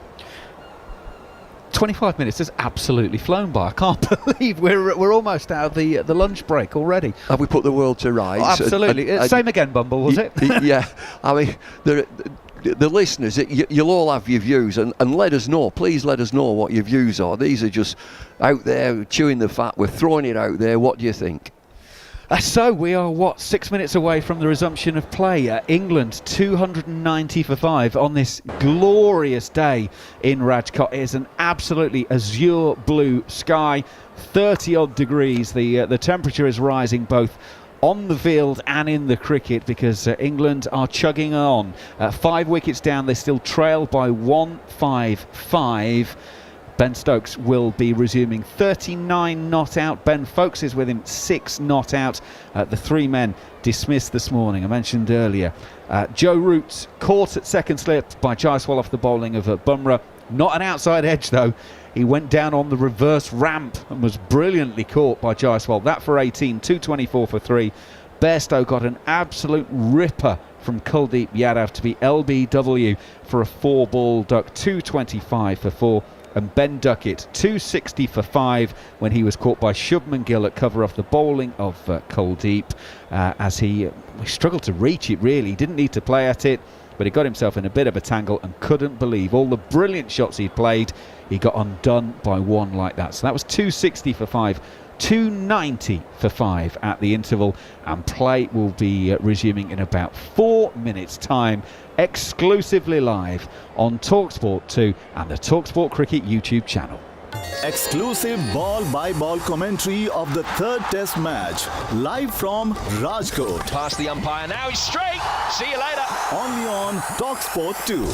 25 minutes has absolutely flown by. I can't believe we're almost out of the lunch break already. Have we put the world to rights? Oh, absolutely. Same again, Bumble, was it? Yeah. I mean, the listeners, you'll all have your views, and let us know. Please let us know what your views are. These are just out there chewing the fat. We're throwing it out there. What do you think? So we are, 6 minutes away from the resumption of play. England 290 for 5 on this glorious day in Rajkot. It is an absolutely azure blue sky, 30-odd degrees. The temperature is rising both on the field and in the cricket because England are chugging on. 5 wickets down, they still trail by 155. Ben Stokes will be resuming 39 not out. Ben Foakes is with him 6 not out. The 3 men dismissed this morning. I mentioned earlier Joe Root caught at second slip by Jaiswal off the bowling of Bumrah. Not an outside edge though. He went down on the reverse ramp and was brilliantly caught by Jaiswal. That for 18, 224 for 3. Bairstow got an absolute ripper from Kuldeep Yadav to be LBW for a 4-ball duck, 225 for 4. And Ben Duckett 260 for 5 when he was caught by Shubman Gill at cover off the bowling of Kuldeep as he struggled to reach it really. He didn't need to play at it, but he got himself in a bit of a tangle and couldn't believe all the brilliant shots he'd played. He got undone by one like that. So that was 260 for 5. 290 for 5 at the interval, and play will be resuming in about 4 minutes time, exclusively live on talkSPORT 2 and the talkSPORT Cricket YouTube channel. Exclusive ball-by-ball commentary of the 3rd Test match, live from Rajkot. Past the umpire now, he's straight. See you later. Only on talkSPORT 2.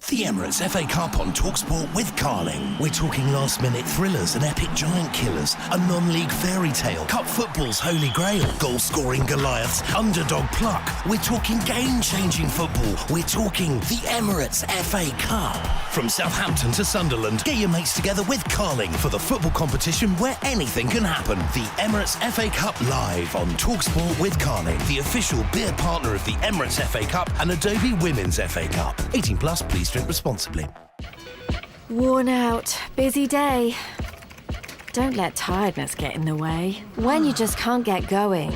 The Emirates FA Cup on talkSPORT with Carling. We're talking last-minute thrillers and epic giant killers, a non-league fairy tale, cup football's holy grail, goal-scoring Goliaths, underdog pluck. We're talking game-changing football. We're talking the Emirates FA Cup. From Southampton to Sunderland, get your mates together with Carling for the football competition where anything can happen. The Emirates FA Cup live on talkSPORT with Carling, the official beer partner of the Emirates FA Cup and Adobe Women's FA Cup. 18 plus, please drink responsibly. Worn out, busy day. Don't let tiredness get in the way when you just can't get going.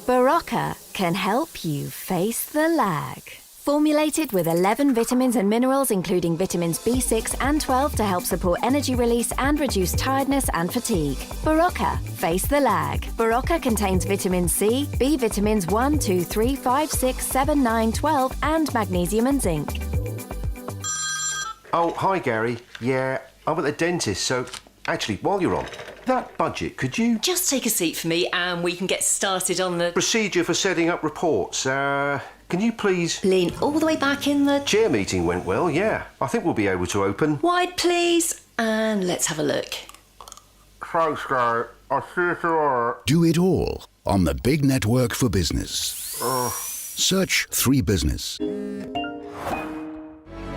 Barocca can help you face the lag. Formulated with 11 vitamins and minerals, including vitamins B6 and 12 to help support energy release and reduce tiredness and fatigue. Barocca, face the lag. Barocca contains vitamin C, B vitamins 1, 2, 3, 5, 6, 7, 9, 12, and magnesium and zinc. Oh, hi, Gary. Yeah, I'm at the dentist, so actually, while you're on, That budget, could you... Just take a seat for me and we can get started on the... Procedure for setting up reports. Can you please... Lean all the way back in the... Chair meeting went well, yeah. I think we'll be able to open... Wide, please. And let's have a look. Thanks, Gareth. I'll see you tomorrow. Do it all on the big network for business. Search 3 Business.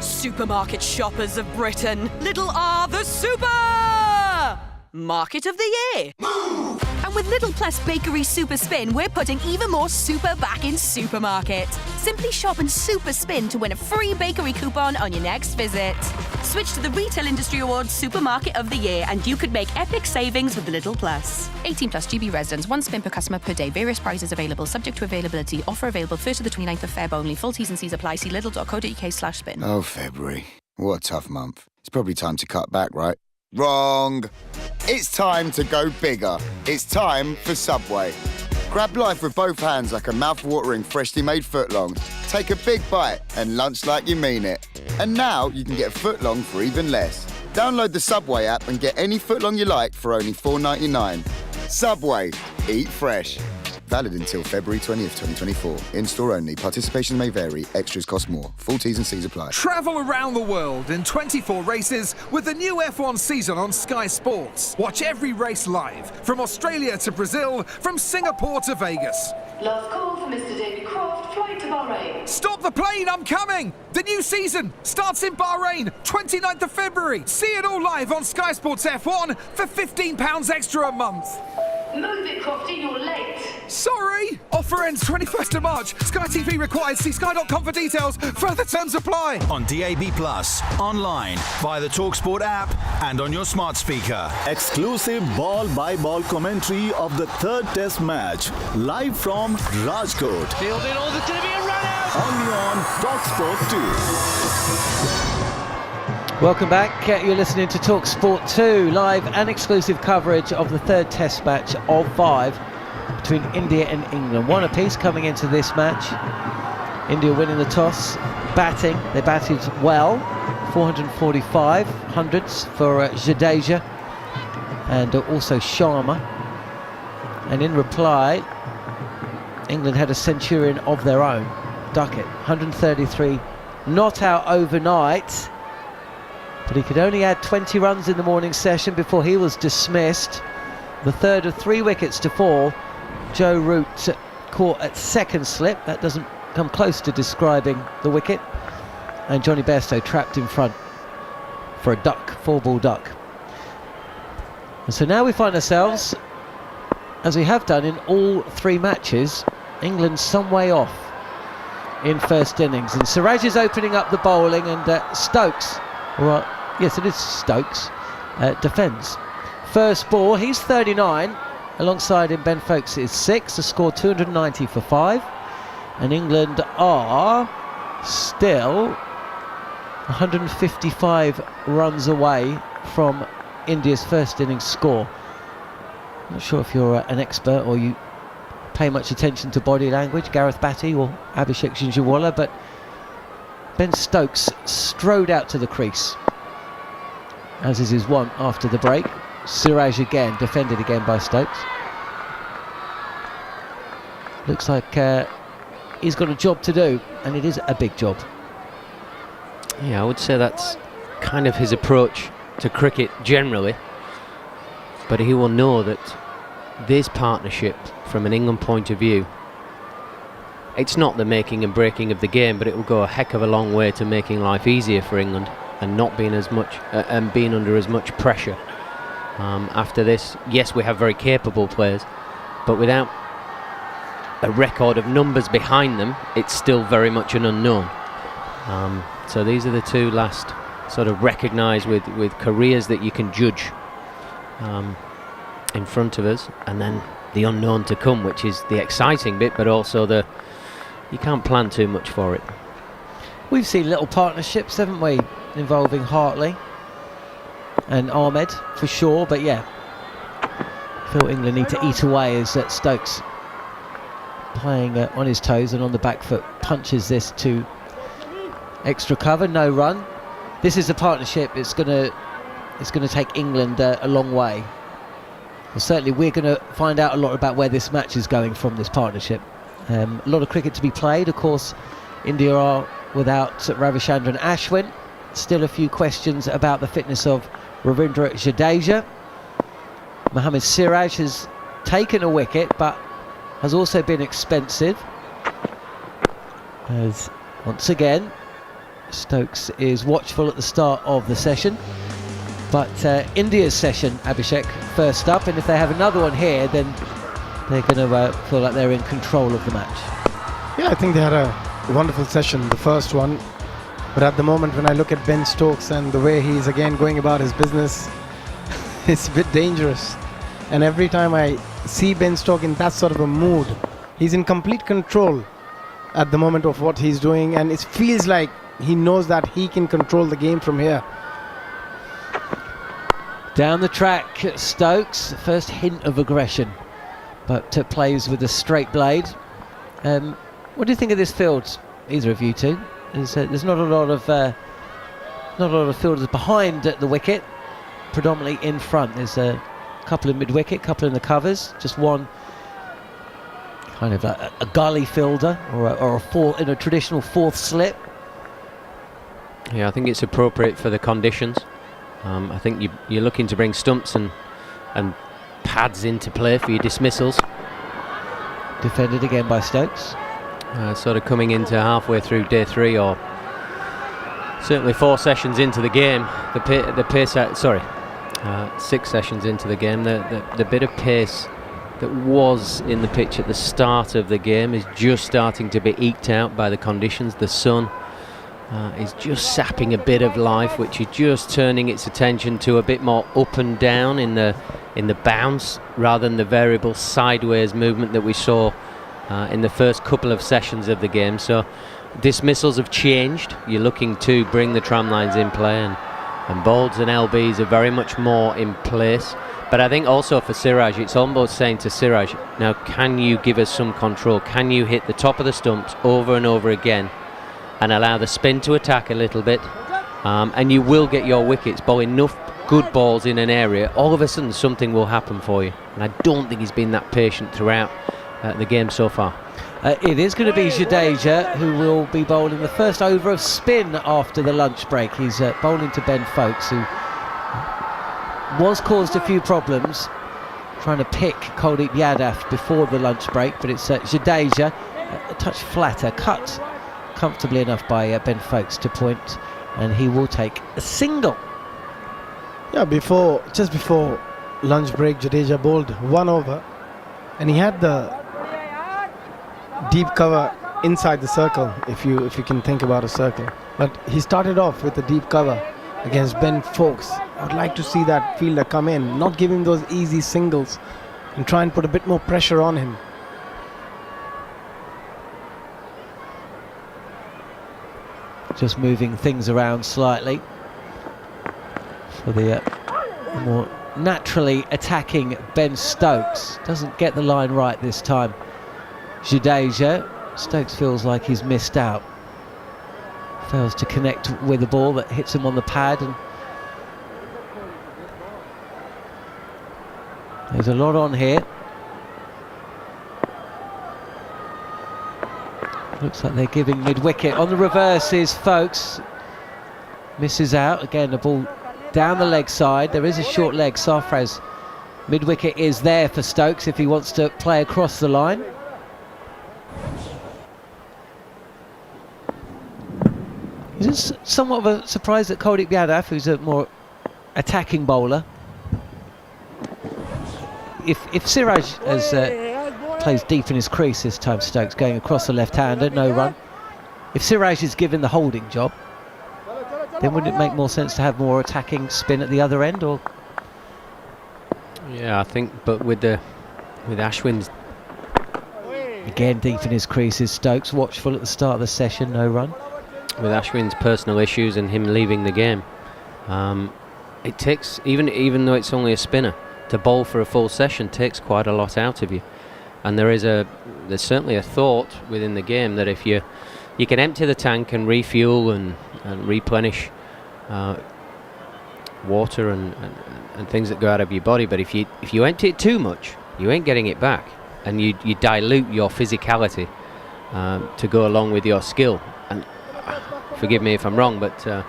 Supermarket shoppers of Britain, Lidl are the super market of the year. And with Lidl Plus Bakery Super Spin, we're putting even more super back in supermarket. Simply shop and super spin to win a free bakery coupon on your next visit. Switch to the Retail Industry Awards Supermarket of the Year and you could make epic savings with Lidl Plus. 18 plus GB residents, 1 spin per customer per day. Various prices available, subject to availability. Offer available 1st to the 29th of Feb only. Full T's and C's apply. See lidl.co.uk/spin. Oh, February. What a tough month. It's probably time to cut back, right? Wrong. It's time to go bigger. It's time for Subway. Grab life with both hands like a mouth-watering, freshly made footlong. Take a big bite and lunch like you mean it. And now you can get a footlong for even less. Download the Subway app and get any footlong you like for only $4.99. Subway. Eat fresh. Valid until February 20th, 2024. In-store only. Participation may vary. Extras cost more. Full T's and C's apply. Travel around the world in 24 races with the new F1 season on Sky Sports. Watch every race live, from Australia to Brazil, from Singapore to Vegas. Last call for Mr. David Croft, flight to Bahrain. Stop the plane, I'm coming! The new season starts in Bahrain, 29th of February. See it all live on Sky Sports F1 for £15 extra a month. Move it, Crofty, you're late. Sorry! Offer ends 21st of March. Sky TV required. See sky.com for details. Further terms apply. On DAB+, online, via the talkSPORT app and on your smart speaker. Exclusive ball-by-ball commentary of the 3rd Test match, live from Rajkot. Fielding, oh, there's going to be a run out! Only on talkSPORT 2. Welcome back. You're listening to talkSPORT 2, live and exclusive coverage of the 3rd Test match of 5 between India and England. 1 apiece coming into this match. India winning the toss, batting. They batted well. 445 hundreds for Jadeja and also Sharma. And in reply, England had a centurion of their own, Duckett. 133 not out overnight. But he could only add 20 runs in the morning session before he was dismissed. The 3rd of 3 wickets to fall. Joe Root caught at 2nd slip. That doesn't come close to describing the wicket. And Johnny Bairstow trapped in front for a duck, 4-ball duck. And so now we find ourselves, as we have done in all 3 matches, England some way off in first innings. And Siraj is opening up the bowling and Stokes, well, yes, it is Stokes, defends. First ball, he's 39. Alongside him, Ben Foakes is 6. The score 290 for 5. And England are still 155 runs away from India's first innings score. Not sure if you're an expert or you pay much attention to body language, Gareth Batty or Abhishek Jhnujhnuwala, but Ben Stokes strode out to the crease, as is his wont after the break. Siraj again, defended again by Stokes. Looks like he's got a job to do, and it is a big job. Yeah, I would say that's kind of his approach to cricket generally. But he will know that this partnership, from an England point of view, it's not the making and breaking of the game, but it will go a heck of a long way to making life easier for England and not being as much and being under as much pressure. After this, yes, we have very capable players, but without a record of numbers behind them, it's still very much an unknown. So these are the 2 last sort of recognised with careers that you can judge in front of us, and then the unknown to come, which is the exciting bit, but also you can't plan too much for it. We've seen little partnerships, haven't we, involving Hartley and Ahmed for sure, but yeah, I feel England need to eat away as Stokes, playing on his toes and on the back foot, punches this to extra cover, no run. This is a partnership. It's going to take England a long way. Well, certainly we're going to find out a lot about where this match is going from this partnership. A lot of cricket to be played. Of course, India are without Ravichandran Ashwin. Still a few questions about the fitness of Ravindra Jadeja. Mohammad Siraj has taken a wicket but has also been expensive. As once again Stokes is watchful at the start of the session. But India's session, Abhishek, first up, and if they have another one here, then they're going to feel like they're in control of the match. Yeah, I think they had a wonderful session, the first one. But at the moment, when I look at Ben Stokes and the way he's again going about his business, it's a bit dangerous. And every time I see Ben Stokes in that sort of a mood, he's in complete control at the moment of what he's doing, and it feels like he knows that he can control the game from here. Down the track, Stokes, first hint of aggression, but plays with a straight blade. What do you think of this field, either of you two? There's not a lot of fielders behind the wicket, predominantly in front. There's a couple in mid-wicket, couple in the covers, just one kind of a gully fielder or in a traditional fourth slip. Yeah, I think it's appropriate for the conditions. I think you're looking to bring stumps and pads into play for your dismissals. Defended again by Stokes. Sort of coming into halfway through day 3, or certainly 4 sessions into the game. The pace, 6 sessions into the game. The bit of pace that was in the pitch at the start of the game is just starting to be eked out by the conditions. The sun is just sapping a bit of life, which is just turning its attention to a bit more up and down in the bounce, rather than the variable sideways movement that we saw in the first couple of sessions of the game. So dismissals have changed. You're looking to bring the tram lines in play, and bolds and LBs are very much more in place. But I think also for Siraj, it's almost saying to Siraj, now can you give us some control? Can you hit the top of the stumps over and over again and allow the spin to attack a little bit, and you will get your wickets. Bowl enough good balls in an area, all of a sudden something will happen for you. And I don't think he's been that patient throughout the game so far. It is going to be Jadeja who will be bowling the first over of spin after the lunch break. He's bowling to Ben Foakes, who was caused a few problems trying to pick Kuldeep Yadav before the lunch break, but it's Jadeja, a touch flatter, cut comfortably enough by Ben Foakes to point, and he will take a single. Yeah, just before lunch break, Jadeja bowled 1 over, and he had the deep cover inside the circle, if you can think about a circle. But he started off with a deep cover against Ben Foakes. I'd like to see that fielder come in, not give him those easy singles, and try and put a bit more pressure on him. Just moving things around slightly for the more naturally attacking Ben Stokes. Doesn't get the line right this time. Jadeja, Stokes feels like he's missed out. Fails to connect with the ball that hits him on the pad, and there's a lot on here. Looks like they're giving mid-wicket. On the reverse is Foakes. Misses out. Again, the ball down the leg side. There is a short leg. Sarfraz. Mid-wicket is there for Stokes if he wants to play across the line. It's somewhat of a surprise that Kuldeep Yadav, who's a more attacking bowler, if Siraj plays deep in his crease this time, Stokes going across the left-hander, no run. If Siraj is given the holding job, then wouldn't it make more sense to have more attacking spin at the other end? Or yeah, I think, but with Ashwin's again deep in his creases, Stokes watchful at the start of the session, no run. With Ashwin's personal issues and him leaving the game, it takes, even though it's only a spinner, to bowl for a full session takes quite a lot out of you. And there's certainly a thought within the game that if you can empty the tank and refuel and replenish water and and things that go out of your body. But if you empty it too much, you ain't getting it back, and you dilute your physicality to go along with your skill. And forgive me if I'm wrong, but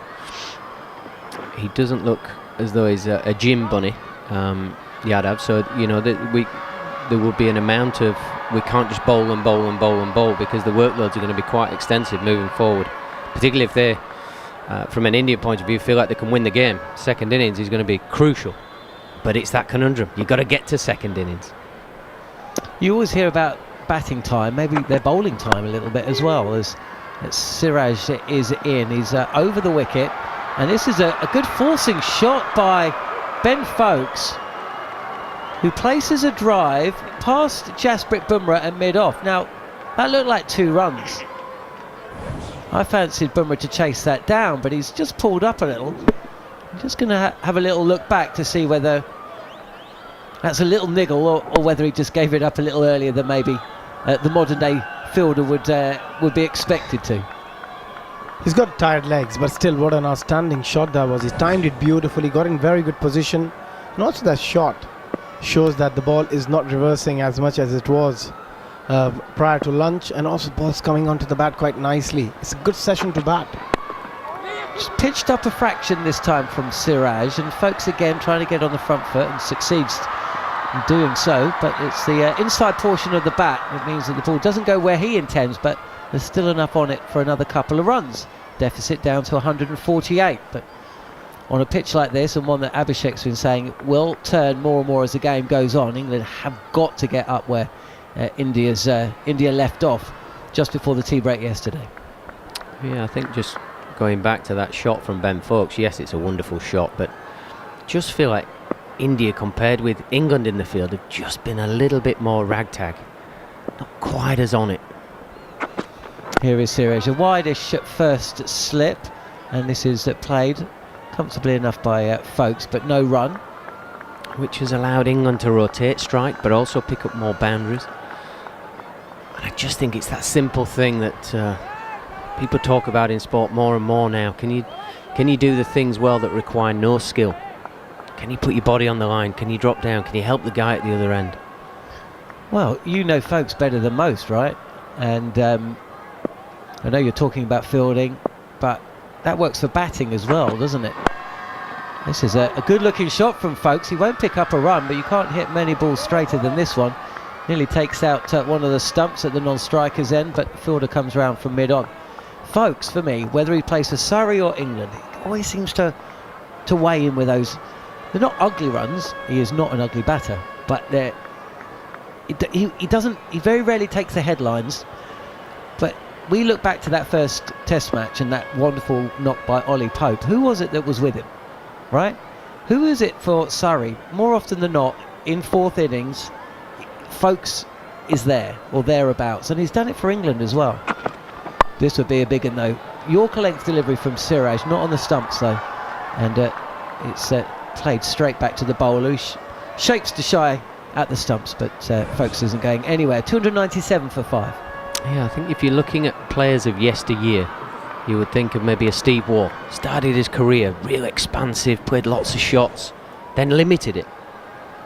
he doesn't look as though he's a gym bunny, Yadav. So there will be an amount of, we can't just bowl and bowl and bowl and bowl, because the workloads are going to be quite extensive moving forward, particularly if they, from an Indian point of view, feel like they can win the game. Second innings is going to be crucial, but it's that conundrum. You've got to get to second innings. You always hear about batting time, maybe their bowling time a little bit as well, as Siraj is in. He's over the wicket, and this is a good forcing shot by Ben Foakes, who places a drive past Jasprit Bumrah and mid-off. Now, that looked like 2 runs. I fancied Bumrah to chase that down, but he's just pulled up a little. I'm just going to have a little look back to see whether that's a little niggle or whether he just gave it up a little earlier than maybe the modern-day fielder would be expected to. He's got tired legs, but still, what an outstanding shot that was. He timed it beautifully, got in very good position, and also that shot shows that the ball is not reversing as much as it was prior to lunch, and also ball's coming onto the bat quite nicely. It's a good session to bat. Just pitched up a fraction this time from Siraj, and Foakes again trying to get on the front foot and succeeds in doing so, but it's the inside portion of the bat that means that the ball doesn't go where he intends, but there's still enough on it for another couple of runs. Deficit down to 148, but on a pitch like this, and one that Abhishek's been saying will turn more and more as the game goes on, England have got to get up where India left off just before the tea break yesterday. Yeah, I think just going back to that shot from Ben Foakes, yes, it's a wonderful shot, but just feel like India compared with England in the field have just been a little bit more ragtag, not quite as on it. Here is Siraj, a wideish first slip, and this is played comfortably enough by Foakes, but no run, which has allowed England to rotate strike but also pick up more boundaries. And I just think it's that simple thing that people talk about in sport more and more now. Can you do the things well that require no skill? Can you put your body on the line? Can you drop down? Can you help the guy at the other end? Well, you know Foakes better than most, right? And I know you're talking about fielding, but that works for batting as well, doesn't it? This is a good-looking shot from Foakes. He won't pick up a run, but you can't hit many balls straighter than this one. Nearly takes out one of the stumps at the non-striker's end, but the fielder comes round from mid-on. Foakes, for me, whether he plays for Surrey or England, he always seems to weigh in with those. They're not ugly runs. He is not an ugly batter, but he very rarely takes the headlines. But we look back to that first Test match and that wonderful knock by Ollie Pope. Who was it that was with him, right? Who is it for Surrey? More often than not, in 4th innings, Foakes is there or thereabouts, and he's done it for England as well. This would be a big one though. Yorker length delivery from Siraj, not on the stumps though, and it's played straight back to the bowler, who shapes to shy at the stumps, but Foakes isn't going anywhere. 297 for 5. Yeah, I think if you're looking at players of yesteryear, you would think of maybe a Steve Waugh. Started his career real expansive, played lots of shots, then limited it.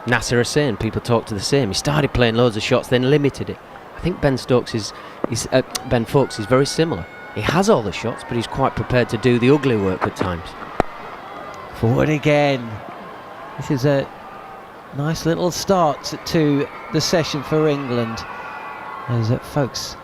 Nasser Hussain, people talk to the same. He started playing loads of shots, then limited it. I think Ben Foakes is very similar. He has all the shots, but he's quite prepared to do the ugly work at times. Forward again. This is a nice little start to the session for England, as Foakes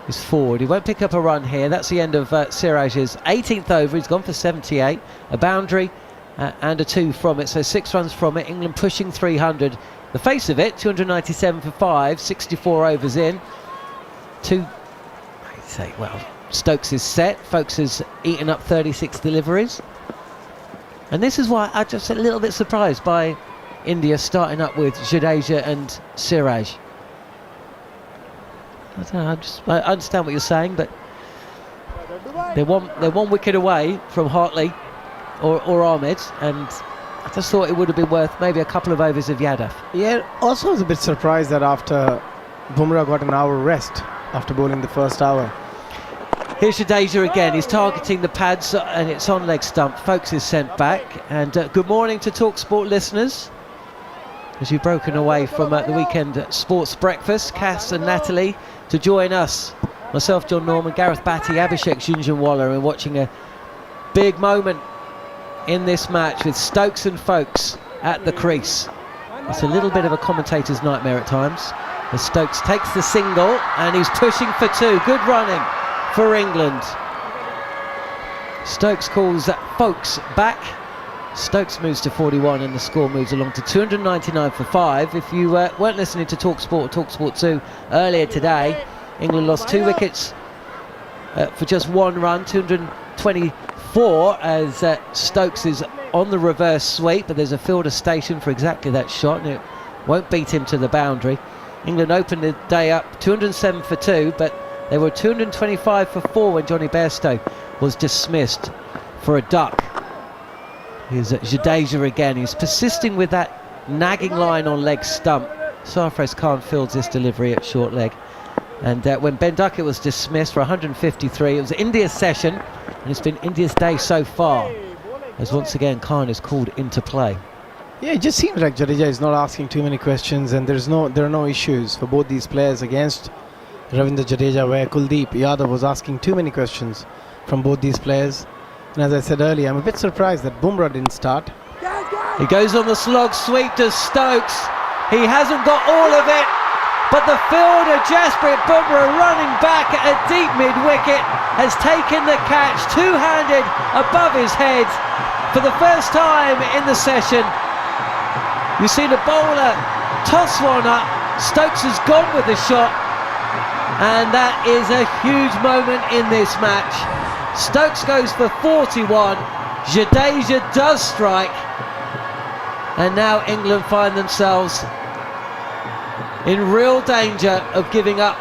is forward. He won't pick up a run here. That's the end of Siraj's 18th over. He's gone for 78, a boundary and a 2 from it, so 6 runs from it. England pushing 300. The face of it, 297 for 5, 64 overs in. Stokes is set. Foakes has eaten up 36 deliveries. And this is why I'm just a little bit surprised by India starting up with Jadeja and Siraj. I don't know, I understand what you're saying, but they're one wicket away from Hartley or Ahmed, and I just thought it would have been worth maybe a couple of overs of Yadav. Yeah, also I was a bit surprised that after Bumrah got an hour rest after bowling the first hour, Here's Jadeja again. He's targeting the pads and it's on leg stump. Folks is sent back. And good morning to talkSPORT listeners. As you've broken away from the weekend sports breakfast, Cass and Natalie to join us. Myself, John Norman, Gareth, Batty, Abhishek, Jhnujhnuwala, and watching a big moment in this match with Stokes and Folks at the crease. It's a little bit of a commentator's nightmare at times. As Stokes takes the single and he's pushing for two. Good running for England. Stokes calls Folks back. Stokes moves to 41 and the score moves along to 299 for 5. If you weren't listening to talkSPORT 2 earlier today, England lost 2 wickets for just 1 run, 224 as Stokes is on the reverse sweep, but there's a fielder station for exactly that shot and it won't beat him to the boundary. England opened the day up 207 for 2, but they were 225 for 4 when Johnny Bairstow was dismissed for a duck. Here's Jadeja again. He's persisting with that nagging line on leg stump. Sarfraz Khan fields this delivery at short leg. And when Ben Duckett was dismissed for 153, it was India's session, and it's been India's day so far, as once again Khan is called into play. Yeah, it just seems like Jadeja is not asking too many questions, and there are no issues for both these players against Ravindra Jadeja, where Kuldeep Yadav was asking too many questions from both these players. And as I said earlier, I'm a bit surprised that Bumrah didn't start. He goes on the slog sweep to Stokes. He hasn't got all of it, but the fielder Jasprit Bumrah running back at a deep mid-wicket has taken the catch two-handed above his head for the first time in the session. You see the bowler toss one up. Stokes has gone with the shot, and that is a huge moment in this match. Stokes goes for 41, Jadeja does strike, and now England find themselves in real danger of giving up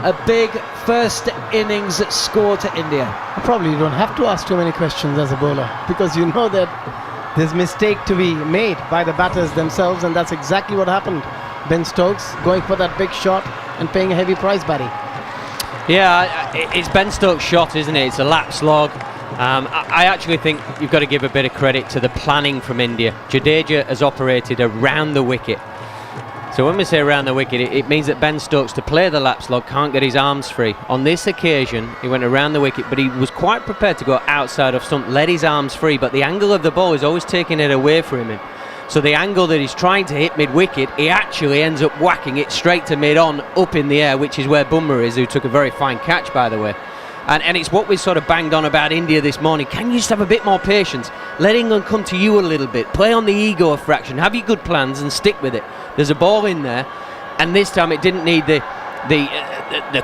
a big first innings score to India. Probably you don't have to ask too many questions as a bowler, because you know that there's mistake to be made by the batters themselves, and that's exactly what happened. Ben Stokes going for that big shot and paying a heavy price, Batty. Yeah, it's Ben Stokes' shot, isn't it? It's a lap slog. I actually think you've got to give a bit of credit to the planning from India. Jadeja has operated around the wicket. So when we say around the wicket, it means that Ben Stokes, to play the lap slog, can't get his arms free. On this occasion, he went around the wicket, but he was quite prepared to go outside of stump, let his arms free, but the angle of the ball is always taking it away from him. So the angle that he's trying to hit mid-wicket, he actually ends up whacking it straight to mid-on, up in the air, which is where Bumrah is, who took a very fine catch, by the way. And it's what we sort of banged on about India this morning. Can you just have a bit more patience? Let England come to you a little bit. Play on the ego a fraction. Have your good plans and stick with it. There's a ball in there, and this time it didn't need the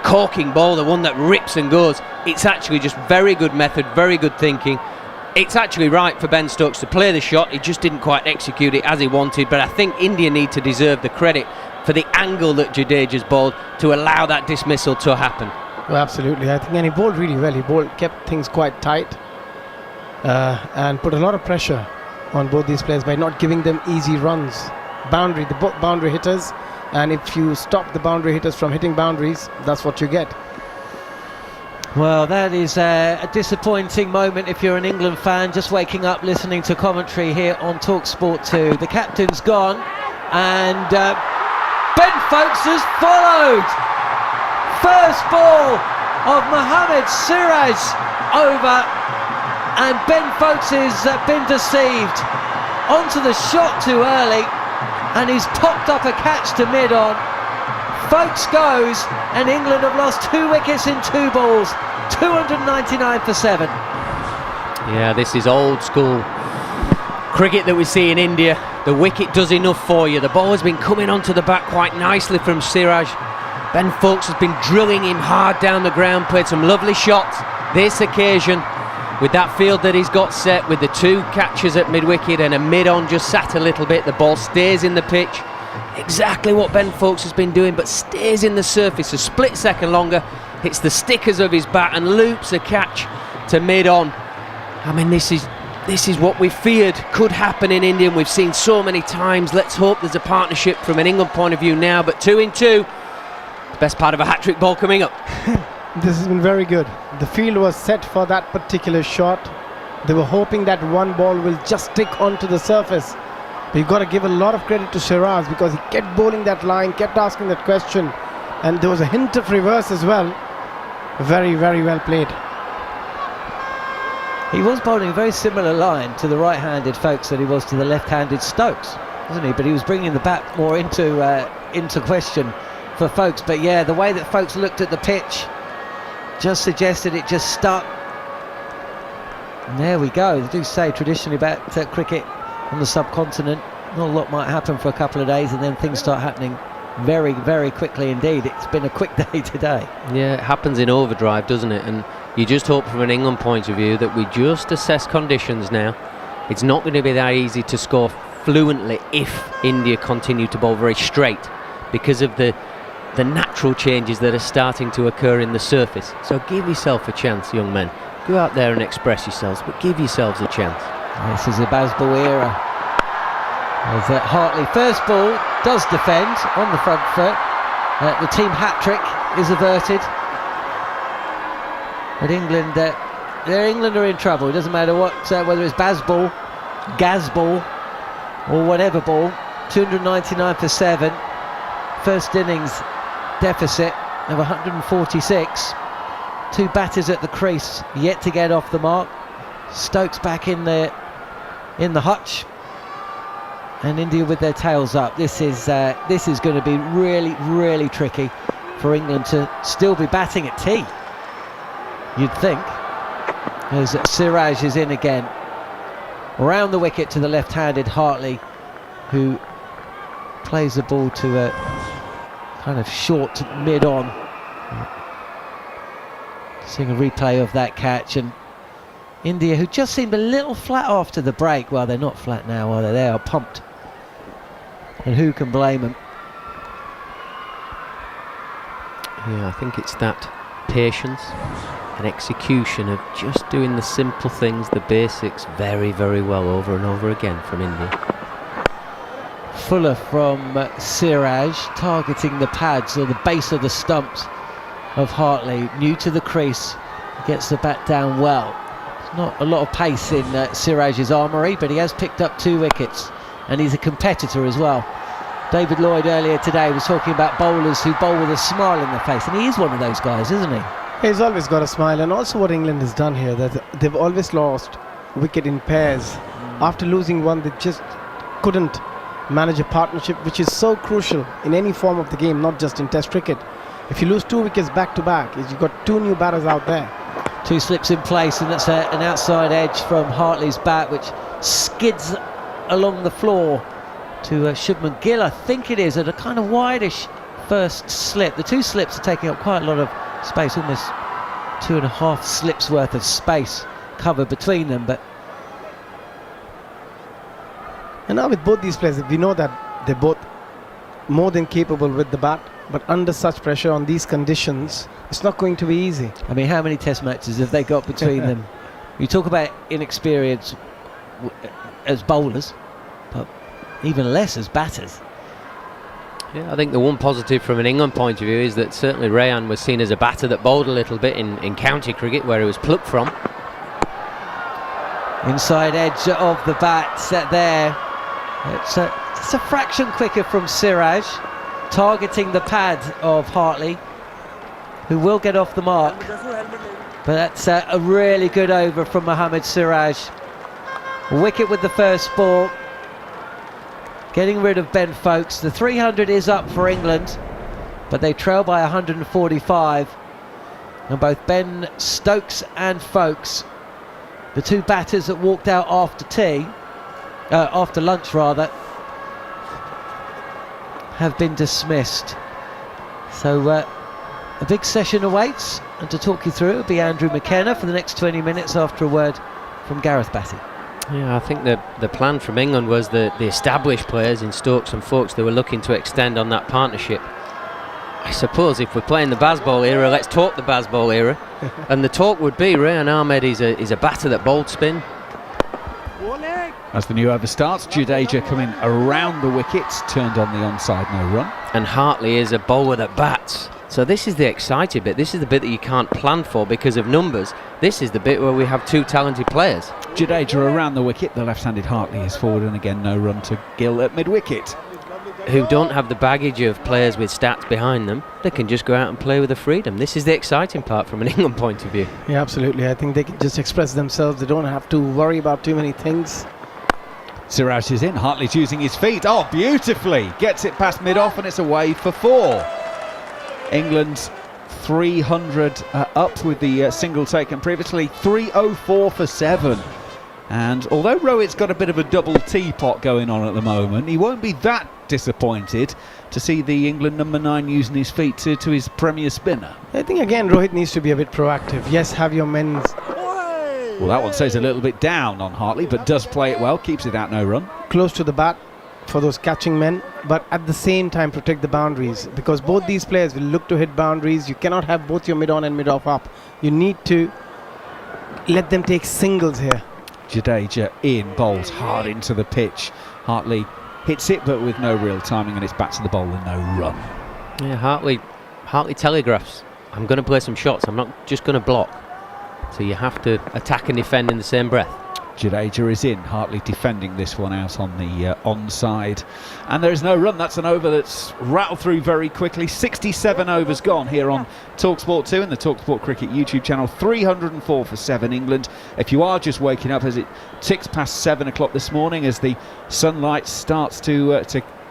corking ball, the one that rips and goes. It's actually just very good method, very good thinking. It's actually right for Ben Stokes to play the shot. He just didn't quite execute it as he wanted, but I think India need to deserve the credit for the angle that Jadeja's bowled to allow that dismissal to happen. Well, absolutely. I think, and he bowled really well. He kept things quite tight and put a lot of pressure on both these players by not giving them easy runs. The boundary hitters, and if you stop the boundary hitters from hitting boundaries, that's what you get. Well, that is a disappointing moment if you're an England fan just waking up listening to commentary here on talkSPORT 2. The captain's gone, and Ben Folks has followed. First ball of Mohammad Siraj over, and Ben Folks has been deceived. Onto the shot too early, and he's popped up a catch to mid-on. Folks goes, and England have lost 2 wickets in 2 balls, 299 for 7. Yeah, this is old school cricket that we see in India. The wicket does enough for you. The ball has been coming onto the bat quite nicely from Siraj. Ben Folks has been drilling him hard down the ground, played some lovely shots this occasion with that field that he's got set, with the 2 catches at mid-wicket and a mid-on just sat a little bit. The ball stays in the pitch. Exactly what Ben Folks has been doing, but stays in the surface a split second longer, hits the stickers of his bat and loops a catch to mid-on. I mean, this is what we feared could happen in India, and we've seen so many times. Let's hope there's a partnership from an England point of view now, but 2 in 2. The best part of a hat-trick ball coming up. This has been very good. The field was set for that particular shot. They were hoping that one ball will just stick onto the surface. But you've got to give a lot of credit to Shiraz because he kept bowling that line, kept asking that question. And there was a hint of reverse as well. Very, very well played. He was bowling a very similar line to the right-handed folks that he was to the left-handed Stokes, wasn't he? But he was bringing the bat more into question for folks. But yeah, the way that folks looked at the pitch just suggested it just stuck. And there we go. They do say traditionally about cricket on the subcontinent, not a lot might happen for a couple of days and then things start happening very, very quickly indeed. It's been a quick day today. Yeah, it happens in overdrive, doesn't it? And you just hope from an England point of view that we just assess conditions now. It's not going to be that easy to score fluently if India continue to bowl very straight because of the natural changes that are starting to occur in the surface. So give yourself a chance, young men. Go out there and express yourselves, but give yourselves a chance. This is the Bazball era. As Hartley, first ball, does defend on the front foot. The team hat-trick is averted. But England are in trouble. It doesn't matter what, whether it's Bazball, Gazball, or whatever ball. 299 for 7. First innings deficit of 146. 2 batters at the crease, yet to get off the mark. Stokes back in the hutch, and India with their tails up. This is going to be really, really tricky for England to still be batting at tea, you'd think, as Siraj is in again. Around the wicket to the left-handed Hartley, who plays the ball to a kind of short mid-on. Seeing a replay of that catch, and India, who just seemed a little flat after the break. Well, they're not flat now, are they? They are pumped, and who can blame them? Yeah, I think it's that patience and execution of just doing the simple things, the basics, very, very well over and over again from India. Fuller from Siraj, targeting the pads or the base of the stumps of Hartley, new to the crease, gets the bat down well. There's not a lot of pace in Siraj's armoury, but he has picked up 2 wickets, and he's a competitor as well. David Lloyd earlier today was talking about bowlers who bowl with a smile in their face, and he is one of those guys, isn't he? He's always got a smile, and also what England has done here, that they've always lost wicket in pairs. After losing one, they just couldn't manage a partnership, which is so crucial in any form of the game, not just in Test cricket. If you lose 2 wickets back to back, you've got 2 new batters out there. 2 slips in place, and that's an outside edge from Hartley's bat, which skids along the floor to Shubman Gill, I think it is, at a kind of wideish first slip. The 2 slips are taking up quite a lot of space, almost 2.5 slips worth of space covered between them. But and now with both these players, we know that they're both more than capable with the bat, but under such pressure on these conditions, it's not going to be easy. I mean, how many Test matches have they got between them? You talk about inexperience as bowlers, but even less as batters. Yeah, I think the one positive from an England point of view is that certainly Rayan was seen as a batter that bowled a little bit in county cricket, where he was plucked from. Inside edge of the bat set there. It's a fraction quicker from Siraj, targeting the pad of Hartley, who will get off the mark. But that's a really good over from Mohammad Siraj. Wicket with the first ball, getting rid of Ben Foakes. The 300 is up for England, but they trail by 145. And both Ben Stokes and Foakes, the 2 batters that walked out after lunch rather, have been dismissed. So a big session awaits, and to talk you through it will be Andrew McKenna for the next 20 minutes after a word from Gareth Batty. Yeah, I think the plan from England was the established players in Stokes and Foakes, they were looking to extend on that partnership. I suppose if we're playing the Bazball era, let's talk the Bazball era. And the talk would be Rayan Ahmed is a batter that bowled spin. As the new over starts, Jadeja coming around the wickets, turned on the onside, no run. And Hartley is a bowler that bats. So this is the exciting bit. This is the bit that you can't plan for because of numbers. This is the bit where we have two talented players. Jadeja around the wicket. The left-handed Hartley is forward, and again no run to Gill at mid-wicket. Who don't have the baggage of players with stats behind them. They can just go out and play with the freedom. This is the exciting part from an England point of view. Yeah, absolutely. I think they can just express themselves. They don't have to worry about too many things. Siraj is in. Hartley's using his feet. Oh, beautifully. Gets it past mid-off, and it's away for 4. England's 300 up with the single taken previously. 304 for 7. And although Rohit's got a bit of a double teapot going on at the moment, he won't be that disappointed to see the England number 9 using his feet to his premier spinner. I think again Rohit needs to be a bit proactive. Yes, have your men. Well, that one stays a little bit down on Hartley, but does play it well, keeps it out, no run. Close to the bat for those catching men, but at the same time protect the boundaries, because both these players will look to hit boundaries. You cannot have both your mid-on and mid-off up. You need to let them take singles here. Jadeja in, bowls hard into the pitch. Hartley hits it, but with no real timing, and it's back to the bowler, no run. Yeah, Hartley telegraphs, I'm going to play some shots, I'm not just going to block. So you have to attack and defend in the same breath. Jadeja is in. Hartley defending this one out on the onside. And there is no run. That's an over that's rattled through very quickly. 67 overs gone here on talkSPORT 2 and the talkSPORT Cricket YouTube channel. 304 for 7 England. If you are just waking up as it ticks past 7 o'clock this morning, as the sunlight starts to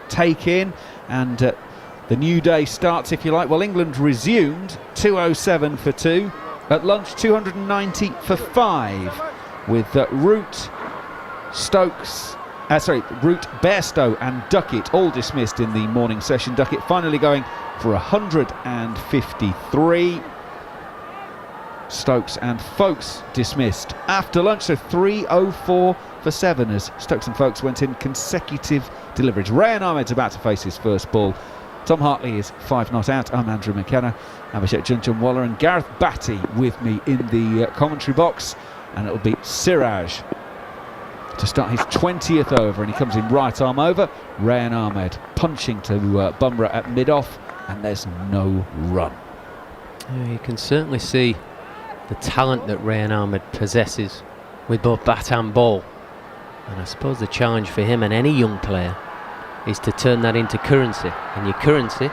take in and the new day starts, if you like. Well, England resumed 207 for 2. At lunch, 290 for 5. With Root, Bairstow and Duckett all dismissed in the morning session. Duckett finally going for 153. Stokes and Folkes dismissed after lunch, so 304 for 7 as Stokes and Folkes went in consecutive deliveries. Rayan Ahmed's about to face his first ball. Tom Hartley is 5 not out. I'm Andrew McKenna, Abhishek Jhnujhnuwala and Gareth Batty with me in the commentary box. And it'll be Siraj to start his 20th over, and he comes in right arm over. Rayan Ahmed punching to Bumrah at mid-off, and there's no run. Yeah, you can certainly see the talent that Rayan Ahmed possesses with both bat and ball. And I suppose the challenge for him and any young player is to turn that into currency. And your currency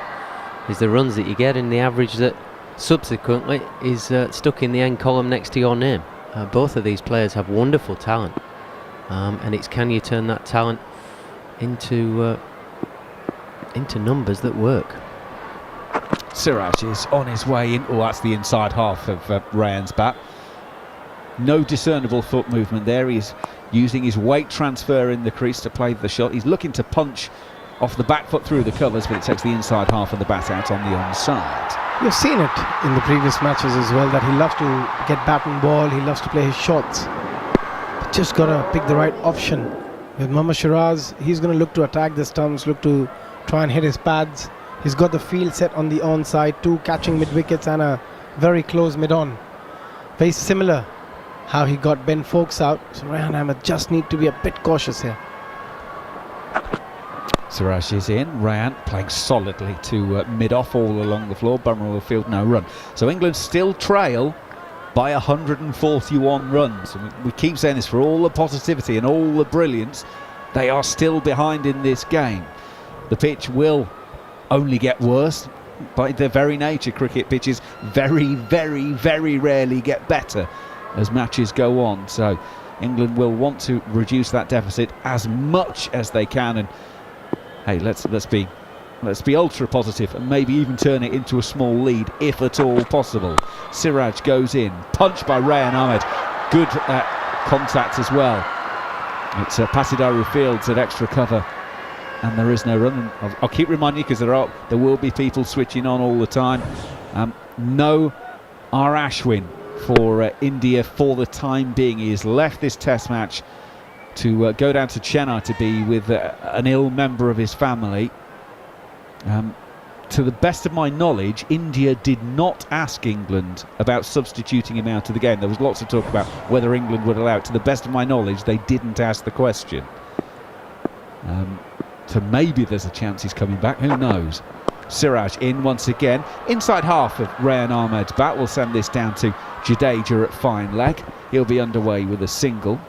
is the runs that you get and the average that subsequently is stuck in the end column next to your name. Both of these players have wonderful talent, and it's can you turn that talent into numbers that work. Siraj is on his way in. Oh, that's the inside half of Rayan's bat. No discernible foot movement there. He's using his weight transfer in the crease to play the shot. He's looking to punch off the back foot through the covers, but it takes the inside half of the bat out on the onside. You've seen it in the previous matches as well, that he loves to get bat and ball, he loves to play his shots. But just got to pick the right option. With Mohammad Shiraz, he's going to look to attack the stumps, look to try and hit his pads. He's got the field set on the onside, 2 catching mid-wickets and a very close mid-on. Very similar how he got Ben Folkes out. So Rayan Ahmed just need to be a bit cautious here. Siraj is in. Rayan playing solidly to mid-off all along the floor. Bumrah will field no run. So England still trail by 141 runs. And we keep saying this for all the positivity and all the brilliance. They are still behind in this game. The pitch will only get worse. By their very nature, cricket pitches very, very, very rarely get better as matches go on. So England will want to reduce that deficit as much as they can. And hey, let's be ultra positive and maybe even turn it into a small lead if at all possible. Siraj goes in, punched by Rayan Ahmed. Good contact as well. It's Patidaru Fields at extra cover, and there is no run. I'll keep reminding you because there will be people switching on all the time. No R. Ashwin for India for the time being. He has left this Test match to go down to Chennai to be with an ill member of his family. To the best of my knowledge, India did not ask England about substituting him out of the game. There was lots of talk about whether England would allow it. To the best of my knowledge, they didn't ask the question. So maybe there's a chance he's coming back, who knows. Siraj in once again. Inside half of Rayan Ahmed's bat will send this down to Jadeja at fine leg. He'll be underway with a single.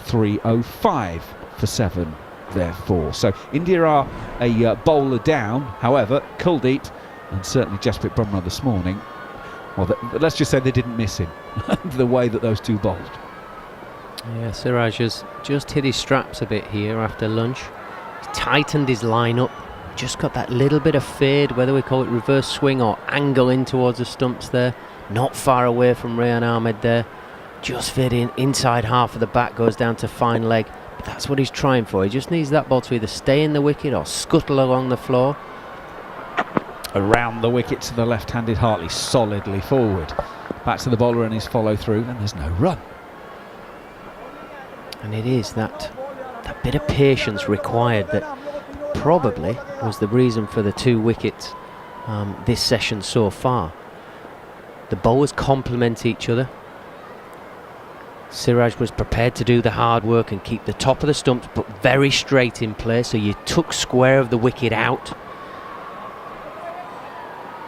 3:05 for 7 therefore. So India are a bowler down. However, Kuldeep and certainly Jasprit Bumrah this morning, well, let's just say they didn't miss him the way that those two bowled. Yeah, Siraj has just hit his straps a bit here after lunch. He's tightened his line up, just got that little bit of fade, whether we call it reverse swing or angle in towards the stumps there. Not far away from Rayan Ahmed there. Just fading inside half of the bat, goes down to fine leg. But that's what he's trying for. He just needs that ball to either stay in the wicket or scuttle along the floor. Around the wicket to the left-handed Hartley, solidly forward. Back to the bowler and his follow-through, and there's no run. And it is that bit of patience required that probably was the reason for the 2 wickets this session so far. The bowlers complement each other. Siraj was prepared to do the hard work and keep the top of the stumps but very straight in play, so you took square of the wicket out.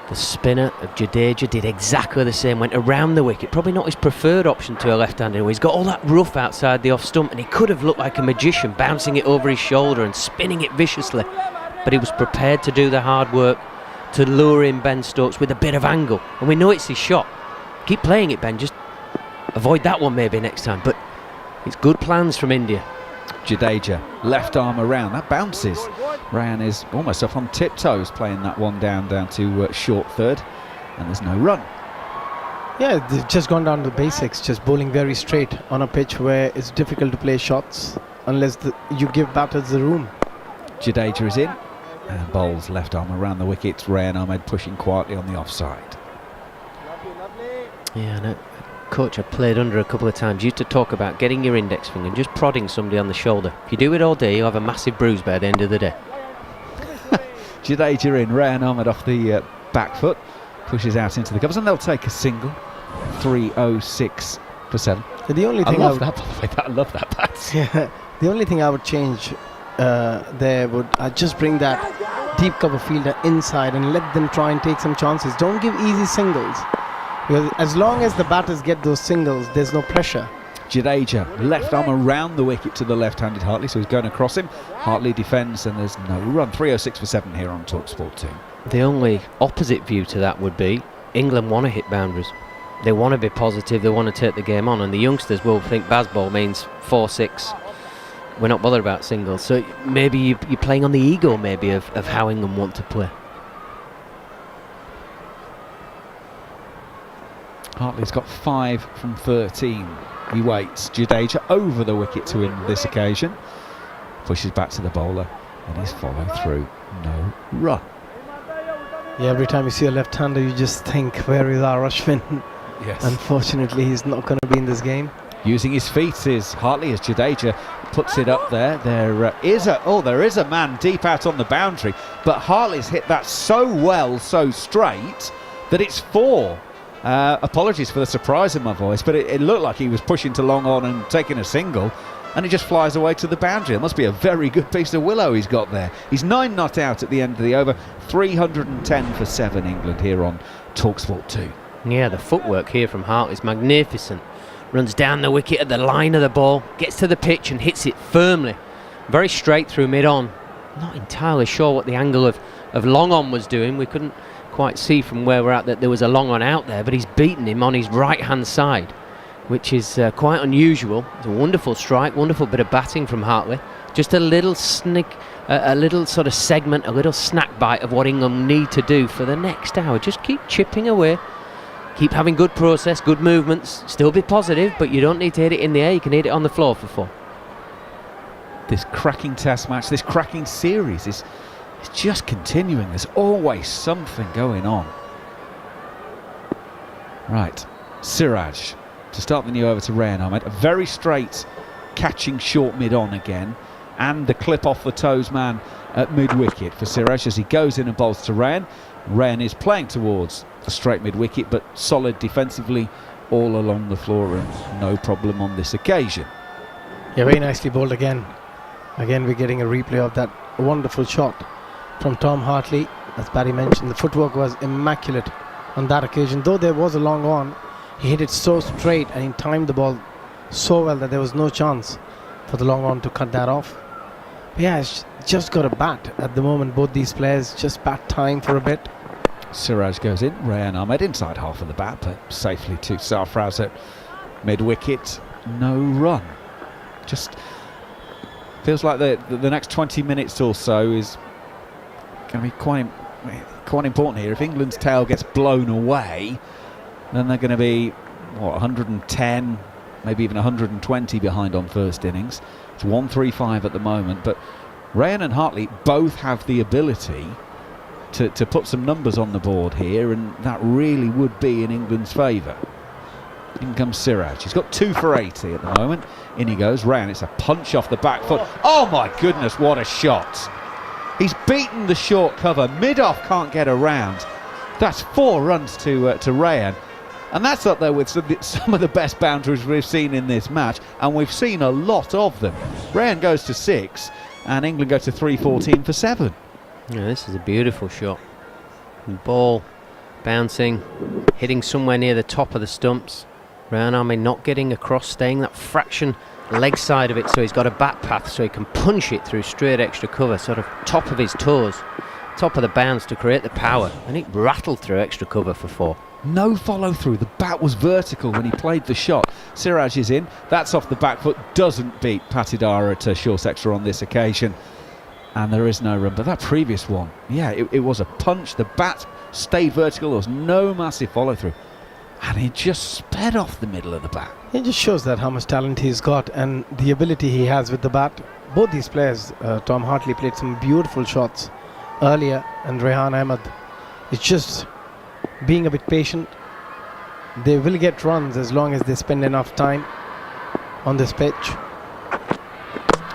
The spinner of Jadeja did exactly the same, went around the wicket, probably not his preferred option to a left-hander. He's got all that rough outside the off stump and he could have looked like a magician, bouncing it over his shoulder and spinning it viciously, but he was prepared to do the hard work to lure in Ben Stokes with a bit of angle, and we know it's his shot. Keep playing it, Ben, just avoid that one maybe next time, but it's good plans from India. Jadeja, left arm around, that bounces. Rayan is almost up on tiptoes playing that one down to short third, and there's no run. Yeah, they've just gone down to the basics, just bowling very straight on a pitch where it's difficult to play shots unless you give batters the room. Jadeja is in and bowls left arm around the wicket. Rayan Ahmed pushing quietly on the offside. Yeah, no. Coach I played under a couple of times used to talk about getting your index finger and just prodding somebody on the shoulder. If you do it all day, you'll have a massive bruise by the end of the day. Jadeja in, Rayan Ahmed off the back foot, pushes out into the covers, and they'll take a single. 3:06 for 7. The only thing I love that, by the way. I love that bat. Yeah, the only thing I would change there would just bring that deep cover fielder inside and let them try and take some chances. Don't give easy singles, because as long as the batters get those singles, there's no pressure. Jadeja, left arm around the wicket to the left-handed Hartley, so he's going across him. Hartley defends and there's no run. 3:06 for 7 here on talkSPORT 2. The only opposite view to that would be England want to hit boundaries. They want to be positive, they want to take the game on, and the youngsters will think Bazball means 4-6. We're not bothered about singles, so maybe you're playing on the ego maybe of how England want to play. Hartley's got 5 from 13. He waits. Jadeja over the wicket to win this occasion. Pushes back to the bowler and he's followed through. No run. Yeah, every time you see a left-hander, you just think, where is our Ashwin? Yes. Unfortunately, he's not going to be in this game. Using his feet is Hartley as Jadeja puts it up there. There is a man deep out on the boundary, but Hartley's hit that so well, so straight, that it's 4. Apologies for the surprise in my voice, but it looked like he was pushing to long on and taking a single, and it just flies away to the boundary. It must be a very good piece of willow he's got there. He's 9 not out at the end of the over. 310 for 7 England here on talkSPORT 2. Yeah, the footwork here from Hart is magnificent. Runs down the wicket at the line of the ball, gets to the pitch and hits it firmly. Very straight through mid-on. Not entirely sure what the angle of long on was doing. We couldn't quite see from where we're at that there was a long on out there, but he's beaten him on his right-hand side, which is quite unusual. It's a wonderful strike, wonderful bit of batting from Hartley. Just a little snick, a little sort of segment, a little snack bite of what England need to do for the next hour. Just keep chipping away. Keep having good process, good movements, still be positive, but you don't need to hit it in the air, you can hit it on the floor for 4. This cracking test match, this cracking series is just continuing. There's always something going on. Right, Siraj to start the new over to Rayan Ahmed. A very straight catching short mid-on again, and the clip off the toes man at mid-wicket for Siraj as he goes in and bowls to Rayan. Rayan is playing towards a straight mid-wicket, but solid defensively all along the floor, and no problem on this occasion. Yeah, very nicely bowled again. Again, we're getting a replay of that wonderful shot from Tom Hartley, as Batty mentioned, the footwork was immaculate on that occasion. Though there was a long on, he hit it so straight and he timed the ball so well that there was no chance for the long on to cut that off. But yeah, it's just got a bat at the moment. Both these players just bat time for a bit. Siraj goes in. Rayan Ahmed inside half of the bat, but safely to Sarfraz at mid-wicket. No run. Just feels like the next 20 minutes or so is going to be quite important here. If England's tail gets blown away, then they're going to be 110, maybe even 120 behind on first innings. It's 135 at the moment, but Rayan and Hartley both have the ability to put some numbers on the board here, and that really would be in England's favour. In comes Siraj. He's got 2 for 80 at the moment. In he goes. Rayan, it's a punch off the back foot. Oh my goodness, what a shot. He's beaten the short cover. Mid-off can't get around. That's 4 runs to Rayan. And that's up there with some of the best boundaries we've seen in this match, and we've seen a lot of them. Rayan goes to 6, and England go to 314 for 7. Yeah, this is a beautiful shot. Ball bouncing, hitting somewhere near the top of the stumps. Rayan Ahmed not getting across, staying that fraction leg side of it, so he's got a bat path so he can punch it through straight extra cover, sort of top of his toes, top of the bounce to create the power, and it rattled through extra cover for 4. No follow through. The bat was vertical when he played the shot. Siraj is in. That's off the back foot. Doesn't beat Patidar at short extra on this occasion. And there is no run. But that previous one, yeah, it was a punch. The bat stayed vertical. There was no massive follow through. And he just sped off the middle of the bat. It just shows that how much talent he's got and the ability he has with the bat. Both these players, Tom Hartley played some beautiful shots earlier, and Rayan Ahmed is just being a bit patient. They will get runs as long as they spend enough time on this pitch.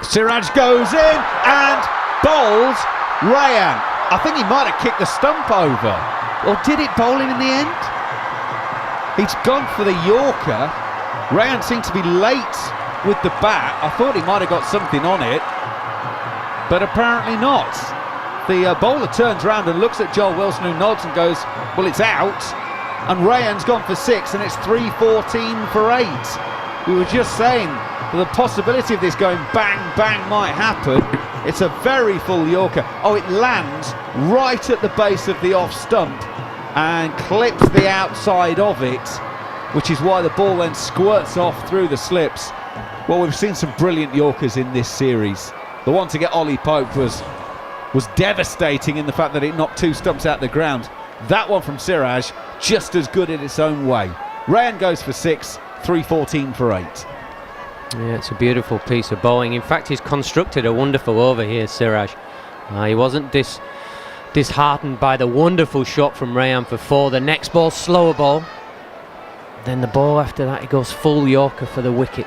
Siraj goes in and bowls Rayan. I think he might have kicked the stump over. Or did it bowl him in the end? He's gone for the Yorker. Rayan seemed to be late with the bat. I thought he might have got something on it, but apparently not. The bowler turns around and looks at Joel Wilson, who nods and goes, well, it's out. And Rayan's gone for 6, and it's 314 for 8. We were just saying that the possibility of this going bang, bang might happen. It's a very full Yorker. Oh, it lands right at the base of the off stump and clips the outside of it, which is why the ball then squirts off through the slips. Well, we've seen some brilliant Yorkers in this series. The one to get Ollie Pope was devastating in the fact that it knocked 2 stumps out the ground. That one from Siraj, just as good in its own way. Rayan goes for 6, 314 for 8. Yeah, it's a beautiful piece of bowling. In fact, he's constructed a wonderful over here, Siraj. He wasn't disheartened by the wonderful shot from Rayan for 4. The next ball, slower ball. Then the ball after that, he goes full Yorker for the wicket.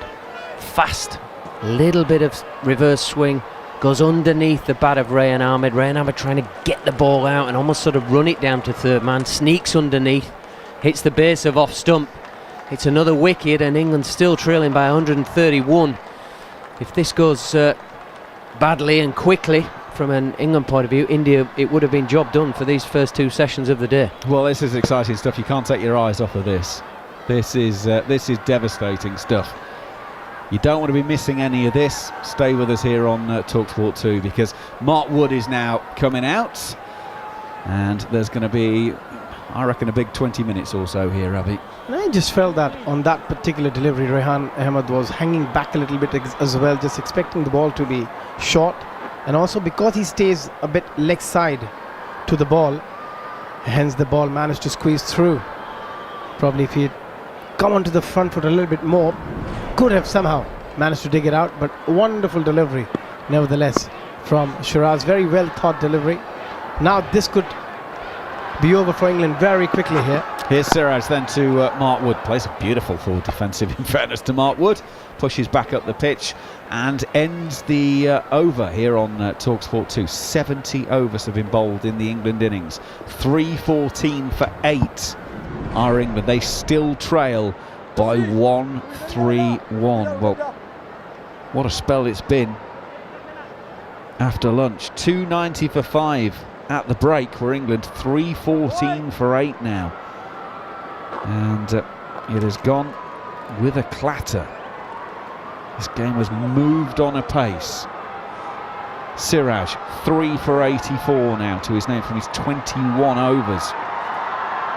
Fast, little bit of reverse swing. Goes underneath the bat of Rayan Ahmed. Rayan Ahmed trying to get the ball out and almost sort of run it down to third man. Sneaks underneath. Hits the base of off stump. It's another wicket, and England still trailing by 131. If this goes badly and quickly from an England point of view, India, it would have been job done for these first 2 sessions of the day. Well, this is exciting stuff. You can't take your eyes off of this. This is devastating stuff. You don't want to be missing any of this. Stay with us here on talkSPORT 2, because Mark Wood is now coming out, and there's going to be, I reckon, a big 20 minutes or so here, Abhi. And I just felt that on that particular delivery, Rayan Ahmed was hanging back a little bit as well, just expecting the ball to be short, and also because he stays a bit leg side to the ball, hence the ball managed to squeeze through. Probably if he'd come onto the front foot a little bit more, could have somehow managed to dig it out, but wonderful delivery nevertheless from Shiraz. Very well thought delivery. Now this could be over for England very quickly here. Here's Siraj then to Mark Wood. Plays a beautiful full defensive in fairness to Mark Wood. Pushes back up the pitch and ends the over here on talkSPORT 2. 70 overs have been bowled in the England innings. 314 for 8 are England. They still trail by 1-3-1. Well, what a spell it's been after lunch. 290 for 5 at the break. We're England 3-14 for 8 now. And it has gone with a clatter. This game has moved on apace. Siraj, 3 for 84 now to his name from his 21 overs.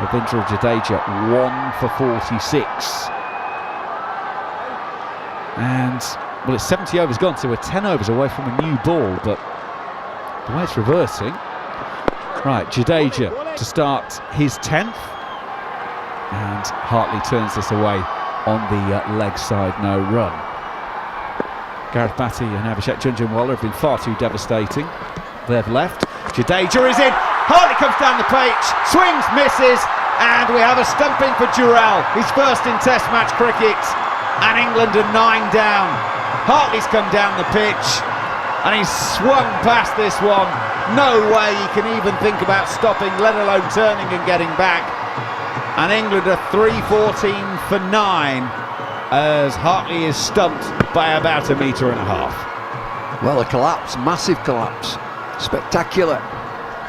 Ravindra Jadeja, 1 for 46. And, well, it's 70 overs gone, so we're 10 overs away from a new ball, but the way it's reversing. Right, Jadeja to start his 10th. And Hartley turns this away on the leg side, no run. Gareth, Batty and Abhishek Jhnujhnuwala have been far too devastating. They've left. Jadeja is in. Hartley comes down the pitch, swings, misses, and we have a stumping for Jarrod, his first in Test match cricket, and England are 9 down. Hartley's come down the pitch, and he's swung past this one. No way he can even think about stopping, let alone turning and getting back. And England are 3-14 for 9 as Hartley is stumped by about 1.5 meters. Well, a collapse, massive collapse, spectacular.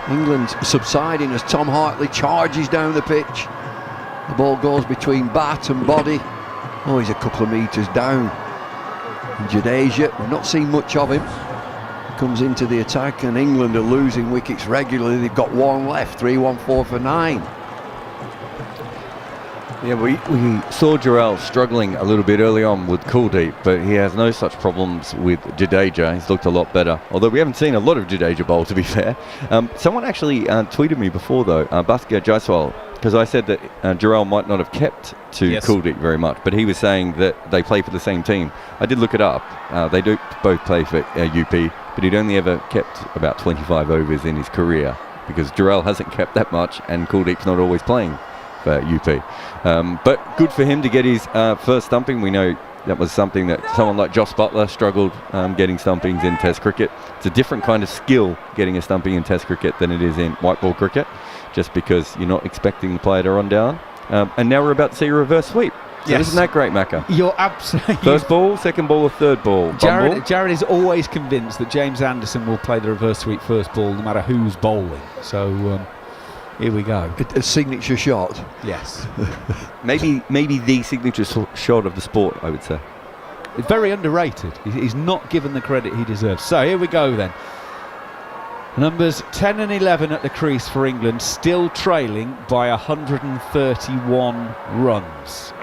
England subsiding as Tom Hartley charges down the pitch. The ball goes between bat and body. Oh, he's a couple of metres down. And Jadeja, we've not seen much of him. Comes into the attack, and England are losing wickets regularly. They've got one left, 3-1-4 for 9. Yeah, we saw Jarrod struggling a little bit early on with Kuldeep, but he has no such problems with Jadeja. He's looked a lot better. Although we haven't seen a lot of Jadeja bowl, to be fair. Someone actually tweeted me before, though, Bhaskar Jaiswal, because I said that Jarrod might not have kept to Kuldeep very much, but he was saying that they play for the same team. I did look it up. They do both play for UP, but he'd only ever kept about 25 overs in his career, because Jarrod hasn't kept that much, and Kuldeep's not always playing for UP. But good for him to get his first stumping. We know that was something that someone like Joss Buttler struggled getting stumpings in Test cricket. It's a different kind of skill getting a stumping in Test cricket than it is in white ball cricket, just because you're not expecting the player to run down. And now we're about to see a reverse sweep. So yes. Isn't that great, Macca? You're absolutely... First ball, second ball or third ball? Jarrod is always convinced that James Anderson will play the reverse sweep first ball no matter who's bowling. So... here we go. A signature shot. Yes. maybe the signature shot of the sport, I would say. Very underrated. He's not given the credit he deserves. So here we go then. Numbers 10 and 11 at the crease for England, still trailing by 131 runs.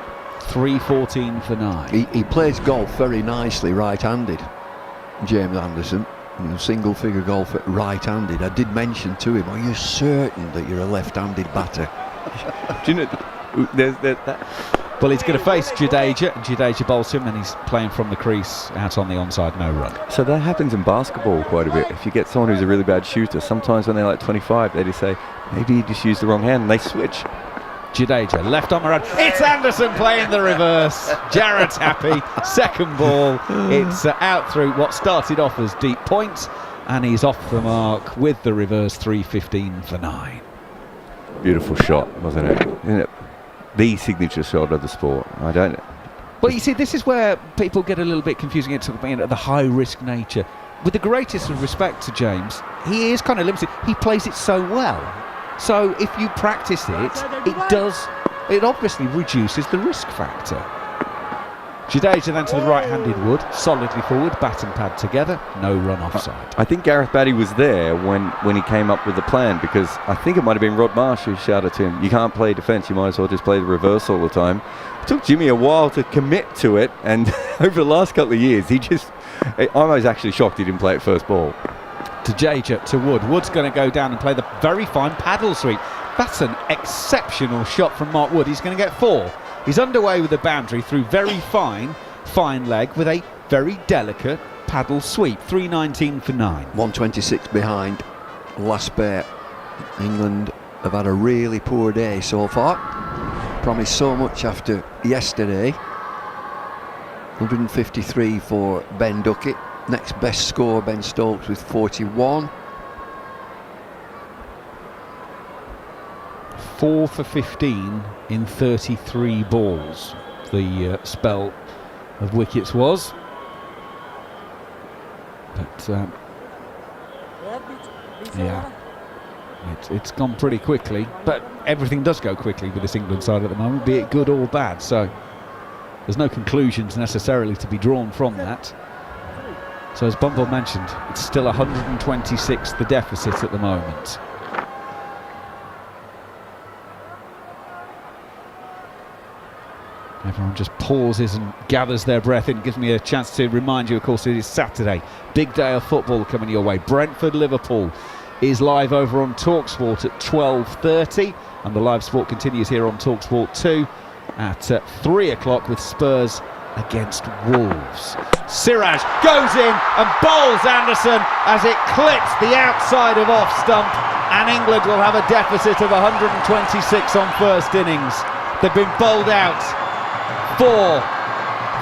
3-14 for 9. He plays golf very nicely right-handed, James Anderson. Single figure golf at right-handed. I did mention to him, are you certain that you're a left-handed batter? Do you know, there's that. Well, he's going to face Jadeja, and Jadeja bowls him, and he's playing from the crease out on the onside, no run. So that happens in basketball quite a bit. If you get someone who's a really bad shooter, sometimes when they're like 25, they just say, maybe you just use the wrong hand, and they switch. Jadeja, left on around. It's Anderson playing the reverse. Jarrod's happy. Second ball. It's out through what started off as deep point, and he's off the mark with the reverse. 3-15 for 9. Beautiful shot, wasn't it? Isn't it the signature shot of the sport? I don't know. Well, you see, this is where people get a little bit confusing. It's about the high-risk nature. With the greatest of respect to James, he is kind of limited. He plays it so well. So if you practice it obviously reduces the risk factor. Jadeja then to the right-handed wood, solidly forward, bat and pad together, no run offside. I think Gareth Batty was there when he came up with the plan, because I think it might have been Rod Marsh who shouted to him, you can't play defence, you might as well just play the reverse all the time. It took Jimmy a while to commit to it, and over the last couple of years, I was actually shocked he didn't play it first ball. To Jadeja, to Wood. Wood's going to go down and play the very fine paddle sweep. That's an exceptional shot from Mark Wood. He's going to get 4. He's underway with a boundary through very fine leg with a very delicate paddle sweep. 3-19 for 9. 126 behind. Last spare. England have had a really poor day so far. Promised so much after yesterday. 153 for Ben Duckett. Next best score, Ben Stokes with 41. 4 for 15 in 33 balls. The spell of wickets was. But yeah, It's gone pretty quickly, but everything does go quickly with this England side at the moment, be it good or bad, so there's no conclusions necessarily to be drawn from that. So as Bumble mentioned, it's still 126 the deficit at the moment. Everyone just pauses and gathers their breath in. Gives me a chance to remind you, of course, it is Saturday. Big day of football coming your way. Brentford-Liverpool is live over on talkSPORT at 12:30, and the live sport continues here on talkSPORT 2 at 3 o'clock with Spurs against Wolves. Siraj goes in and bowls Anderson as it clips the outside of off stump, and England will have a deficit of 126 on first innings. They've been bowled out for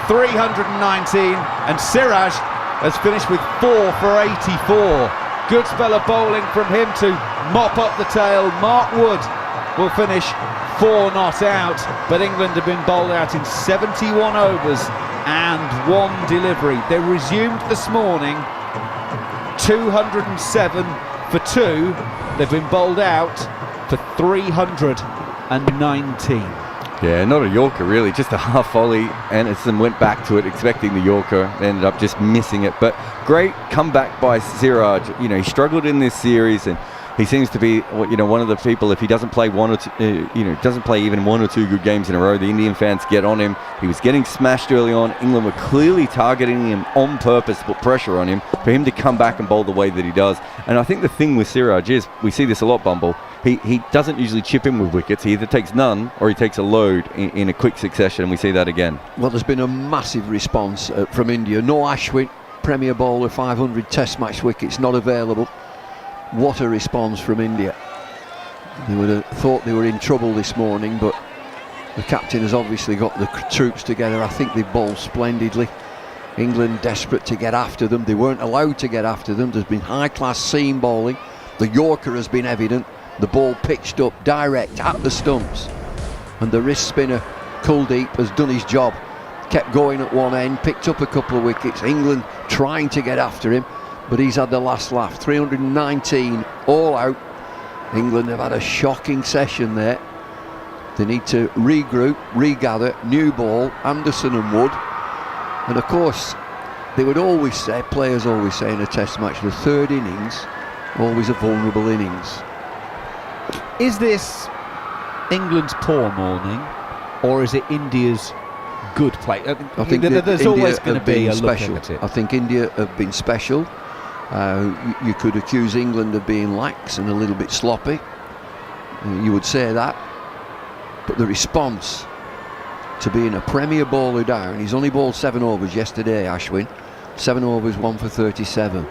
319, and Siraj has finished with 4 for 84. Good spell of bowling from him to mop up the tail. Mark Wood will finish 4 not out, but England have been bowled out in 71 overs and 1 delivery. They resumed this morning 207 for 2. They've been bowled out for 319. Yeah, not a Yorker really, just a half volley. Anderson went back to it expecting the Yorker, ended up just missing it. But great comeback by Siraj. You know, he struggled in this series, and he seems to be, you know, one of the people, if he doesn't play one or two, doesn't play even 1 or 2 good games in a row, the Indian fans get on him. He was getting smashed early on. England were clearly targeting him on purpose to put pressure on him, for him to come back and bowl the way that he does. And I think the thing with Siraj is, we see this a lot, Bumble, he doesn't usually chip in with wickets. He either takes none or he takes a load in a quick succession, and we see that again. Well, there's been a massive response from India. No Ashwin, Premier bowler, 500 Test match wickets not available. What a response from India. They would have thought they were in trouble this morning, but the captain has obviously got the troops together. I think they've bowled splendidly. England desperate to get after them. They weren't allowed to get after them. There's been high-class seam bowling. The Yorker has been evident. The ball pitched up direct at the stumps, and the wrist spinner Kuldeep has done his job. Kept going at one end, picked up a couple of wickets. England trying to get after him, but he's had the last laugh. 319 all out. England have had a shocking session there. They need to regroup, regather, new ball, Anderson and Wood. And of course, they would always say, players always say in a test match, the third innings, always a vulnerable innings. Is this England's poor morning, or is it India's good play? I think there's India always going to be a special. look at it. I think India have been special. You could accuse England of being lax and a little bit sloppy. You would say that. But the response to being a Premier bowler down, he's only bowled 7 overs yesterday, Ashwin. 7 overs, 1 for 37.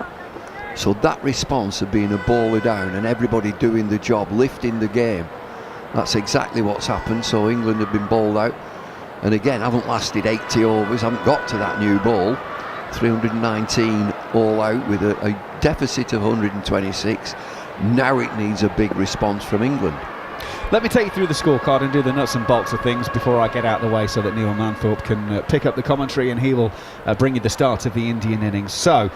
So that response of being a bowler down and everybody doing the job, lifting the game, that's exactly what's happened. So England have been bowled out, and again haven't lasted 80 overs, haven't got to that new ball. 319 all out with a deficit of 126. Now it needs a big response from England. Let me take you through the scorecard and do the nuts and bolts of things before I get out of the way, so that Neil Manthorp can pick up the commentary, and he will bring you the start of the Indian innings. So,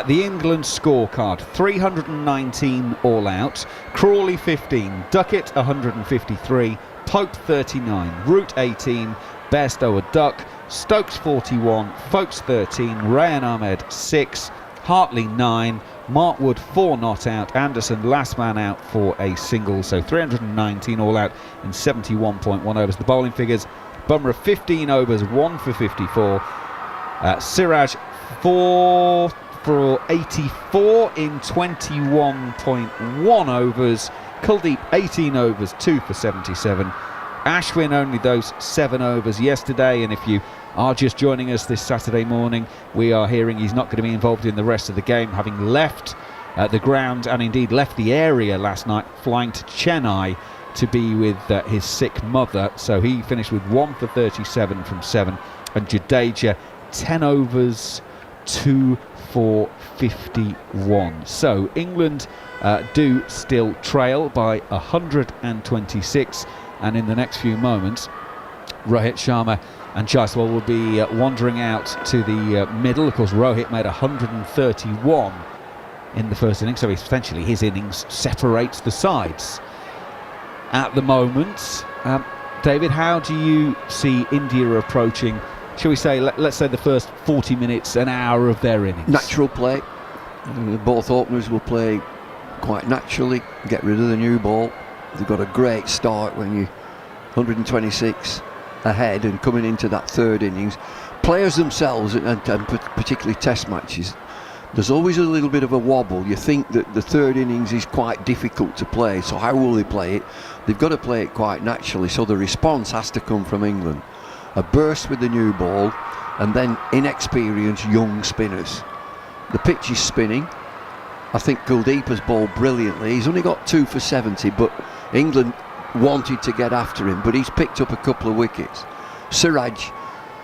the England scorecard: 319 all out, Crawley 15, Duckett 153, Pope 39, Root 18, Bairstow a duck, Stokes 41, Folkes 13, Rayan Ahmed 6, Hartley 9, Mark Wood 4 not out, Anderson last man out for a single. So 319 all out in 71.1 overs. The bowling figures: Bumrah 15 overs, 1 for 54, Siraj 4 for 84 in 21.1 overs, Kuldeep 18 overs, 2 for 77, Ashwin only those 7 overs yesterday. And if you are just joining us this Saturday morning, we are hearing he's not going to be involved in the rest of the game, having left the ground and indeed left the area last night, flying to Chennai to be with his sick mother. So he finished with 1 for 37 from 7, and Jadeja 10 overs, 2 for 51. So England do still trail by 126, and in the next few moments Rohit Sharma and Jaiswal will be wandering out to the middle. Of course, Rohit made 131 in the first innings, so essentially his innings separates the sides at the moment. David, how do you see India approaching, shall we say, let's say the first 40 minutes, an hour of their innings? Natural play. Both openers will play quite naturally, get rid of the new ball. They've got a great start when you're 126 ahead and coming into that third innings. Players themselves, and particularly test matches, there's always a little bit of a wobble. You think that the third innings is quite difficult to play, so how will they play it? They've got to play it quite naturally, so the response has to come from England. A burst with the new ball, and then inexperienced young spinners. The pitch is spinning. I think Kuldeep has bowled brilliantly. He's only got 2 for 70, but England wanted to get after him, but he's picked up a couple of wickets. Siraj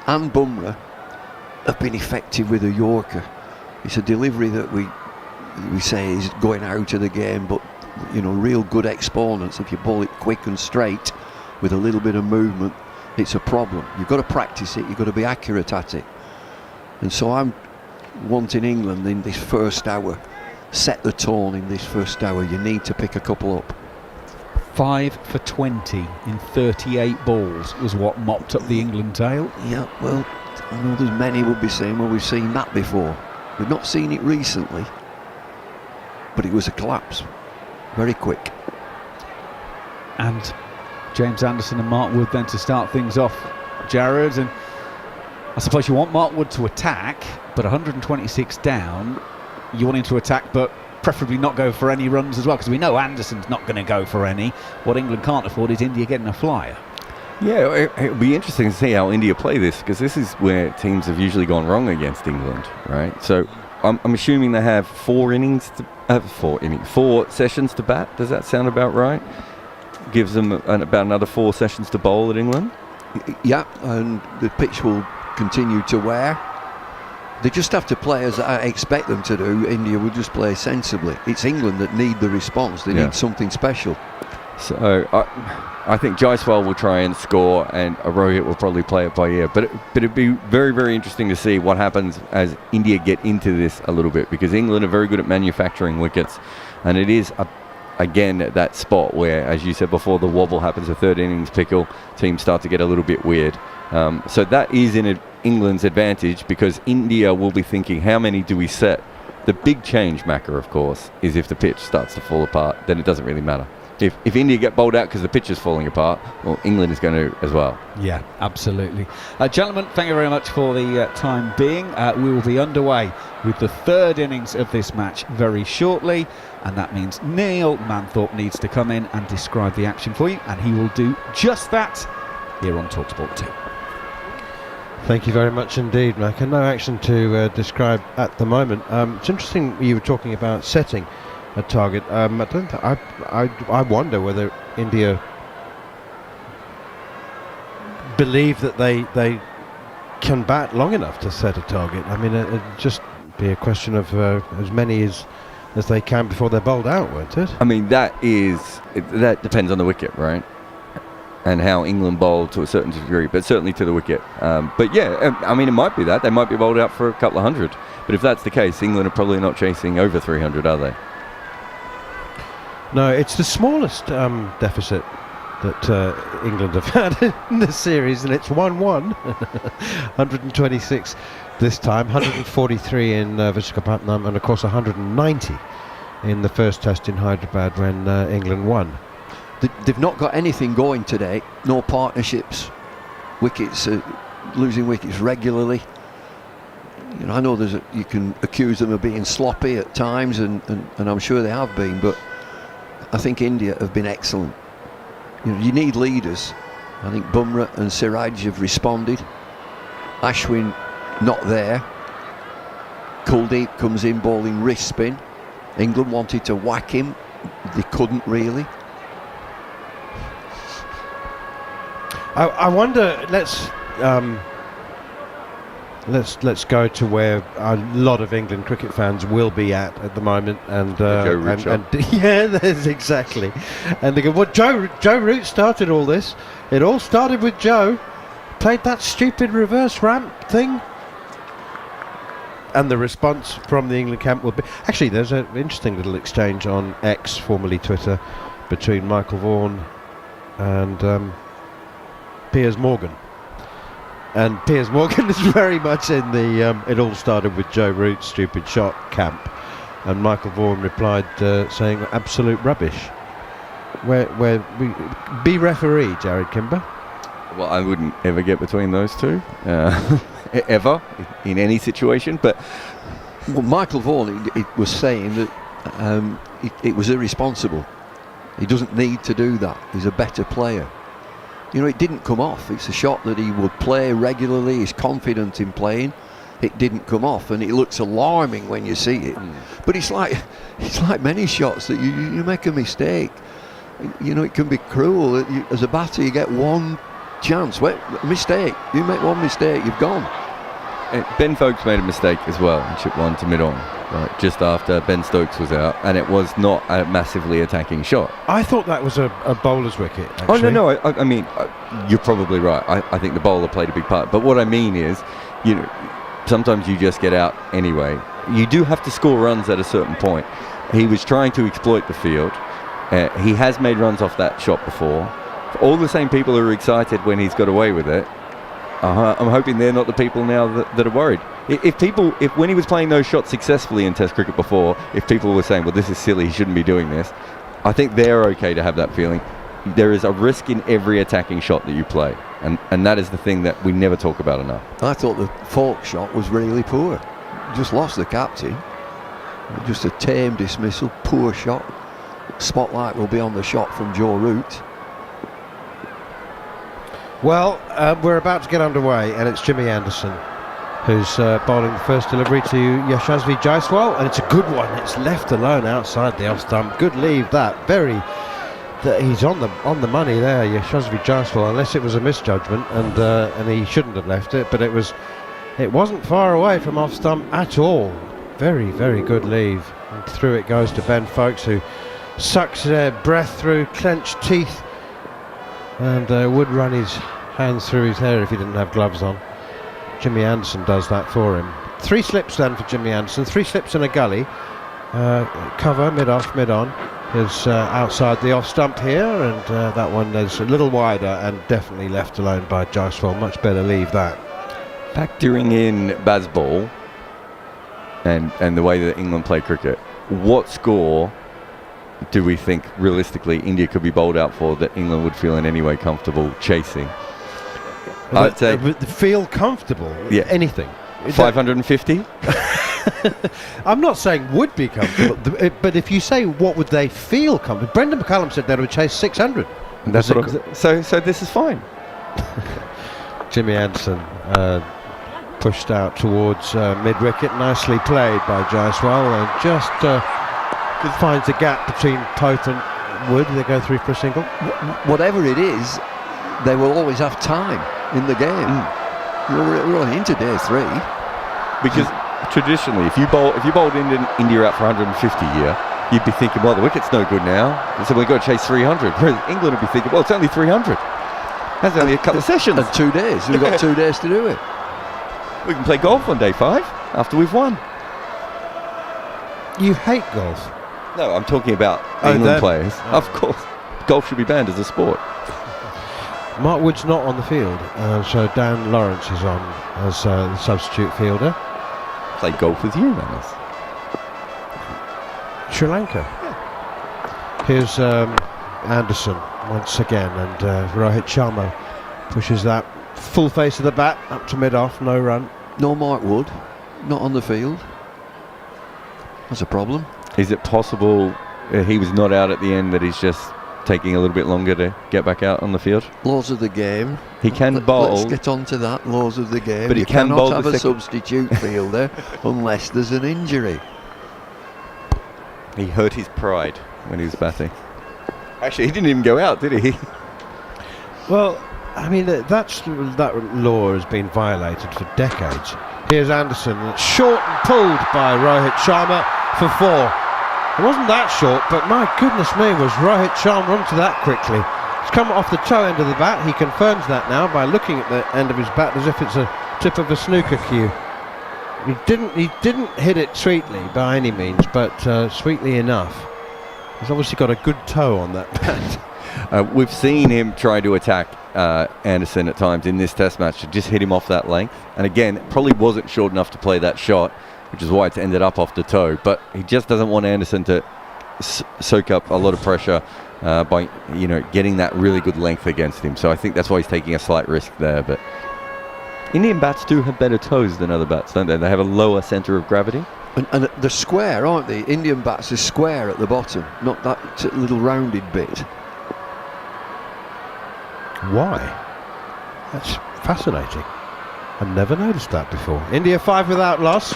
and Bumrah have been effective with a Yorker. It's a delivery that we say is going out of the game, but you know, real good exponents. If you bowl it quick and straight with a little bit of movement, it's a problem. You've got to practice it, you've got to be accurate at it. And so I'm wanting England in this first hour, set the tone in this first hour. You need to pick a couple up. 5 for 20 in 38 balls was what mopped up the England tail. Yeah, well, I know there's many would be saying, well, we've seen that before. We've not seen it recently, but it was a collapse. Very quick. And James Anderson and Mark Wood then to start things off. Jarrod, and I suppose you want Mark Wood to attack, but 126 down, you want him to attack, but preferably not go for any runs as well, because we know Anderson's not going to go for any. What England can't afford is India getting a flyer. Yeah, it'll be interesting to see how India play this, because this is where teams have usually gone wrong against England, right? So I'm assuming they have 4 sessions to bat. Does that sound about right? Gives them about another 4 sessions to bowl at England. Yeah, and the pitch will continue to wear. They just have to play as I expect them to do. India will just play sensibly. It's England that need the response. They need something special. So I think Jaiswal will try and score, and Rohit will probably play it by ear. But it'd be very, very interesting to see what happens as India get into this a little bit, because England are very good at manufacturing wickets, and it is again that spot where, as you said before, the wobble happens, a third innings pickle, teams start to get a little bit weird. So that is in England's advantage, because India will be thinking, how many do we set? The big change, Macca, of course, is if the pitch starts to fall apart, then it doesn't really matter. If India get bowled out because the pitch is falling apart, well, England is going to as well. Yeah, absolutely. Gentlemen, thank you very much for the time being. We will be underway with the third innings of this match very shortly, and that means Neil Manthorp needs to come in and describe the action for you, and he will do just that here on talkSPORT 2. Thank you very much indeed, Mac. And no action to describe at the moment. It's interesting you were talking about setting a target. I wonder whether India believe that they can bat long enough to set a target. I mean, it'd just be a question of as many as they can before they're bowled out, won't it? I mean, that depends on the wicket, right? And how England bowl to a certain degree, but certainly to the wicket. But yeah, I mean, it might be that. They might be bowled out for a couple of hundred. But if that's the case, England are probably not chasing over 300, are they? No, it's the smallest deficit that England have had in this series, and it's 1-1. 126 this time, 143 in Visakhapatnam, and of course 190 in the first test in Hyderabad when England won. They've not got anything going today, no partnerships, wickets, losing wickets regularly. You know, I know you can accuse them of being sloppy at times, and I'm sure they have been, but I think India have been excellent. You know, you need leaders. I think Bumrah and Siraj have responded. Ashwin not there. Kuldeep comes in bowling wrist spin. England wanted to whack him, they couldn't really. I wonder. Let's go to where a lot of England cricket fans will be at the moment, and yeah, there's exactly. And they go, well, Joe Root started all this. It all started with Joe. Played that stupid reverse ramp thing. and the response from the England camp will be... Actually, there's an interesting little exchange on X, formerly Twitter, between Michael Vaughan and Piers Morgan. And Piers Morgan is very much in the it all started with Joe Root's stupid shot camp, and Michael Vaughan replied saying absolute rubbish. Where we be referee, Jarrod Kimber. Well, I wouldn't ever get between those two, ever, in any situation. But Michael Vaughan was saying that it was irresponsible. He doesn't need to do that. He's a better player. You know, it didn't come off. It's a shot that he would play regularly. He's confident in playing. It didn't come off, and it looks alarming when you see it. But it's like many shots that you make a mistake. You know, it can be cruel. As a batter, you get one chance. Mistake. You make one mistake, you've gone. Ben Foakes made a mistake as well and chipped one to mid-on, right, just after Ben Stokes was out, and it was not a massively attacking shot. I thought that was a bowler's wicket, actually. Oh, no, I mean, you're probably right. I think the bowler played a big part. But what I mean is, you know, sometimes you just get out anyway. You do have to score runs at a certain point. He was trying to exploit the field. He has made runs off that shot before. For all the same people who are excited when he's got away with it, I'm hoping they're not the people now that are worried. If when he was playing those shots successfully in Test cricket before, if people were saying, well, this is silly, he shouldn't be doing this, I think they're okay to have that feeling. There is a risk in every attacking shot that you play, and that is the thing that we never talk about enough. I thought the Falk shot was really poor. Just lost the captain. Just a tame dismissal, poor shot. Spotlight will be on the shot from Joe Root. Well, we're about to get underway, and it's Jimmy Anderson who's bowling the first delivery to Yashasvi Jaiswal, and it's a good one. It's left alone outside the off stump. Good leave that. He's on the money there, Yashasvi Jaiswal, unless it was a misjudgment, and he shouldn't have left it. But it wasn't far away from off stump at all. Very, very good leave. And through it goes to Ben Foakes, who sucks breath through clenched teeth, and would run his hands through his hair if he didn't have gloves on. Jimmy Anderson does that for him. 3 slips then for Jimmy Anderson. 3 slips in a gully. Cover mid-off, mid-on is outside the off stump here, and that one is a little wider and definitely left alone by Jaiswal. Much better leave that. Factoring in Bazball and the way that England play cricket, what score do we think realistically India could be bowled out for that England would feel in any way comfortable chasing? I'd say feel comfortable. Yeah, anything. 550. I'm not saying would be comfortable, but if you say what would they feel comfortable, Brendan McCullum said they would chase 600. And that's what so this is fine. Jimmy Anderson pushed out towards mid-wicket, nicely played by Jaiswal, and just finds a gap between Pope and Wood. They go through for a single. Whatever it is, they will always have time in the game. We're only into day 3. Because traditionally, if you bowled India out for 150 here, you'd be thinking, well, the wicket's no good now, so we've got to chase 300. Whereas England would be thinking, well, it's only 300. That's only a couple of sessions. And 2 days. We've got 2 days to do it. We can play golf on day 5 after we've won. You hate golf? No, I'm talking about England players. Of course, golf should be banned as a sport. Mark Wood's not on the field, so Dan Lawrence is on as the substitute fielder. Play golf with you, Manners. Sri Lanka. Yeah. Here's Anderson once again, and Rohit Sharma pushes that full face of the bat up to mid-off, no run. No Mark Wood, not on the field. That's a problem. Is it possible he was not out at the end, that he's just taking a little bit longer to get back out on the field? Laws of the game. He can bowl. Let's get on to that. Laws of the game. But he can cannot bowl have a substitute fielder unless there's an injury. He hurt his pride when he was batting. Actually, he didn't even go out, did he? Well, I mean, that law has been violated for decades. Here's Anderson, short and pulled by Rohit Sharma for 4. It wasn't that short, but my goodness me, was Rohit Sharma onto that quickly. It's come off the toe end of the bat. He confirms that now by looking at the end of his bat as if it's a tip of a snooker cue. He didn't hit it sweetly by any means, but sweetly enough. He's obviously got a good toe on that bat. We've seen him try to attack Anderson at times in this test match to just hit him off that length. And again, probably wasn't short enough to play that shot, which is why it's ended up off the toe. But he just doesn't want Anderson to soak up a lot of pressure by getting that really good length against him. So I think that's why he's taking a slight risk there. But Indian bats do have better toes than other bats, don't they? They have a lower centre of gravity. And they're square, aren't they? Indian bats are square at the bottom, not that little rounded bit. Why? That's fascinating. I've never noticed that before. India 5 without loss,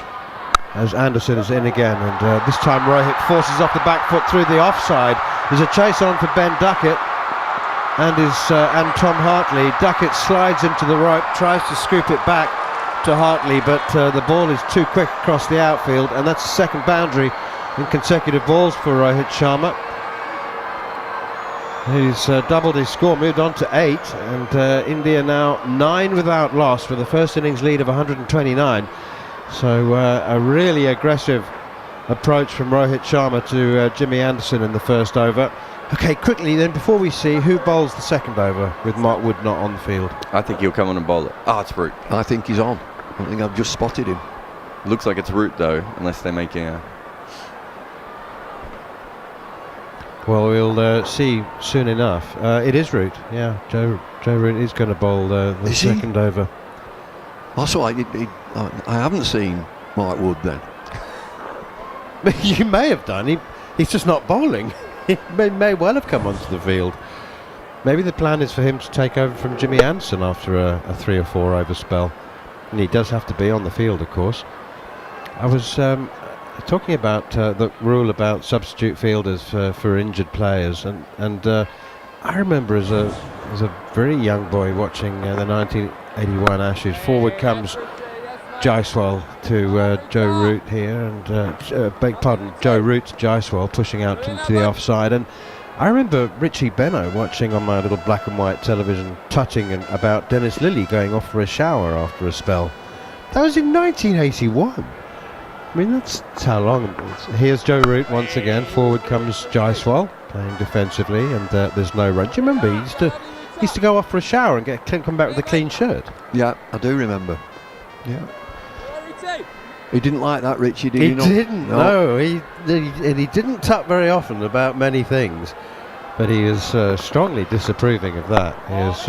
as Anderson is in again, and this time Rohit forces off the back foot through the offside. There's a chase on for Ben Duckett and Tom Hartley. Duckett slides into the rope, tries to scoop it back to Hartley, but the ball is too quick across the outfield, and that's the second boundary in consecutive balls for Rohit Sharma. He's doubled his score, moved on to 8, and India now 9 without loss with a first innings lead of 129. So a really aggressive approach from Rohit Sharma to Jimmy Anderson in the first over. Okay, quickly then, before we see who bowls the second over with Mark Wood not on the field. I think he'll come on and bowl it. It's Root. I think he's on. I think I've just spotted him. Looks like it's Root though, unless they're making a... Well, we'll see soon enough. It is Root, yeah. Joe Root is going to bowl the second over. Also, I haven't seen Mark Wood then. You may have done. He's just not bowling. He may well have come onto the field. Maybe the plan is for him to take over from Jimmy Anderson after a 3 or 4 over spell. And he does have to be on the field, of course. I was talking about the rule about substitute fielders for injured players, and I remember as a very young boy watching the 1981 Ashes. Forward comes Jaiswal to Joe Root here, and beg pardon, Joe Root to Jaiswal, pushing out into the offside. And I remember Richie Benno watching on my little black and white television, tutting about Dennis Lilly going off for a shower after a spell. That was in 1981. I mean, that's how long it is. Here's Joe Root once again. Forward comes Jaiswal, playing defensively, and there's no run. Do you remember he used to go off for a shower and come back with a clean shirt? Yeah, I do remember. Yeah. He didn't like that, Richie, did he? He didn't, no. He didn't tut very often about many things, but he is strongly disapproving of that. Here's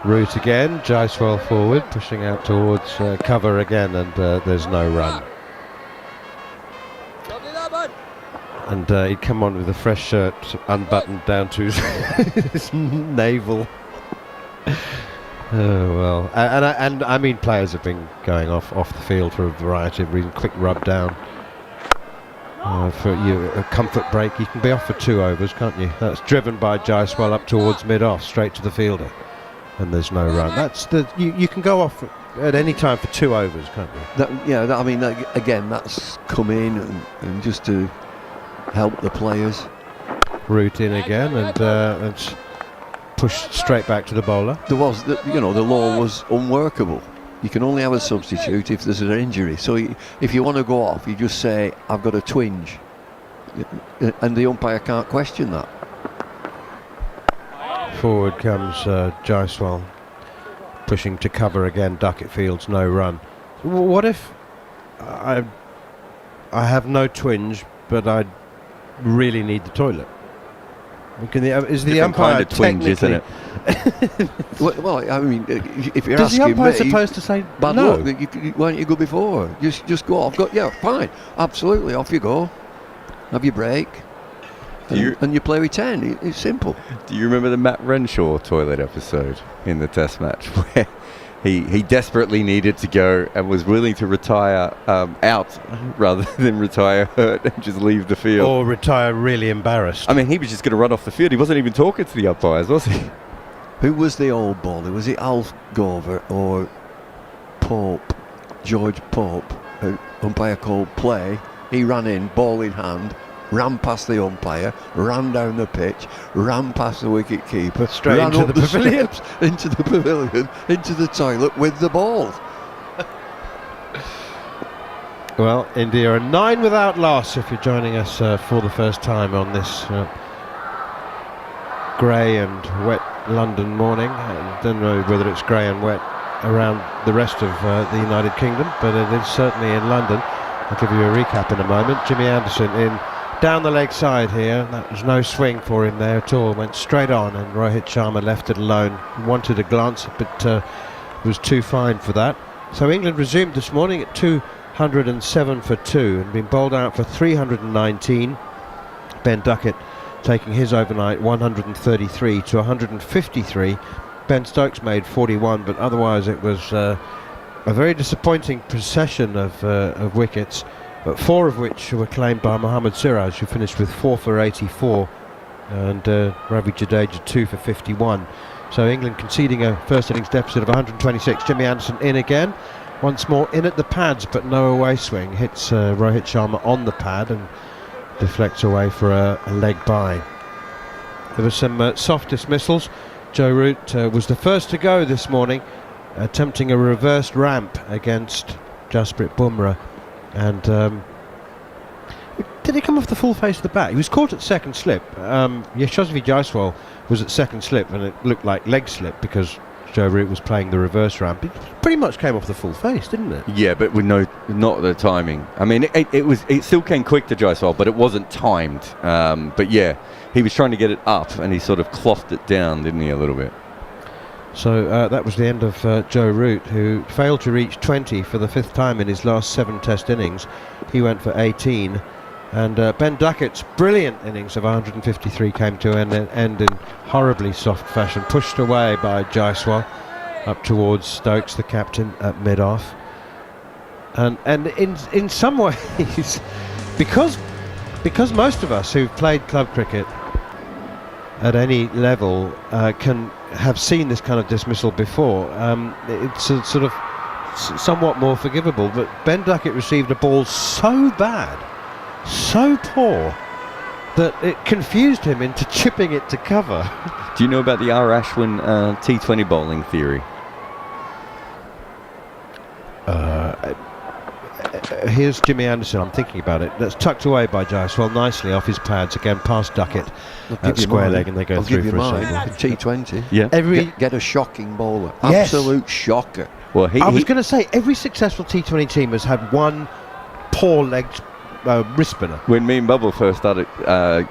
Root again, Jaiswal forward, pushing out towards cover again, and there's no run. And he'd come on with a fresh shirt unbuttoned down to his navel. Oh well, and I mean, players have been going off the field for a variety of reasons. Quick rub down for a comfort break. You can be off for 2 overs, can't you? That's driven by Jaiswal up towards mid-off, straight to the fielder, and there's no run. That's you can go off at any time for 2 overs, can't you? Again, that's come in and just to help the players. Root in again, and it's pushed straight back to the bowler. The law was unworkable. You can only have a substitute if there's an injury. So if you want to go off, you just say, I've got a twinge. And the umpire can't question that. Forward comes Jaiswal, pushing to cover again. Duckett fields, no run. What if I have no twinge, but I really need the toilet? Is the umpire kind of twinge, isn't it? well, I mean, if you're does asking me, the umpire supposed to say bad no? Look, why don't you go before? Just go off. Fine, absolutely, off you go. Have your break, and you play with 10. It's simple. Do you remember the Matt Renshaw toilet episode in the Test match where he desperately needed to go and was willing to retire out rather than retire hurt and just leave the field? Or retire really embarrassed. I mean, he was just going to run off the field. He wasn't even talking to the umpires, was he? Who was the old bowler? Was it Alf Gover or Pope? George Pope, who umpire called play. He ran in, ball in hand, ran past the umpire, ran down the pitch, ran past the wicket keeper, straight ran into up the pavilion, into the pavilion, into the toilet with the ball. Well, India are 9 without loss if you're joining us for the first time on this grey and wet London morning. I don't know whether it's grey and wet around the rest of the United Kingdom, but it is certainly in London. I'll give you a recap in a moment. Jimmy Anderson in down the leg side here. That was no swing for him there at all. Went straight on, and Rohit Sharma left it alone. Wanted a glance, but was too fine for that. So England resumed this morning at 207 for 2 and been bowled out for 319. Ben Duckett taking his overnight 133 to 153. Ben Stokes made 41, but otherwise it was a very disappointing procession of wickets, but 4 of which were claimed by Mohammad Siraj, who finished with 4 for 84, and Ravi Jadeja 2 for 51. So England conceding a first innings deficit of 126. Jimmy Anderson in again, once more in at the pads, but no away swing. Hits Rohit Sharma on the pad and deflects away for a leg by. There were some soft dismissals. Joe Root was the first to go this morning, attempting a reversed ramp against Jasprit Bumrah, and did he come off the full face of the bat? He was caught at second slip. Yashasvi Jaiswal was at second slip, and it looked like leg slip because Joe Root was playing the reverse ramp. It pretty much came off the full face, didn't it? Yeah, but with not the timing. I mean, it still came quick to Jaiswal, but it wasn't timed. But yeah, he was trying to get it up, and he sort of clothed it down, didn't he, a little bit? So that was the end of Joe Root, who failed to reach 20 for the 5th time in his last 7 Test innings. He went for 18. And Ben Duckett's brilliant innings of 153 came to an end in horribly soft fashion, pushed away by Jaiswal up towards Stokes, the captain, at mid-off. And in some ways, because most of us who've played club cricket at any level can have seen this kind of dismissal before, it's a sort of somewhat more forgivable. But Ben Duckett received a ball so bad, so poor, that it confused him into chipping it to cover. Do you know about the R. Ashwin T20 bowling theory? Here's Jimmy Anderson, I'm thinking about it. That's tucked away by Jaiswal nicely off his pads, again past Duckett at square leg, and they go through for a single. T20. Yeah. Get a shocking bowler. Yes. Absolute shocker. Well, I was going to say, every successful T20 team has had one poor-legged wrist spinner. When me and Bumble first started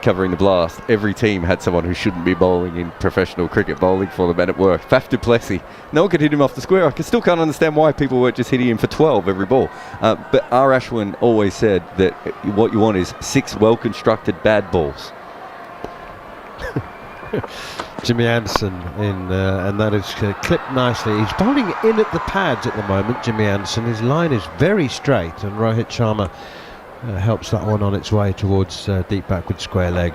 covering the Blast, every team had someone who shouldn't be bowling in professional cricket bowling for them, and it worked. Faf du Plessis, no one could hit him off the square. I still can't understand why people weren't just hitting him for 12 every ball. But R. Ashwin always said that what you want is 6 well-constructed bad balls. Jimmy Anderson in, and that is clipped nicely. He's bowling in at the pads at the moment, Jimmy Anderson. His line is very straight, and Rohit Sharma helps that one on its way towards deep backward square leg.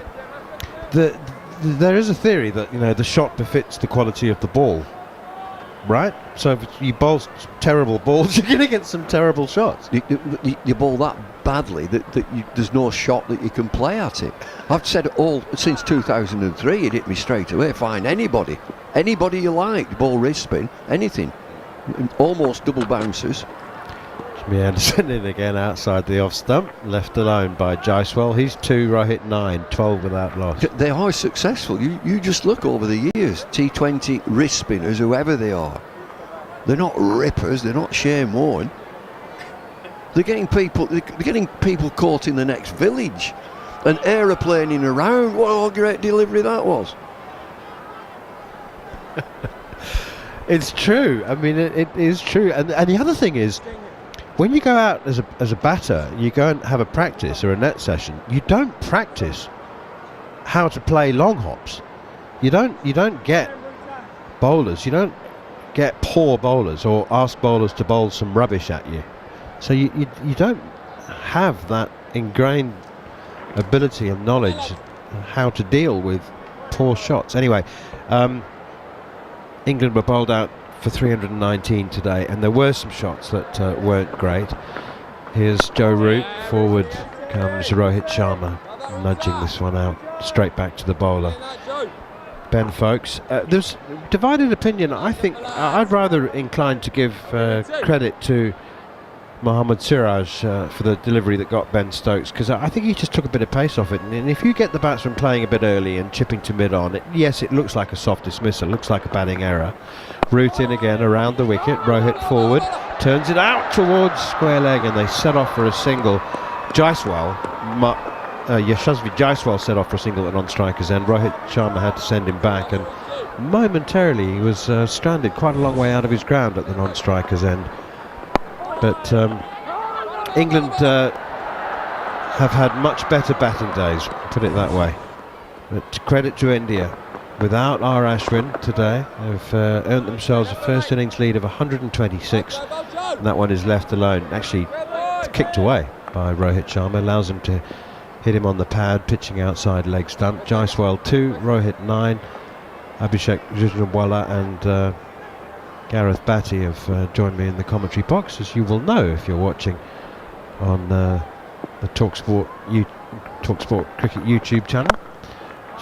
There is a theory that the shot befits the quality of the ball, right? So if you bowl terrible balls, you're going to get some terrible shots. You bowl that badly that there's no shot that you can play at it. I've said it all since 2003. It hit me straight away. Fine, anybody you like, ball wrist spin, anything, almost double bounces. Jimmy Anderson in again outside the off stump, left alone by Jaiswal. He's 2, Rohit 9, 12 without loss. They are successful. You just look over the years, T20 wrist spinners, whoever they are. They're not rippers. They're not Shane Warne. They're getting people caught in the next village and aeroplaning around. What a great delivery that was. It's true. I mean, it is true. And the other thing is, when you go out as a batter, you go and have a practice or a net session, you don't practice how to play long hops. You don't get bowlers, you don't get poor bowlers or ask bowlers to bowl some rubbish at you. So you don't have that ingrained ability and knowledge how to deal with poor shots. Anyway, England were bowled out for 319 today, and there were some shots that weren't great. Here's Joe Root, forward comes Rohit Sharma, nudging this one out straight back to the bowler. Ben Folkes, there's divided opinion. I think I'd rather inclined to give credit to Mohamed Siraj for the delivery that got Ben Stokes, because I think he just took a bit of pace off it. And if you get the batsman playing a bit early and chipping to mid-on, yes, it looks like a soft dismissal, looks like a batting error. Root in again around the wicket, Rohit forward, turns it out towards square leg, and they set off for a single. Yashasvi Jaiswal set off for a single at non-strikers end. Rohit Sharma had to send him back, and momentarily he was stranded quite a long way out of his ground at the non-strikers end. But England have had much better batting days, put it that way. But credit to India. Without R. Ashwin today, they've earned themselves a first innings lead of 126, and that one is left alone. Actually kicked away by Rohit Sharma, allows him to hit him on the pad, pitching outside leg stump. Jaiswal 2, Rohit 9, Abhishek, Jhnujhnuwala and Gareth, Batty have joined me in the commentary box, as you will know if you're watching on the talkSPORT Cricket YouTube channel.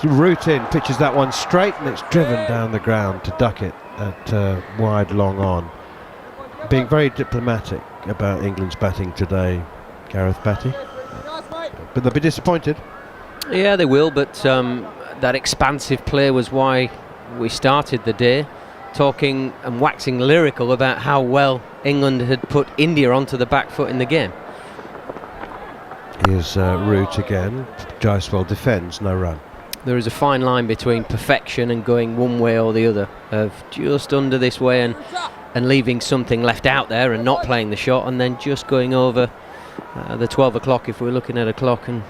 So Root in, pitches that one straight, and it's driven down the ground to duck it at wide long on. Being very diplomatic about England's batting today, Gareth, Batty. But they'll be disappointed. Yeah, they will, but that expansive play was why we started the day talking and waxing lyrical about how well England had put India onto the back foot in the game. Here's Root again. Jaiswal defends, no run. There is a fine line between perfection and going one way or the other, of just under this way and leaving something left out there and not playing the shot, and then just going over the 12 o'clock if we're looking at a clock and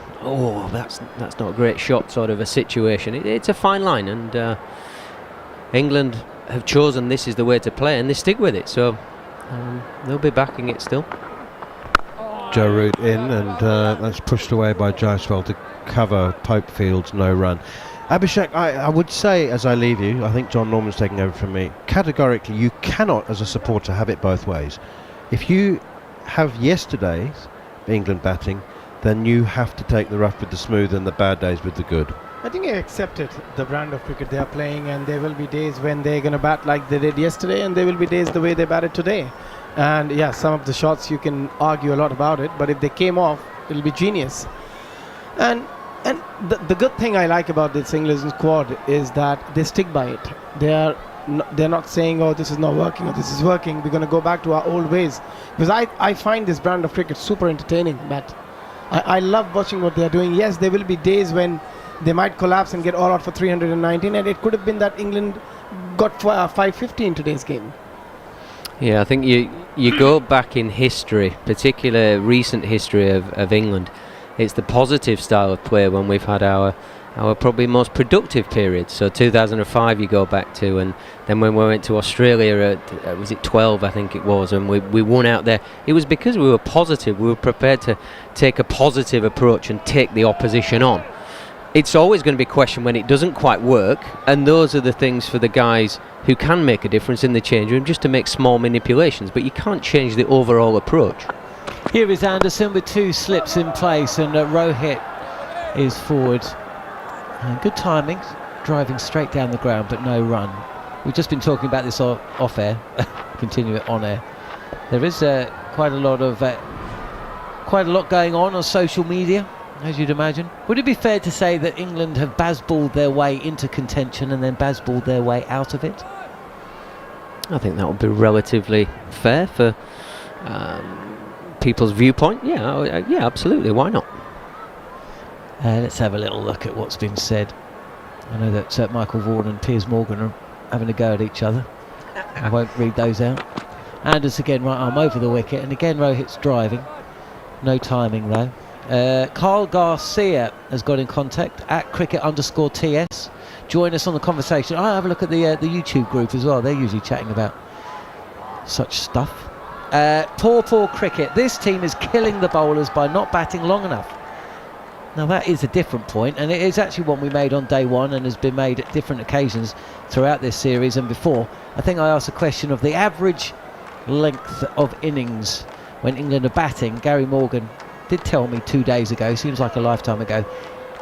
that's not a great shot sort of a situation. It's a fine line, and England have chosen this is the way to play, and they stick with it, so they'll be backing it still. Jarrod in, and that's pushed away by Jaiswal to cover Popefield's no run. Abhishek, I would say as I leave you, I think John Norman's taking over from me, categorically you cannot as a supporter have it both ways. If you have yesterday's England batting, then you have to take the rough with the smooth and the bad days with the good. I think I accepted the brand of cricket they are playing, and there will be days when they're going to bat like they did yesterday, and there will be days the way they batted today. And yeah, some of the shots you can argue a lot about it, but if they came off, it'll be genius. And the good thing I like about this England squad is that they stick by it. They're not saying, oh, this is not working or this is working, we're going to go back to our old ways. Because I find this brand of cricket super entertaining, Matt. I love watching what they're doing. Yes, there will be days when they might collapse and get all out for 319, and it could have been that England got 550 in today's game. Yeah, I think you go back in history, particular recent history of England. It's the positive style of play when we've had our probably most productive period. So 2005 you go back to, and then when we went to Australia at was it 12 I think it was, and we won out there. It was because we were positive. We were prepared to take a positive approach and take the opposition on. It's always going to be a question when it doesn't quite work, and those are the things for the guys who can make a difference in the change room, just to make small manipulations, but you can't change the overall approach. Here is Anderson with two slips in place, and Rohit is forward. And good timing, driving straight down the ground, but no run. We've just been talking about this off air, continue it on air. There is quite a lot going on social media, as you'd imagine. Would it be fair to say that England have bazballed their way into contention and then bazballed their way out of it? I think that would be relatively fair for people's viewpoint. Yeah, absolutely. Why not? Let's have a little look at what's been said. I know that Michael Vaughan and Piers Morgan are having a go at each other. I won't read those out. Anders again, right arm over the wicket, and again Rohit's driving. No timing though. Carl Garcia has got in contact at cricket_TS. Join us on the conversation. I'll have a look at the YouTube group as well. They're usually chatting about such stuff. Poor cricket. This team is killing the bowlers by not batting long enough. Now that is a different point, and it is actually one we made on day one and has been made at different occasions throughout this series and before. I think I asked a question of the average length of innings when England are batting. Gary Morgan did tell me 2 days ago, seems like a lifetime ago,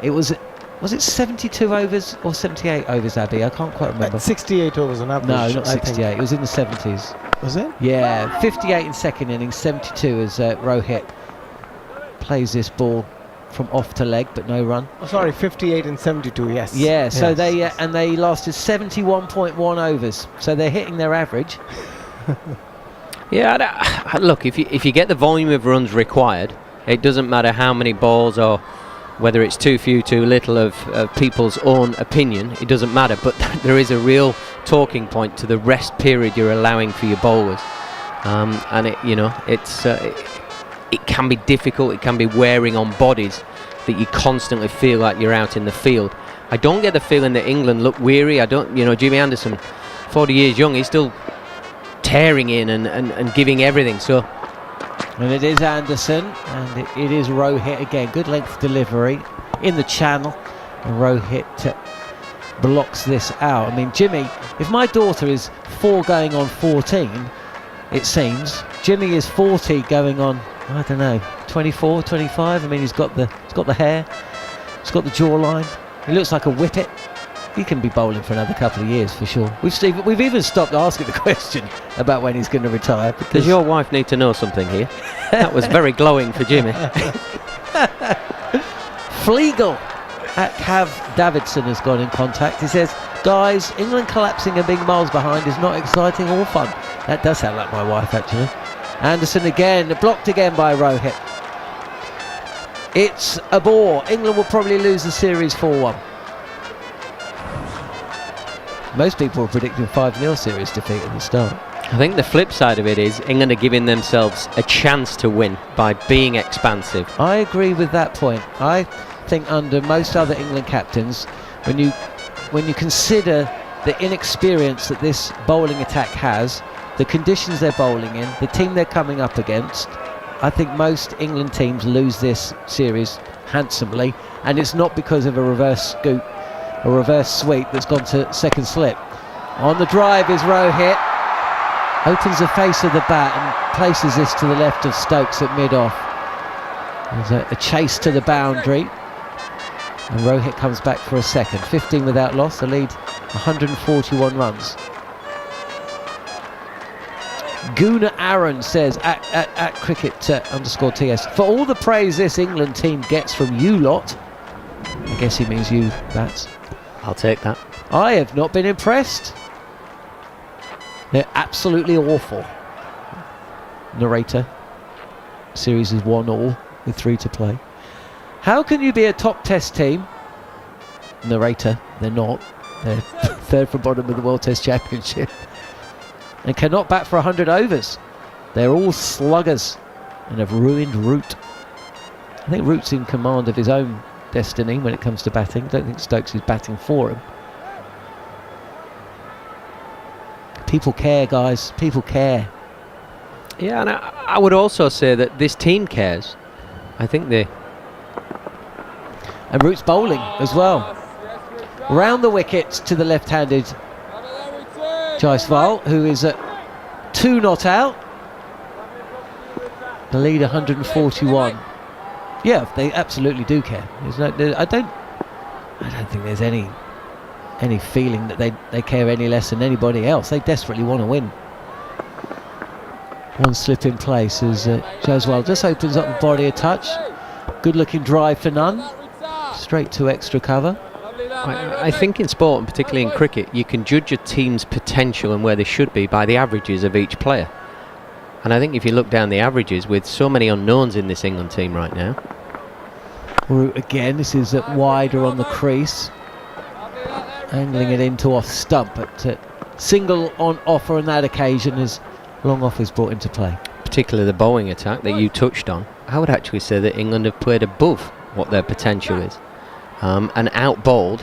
it was Was it 72 overs or 78 overs, Abby? I can't quite remember. 68 overs on average. No, not 68. It was in the 70s. Was it? Yeah, 58 in second innings, 72 as Rohit plays this ball from off to leg, but no run. Oh, sorry, 58 and 72, yes. Yeah, so yes. they lasted 71.1 overs, so they're hitting their average. Yeah, look, if you get the volume of runs required, it doesn't matter how many balls or whether it's too few, too little of people's own opinion, it doesn't matter. But there is a real talking point to the rest period you're allowing for your bowlers, and it can be difficult. It can be wearing on bodies that you constantly feel like you're out in the field. I don't get the feeling that England look weary. Jimmy Anderson, 40 years young, he's still tearing in and giving everything. So. And it is Anderson, and it is Rohit again. Good length delivery in the channel, and Rohit blocks this out. I mean, Jimmy, if my daughter is 4 going on 14, it seems, Jimmy is 40 going on, I don't know, 24, 25. I mean, he's got the hair, he's got the jawline. He looks like a whippet. He can be bowling for another couple of years for sure. We've even stopped asking the question about when he's going to retire. Does your wife need to know something here? That was very glowing for Jimmy. Flegel at Cav Davidson has gone in contact. He says, guys, England collapsing and being miles behind is not exciting or fun. That does sound like my wife, actually. Anderson again, blocked again by Rohit. It's a bore. England will probably lose the series 4-1. Most people are predicting 5-0 series defeat at the start. I think the flip side of it is England are giving themselves a chance to win by being expansive. I agree with that point. I think under most other England captains, when you consider the inexperience that this bowling attack has, the conditions they're bowling in, the team they're coming up against, I think most England teams lose this series handsomely, and it's not because of a reverse scoop, a reverse sweep that's gone to second slip. On the drive is Rohit, opens the face of the bat and places this to the left of Stokes at mid-off. There's a chase to the boundary, and Rohit comes back for a second. 15 without loss, the lead 141 runs. Guna Aaron says at cricket _TS, for all the praise this England team gets from you lot, I guess he means you, Bats. I'll take that. I have not been impressed. They're absolutely awful. Narrator. Series is 1-1 with 3 to play. How can you be a top test team? Narrator. They're not. They're third from bottom of the World Test Championship. And cannot bat for 100 overs. They're all sluggers and have ruined Root. I think Root's in command of his own destiny when it comes to batting. Don't think Stokes is batting for him. People care, guys. People care. Yeah, and I would also say that this team cares. I think they... And Root's bowling as well. Round the wickets to the left-handed Jaiswal, who is at 2 not out. The lead 141. Yeah, they absolutely do care. I don't think there's any feeling that they care any less than anybody else. They desperately want to win. One slip in place as Jaiswal just opens up the body a touch. Good looking drive for none. Straight to extra cover. I think in sport, and particularly in cricket, you can judge a team's potential and where they should be by the averages of each player. And I think if you look down the averages, with so many unknowns in this England team right now. Root again, this is wider on the crease. Angling it into off stump, but single on offer on that occasion as long off is brought into play. Particularly the bowling attack that you touched on. I would actually say that England have played above what their potential is. And out-bowled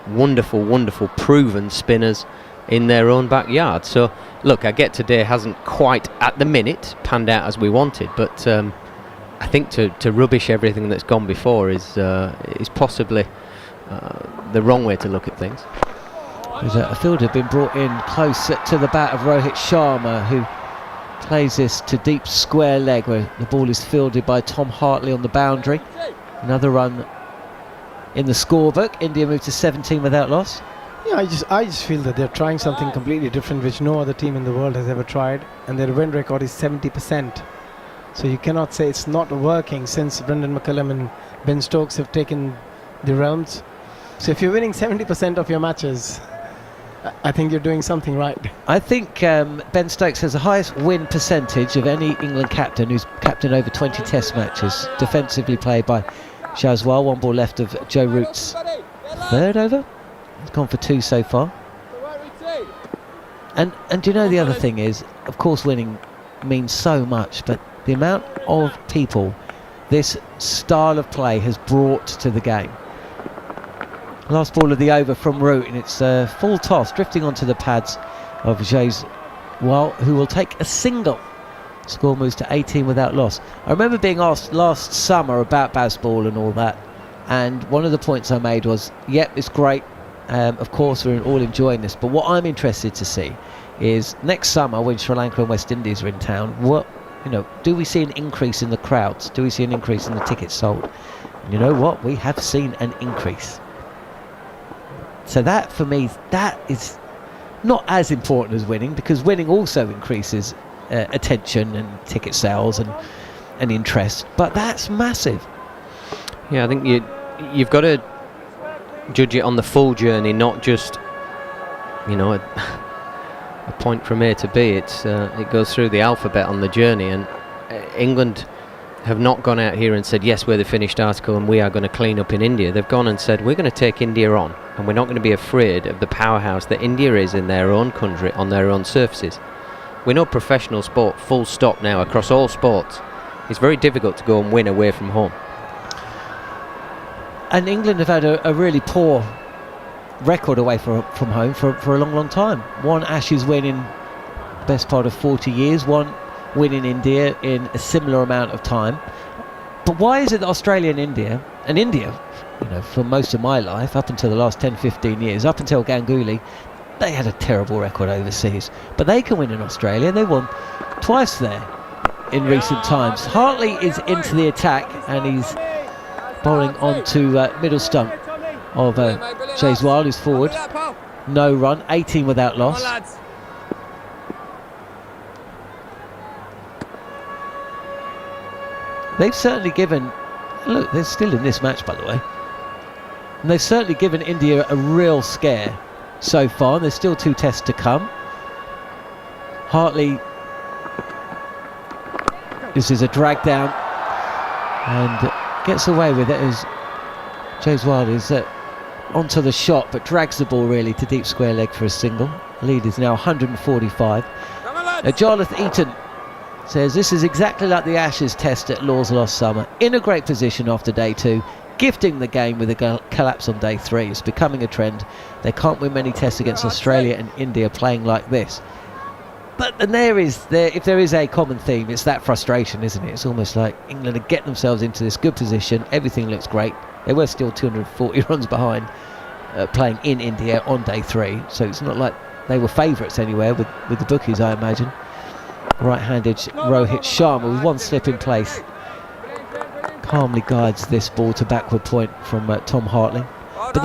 wonderful, wonderful proven spinners in their own backyard. So, look, I get today hasn't quite, at the minute, panned out as we wanted, but I think to rubbish everything that's gone before is possibly the wrong way to look at things. There's a fielder been brought in close to the bat of Rohit Sharma, who plays this to deep square leg where the ball is fielded by Tom Hartley on the boundary. Another run in the scorebook. India moved to 17 without loss. Yeah, I just feel that they're trying something completely different, which no other team in the world has ever tried, and their win record is 70%. So you cannot say it's not working since Brendan McCullum and Ben Stokes have taken the realms. So if you're winning 70% of your matches, I think you're doing something right. I think Ben Stokes has the highest win percentage of any England captain who's captained over 20 test matches. Defensively played by Jaiswal, 1 ball left of Joe Root's third over. He's gone for 2 so far. And do you know the other thing is, of course winning means so much, but the amount of people this style of play has brought to the game. Last ball of the over from Root, and it's a full toss drifting onto the pads of Jaiswal, who will take a single. Score moves to 18 without loss. I remember being asked last summer about Bazball and all that, and one of the points I made was, yep, it's great. Of course, we're all enjoying this, but what I'm interested to see is next summer when Sri Lanka and West Indies are in town, do we see an increase in the crowds? Do we see an increase in the tickets sold? And you know what? We have seen an increase. So that, for me, that is not as important as winning, because winning also increases attention and ticket sales and interest. But that's massive. Yeah, I think you've got to judge it on the full journey, not just, a point from A to B. It goes through the alphabet on the journey, and England have not gone out here and said, yes, we're the finished article and we are going to clean up in India. They've gone and said, we're going to take India on, and we're not going to be afraid of the powerhouse that India is in their own country, on their own surfaces. We know professional sport, full stop now, across all sports. It's very difficult to go and win away from home. And England have had a really poor record away from home for a long, long time. 1 Ashes win in the best part of 40 years, 1 win in India in a similar amount of time. But why is it that Australia and India, for most of my life, up until the last 10-15 years, up until Ganguly, they had a terrible record overseas. But they can win in Australia. They won twice there in recent times. Hartley is into the attack, and he's bowling onto middle stump of Jaiswal, who's forward. No run, 18 without loss. They've certainly given... Look, they're still in this match, by the way. And they've certainly given India a real scare so far. There's still 2 tests to come. Hartley... This is a drag down. And gets away with it as Jaiswal is onto the shot, but drags the ball really to deep square leg for a single. Lead is now 145. Jarrod Eaton says this is exactly like the Ashes test at Lord's last summer. In a great position after day 2, gifting the game with a collapse on day 3. It's becoming a trend. They can't win many tests against Australia and India playing like this. But and if there is a common theme, it's that frustration, isn't it? It's almost like England are getting themselves into this good position. Everything looks great. They were still 240 runs behind playing in India on day 3. So it's not like they were favourites anywhere with the bookies, I imagine. Right-handed Rohit Sharma with 1 slip in place calmly guides this ball to backward point from Tom Hartley. But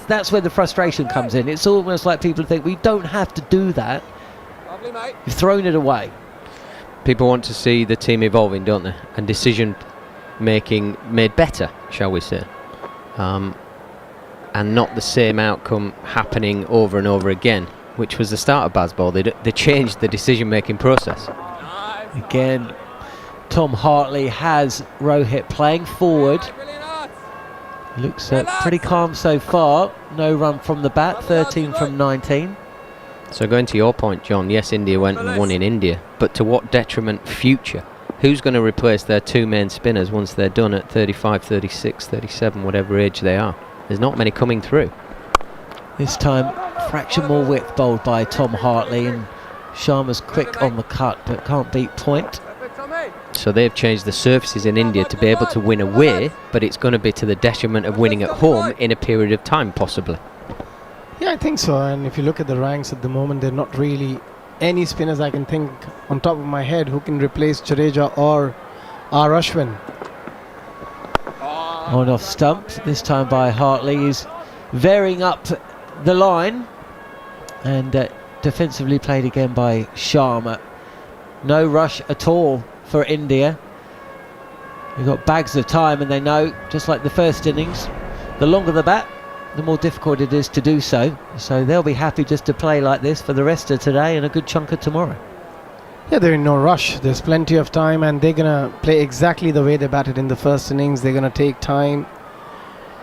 that's where the frustration comes in. It's almost like people think we don't have to do that. You've thrown it away. People want to see the team evolving, don't they? And decision making made better, shall we say, and not the same outcome happening over and over again, which was the start of Bazball. They changed the decision making process. Again, Tom Hartley has Rohit playing forward. Looks pretty calm so far. No run from the bat, 13 from 19. So going to your point, John, yes, India went and won in India, but to what detriment future? Who's going to replace their 2 main spinners once they're done at 35, 36, 37, whatever age they are? There's not many coming through. This time, fraction more width bowled by Tom Hartley, and Sharma's quick on the cut, but can't beat point. So they've changed the surfaces in India to be able to win away, but it's going to be to the detriment of winning at home in a period of time, possibly. Yeah, I think so. And if you look at the ranks at the moment, they're not really any spinners I can think on top of my head who can replace Jadeja or R. Ashwin. On off stump, this time by Hartley. He's varying up the line, and defensively played again by Sharma. No rush at all for India. They've got bags of time, and they know, just like the first innings, the longer the bat, the more difficult it is to do so. So they'll be happy just to play like this for the rest of today and a good chunk of tomorrow. Yeah, they're in no rush. There's plenty of time, and they're going to play exactly the way they batted in the first innings. They're going to take time.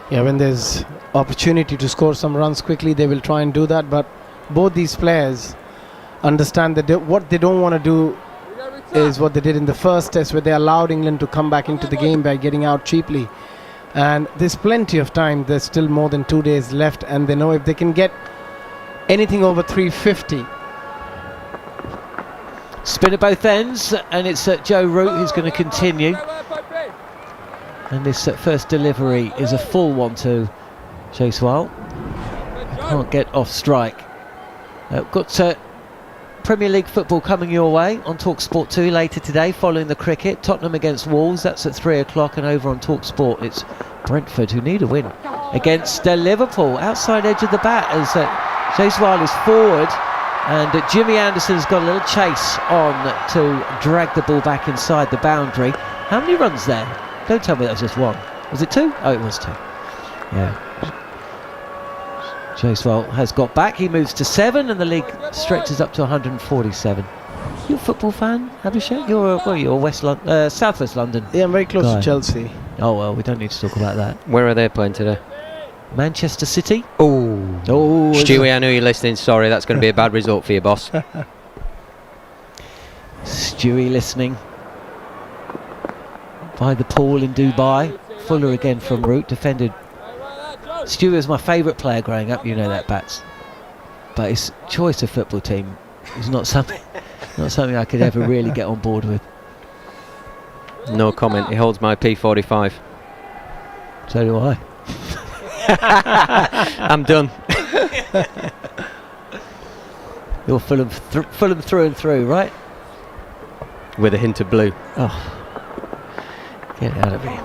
Yeah, when there's opportunity to score some runs quickly, they will try and do that. But both these players understand that what they don't want to do is what they did in the first test, where they allowed England to come back into the game by getting out cheaply. And there's plenty of time. There's still more than 2 days left, and they know if they can get anything over 350. Spin at both ends, and it's Joe Root who's going to continue. And this first delivery is a full one to Jaiswal. Can't get off strike. Got Premier League football coming your way on talkSPORT 2 later today, following the cricket. Tottenham against Wolves, that's at 3 o'clock, and over on talkSPORT it's Brentford, who need a win against Liverpool. Outside edge of the bat as Jaiswal is forward, and Jimmy Anderson's got a little chase on to drag the ball back inside the boundary. How many runs there? Don't tell me that was just one. Was it 2? Oh, it was 2. Yeah. Jaiswal has got back. He moves to 7, and the league stretches up to 147. You're a football fan, Abhishek? You're West London, South West London. Yeah, I'm very close to Chelsea. Oh well, we don't need to talk about that. Where are they playing today? Manchester City. Oh, Stewie, I know you're listening. Sorry, that's going to be a bad result for you, boss. Stewie listening. By the pool in Dubai. Fuller again from Root, defended. Stewie was my favourite player growing up, you know that, Bats. But his choice of football team is not something I could ever really get on board with. No comment. He holds my P45. So do I. I'm done. You're Fulham through and through, right? With a hint of blue. Oh, get out of here.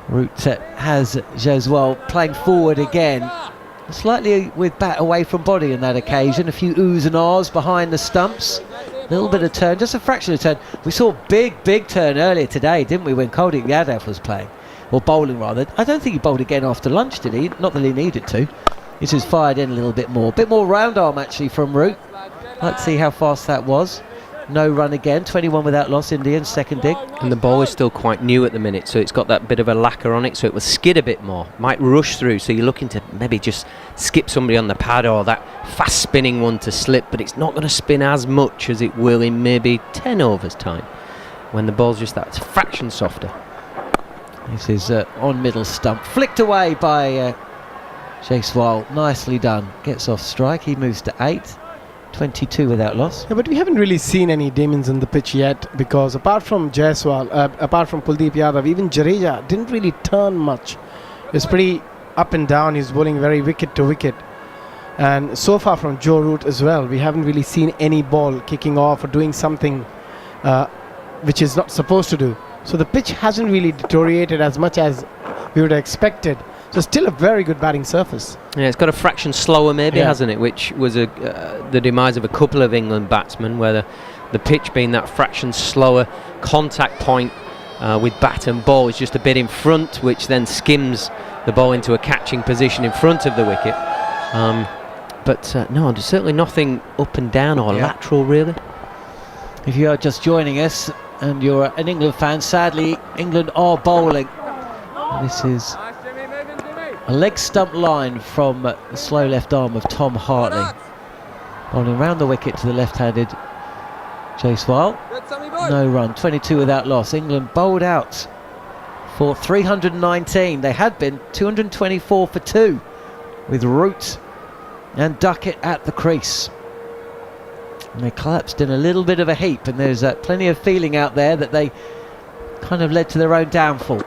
Root has Jaiswal playing forward again, slightly with bat away from body on that occasion. A few oohs and ahs behind the stumps. A little bit of turn, just a fraction of turn. We saw big turn earlier today, didn't we, when Kuldeep Yadav was playing, or bowling rather. I don't think he bowled again after lunch, did he? Not that he needed to. He just fired in a little bit more. Bit more round arm actually from Root. Let's see how fast that was. No run again, 21 without loss, Indian second dig. And the ball is still quite new at the minute, so it's got that bit of a lacquer on it, so it will skid a bit more. Might rush through, so you're looking to maybe just skip somebody on the pad, or that fast spinning one to slip, but it's not going to spin as much as it will in maybe 10 overs time, when the ball's just that fraction softer. This is on middle stump, flicked away by Jaiswal. Nicely done. Gets off strike, he moves to 8. 22 without loss. Yeah, but we haven't really seen any demons on the pitch yet, because apart from Jaiswal, apart from Kuldeep Yadav, even Jadeja didn't really turn much. It's pretty up and down. He's bowling very wicket to wicket. And so far from Joe Root as well, we haven't really seen any ball kicking off or doing something which is not supposed to do. So the pitch hasn't really deteriorated as much as we would have expected. So still a very good batting surface. Yeah, it's got a fraction slower maybe, hasn't it? Which was the demise of a couple of England batsmen, where the pitch being that fraction slower, contact point with bat and ball is just a bit in front, which then skims the ball into a catching position in front of the wicket. But no, there's certainly nothing up and down or lateral really. If you are just joining us and you're an England fan, sadly England are bowling. This is a leg stump line from the slow left arm of Tom Hartley. Bowling round the wicket to the left-handed Jaiswal. No run, 22 without loss. England bowled out for 319. They had been 224 for 2 with Root and Duckett at the crease. And they collapsed in a little bit of a heap, and there's plenty of feeling out there that they kind of led to their own downfall.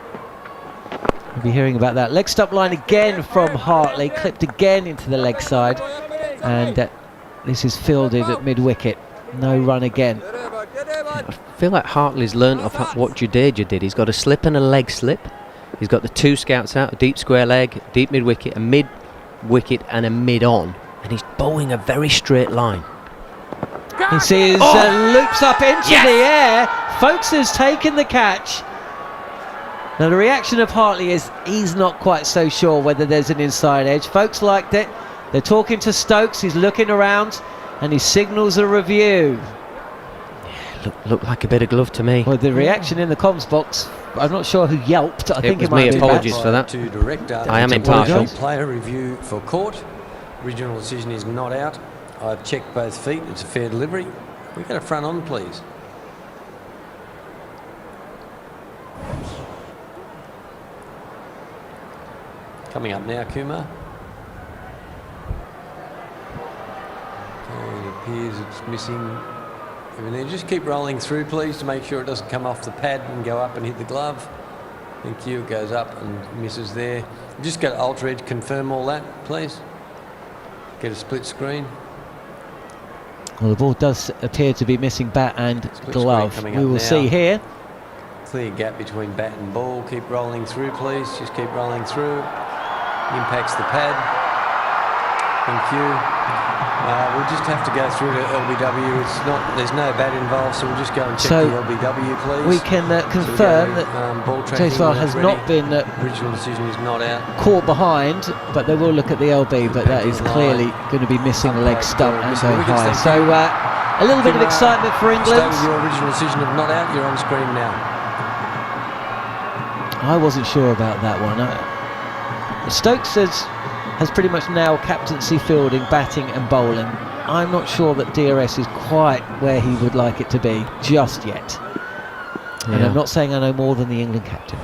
We'll be hearing about that. Leg stump line again from Hartley, clipped again into the leg side, and this is fielded at mid-wicket. No run again. I feel like Hartley's learnt of what Jadeja did. He's got a slip and a leg slip. He's got the 2 scouts out, a deep square leg, deep mid-wicket, a mid-wicket and a mid-on. And he's bowling a very straight line. He sees loops up into the air. Folkes has taken the catch. Now the reaction of Hartley is he's not quite so sure whether there's an inside edge. Folkes liked it. They're talking to Stokes. He's looking around and he signals a review. Looked like a bit of glove to me. Well, the reaction in the comms box, I'm not sure who yelped. I think was it might me. be Apologies Bats. for that. To director, I am impartial. Player review for court. Original decision is not out. I've checked both feet. It's a fair delivery. We get a front on, please. Coming up now, Kumar. Okay, it appears it's missing everything. Just keep rolling through, please, to make sure it doesn't come off the pad and go up and hit the glove. Thank you. It goes up and misses there. Just go to Ultra Edge, confirm all that, please. Get a split screen. Well, the ball does appear to be missing bat and glove. We will see here. Clear gap between bat and ball. Keep rolling through, please. Just keep rolling through. Impacts the pad. Thank you. We'll just have to go through to LBW. There's no bat involved, so we'll just go and check the LBW, please. We can confirm that Jaiswal has not been original decision is not out. Caught behind, but they will look at the LB, but that is clearly going to be missing a leg stump and go high. So a little bit of excitement for England. Stay with your original decision of not out. You're on screen now. I wasn't sure about that one. Stokes has pretty much now captaincy fielding, batting and bowling. I'm not sure that DRS is quite where he would like it to be just yet. And I'm not saying I know more than the England captain.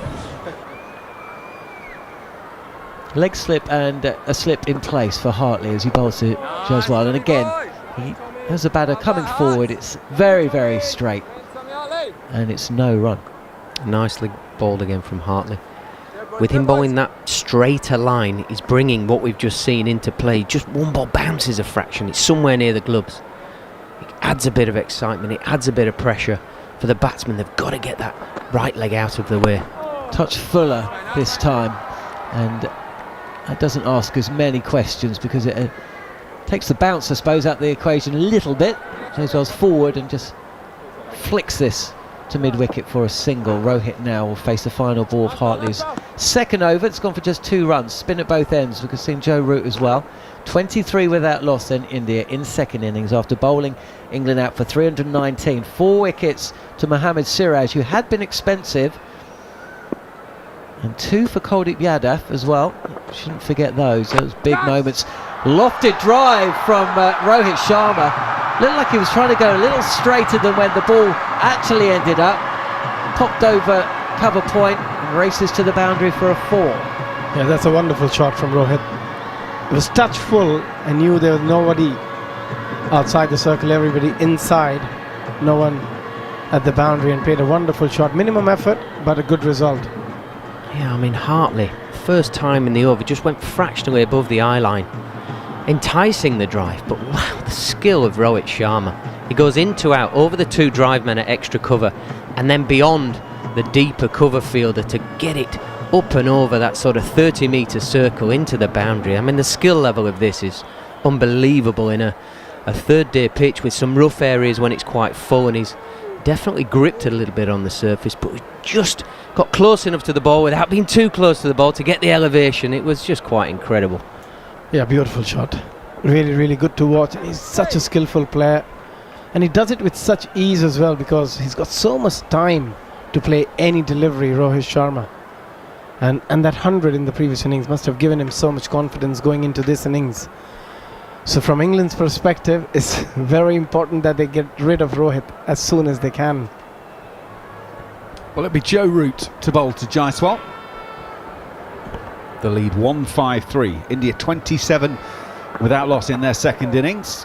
Leg slip and a slip in place for Hartley as he bowls to Jaiswal. And again, there's a batter coming forward. It's very, very straight. And it's no run. Nicely bowled again from Hartley. With him bowling that straighter line, he's bringing what we've just seen into play. Just one ball bounces a fraction. It's somewhere near the gloves. It adds a bit of excitement. It adds a bit of pressure for the batsmen. They've got to get that right leg out of the way. Touch fuller this time. And that doesn't ask as many questions because it takes the bounce, I suppose, out of the equation a little bit. Jaiswal's forward and just flicks this to mid-wicket for a single. Rohit now will face the final ball of Hartley's second over. It's gone for just 2 runs. Spin at both ends. We can see Joe Root as well. 23 without loss then India in second innings after bowling England out for 319. 4 wickets to Mohammad Siraj, who had been expensive, and 2 for Kuldeep Yadav as well. Shouldn't forget those big moments. Lofted drive from Rohit Sharma. Looked like he was trying to go a little straighter than when the ball actually ended up. Popped over cover point and races to the boundary for a 4. Yeah, that's a wonderful shot from Rohit. It was touch full and knew there was nobody outside the circle, everybody inside. No one at the boundary, and played a wonderful shot. Minimum effort, but a good result. Yeah, I mean, Hartley, first time in the over, just went fractionally above the eye line. Enticing the drive, but wow, the skill of Rohit Sharma. He goes in to out over the 2 drive men at extra cover and then beyond the deeper cover fielder to get it up and over that sort of 30-metre circle into the boundary. I mean, the skill level of this is unbelievable in a third-day pitch with some rough areas when it's quite full, and he's definitely gripped it a little bit on the surface, but just got close enough to the ball without being too close to the ball to get the elevation. It was just quite incredible. Yeah, beautiful shot. Really, really good to watch. He's such a skillful player, and he does it with such ease as well because he's got so much time to play any delivery, Rohit Sharma. And that 100 in the previous innings must have given him so much confidence going into this innings. So from England's perspective, it's very important that they get rid of Rohit as soon as they can. Well, it'll be Joe Root to bowl to Jaiswal. The lead 1-5-3. India 27 without loss in their second innings.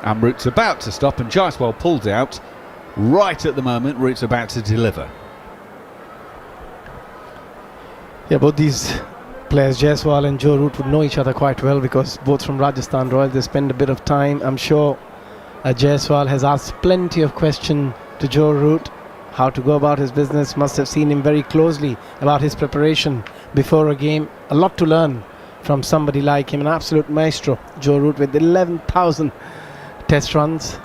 And Root's about to stop, and Jaiswal pulled out right at the moment. Root's about to deliver. Yeah, both these players, Jaiswal and Joe Root, would know each other quite well because both from Rajasthan Royals. They spend a bit of time. I'm sure Jaiswal has asked plenty of questions to Joe Root how to go about his business. Must have seen him very closely about his preparation before a game. A lot to learn from somebody like him, an absolute maestro, Joe Root, with 11,000 test runs.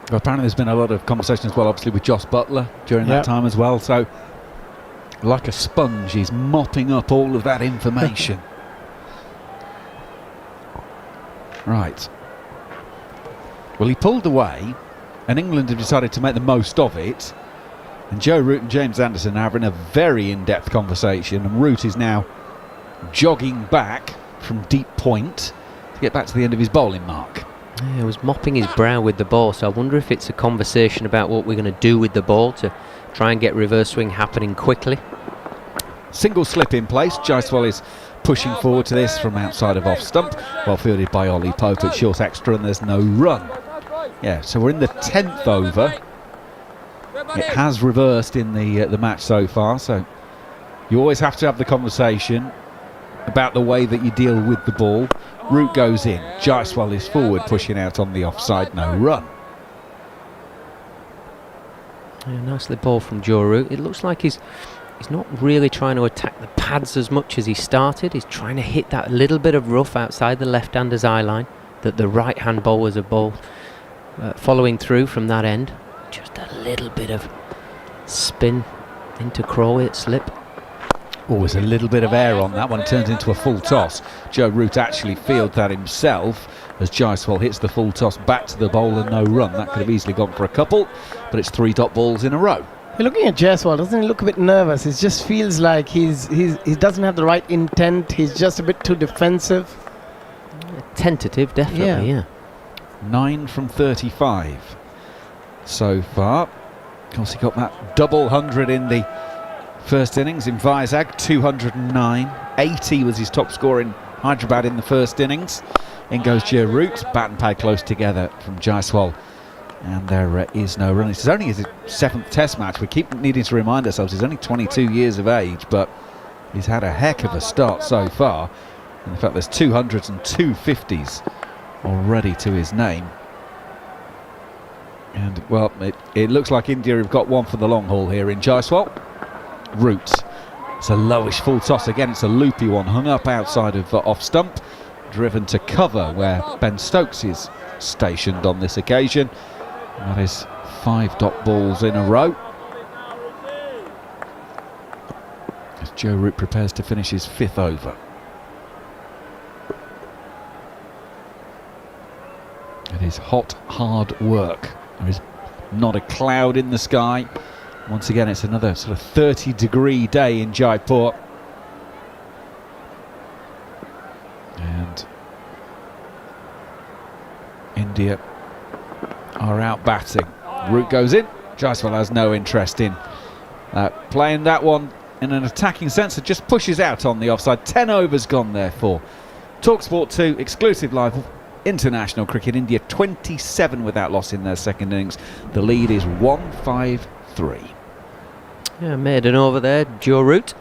Well, apparently there's been a lot of conversation as well, obviously, with Josh Butler during that time as well. So, like a sponge, he's mopping up all of that information. Right. Well, he pulled away, and England have decided to make the most of it. And Joe Root and James Anderson are having a very in-depth conversation, and Root is now jogging back from deep point to get back to the end of his bowling mark. Yeah, he was mopping his brow with the ball, so I wonder if it's a conversation about what we're going to do with the ball to try and get reverse swing happening quickly. Single slip in place. Jaiswal is pushing forward to this from outside of off stump, well fielded by Ollie Pope at short extra, and there's no run. Yeah, so we're in the 10th over. It has reversed in the match so far, so you always have to have the conversation about the way that you deal with the ball. Root goes in, Jaiswal is forward, pushing out on the offside, no run. Yeah, nicely ball from Joe Root. It looks like he's not really trying to attack the pads as much as he started. He's trying to hit that little bit of rough outside the left-hander's eye line that the right-hand bowlers are bowled, following through from that end. Just a little bit of spin into Crawley at slip. Always a little bit of air on that one, turns into a full toss. Joe Root actually fields that himself as Jaiswal hits the full toss back to the bowler, no run. That could have easily gone for a couple, but it's 3 dot balls in a row. You're looking at Jaiswal, doesn't he look a bit nervous? It just feels like he doesn't have the right intent. He's just a bit too defensive. Tentative, definitely, yeah. 9 from 35 so far. Of course, he got that double 100 in the first innings in Vizag, 209. 80 was his top score in Hyderabad in the first innings. In goes Joe Root, bat and pad close together from Jaiswal, and there is no run. This is only his 7th test match. We keep needing to remind ourselves he's only 22 years of age, but he's had a heck of a start so far. In fact, there's 200s and 250s already to his name. And, well, it looks like India have got one for the long haul here in Jaiswal. Root. It's a lowish full toss again. It's a loopy one, hung up outside of off stump, driven to cover where Ben Stokes is stationed on this occasion. And that is 5 dot balls in a row. As Joe Root prepares to finish his 5th over. It is hot, hard work. There is not a cloud in the sky. Once again, it's another sort of 30-degree day in Jaipur. And India are out batting. Root goes in. Jaiswal has no interest in playing that one in an attacking sense. It just pushes out on the offside. 10 overs gone, therefore. talkSPORT 2, exclusive live international cricket. India 27 without loss in their second innings. The lead is 153. Yeah, maiden over there, Joe Root.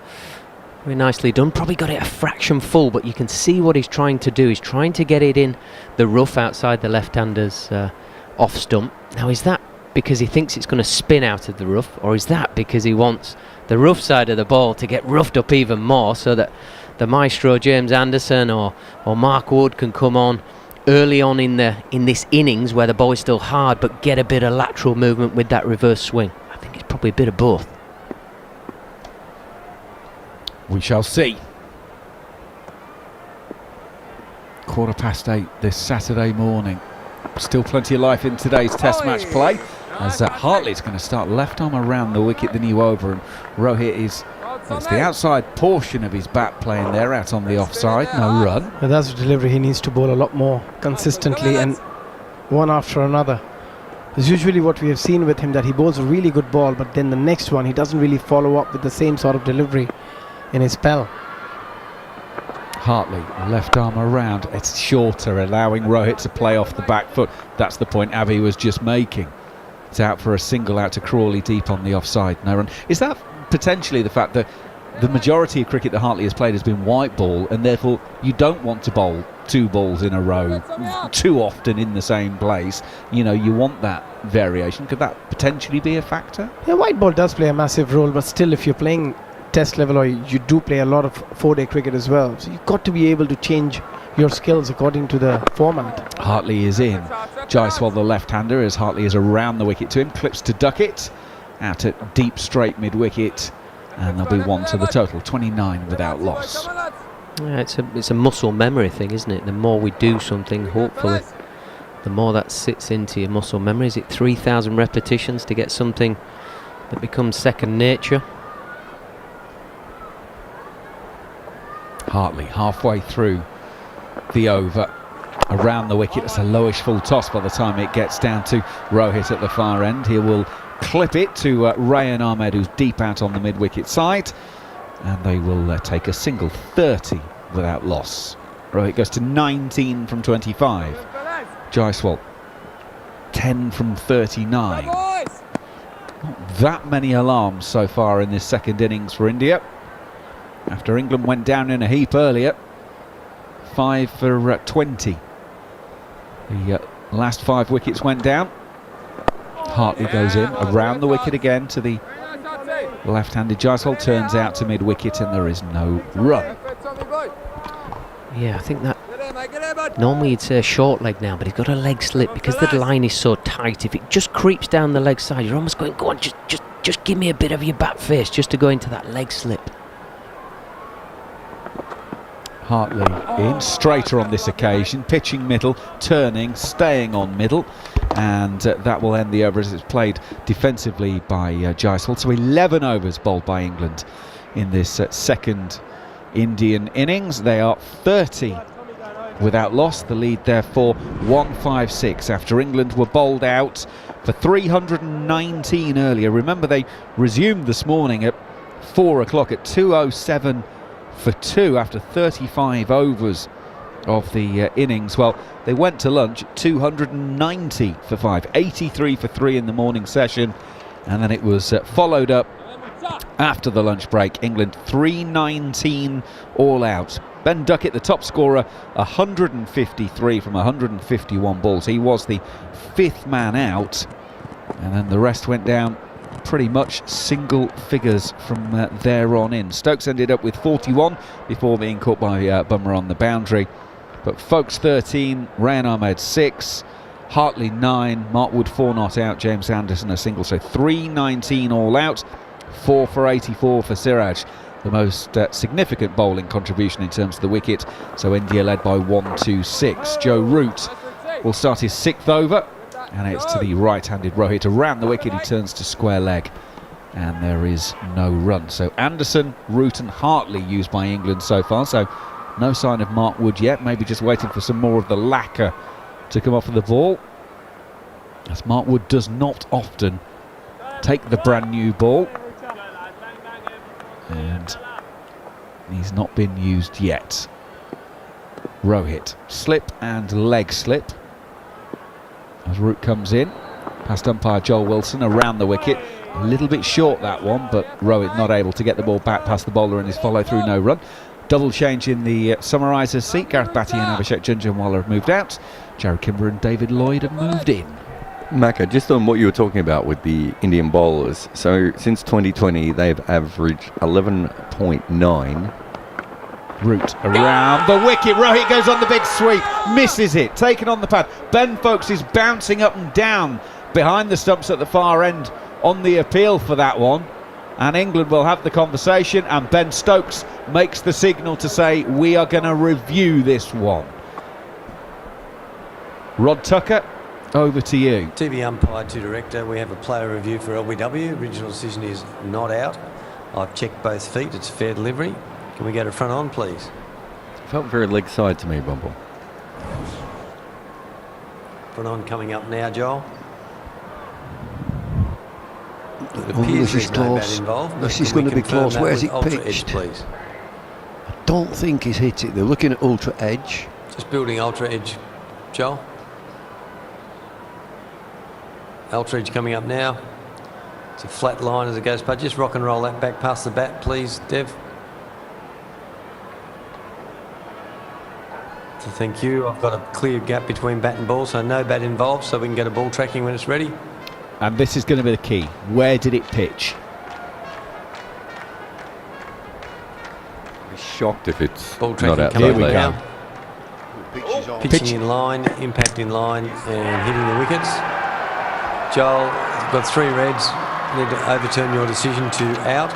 Very nicely done. Probably got it a fraction full, but you can see what he's trying to do. He's trying to get it in the rough outside the left-hander's off stump. Now, is that because he thinks it's going to spin out of the rough, or is that because he wants the rough side of the ball to get roughed up even more so that the maestro James Anderson or Mark Wood can come on early on in this innings where the ball is still hard, but get a bit of lateral movement with that reverse swing? I think it's probably a bit of both. We shall see. 8:15 this Saturday morning. Still plenty of life in today's test match play, as Hartley's going to start left arm around the wicket, the new over, and Rohit is, it's the outside portion of his bat playing there, out on the offside, no run. But that's the delivery. He needs to bowl a lot more consistently and one after another. It's usually what we have seen with him, that he bowls a really good ball, but then the next one he doesn't really follow up with the same sort of delivery in his spell. Hartley, left arm around, it's shorter, allowing Rohit to play off the back foot. That's the point Abhi was just making. It's out for a single out to Crawley deep on the offside, no run. Is that potentially the fact that the majority of cricket that Hartley has played has been white ball, and therefore you don't want to bowl 2 balls in a row too often in the same place. You know, you want that variation. Could that potentially be a factor? Yeah, white ball does play a massive role, but still, if you're playing test level or you do play a lot of 4-day cricket as well, so you've got to be able to change your skills according to the format. Hartley is in. Jaiswal, the left-hander, as Hartley is around the wicket to him, clips to Duckett out at deep straight mid-wicket, and there'll be 1 to the total, 29 without loss. Yeah, it's a muscle memory thing, isn't it? The more we do something, hopefully, the more that sits into your muscle memory. Is it 3,000 repetitions to get something that becomes second nature? Hartley halfway through the over, around the wicket. It's a lowish full toss by the time it gets down to Rohit at the far end. He will clip it to Rayan Ahmed, who's deep out on the mid-wicket side, and they will take a single 30 without loss. Rohit goes to 19 from 25. Jaiswal 10 from 39. Not that many alarms so far in this second innings for India, after England went down in a heap earlier. 5 for 20. The last 5 wickets went down. Hartley goes in, around the wicket again to the left-handed. Jaiswal turns out to mid-wicket and there is no run. Yeah, I think that normally you'd say a short leg now, but he's got a leg slip because the line is so tight. If it just creeps down the leg side, you're almost going, go on, just give me a bit of your bat face just to go into that leg slip. Hartley in, straighter on this occasion, pitching middle, turning, staying on middle, and that will end the over as it's played defensively by Jaiswal. So 11 overs bowled by England in this second Indian innings. They are 30 without loss. The lead therefore 156 after England were bowled out for 319 earlier. Remember, they resumed this morning at 4 o'clock at 2:07 for 2 after 35 overs of the innings. Well, they went to lunch at 290 for 5, 83 for 3 in the morning session, and then it was followed up after the lunch break. England 319 all out. Ben Duckett, the top scorer, 153 from 151 balls. He was the 5th man out, and then the rest went down pretty much single figures from there on in. Stokes ended up with 41 before being caught by Bummer on the boundary. But Folkes 13, Rayan Ahmed 6, Hartley 9, Mark Wood 4 not out, James Anderson a single. So 319 all out, 4 for 84 for Siraj. The most significant bowling contribution in terms of the wicket. So India led by 126. Joe Root will start his 6th over. And it's to the right-handed Rohit around the wicket. He turns to square leg and there is no run. So Anderson, Root and Hartley used by England so far. So no sign of Mark Wood yet. Maybe just waiting for some more of the lacquer to come off of the ball, as Mark Wood does not often take the brand new ball. And he's not been used yet. Rohit, slip and leg slip as Root comes in, past umpire Joel Wilson, around the wicket. A little bit short that one, but Rohit not able to get the ball back past the bowler in his follow-through no run. Double change in the summarisers seat. Gareth Batty and Abhishek Jhnujhnuwala have moved out. Jarrod, Kimber and David Lloyd have moved in. Maka, just on what you were talking about with the Indian bowlers, so since 2020 they've averaged 11.9. Root around the wicket. Rohit goes on the big sweep, misses it, taken on the pad. Ben Folkes is bouncing up and down behind the stumps at the far end on the appeal for that one, and England will have the conversation, and Ben Stokes makes the signal to say we are going to review this one. Rod Tucker, over to you. TV umpire to director, we have a player review for LBW. Original decision is not out. I've checked both feet, it's fair delivery. Can we go to front on, please? Felt very leg side to me, Bumble. Front on coming up now, Joel. This is close. This is going to be close. Where's it pitched? Edge, please. I don't think he's hit it. They're looking at ultra edge. Just building ultra edge, Joel. Ultra edge coming up now. It's a flat line as it goes past. Just rock and roll that back past the bat, please, Dev. Thank you. I've got a clear gap between bat and ball, so no bat involved, so we can get a ball tracking when it's ready. And this is going to be the key. Where did it pitch? I'd be shocked if it's Ball not tracking out coming there. now. Pitching in line, impact in line, and hitting the wickets. Joel, you've got 3 reds. You need to overturn your decision to out.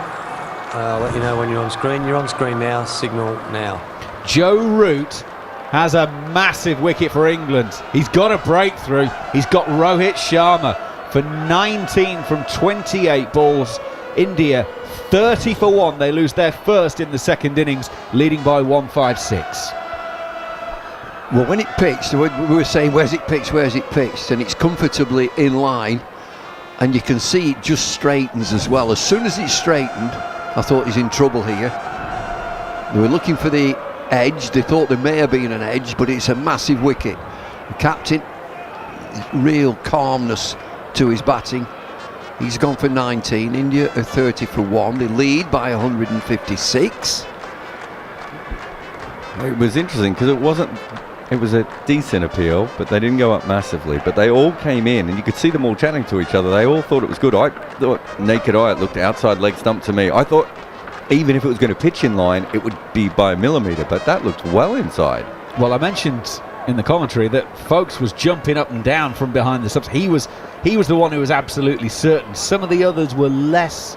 I'll let you know when you're on screen. You're on screen now. Signal now. Joe Root has a massive wicket for England. He's got a breakthrough. He's got Rohit Sharma for 19 from 28 balls. India 30 for 1. They lose their first in the second innings, leading by 156. Well, when it pitched, we were saying, where's it pitched? And it's comfortably in line, and you can see it just straightens as well. As soon as it straightened, I thought he's in trouble here. They were looking for the edge. They thought there may have been an edge, but it's a massive wicket. The captain, real calmness to his batting. He's gone for 19. India are 30 for 1. They lead by 156. It was interesting because it was a decent appeal, but they didn't go up massively. But they all came in, and you could see them all chatting to each other. They all thought it was good. I thought, naked eye, it looked outside leg stump to me. I thought even if it was going to pitch in line, it would be by a millimetre, but that looked well inside. Well, I mentioned in the commentary that Folkes was jumping up and down from behind the subs. He was the one who was absolutely certain. Some of the others were less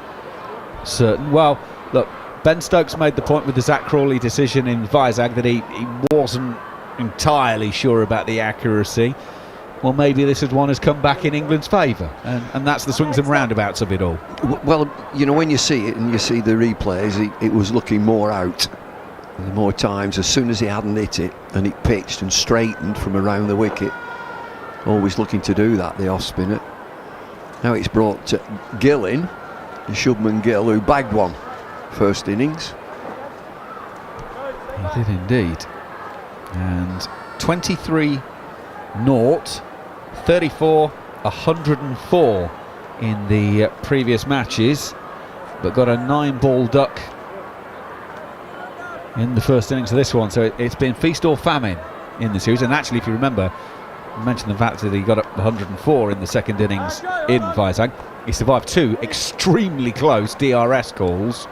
certain. Well, look, Ben Stokes made the point with the Zach Crawley decision in Vizag that he wasn't entirely sure about the accuracy. Well, maybe this is one has come back in England's favour, and that's the swings and roundabouts of it all. Well, you know, when you see it and you see the replays, it was looking more out. More times, as soon as he hadn't hit it and it pitched and straightened from around the wicket, always looking to do that, the off spinner. Now it's brought Gill in, Shubman Gill, who bagged one first innings. He did indeed. And 23 naught, 34 104 in the previous matches, but got a 9-ball duck in the first innings of this one, so it's been feast or famine in the series. And actually, if you remember, I mentioned the fact that he got up 104 in the second innings in Vizag. He survived 2 extremely close DRS calls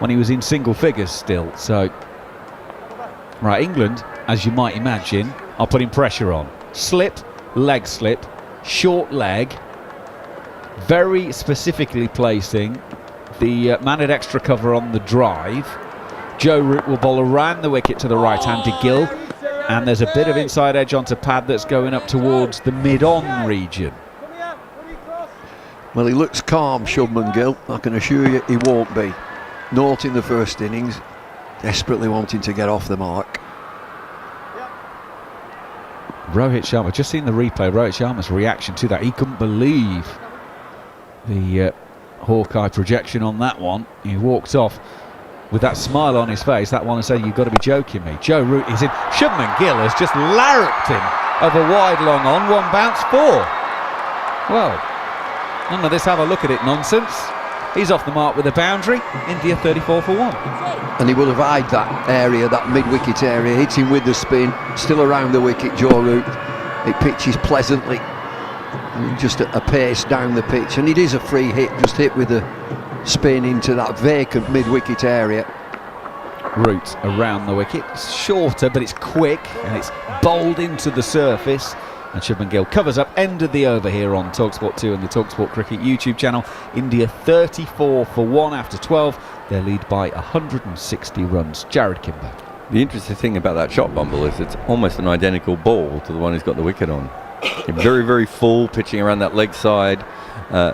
when he was in single figures still. So, right, England, as you might imagine, are putting pressure on. Slip, leg slip, short leg, very specifically placing the man at extra cover on the drive. Joe Root will bowl around the wicket to the right-handed Gill, and there's a bit of inside edge onto pad that's going up towards the mid-on region. Well, he looks calm, Shubman Gill. I can assure you he won't be. Naught in the first innings, desperately wanting to get off the mark. Rohit Sharma, just seen the replay, Rohit Sharma's reaction to that. He couldn't believe the Hawkeye projection on that one. He walked off with that smile on his face, that one, and saying, you've got to be joking me. Joe Root is in. Shubman Gill has just larruped him over wide long on, 1 bounce 4. Well, none of this have a look at it nonsense. He's off the mark with a boundary. India 34 for 1. And he will have eyed that area, that mid-wicket area, hitting with the spin, still around the wicket, Joe Root. It pitches pleasantly, just a pace down the pitch, and it is a free hit, just hit with a spin into that vacant mid-wicket area. Root around the wicket. It's shorter, but it's quick, and it's bowled into the surface. And Shubman Gill covers up end of the over here on talkSPORT 2 and the talkSPORT Cricket YouTube channel. India 34 for 1 after 12. They lead by 160 runs. Jarrod Kimber. The interesting thing about that shot, Bumble, is it's almost an identical ball to the one who's got the wicket on. Very, very full, pitching around that leg side,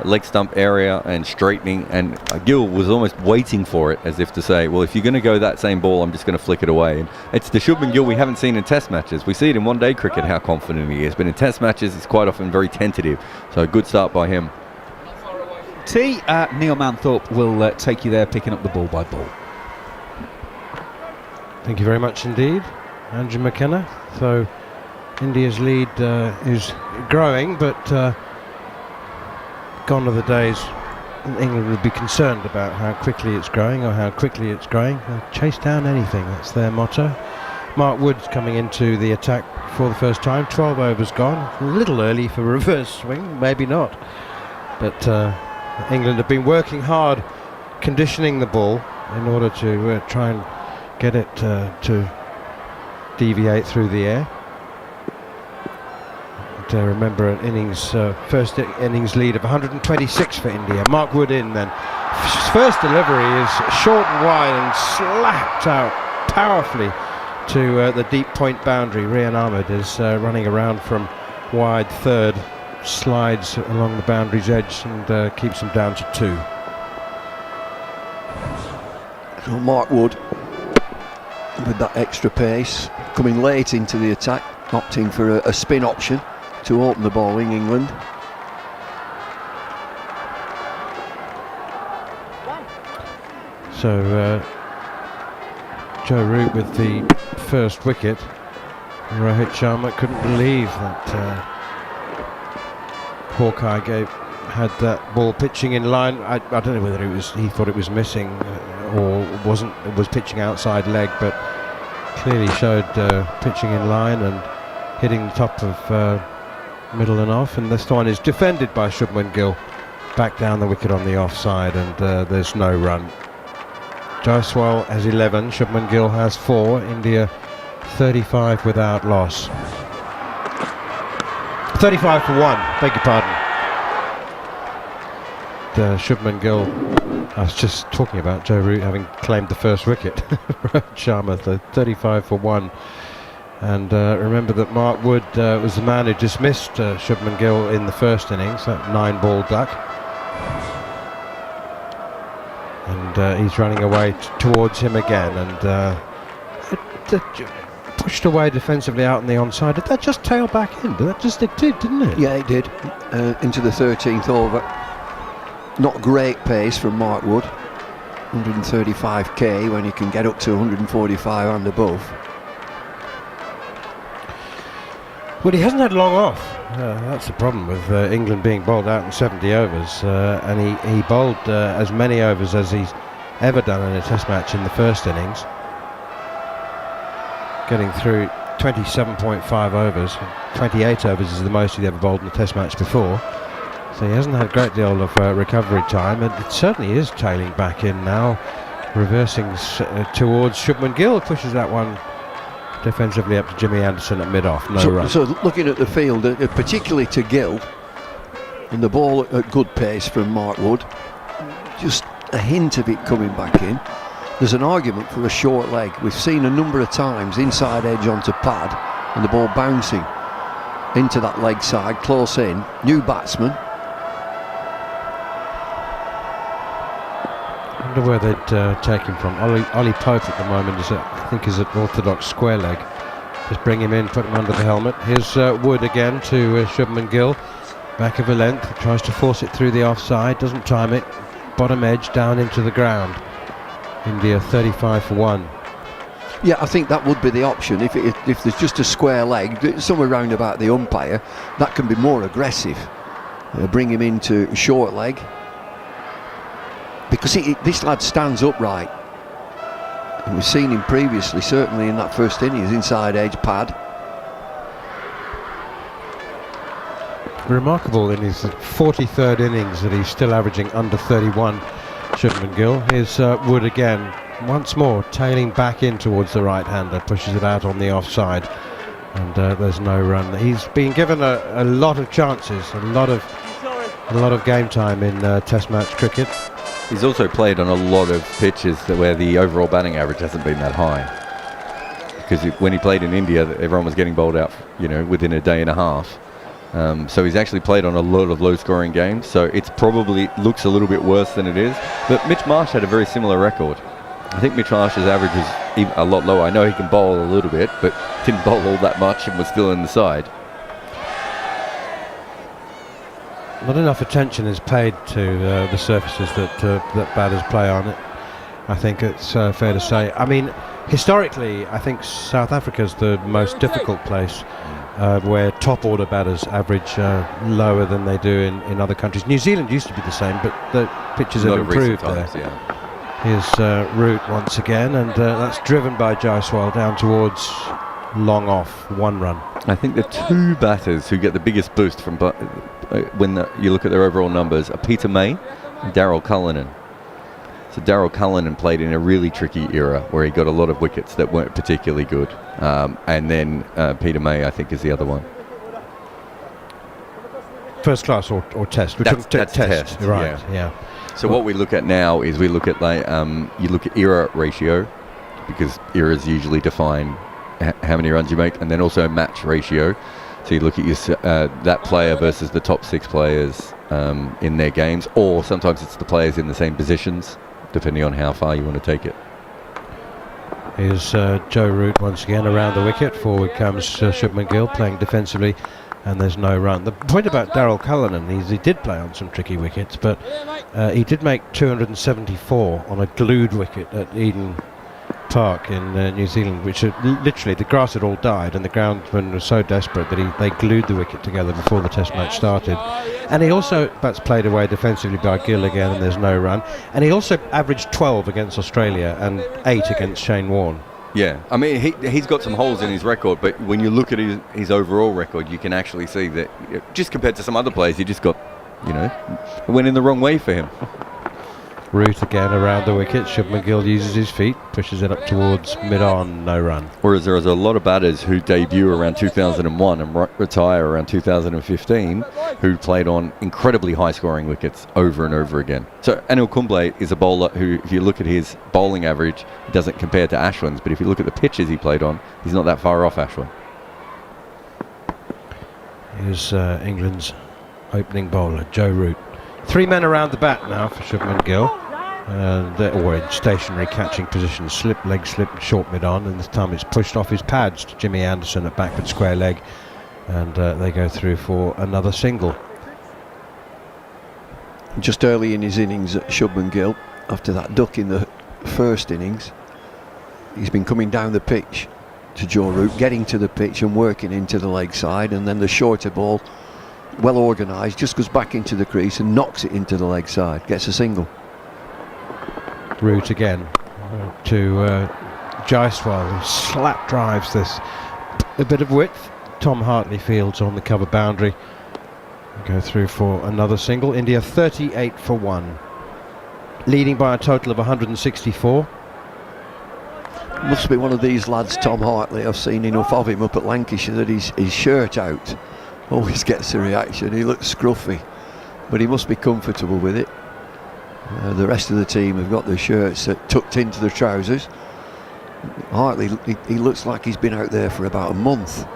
leg stump area and straightening, and Gill was almost waiting for it, as if to say, well, if you're going to go that same ball, I'm just going to flick it away. And it's the Shubman Gill we haven't seen in test matches. We see it in one-day cricket, how confident he is, but in test matches it's quite often very tentative. So a good start by him. Neil Manthorp will take you there, picking up the ball by ball. Thank you very much indeed, Andrew McKenna. So India's lead is growing, but gone are the days England would be concerned about how quickly it's growing or how quickly it's growing. They'll chase down anything, that's their motto. Mark Wood's coming into the attack for the first time. 12 overs gone. A little early for reverse swing, maybe not. But England have been working hard conditioning the ball in order to try and get it to deviate through the air. And, remember an first innings lead of 126 for India. Mark Wood in then. First delivery is short and wide and slapped out powerfully to the deep point boundary. Rian Ahmed is running around from wide third, slides along the boundary's edge and keeps him down to 2. So Mark Wood with that extra pace, coming late into the attack, opting for a spin option to open the bowling, England. So Joe Root with the first wicket. Rohit Sharma couldn't believe that Hawkeye had that ball pitching in line. I don't know whether he thought it was missing or was pitching outside leg, but clearly showed pitching in line and hitting the top of middle and off. And this one is defended by Shubman Gill, back down the wicket on the offside, and there's no run. Jaiswal has 11, Shubman Gill has 4. India 35 without loss. 35 for 1, beg your pardon. Shubman Gill, I was just talking about Joe Root having claimed the first wicket. Sharma, 35 for 1. And remember that Mark Wood was the man who dismissed Shubman Gill in the first innings, that 9-ball duck. And he's running away towards him again, and pushed away defensively out on the onside. Did that just tail back in? It did, didn't it? Yeah, it did. Into the 13th over. Not great pace from Mark Wood. 135k when he can get up to 145 and above. Well, he hasn't had long off. That's the problem with England being bowled out in 70 overs. And he bowled as many overs as he's ever done in a test match in the first innings. Getting through 27.5 overs. 28 overs is the most he'd ever bowled in a test match before. So he hasn't had a great deal of recovery time. And it certainly is tailing back in now. Reversing towards Shubman Gill. Pushes that one defensively up to Jimmy Anderson at mid-off, no run. So looking at the field, particularly to Gill, and the ball at good pace from Mark Wood, just a hint of it coming back in. There's an argument for a short leg. We've seen a number of times inside edge onto pad and the ball bouncing into that leg side, close in. New batsman. I wonder where they'd take him from. Ollie Pope at the moment is at orthodox square leg. Just bring him in, put him under the helmet. Here's Wood again to Shubman Gill. Back of a length, tries to force it through the offside, doesn't time it. Bottom edge down into the ground. India 35 for 1. Yeah, I think that would be the option. If there's just a square leg, somewhere round about the umpire, that can be more aggressive. Bring him into short leg. Because this lad stands upright. And we've seen him previously, certainly in that first innings, inside edge pad. Remarkable in his 43rd innings that he's still averaging under 31, Shubman Gill. Here's Wood again, once more tailing back in towards the right-hander, pushes it out on the offside, and there's no run. He's been given a lot of chances, a lot of game time in Test match cricket. He's also played on a lot of pitches where the overall batting average hasn't been that high. Because when he played in India, everyone was getting bowled out, within a day and a half. So he's actually played on a lot of low-scoring games. So it's probably looks a little bit worse than it is. But Mitch Marsh had a very similar record. I think Mitch Marsh's average was even a lot lower. I know he can bowl a little bit, but didn't bowl all that much and was still in the side. Not enough attention is paid to the surfaces that batters play on it. I think it's fair to say. I mean, historically, I think South Africa's the most difficult place where top order batters average lower than they do in other countries. New Zealand used to be the same, but the pitches have improved there. Yeah. Here's Root once again, and that's driven by Jaiswal down towards long off, 1 run. I think the 2 batters who get the biggest boost from when you look at their overall numbers are Peter May and Daryl Cullinan. So Daryl Cullinan played in a really tricky era where he got a lot of wickets that weren't particularly good. And then Peter May, I think, is the other one. First class or test? That's test. Right, yeah. So what we look at now is we look at you look at era ratio, because eras usually define how many runs you make, and then also match ratio. So you look at that player versus the top 6 players in their games, or sometimes it's the players in the same positions, depending on how far you want to take it. Here's Joe Root once again around the wicket. Forward comes Shubman Gill playing defensively, and there's no run. The point about Daryl Cullinan is he did play on some tricky wickets, but he did make 274 on a glued wicket at Eden Park in New Zealand, which literally the grass had all died and the groundsman was so desperate that they glued the wicket together before the test match started. And he also, that's played away defensively by Gill again, and there's no run. And he also averaged 12 against Australia and 8 against Shane Warne. Yeah, I mean, he's got some holes in his record, but when you look at his overall record, you can actually see that just compared to some other players, he just got, it went in the wrong way for him. Root again around the wicket. Shubman Gill uses his feet, pushes it up towards mid-on, no run. Whereas there is a lot of batters who debut around 2001 and retire around 2015 who played on incredibly high-scoring wickets over and over again. So Anil Kumble is a bowler who, if you look at his bowling average, it doesn't compare to Ashwin's, but if you look at the pitches he played on, he's not that far off Ashwin. Here's England's opening bowler, Joe Root. 3 men around the bat now for Shubman Gill. Or in stationary catching position, leg slip, short mid-on, and this time it's pushed off his pads to Jimmy Anderson at backward square leg, and they go through for another single. Just early in his innings at Shubman Gill, after that duck in the first innings, he's been coming down the pitch to Joe Root, getting to the pitch and working into the leg side, and then the shorter ball, well organised, just goes back into the crease and knocks it into the leg side, gets a single. Root again to Jaiswal, who slap drives this a bit of width. Tom Hartley fields on the cover boundary. Go through for another single. India 38 for 1, leading by a total of 164. Must be one of these lads, Tom Hartley. I've seen enough of him up at Lancashire that his shirt out always gets a reaction. He looks scruffy, but he must be comfortable with it. The rest of the team have got their shirts tucked into their trousers. Hartley, he looks like he's been out there for about a month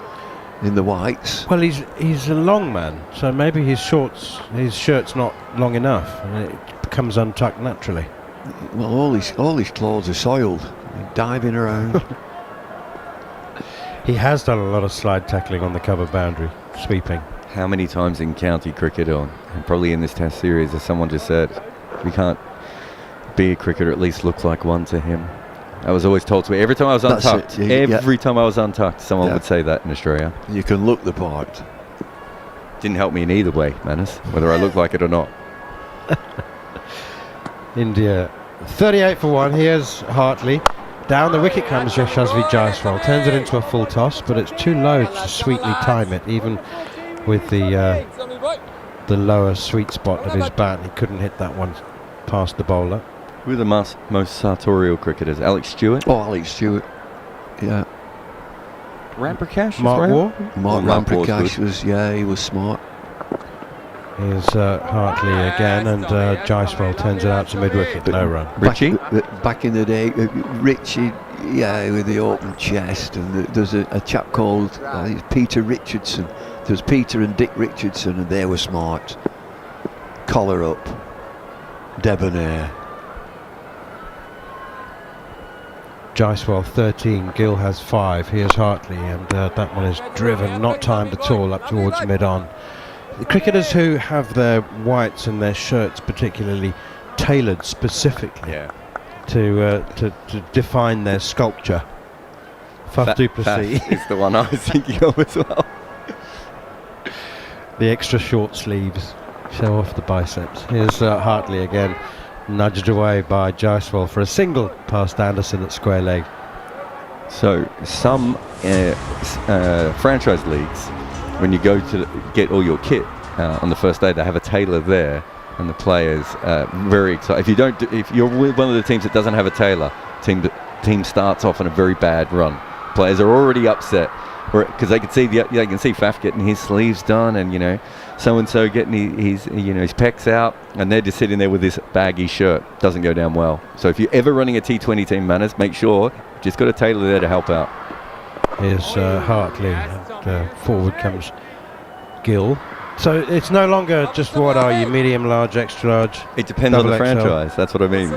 in the whites. Well, he's a long man, so maybe his shirt's not long enough, and it comes untucked naturally. Well, all his clothes are soiled, diving around. He has done a lot of slide tackling on the cover boundary, sweeping. How many times in county cricket, and probably in this test series, as someone just said, we can't be a cricketer, at least looks like one to him. I was always told to me, every time I was untucked, time I was untucked, someone would say that in Australia. You can look the part. Didn't help me in either way, Manus, whether I look like it or not. India 38 for 1. Here's Hartley. Down the wicket comes Yashasvi Jaiswal. Turns it into a full toss, but it's too low to sweetly time it, even with the lower sweet spot of his bat. He couldn't hit that one past the bowler. Who are the most sartorial cricketers? Alex Stewart? Oh, Alex Stewart. Yeah. Ramprakash? Mark Waugh? Mark Ramprakash was, he was smart. Here's Hartley again, and Jaiswal turns it out to mid-wicket, no run. Richie? Back in the day, Richie, with the open chest, and there's a chap called Peter Richardson. There's Peter and Dick Richardson, and they were smart. Collar up, debonair. Jaiswal 13, Gill has 5. Here's Hartley, and that one is driven, not timed at all, up towards mid-on. The cricketers who have their whites and their shirts particularly tailored specifically to define their sculpture. Faf du Plessis is the one I was thinking of as well. The extra short sleeves show off the biceps. Here's Hartley again, nudged away by Jaiswal for a single past Anderson at square leg. So some franchise leagues, when you go to get all your kit on the first day, they have a tailor there, and the players very excited. If you're one of the teams that doesn't have a tailor, team starts off on a very bad run. Players are already upset because they can see Faf getting his sleeves done, and so and so getting his pecs out, and they're just sitting there with this baggy shirt. Doesn't go down well. So if you're ever running a T20 team, Manners, make sure you've just got a tailor there to help out. Here's Hartley, and forward comes Gill. So it's no longer just what are you, medium, large, extra large? It depends on the franchise. That's what I mean.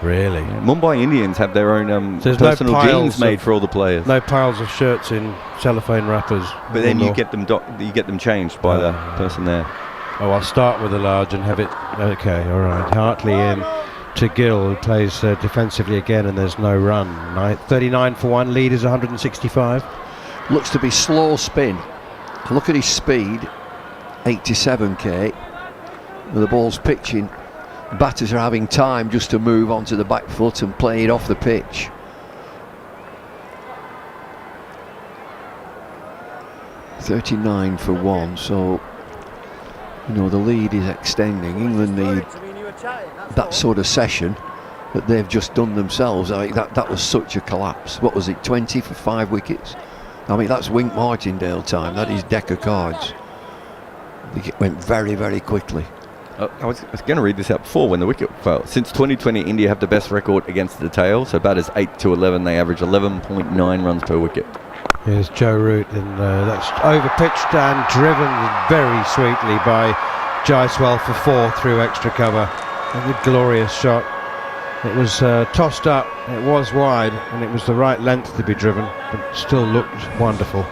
Really? Yeah, Mumbai Indians have their own personal jeans made for all the players. No piles of shirts in cellophane wrappers. But then you get them changed by the person there. Oh, I'll start with a large and have it. Okay, all right. Hartley in to Gill, who plays defensively again, and there's no run. 39 for 1. Lead is 165. Looks to be slow spin. Look at his speed. 87k. The ball's pitching. Batters are having time just to move onto the back foot and play it off the pitch. .39 for 1, so the lead is extending. England need that sort of session that they've just done themselves. I mean, that was such a collapse. What was it, 20 for 5 wickets? I mean, that's Wink Martindale time. That is deck of cards. It went very, very quickly. I was going to read this out before when the wicket fell. Since 2020, India have the best record against the tail. So batters 8 to 11, they average 11.9 runs per wicket. Here's Joe Root, and that's overpitched and driven very sweetly by Jaiswal for 4 through extra cover. A glorious shot. It was tossed up, it was wide, and it was the right length to be driven, but still looked wonderful.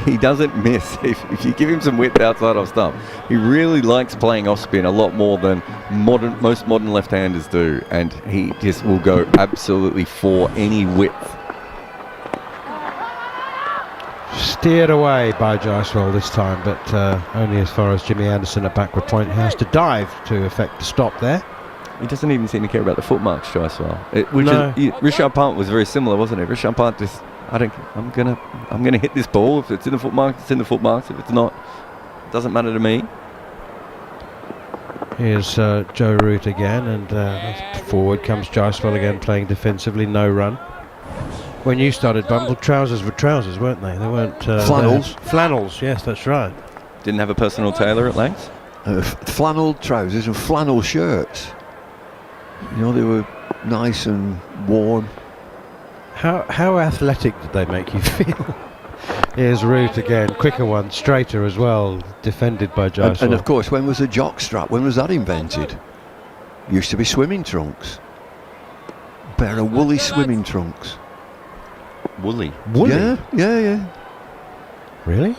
He doesn't miss. If you give him some width outside off stump, he really likes playing off spin a lot more than most modern left-handers do, and he just will go absolutely for any width. Steered away by Jaiswal this time, but only as far as Jimmy Anderson at backward point. He has to dive to effect the stop there. He doesn't even seem to care about the footmarks, Jaiswal. Rishabh Pant was very similar, wasn't it? Rishabh Pant just, I'm gonna hit this ball. If it's in the footmarks, it's in the footmarks. If it's not, it doesn't matter to me. Here's Joe Root again, and forward comes Jaiswal again, playing defensively, no run. When you started, Bumble, trousers were trousers, weren't they? They weren't flannels. Flannels, yes, that's right. Didn't have a personal tailor at Langs? Flannel trousers and flannel shirts. They were nice and warm. How athletic did they make you feel? Here's Root again, quicker one, straighter as well, defended by Jaiswal. And of course, when was a jock strap? When was that invented? Used to be swimming trunks. Pair of woolly swimming trunks. Woolly? Yeah. Really?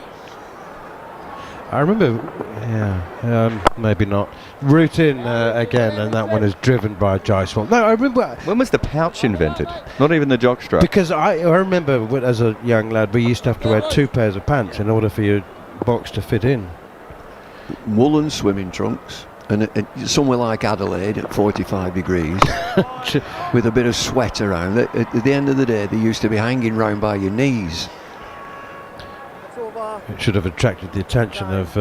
I remember, maybe not. Root in again, and that one is driven by Jaiswal. No, I remember. When was the pouch invented? Not even the jockstrap. Because I remember as a young lad, we used to have to wear 2 pairs of pants in order for your box to fit in. Woolen swimming trunks, and somewhere like Adelaide at 45 degrees, with a bit of sweat around. At the end of the day, they used to be hanging round by your knees. It should have attracted the attention of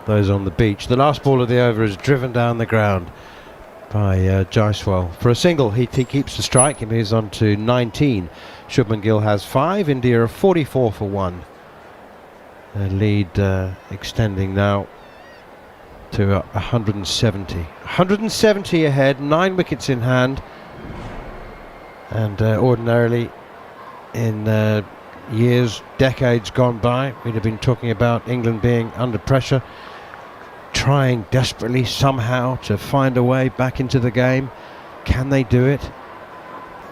those on the beach. The last ball of the over is driven down the ground by Jaiswal. For a single, he keeps the strike. He moves on to 19. Shubman Gill has 5. India are 44 for 1. The lead extending now to 170. 170 ahead, 9 wickets in hand. And ordinarily in years, decades gone by, we'd have been talking about England being under pressure, trying desperately somehow to find a way back into the game. Can they do it?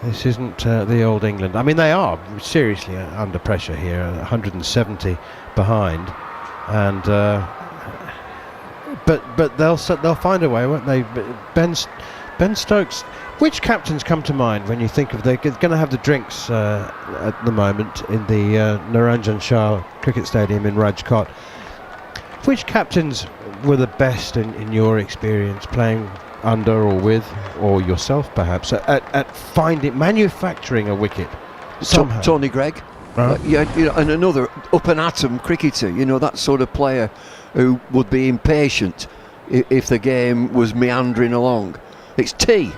This isn't the old England. I mean, they are seriously under pressure here, 170 behind, and but they'll find a way, won't they? Ben Stokes. Which captains come to mind when you think of they're going to have the drinks at the moment in the Naranjan Shah Cricket Stadium in Rajkot? Which captains were the best in your experience playing under or with, or yourself perhaps, at manufacturing a wicket somehow. Tony Gregg. Right. And another up and atom cricketer, that sort of player who would be impatient if the game was meandering along. It's tea.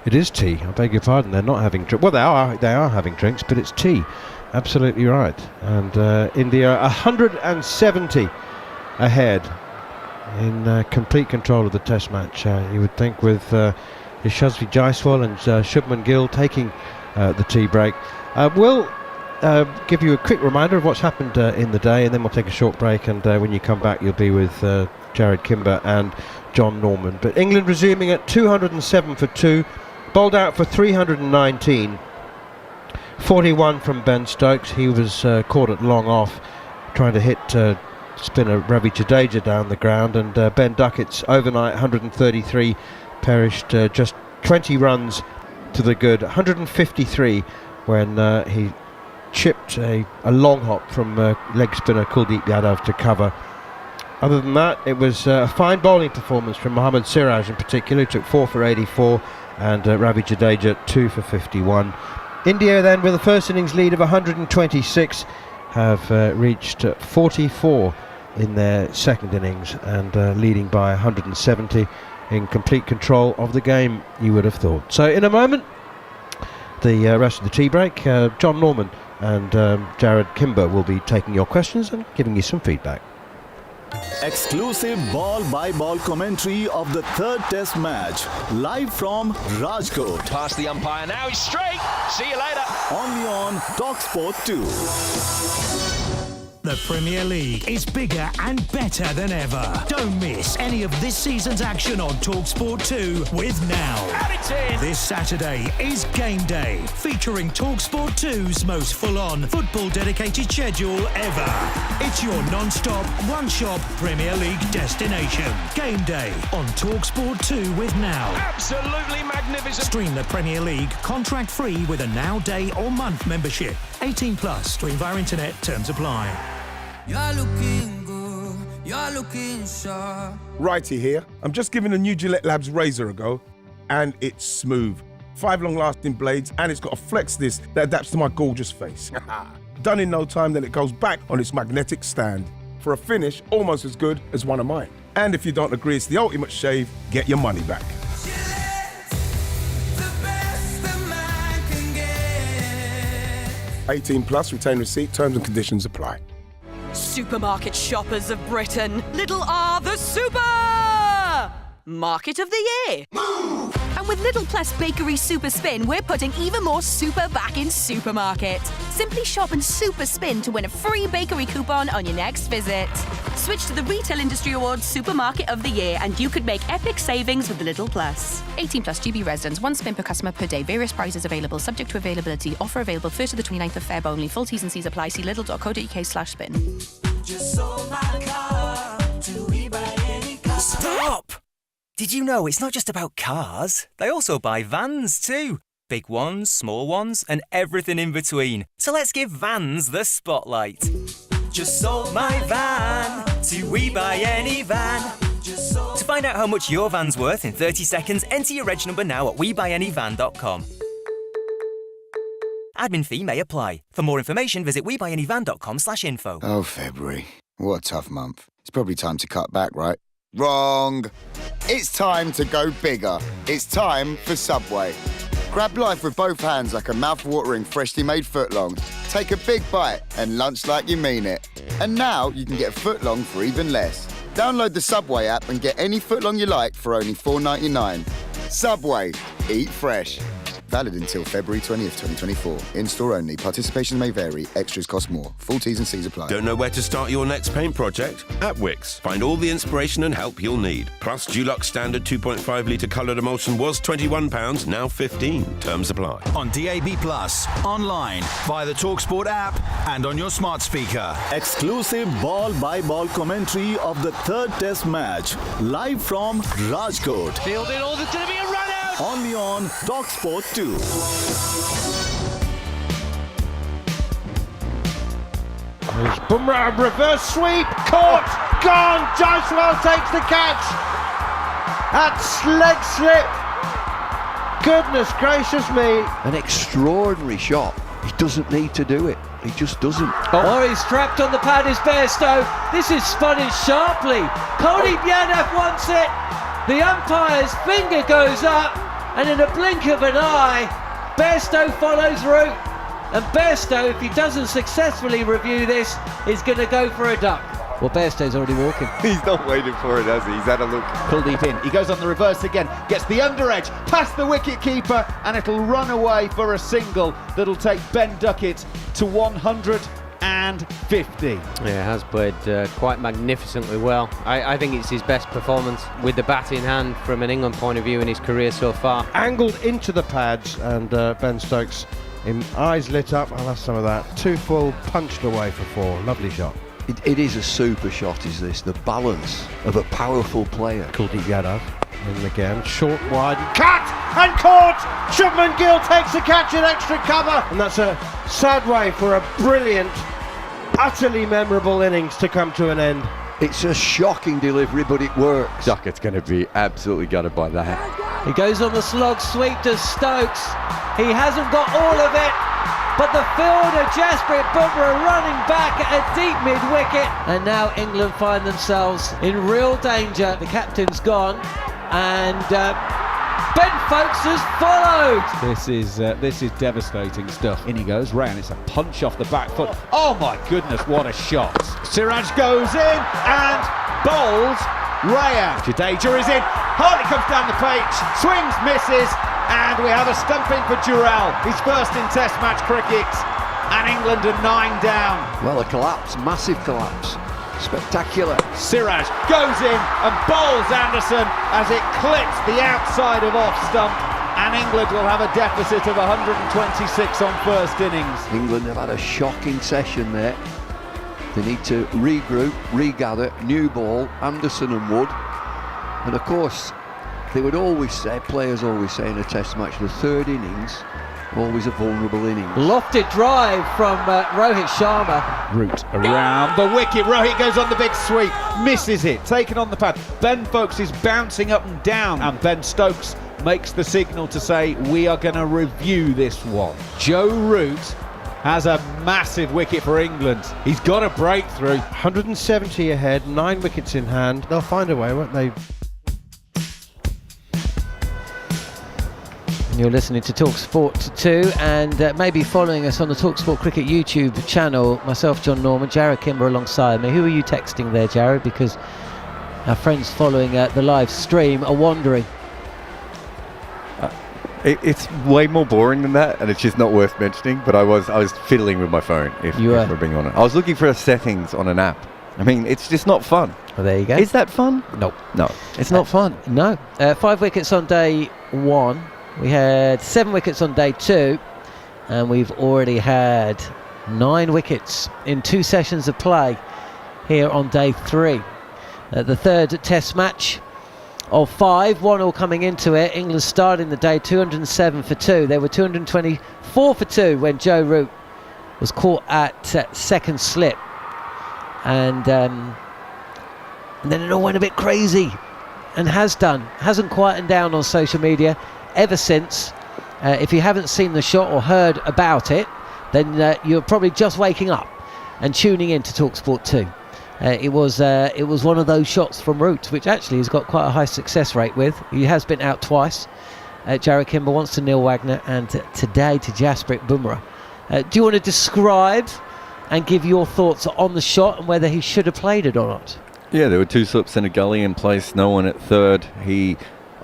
It is tea. I beg your pardon. They're not having drinks. Well, they are having drinks, but it's tea. Absolutely right. And India 170 ahead in complete control of the Test match. You would think with Yashasvi Jaiswal and Shubman Gill taking the tea break. We'll give you a quick reminder of what's happened in the day, and then we'll take a short break, and when you come back you'll be with Jarrod, Kimber and John Norman. But England resuming at 207 for 2, bowled out for 319, 41 from Ben Stokes. He was caught at long off trying to hit spinner Ravi Jadeja down the ground, and Ben Duckett's overnight 133 perished, just 20 runs to the good, 153 when he chipped a long hop from leg spinner Kuldeep Yadav to cover. Other than that, it was a fine bowling performance from Mohammad Siraj in particular, who took 4 for 84, and Ravi Jadeja 2 for 51. India then, with a first innings lead of 126, have reached 44 in their second innings, and leading by 170, in complete control of the game, you would have thought. So in a moment, the rest of the tea break, John Norman and Jarrod, Kimber will be taking your questions and giving you some feedback. Exclusive ball-by-ball commentary of the third Test match, live from Rajkot. Past the umpire now, he's straight. See you later. Only on talkSPORT 2. The Premier League is bigger and better than ever. Don't miss any of this season's action on talkSPORT 2 with Now. And it's in. This Saturday is Game Day, featuring talkSPORT 2's most full-on football-dedicated schedule ever. It's your non-stop, one-shop Premier League destination. Game Day on talkSPORT 2 with Now. Absolutely magnificent. Stream the Premier League contract-free with a Now Day or month membership. 18 plus. Stream via internet. Terms apply. You're looking good, you're looking sharp. Righty here. I'm just giving the new Gillette Labs razor a go, and it's smooth. 5 long-lasting blades, and it's got a flex disc that adapts to my gorgeous face. Done in no time, then it goes back on its magnetic stand for a finish almost as good as one of mine. And if you don't agree it's the ultimate shave, get your money back. The best a man can get. 18 plus, retain receipt, terms and conditions apply. Supermarket shoppers of Britain, Lidl are the super market of the year. And with Lidl Plus Bakery Super Spin, we're putting even more super back in supermarket. Simply shop and super spin to win a free bakery coupon on your next visit. Switch to the Retail Industry Awards Supermarket of the Year and you could make epic savings with Lidl Plus. 18 plus GB residents, 1 spin per customer per day. Various prices available, subject to availability. Offer available 1st to the 29th of Feb only. Full T's and C's apply. See lidl.co.uk/spin. Just sold my car to We Buy Any Car. Stop! Did you know it's not just about cars? They also buy vans too. Big ones, small ones, and everything in between. So let's give vans the spotlight. Just sold my van to We Buy Any Van. To find out how much your van's worth in 30 seconds, enter your reg number now at WeBuyAnyVan.com. Admin fee may apply. For more information, visit WeBuyAnyVan.com/info. Oh, February. What a tough month. It's probably time to cut back, right? Wrong. It's time to go bigger. It's time for Subway. Grab life with both hands like a mouth-watering, freshly made footlong. Take a big bite and lunch like you mean it. And now you can get a footlong for even less. Download the Subway app and get any footlong you like for only $4.99. Subway. Eat fresh. Valid until February 20th, 2024. In-store only. Participation may vary. Extras cost more. Full T's and C's apply. Don't know where to start your next paint project? At Wix. Find all the inspiration and help you'll need. Plus, Dulux Standard 2.5 litre coloured emulsion was £21, now $15. Terms apply. On DAB+, online, via the talkSPORT app, and on your smart speaker. Exclusive ball-by-ball commentary of the third Test match, live from Rajkot. Fielding, oh, there's going to be a run out. Only on talkSPORT 2. There's Bumrah, reverse sweep, caught, gone, Jaiswal takes the catch. That's leg slip. Goodness gracious me. An extraordinary shot. He doesn't need to do it. He just doesn't. Oh, he's trapped on the pad is Bairstow. This is spotted sharply. Cody Bianov wants it. The umpire's finger goes up, and in a blink of an eye, Bairstow follows Root. And Bairstow, if he doesn't successfully review this, is going to go for a duck. Well, Bairstow's already walking. He's not waiting for it, has he? He's had a look. Kuldeep in. He goes on the reverse again, gets the under edge, past the wicket keeper, and it'll run away for a single that'll take Ben Duckett to 150. Yeah, has played quite magnificently well. I think it's his best performance with the bat in hand from an England point of view in his career so far. Angled into the pads, and Ben Stokes, eyes lit up. I'll have some of that. 2 full, punched away for 4. Lovely shot. It is a super shot, is this? The balance of a powerful player. Kuldeep Yadav. And again, short, wide, cut and caught. Shubman Gill takes the catch in extra cover, and that's a sad way for a brilliant, utterly memorable innings to come to an end. It's a shocking delivery, but it works. Duckett's going to be absolutely gutted by that. He goes on the slog sweep to Stokes. He hasn't got all of it, but the fielder Jasprit Bumrah running back at a deep mid-wicket. And now England find themselves in real danger. The captain's gone, and Ben Folkes has followed. This is devastating stuff. In he goes, Ray, and it's a punch off the back foot. Oh my goodness, what a shot. Siraj goes in and bowls Ray out. Jadeja is in, Hartley comes down the pitch, swings, misses, and we have a stumping for Jurel, his first in Test match cricket, and England are 9 down. Well, a collapse, massive collapse. Spectacular. Siraj goes in and bowls Anderson as it clips the outside of off stump, and England will have a deficit of 126 on first innings. England have had a shocking session there. They need to regroup, regather, new ball, Anderson and Wood. And of course, they would always say, players always say in a Test match, the third innings, always a vulnerable innings. Lofted drive from Rohit Sharma. Root around the wicket. Rohit goes on the big sweep, misses it, taken on the pad. Ben Folkes is bouncing up and down, and Ben Stokes makes the signal to say, we are going to review this one. Joe Root has a massive wicket for England. He's got a breakthrough. 170 ahead, 9 wickets in hand. They'll find a way, won't they? You're listening to talkSPORT 2, and maybe following us on the talkSPORT Cricket YouTube channel. Myself, John Norman, Jarrod Kimber alongside me. Who are you texting there, Jarrod? Because our friends following the live stream are wondering. It's way more boring than that, and it's just not worth mentioning. But I was fiddling with my phone, if we're being honest. I was looking for settings on an app. I mean, it's just not fun. Well, there you go. Is that fun? Nope. No, it's not fun. No. 5 wickets on day 1. We had 7 wickets on day 2, and we've already had 9 wickets in 2 sessions of play here on day 3. The third Test match of 5, 1-all coming into it. England starting the day 207 for 2. They were 224 for 2 when Joe Root was caught at second slip, and then it all went a bit crazy, and hasn't quietened down on social media ever since. If you haven't seen the shot or heard about it, then you're probably just waking up and tuning in to talkSPORT 2. It was one of those shots from Root, which actually has got quite a high success rate with. He has been out twice. Jarrod Kimber once to Neil Wagner, and today to Jasprit Bumrah. Do you want to describe and give your thoughts on the shot and whether he should have played it or not? Yeah, there were 2 slips and a gully in place, no one at third.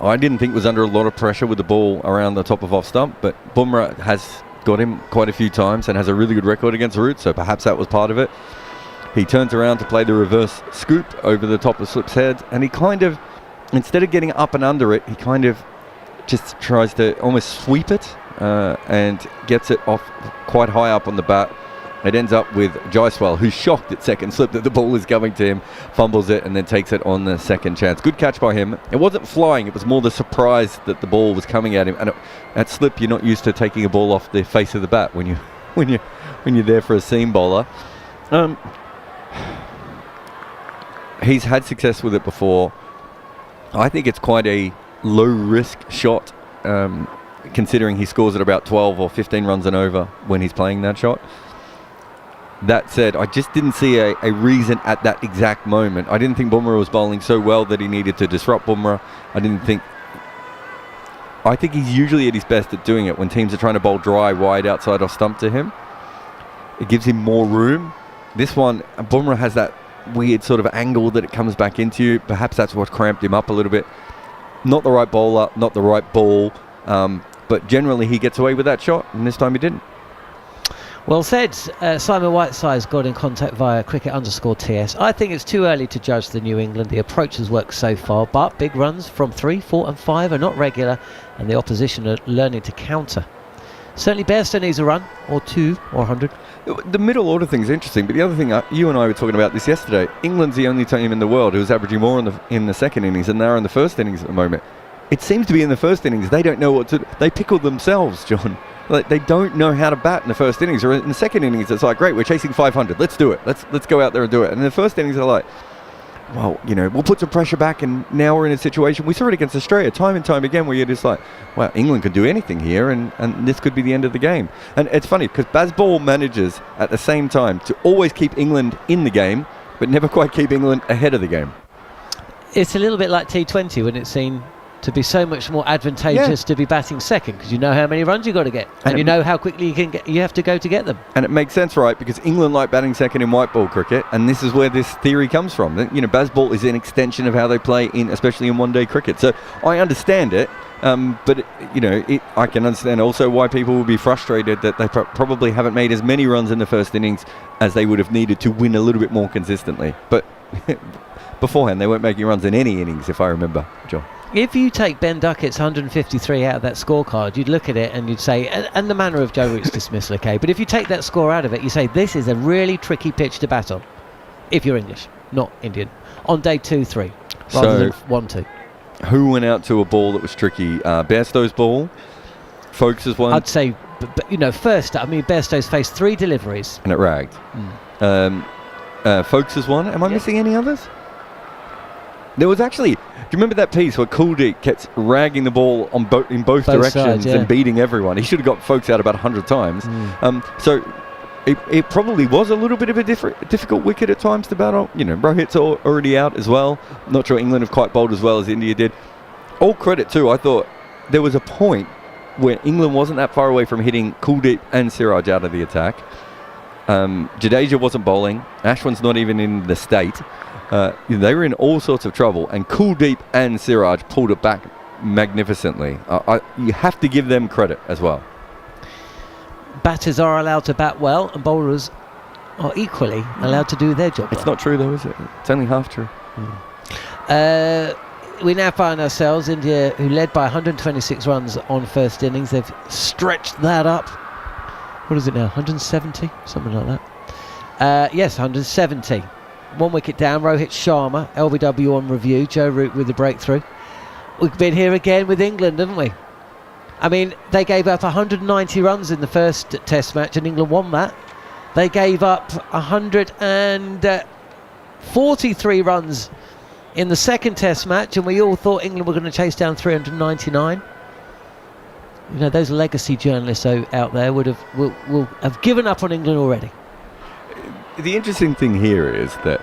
I didn't think was under a lot of pressure with the ball around the top of off stump, but Bumrah has got him quite a few times and has a really good record against Root, so perhaps that was part of it. He turns around to play the reverse scoop over the top of Slip's head, and he kind of, instead of getting up and under it, he kind of just tries to almost sweep it and gets it off quite high up on the bat. It ends up with Jaiswal, who's shocked at second slip that the ball is coming to him, fumbles it and then takes it on the second chance. Good catch by him. It wasn't flying, it was more the surprise that the ball was coming at him. And at slip, you're not used to taking a ball off the face of the bat when you're there for a seam bowler. He's had success with it before. I think it's quite a low-risk shot, considering he scores at about 12 or 15 runs and over when he's playing that shot. That said, I just didn't see a reason at that exact moment. I didn't think Bumrah was bowling so well that he needed to disrupt Bumrah. I think he's usually at his best at doing it when teams are trying to bowl dry, wide, outside or stump to him. It gives him more room. This one, Bumrah has that weird sort of angle that it comes back into you. Perhaps that's what cramped him up a little bit. Not the right bowler, not the right ball, but generally he gets away with that shot, and this time he didn't. Well said. Simon Whiteside's got in contact via cricket_TS. I think it's too early to judge the New England. The approach has worked so far, but big runs from 3, 4 and 5 are not regular, and the opposition are learning to counter. Certainly Bairstow needs a run, or 2, or 100. The middle order thing's interesting, but the other thing, you and I were talking about this yesterday, England's the only team in the world who's averaging more in the second innings than they are in the first innings at the moment. It seems to be in the first innings, they don't know what to do. They pickle themselves, John. Like, they don't know how to bat in the first innings, or in the second innings it's like, great, we're chasing 500, let's do it, let's go out there and do it. And in the first innings they're like, well, we'll put some pressure back, and now we're in a situation, we saw it against Australia time and time again, where you're just like, wow, England could do anything here, and this could be the end of the game. And it's funny, because Bazball manages at the same time to always keep England in the game, but never quite keep England ahead of the game. It's a little bit like T20 when it's seen to be so much more advantageous to be batting second, because you know how many runs you've got to get, and you know how quickly you have to go to get them. And it makes sense, right? Because England like batting second in white ball cricket, and this is where this theory comes from. Bazball is an extension of how they play especially in one-day cricket. So I understand it, but I can understand also why people will be frustrated that they probably haven't made as many runs in the first innings as they would have needed to win a little bit more consistently. But beforehand, they weren't making runs in any innings, if I remember, John. If you take Ben Duckett's 153 out of that scorecard, you'd look at it and you'd say, and the manner of Joe Root's dismissal, okay, but if you take that score out of it, you say this is a really tricky pitch to bat on, if you're English, not Indian, on day 2, 3, rather than 1, 2. Who went out to a ball that was tricky? Bairstow's ball, Folkes' one? I'd say, first, Bairstow's faced 3 deliveries. And it ragged. Folkes' one, am I missing any others? There was actually, do you remember that piece where Kuldeep kept ragging the ball in both directions sides, and beating everyone? He should have got Folkes out about 100 times. So it probably was a little bit of a difficult wicket at times to bat on. Rohit's already out as well. Not sure England have quite bowled as well as India did. All credit too, I thought there was a point where England wasn't that far away from hitting Kuldeep and Siraj out of the attack. Jadeja wasn't bowling. Ashwin's not even in the state. They were in all sorts of trouble, and Kuldeep and Siraj pulled it back magnificently. You have to give them credit as well. Batters are allowed to bat well, and bowlers are equally allowed to do their job. It's not true though, is it? It's only half true. We now find ourselves, India, who led by 126 runs on first innings. They've stretched that up. What is it now, 170? Something like that. Yes, 170. 1 wicket down, Rohit Sharma, LBW on review, Joe Root with the breakthrough. We've been here again with England, haven't we? They gave up 190 runs in the first test match and England won that. They gave up 143 runs in the second test match, and we all thought England were going to chase down 399. Those legacy journalists out there will have given up on England already. The interesting thing here is that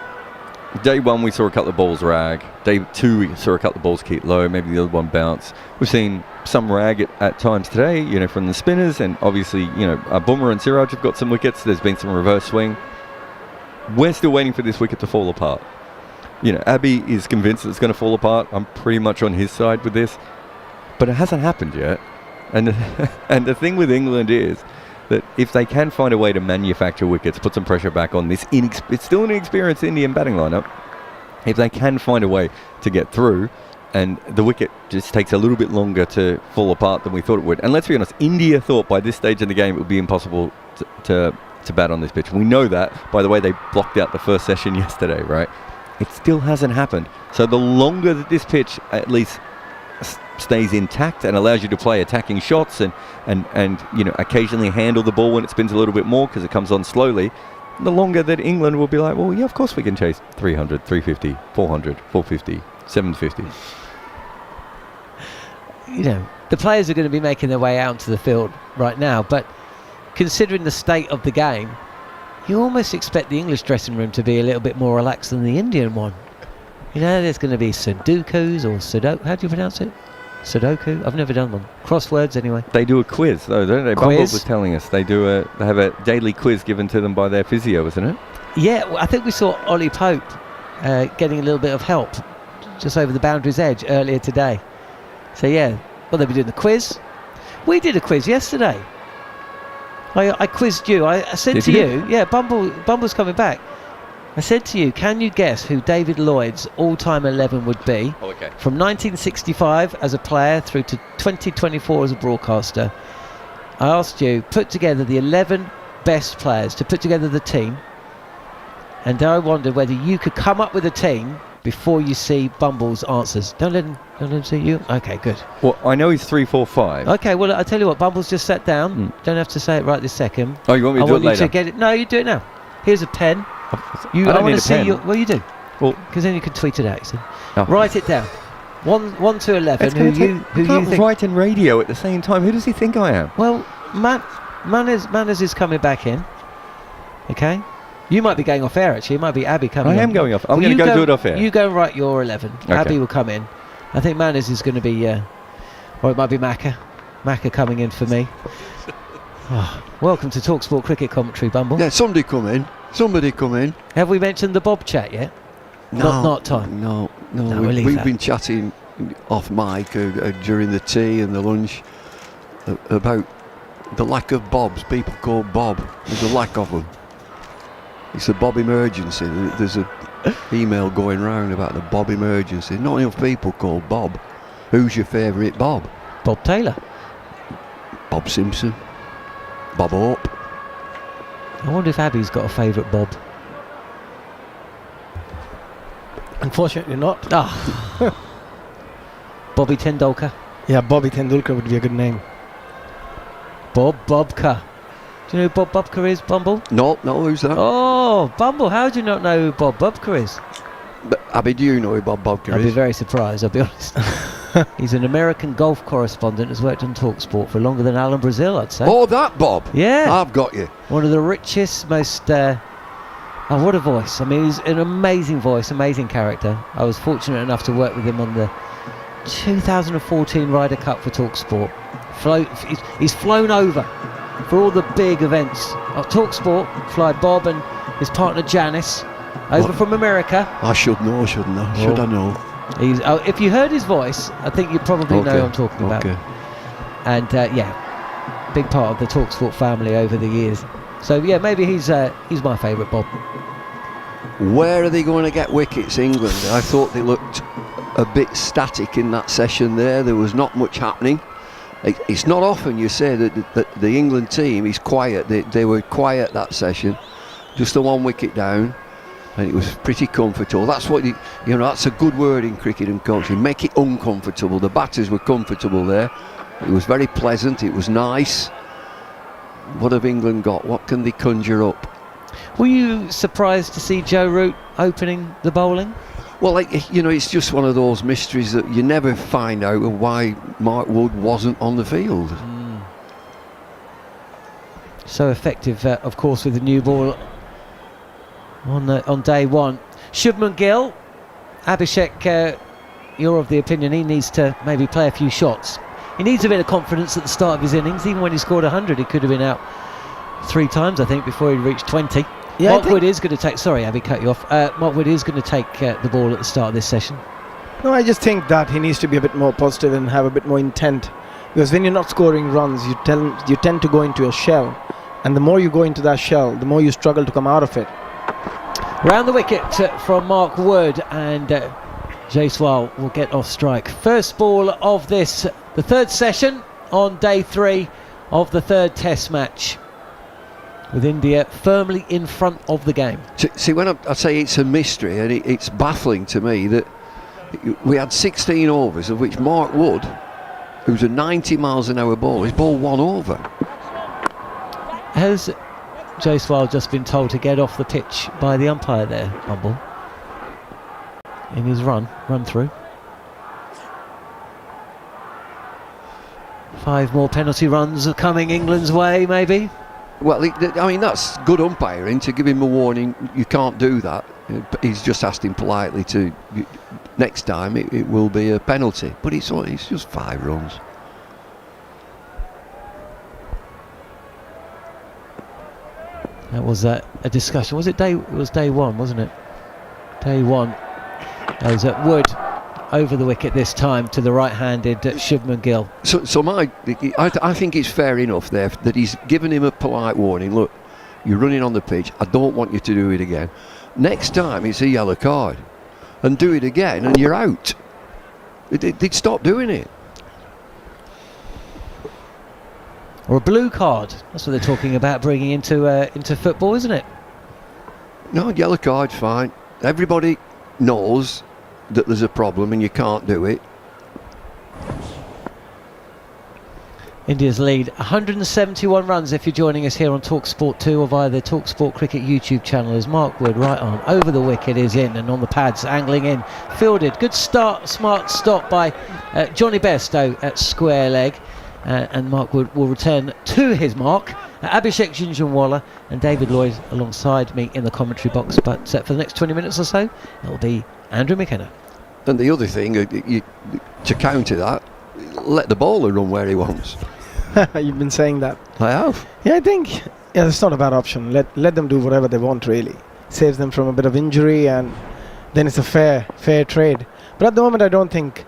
day 1 we saw a couple of balls rag. Day 2 we saw a couple of balls keep low. Maybe the other one bounce. We've seen some rag at times today, from the spinners, and obviously, Bumrah and Siraj have got some wickets. There's been some reverse swing. We're still waiting for this wicket to fall apart. Abby is convinced that it's going to fall apart. I'm pretty much on his side with this, but it hasn't happened yet. And the thing with England is that if they can find a way to manufacture wickets, put some pressure back on this, it's still an experienced Indian batting lineup. If they can find a way to get through, and the wicket just takes a little bit longer to fall apart than we thought it would. And let's be honest, India thought by this stage in the game it would be impossible to bat on this pitch. We know that by the way they blocked out the first session yesterday, right? It still hasn't happened. So the longer that this pitch at least stays intact and allows you to play attacking shots and occasionally handle the ball when it spins a little bit more because it comes on slowly, the longer that England will be like, well, yeah, of course we can chase 300, 350, 400, 450, 750. the players are going to be making their way out onto the field right now, but considering the state of the game, you almost expect the English dressing room to be a little bit more relaxed than the Indian one. There's going to be Sudokus or Sudoku. How do you pronounce it? Sudoku? I've never done one. Crosswords, anyway. They do a quiz, though, don't they? Bumble was telling us they have a daily quiz given to them by their physio, isn't it? Yeah, well, I think we saw Ollie Pope getting a little bit of help just over the boundary's edge earlier today. So yeah, well, they'll be doing the quiz. We did a quiz yesterday. I quizzed you. I said to you, yeah, Bumble's coming back. I said to you, can you guess who David Lloyd's all-time 11 would be from 1965 as a player through to 2024 as a broadcaster? I asked you, put together the 11 best players to put together the team, and I wondered whether you could come up with a team before you see Bumble's answers. Don't let him see you. Okay, good. Well, I know he's 3-4-5. Okay, well, I tell you what, Bumble's just sat down. Don't have to say it right this second. Oh, you want me to do it later? You to get it. No, you do it now. Here's a pen. I don't need a pen. Well, you do. Well, because then you can tweet it out. You see. Oh. Write it down. 1 to 11. Who you think? Write in radio at the same time. Who does he think I am? Well, Manners is coming back in. Okay. You might be going off air, actually. It might be Abby coming in. I am going off. I'm going to go do it off air. You go and write your 11. Okay. Abby will come in. I think Manners is going to be... or it might be Macca. Macca coming in for me. Welcome to talkSPORT cricket commentary, Bumble. Yeah, somebody come in. Have we mentioned the Bob chat yet? No. Not time. No, we've been chatting off mic during the tea and the lunch about the lack of Bobs. People called Bob. There's a lack of them. It's a Bob emergency. There's an email going round about the Bob emergency. Not enough people called Bob. Who's your favourite Bob? Bob Taylor. Bob Simpson. Bob Hope. I wonder if Abby's got a favourite Bob. Unfortunately not. Bobby Tendulkar. Yeah, Bobby Tendulkar would be a good name. Bob Bobka. Do you know who Bob Bobka is, Bumble? No, who's that? Oh, Bumble, how do you not know who Bob Bobka is? But Abby, do you know who Bob Bobka is? I'd be very surprised, I'll be honest. He's an American golf correspondent, has worked on talkSPORT for longer than Alan Brazil, I'd say. Oh, that Bob? Yeah. I've got you. One of the richest, most... what a voice. I mean, he's an amazing voice, amazing character. I was fortunate enough to work with him on the 2014 Ryder Cup for talkSPORT. He's flown over for all the big events. talkSPORT fly Bob and his partner Janice over from America. I should know, shouldn't I? Should I know? If you heard his voice, I think you probably know what I'm talking about. And big part of the talkSPORT family over the years. So yeah, maybe he's my favourite Bob. Where are they going to get wickets, England? I thought they looked a bit static in that session there. There was not much happening. It's not often you say that the England team is quiet. They were quiet that session. Just the 1 wicket down. And it was pretty comfortable. That's what that's a good word in cricket and coaching. Make it uncomfortable. The batters were comfortable there. It was very pleasant. It was nice. What have England got? What can they conjure up? Were you surprised to see Joe Root opening the bowling? Well, it's just one of those mysteries that you never find out why Mark Wood wasn't on the field. So effective, of course, with the new ball on day one. Shubman Gill, Abhishek, you're of the opinion he needs to maybe play a few shots. He needs a bit of confidence at the start of his innings. Even when he scored 100, he could have been out 3 times, I think, before he reached 20. Yeah, Mark Wood is going to take... Sorry, Abby, cut you off. Mark Wood is going to take the ball at the start of this session. No, I just think that he needs to be a bit more positive and have a bit more intent. Because when you're not scoring runs, you tend to go into a shell. And the more you go into that shell, the more you struggle to come out of it. Round the wicket from Mark Wood, and Jaiswal will get off strike. First ball of this, the third session on day 3 of the third test match, with India firmly in front of the game. See, when I say it's a mystery, and it's baffling to me that we had 16 overs, of which Mark Wood, who's a 90 miles an hour bowler, has bowled 1 over. Has Jaiswal just been told to get off the pitch by the umpire there, Bumble, in his run through? 5 more penalty runs are coming England's way, maybe. Well, I mean, that's good umpiring to give him a warning. You can't do that. He's just asked him politely to. Next time it will be a penalty, but it's just 5 runs. That was a discussion. Was it day? It was day 1, wasn't it? Day 1. That was at Wood. Over the wicket this time to the right-handed Shubman Gill. So I think it's fair enough there that he's given him a polite warning. Look, you're running on the pitch. I don't want you to do it again. Next time it's a yellow card, and do it again, and you're out. They'd stop doing it. Or a blue card. That's what they're talking about bringing into football, isn't it? No, yellow card, fine. Everybody knows that there's a problem and you can't do it. India's lead 171 runs if you're joining us here on talkSPORT 2 or via the talkSPORT Cricket YouTube channel. As Mark Wood, right arm over the wicket, is in and on the pads, angling in, fielded. Good start, smart stop by Johnny Bairstow at square leg, and Mark Wood will return to his mark. Abhishek Jhnujhnuwala and David Lloyd alongside me in the commentary box, but for the next 20 minutes or so it'll be Andrew McKenna. And the other thing, to counter that, let the bowler run where he wants. You've been saying that. I have. Yeah, I think it's not a bad option. Let them do whatever they want, really. Saves them from a bit of injury, and then it's a fair trade. But at the moment, I don't think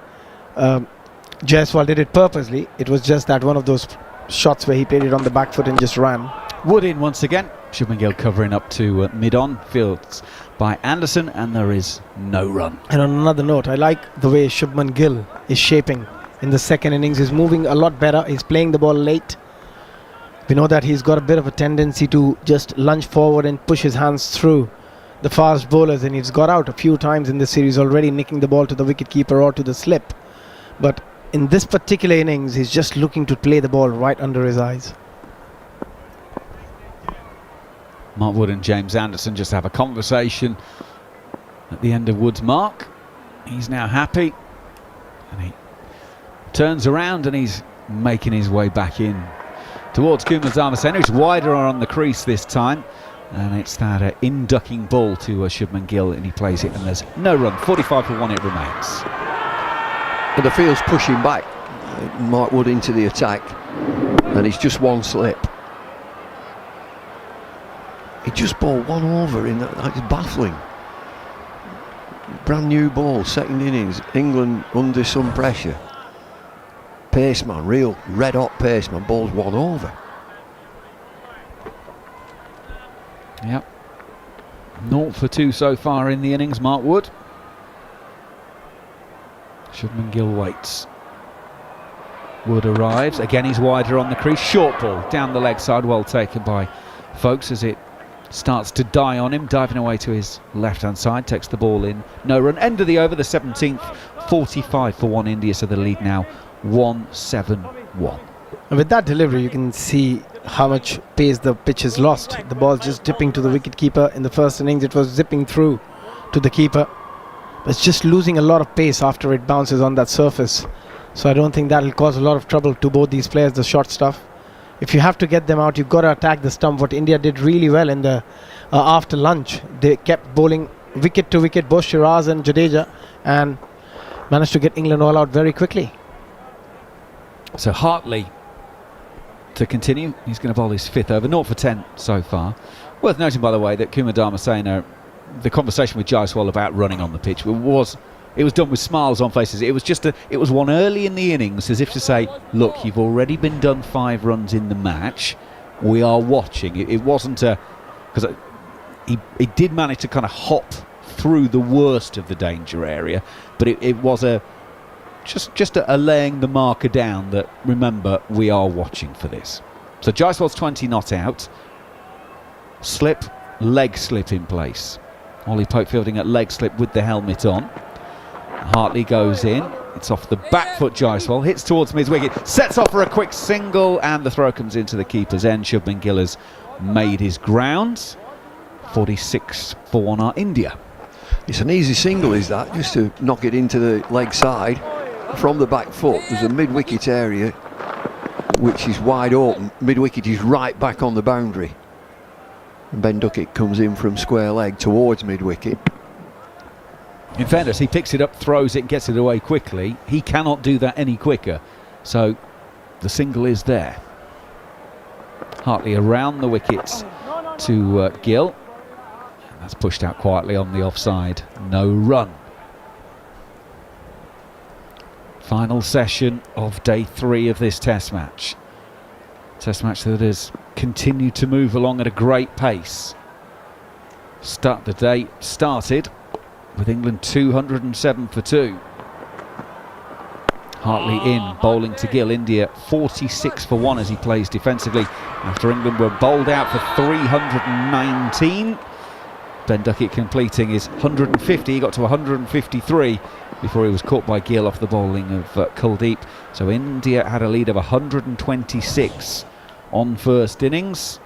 Jaiswal did it purposely. It was just that one of those shots where he played it on the back foot and just ran. Wood in once again. Shubman Gill covering up to mid-on. Fields by Anderson, and there is no run. And on another note, I like the way Shubman Gill is shaping in the second innings. He's moving a lot better. He's playing the ball late. We know that he's got a bit of a tendency to just lunge forward and push his hands through the fast bowlers, and he's got out a few times in this series already, nicking the ball to the wicketkeeper or to the slip. But in this particular innings, he's just looking to play the ball right under his eyes. Mark Wood and James Anderson just have a conversation at the end of Wood's mark. He's now happy, and he turns around and he's making his way back in towards Kumar Dharmasena, who's wider on the crease this time, and it's that in-ducking ball to Shubman Gill, and he plays it, and there's no run. 45 for 1 it remains. And the field's pushing back Mark Wood into the attack, and it's just one slip. He just bowled 1 over in that. That's baffling. Brand new ball, second innings. England under some pressure. Paceman, real red hot paceman, bowls 1 over. Yep. 0 for 2 so far in the innings, Mark Wood. Shubman Gill waits. Wood arrives. Again, he's wider on the crease. Short ball down the leg side, well taken by Folks as it starts to die on him, diving away to his left-hand side, takes the ball in. No run. End of the over, the 17th. 45 for 1 India, so the lead now 1-7-1. And with that delivery, you can see how much pace the pitch has lost. The ball's just dipping to the wicket-keeper. In the first innings, it was zipping through to the keeper. It's just losing a lot of pace after it bounces on that surface. So I don't think that'll cause a lot of trouble to both these players, the short stuff. If you have to get them out, you've got to attack the stump. What India did really well in the after lunch, they kept bowling wicket to wicket, both Shiraz and Jadeja, and managed to get England all out very quickly. So Hartley to continue. He's going to bowl his 5th over, 0 for 10 so far. Worth noting, by the way, that Kumar Dharmasena, the conversation with Jaiswal about running on the pitch it was done with smiles on faces. It was one early in the innings, as if to say, look, you've already been done 5 runs in the match. We are watching. It wasn't because he did manage to kind of hop through the worst of the danger area, but it was just a laying the marker down that, remember, we are watching for this. So Jaiswal's 20 not out. Slip, leg slip in place. Ollie Pope fielding at leg slip with the helmet on. Hartley goes in. It's off the back foot. Jaiswal hits towards mid-wicket, sets off for a quick single, and the throw comes into the keeper's end. Shubman Gill has made his grounds. 46 for 1 are India. It's an easy single, is that? Just to knock it into the leg side from the back foot. There's a mid-wicket area. which is wide open. Mid-wicket is right back on the boundary. And Ben Duckett comes in from square leg towards mid-wicket. In fairness, he picks it up, throws it, gets it away quickly. He cannot do that any quicker. So the single is there. Hartley around the wickets to Gill. And that's pushed out quietly on the offside. No run. Final session of day 3 of this test match. Test match that has continued to move along at a great pace. The day started with England 207 for 2. Hartley in, bowling to Gill. India 46 for 1 as he plays defensively after England were bowled out for 319. Ben Duckett completing his 150. He got to 153 before he was caught by Gill off the bowling of Kuldeep. So India had a lead of 126 on first innings.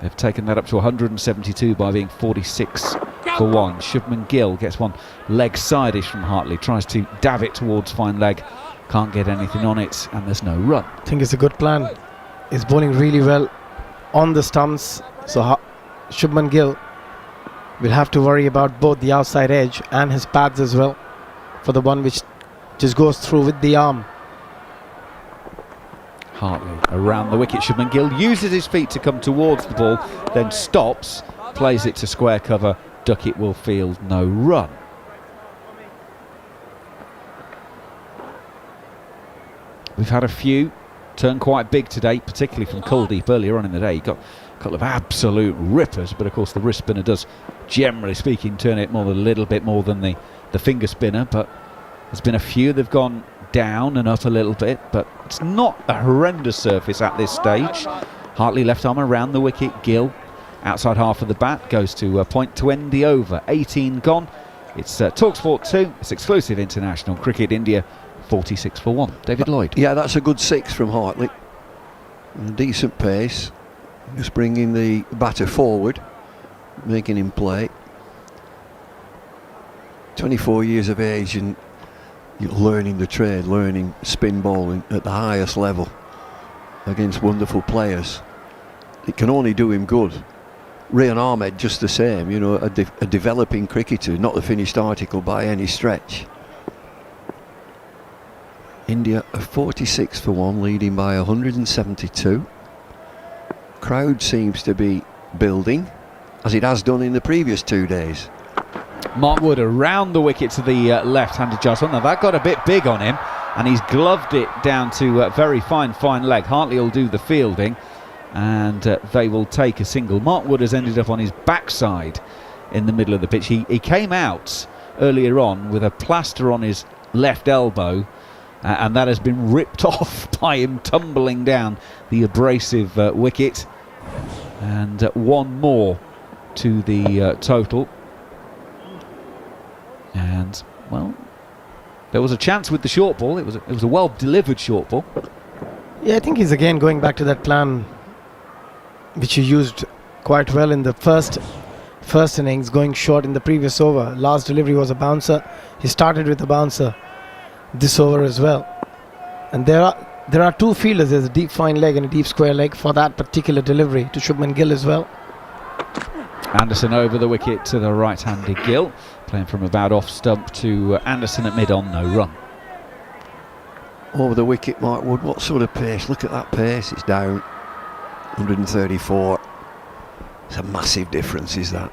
They've taken that up to 172 by being 46 for 1. Shubman Gill gets one leg side-ish from Hartley, tries to dab it towards fine leg, can't get anything on it, and there's no run. I think it's a good plan. He's bowling really well on the stumps, so Shubman Gill will have to worry about both the outside edge and his pads as well, for the one which just goes through with the arm. Hartley around the wicket. Shubman Gill uses his feet to come towards the ball, then stops, plays it to square cover. Duckett will field no run. We've had a few turn quite big today, particularly from Kuldeep earlier on in the day. He got a couple of absolute rippers, but of course the wrist spinner does, generally speaking, turn it a little bit more than the finger spinner, but there's been a few that have gone down and up a little bit, but it's not a horrendous surface at this stage. Hartley left arm around the wicket. Gill outside half of the bat goes to point to end the over. 18 gone. It's talkSPORT 2. It's exclusive international cricket. India 46 for 1. David Lloyd. Yeah, that's a good 6 from Hartley. A decent pace. Just bringing the batter forward, making him play. 24 years of age and you're learning the trade, learning spin bowling at the highest level against wonderful players. It can only do him good. Rayan Ahmed just the same, you know, a developing cricketer, not the finished article by any stretch. India are 46 for 1, leading by 172. Crowd seems to be building, as it has done in the previous 2 days. Mark Wood around the wicket to the left-hand adjustment. Now that got a bit big on him, and he's gloved it down to very fine leg. Hartley will do the fielding, and they will take a single. Mark Wood has ended up on his backside in the middle of the pitch. He came out earlier on with a plaster on his left elbow, and that has been ripped off by him tumbling down the abrasive wicket. And one more to the total. And, well, there was a chance with the short ball. It was a well-delivered short ball. Yeah, I think he's again going back to that plan which he used quite well in the first innings, going short in the previous over. Last delivery was a bouncer. He started with a bouncer this over as well. And there are two fielders. There's a deep fine leg and a deep square leg for that particular delivery to Shubman Gill as well. Anderson over the wicket to the right-handed Gill, playing from about off stump to Anderson at mid-on, no run. Over the wicket, Mark Wood. What sort of pace? Look at that pace. It's down 134. It's a massive difference, is that?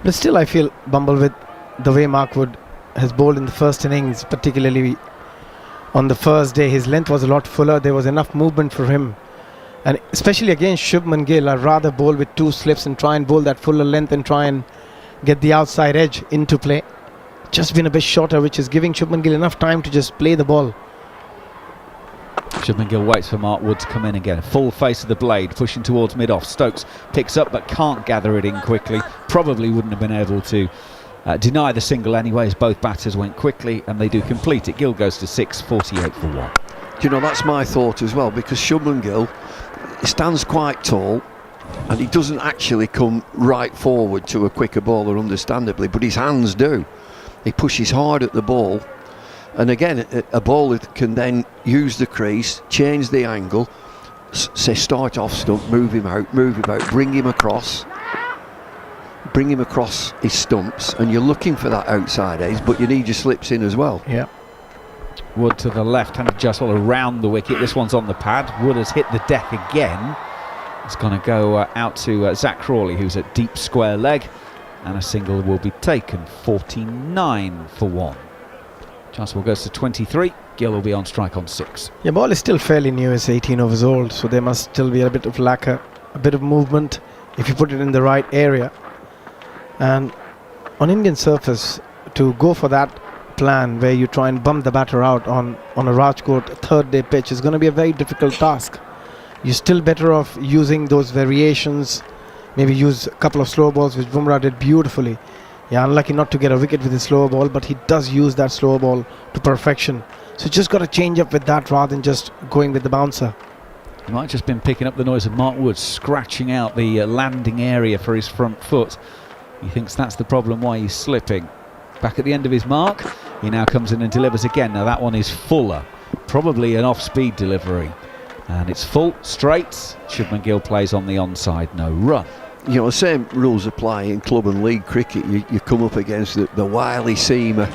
But still, I feel Bumble with the way Mark Wood has bowled in the first innings, particularly on the first day. His length was a lot fuller. There was enough movement for him. And especially against Shubman Gill, I'd rather bowl with 2 slips and try and bowl that fuller length and try and get the outside edge into play. Just been a bit shorter, which is giving Shubman Gill enough time to just play the ball. Shubman Gill waits for Mark Wood to come in again. Full face of the blade, pushing towards mid-off. Stokes picks up but can't gather it in quickly. Probably wouldn't have been able to deny the single anyway, as both batters went quickly, and they do complete it. Gill goes to 6, 48 for 1. Do you know, that's my thought as well, because Shubman Gill stands quite tall and he doesn't actually come right forward to a quicker bowler, understandably, but his hands do. He pushes hard at the ball And again, a bowler can then use the crease, change the angle, say start off stump, move him out, bring him across his stumps, and you're looking for that outside edge, but you need your slips in as well. Yeah. Wood to the left-handed Jaiswal around the wicket. This one's on the pad. Wood has hit the deck again. It's going to go out to Zach Crawley, who's at deep square leg, and a single will be taken. 49 for 1. Jaiswal goes to 23. Gill will be on strike on 6. Yeah, ball is still fairly new. It's 18 overs old, so there must still be a bit of lacquer, a bit of movement if you put it in the right area. And on Indian surface, to go for that plan where you try and bump the batter out on a Rajkot third day pitch is going to be a very difficult task. You're still better off using those variations, maybe use a couple of slow balls, which Bumrah did beautifully. Yeah, unlucky not to get a wicket with his slow ball, but he does use that slow ball to perfection. So just got to change up with that rather than just going with the bouncer. He might have just been picking up the noise of Mark Wood scratching out the landing area for his front foot. He thinks that's the problem why he's slipping. Back at the end of his mark, he now comes in and delivers again. Now that one is fuller, probably an off-speed delivery. And it's full, straight. Shubman Gill plays on the onside, no run. You know, the same rules apply in club and league cricket. You come up against the wily seamer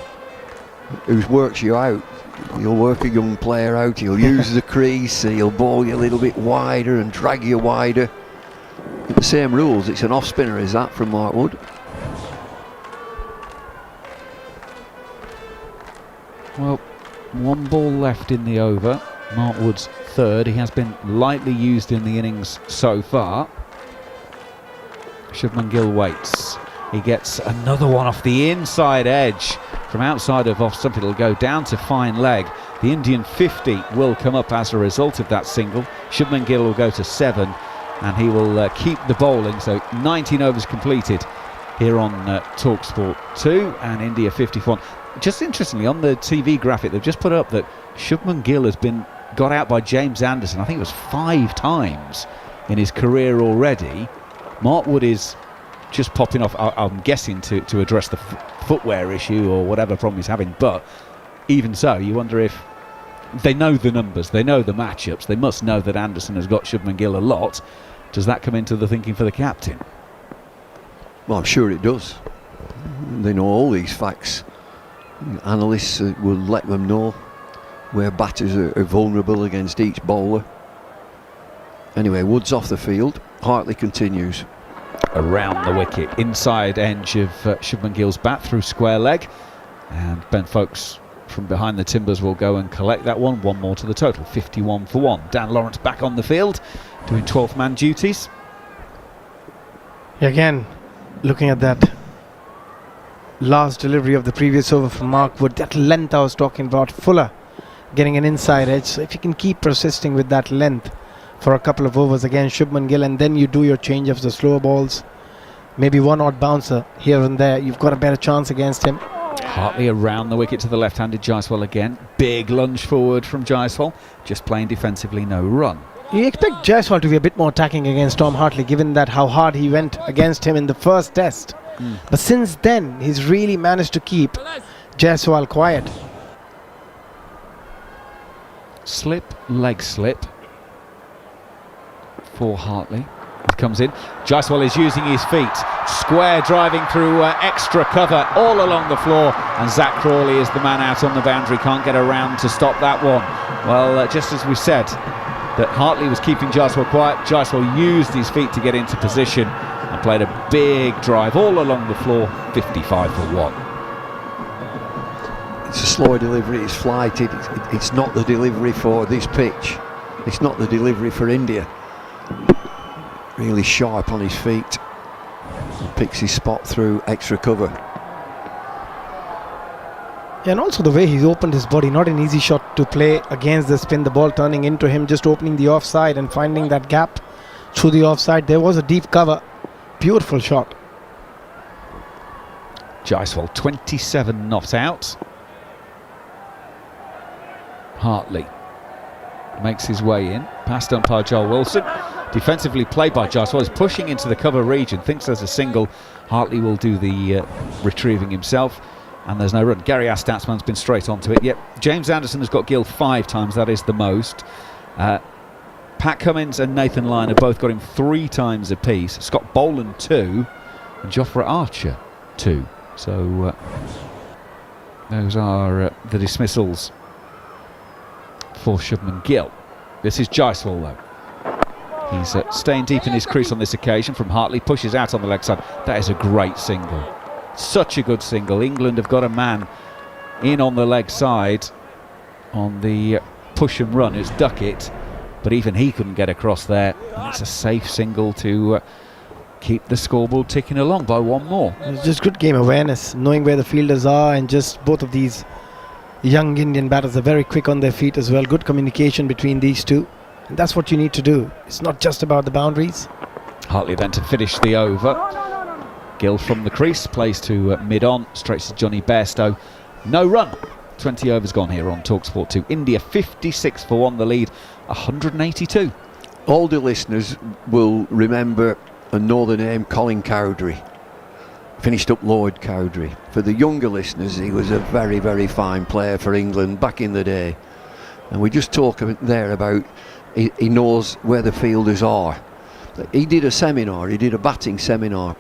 who works you out. He'll work a young player out, he'll use the crease, he'll bowl you a little bit wider and drag you wider. The same rules. It's an off-spinner, is that, from Mark Wood? Well, one ball left in the over. Mark Wood's third. He has been lightly used in the innings so far. Shubman Gill waits. He gets another one off the inside edge. From outside of off stump, it'll go down to fine leg. The Indian 50 will come up as a result of that single. Shubman Gill will go to 7, and he will keep the bowling. So 19 overs completed here on talkSPORT 2, and India 54. Just interestingly, on the TV graphic, they've just put up that Shubman Gill has been got out by James Anderson, I think it was 5 times in his career already. Mark Wood is just popping off, I'm guessing, to address the footwear issue or whatever problem he's having. But even so, you wonder if they know the numbers, they know the matchups, they must know that Anderson has got Shubman Gill a lot. Does that come into the thinking for the captain? Well, I'm sure it does. They know all these facts. Analysts will let them know where batters are vulnerable against each bowler. Anyway, Wood's off the field. Hartley continues. Around the wicket, inside edge of Shubman Gill's bat through square leg, and Ben Folkes from behind the timbers will go and collect that one. One more to the total, 51 for 1. Dan Lawrence back on the field doing 12th man duties. Again, looking at that last delivery of the previous over from Mark Wood, that length I was talking about, fuller, getting an inside edge. So if you can keep persisting with that length for a couple of overs against Shubman Gill, and then you do your change-ups, the slow balls, maybe one odd bouncer here and there, you've got a better chance against him. Hartley around the wicket to the left-handed Jaiswal again. Big lunge forward from Jaiswal, just playing defensively, no run. You expect Jaiswal to be a bit more attacking against Tom Hartley, given that how hard he went against him in the first test. But since then, he's really managed to keep Jaiswal quiet. Slip, leg slip for Hartley. It comes in. Jaiswal is using his feet. Square driving through extra cover all along the floor. And Zach Crawley is the man out on the boundary. Can't get around to stop that one. Well, just as we said, that Hartley was keeping Jaiswal quiet. Jaiswal used his feet to get into position and played a big drive all along the floor. 55 for 1. It's a slow delivery, it's flighted, it's not the delivery for this pitch. It's not the delivery for India. Really sharp on his feet. He picks his spot through extra cover. Yeah, and also the way he's opened his body, not an easy shot to play against the spin, the ball turning into him, just opening the offside and finding that gap through the offside. There was a deep cover. Beautiful shot. Jaiswal 27 not out. Hartley makes his way in past umpire Joel Wilson. Defensively played by Jaiswal, is pushing into the cover region, thinks there's a single. Hartley will do the retrieving himself. And there's no run. Gary, our statsman's been straight onto it. Yep, James Anderson has got Gill 5 times. That is the most. Pat Cummins and Nathan Lyon have both got him 3 times apiece. Scott Boland 2, and Jofra Archer 2. So those are the dismissals for Shubman Gill. This is Jaiswal though. He's staying deep in his crease on this occasion from Hartley. Pushes out on the leg side. That is a great single. Such a good single. England have got a man in on the leg side on the push and run. It's Duckett, but even he couldn't get across there. And it's a safe single to keep the scoreboard ticking along by 1 more. It's just good game awareness, knowing where the fielders are, and just both of these young Indian batters are very quick on their feet as well. Good communication between these two. And that's what you need to do. It's not just about the boundaries. Hartley then to finish the over. Gill from the crease, plays to mid-on, straight to Johnny Bairstow. No run. 20 overs gone here on talkSPORT 2. India 56 for 1, the lead 182. Older listeners will remember and know the name Colin Cowdrey. Finished up Lloyd Cowdrey. For the younger listeners, he was a very, very fine player for England back in the day. And we just talk there about he knows where the fielders are. He did a seminar, he did a batting seminar,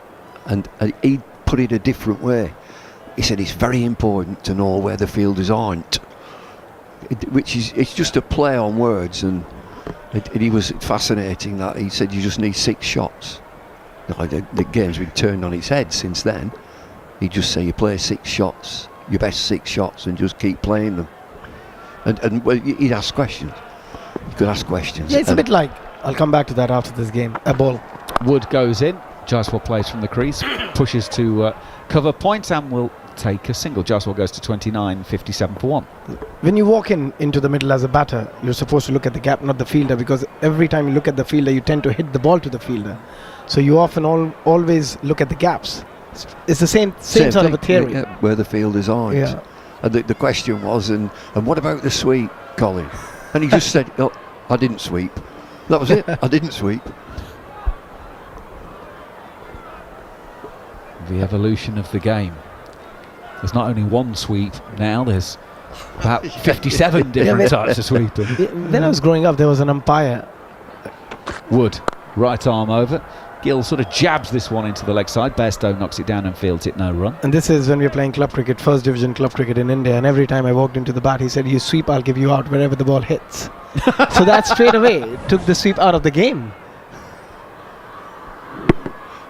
and he put it a different way. He said it's very important to know where the fielders aren't, it's just a play on words, and he was fascinating that he said you just need 6 shots. The game's been turned on its head since then. He'd just say you play 6 shots, your best 6 shots, and just keep playing them. And well, he'd ask questions. You could ask questions. Yeah, it's a bit like, I'll come back to that after this game, a ball. Wood goes in. Jaiswal plays from the crease, pushes to cover points, and will take a single. Jaiswal goes to 29, 57 for 1. When you walk into the middle as a batter, you're supposed to look at the gap, not the fielder, because every time you look at the fielder, you tend to hit the ball to the fielder. So you often always look at the gaps. It's the same sort of a theory. Yeah, where the fielders aren't. Yeah. And the question was, and what about the sweep, Colin? And he just said, oh, I didn't sweep. That was it. I didn't sweep. The evolution of the game. There's not only one sweep now, there's about 57 different types of sweeping. When I was growing up, there was an umpire. Wood, right arm over. Gill sort of jabs this one into the leg side. Bairstow knocks it down and fields it, no run. And this is when we were playing club cricket, first division club cricket in India, and every time I walked into the bat, he said, you sweep, I'll give you out wherever the ball hits. So that straight away took the sweep out of the game.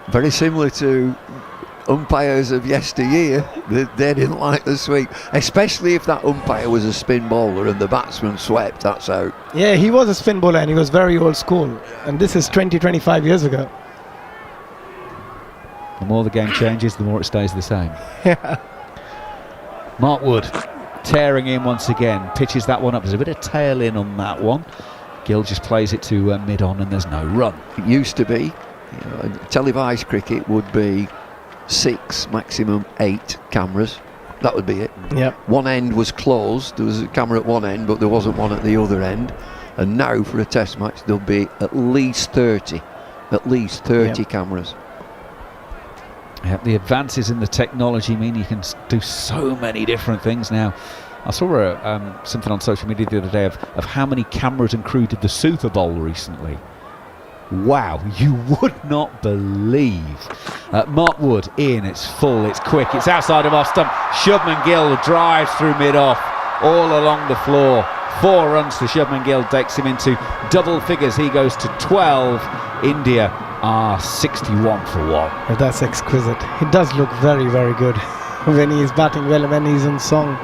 Very similar to umpires of yesteryear. They didn't like the sweep, especially if that umpire was a spin bowler and the batsman swept, that's out. Yeah, he was a spin bowler and he was very old school, and this is 20-25 years ago. The more the game changes, the more it stays the same. Yeah. Mark Wood tearing in once again, pitches that one up. There's a bit of tail in on that one. Gill just plays it to mid-on, and there's no run. It used to be, televised cricket would be 6, maximum 8 cameras. That would be it. Yeah. One end was closed. There was a camera at one end, but there wasn't one at the other end. And now for a test match, there'll be at least 30. At least 30 cameras. Yeah, the advances in the technology mean you can do so many different things now. I saw something on social media the other day of how many cameras and crew did the Super Bowl recently. Wow, you would not believe. Mark Wood in, it's full, it's quick, it's outside of off stump. Shubman Gill drives through mid-off, all along the floor. 4 runs to Shubman Gill, takes him into double figures. He goes to 12. India are 61 for 1. That's exquisite. He does look very, very good when he's batting well and when he's in song.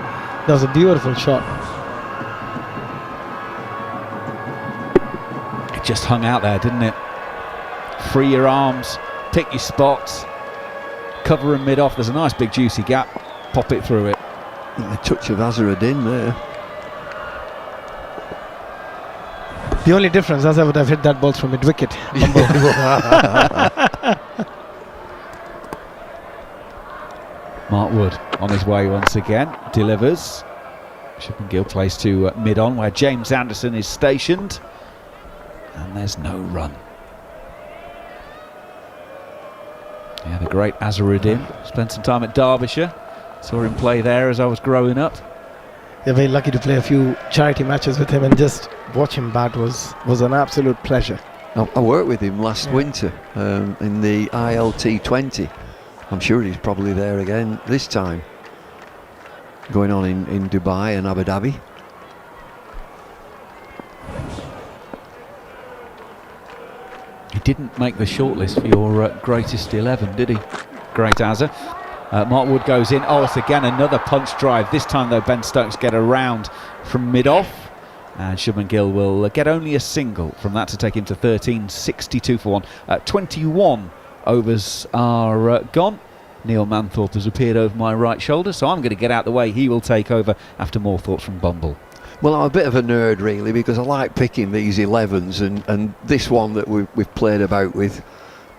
That was a beautiful shot. It just hung out there, didn't it? Free your arms, pick your spots, cover him mid-off. There's a nice big juicy gap. Pop it through it. A touch of Azharuddin there. The only difference is I would have hit that ball through mid-wicket. Mark Wood on his way once again, delivers. Shubman Gill plays to mid-on where James Anderson is stationed. And there's no run. Yeah, the great Azharuddin spent some time at Derbyshire. Saw him play there as I was growing up. They're very lucky to play a few charity matches with him, and just watch him bat was an absolute pleasure. I worked with him last winter in the ILT 20. I'm sure he's probably there again this time. Going on in Dubai and Abu Dhabi. He didn't make the shortlist for your greatest 11, did he? Great Azza. Mark Wood goes in. Oh, it's again another punch drive. This time, though, Ben Stokes get around from mid-off. And Shubman Gill will get only a single from that to take him to 13, 62 for 1. 21 overs are gone. Neil Manthorp has appeared over my right shoulder, so I'm going to get out the way. He will take over after more thoughts from Bumble. Well, I'm a bit of a nerd, really, because I like picking these 11s, and this one that we've played about with.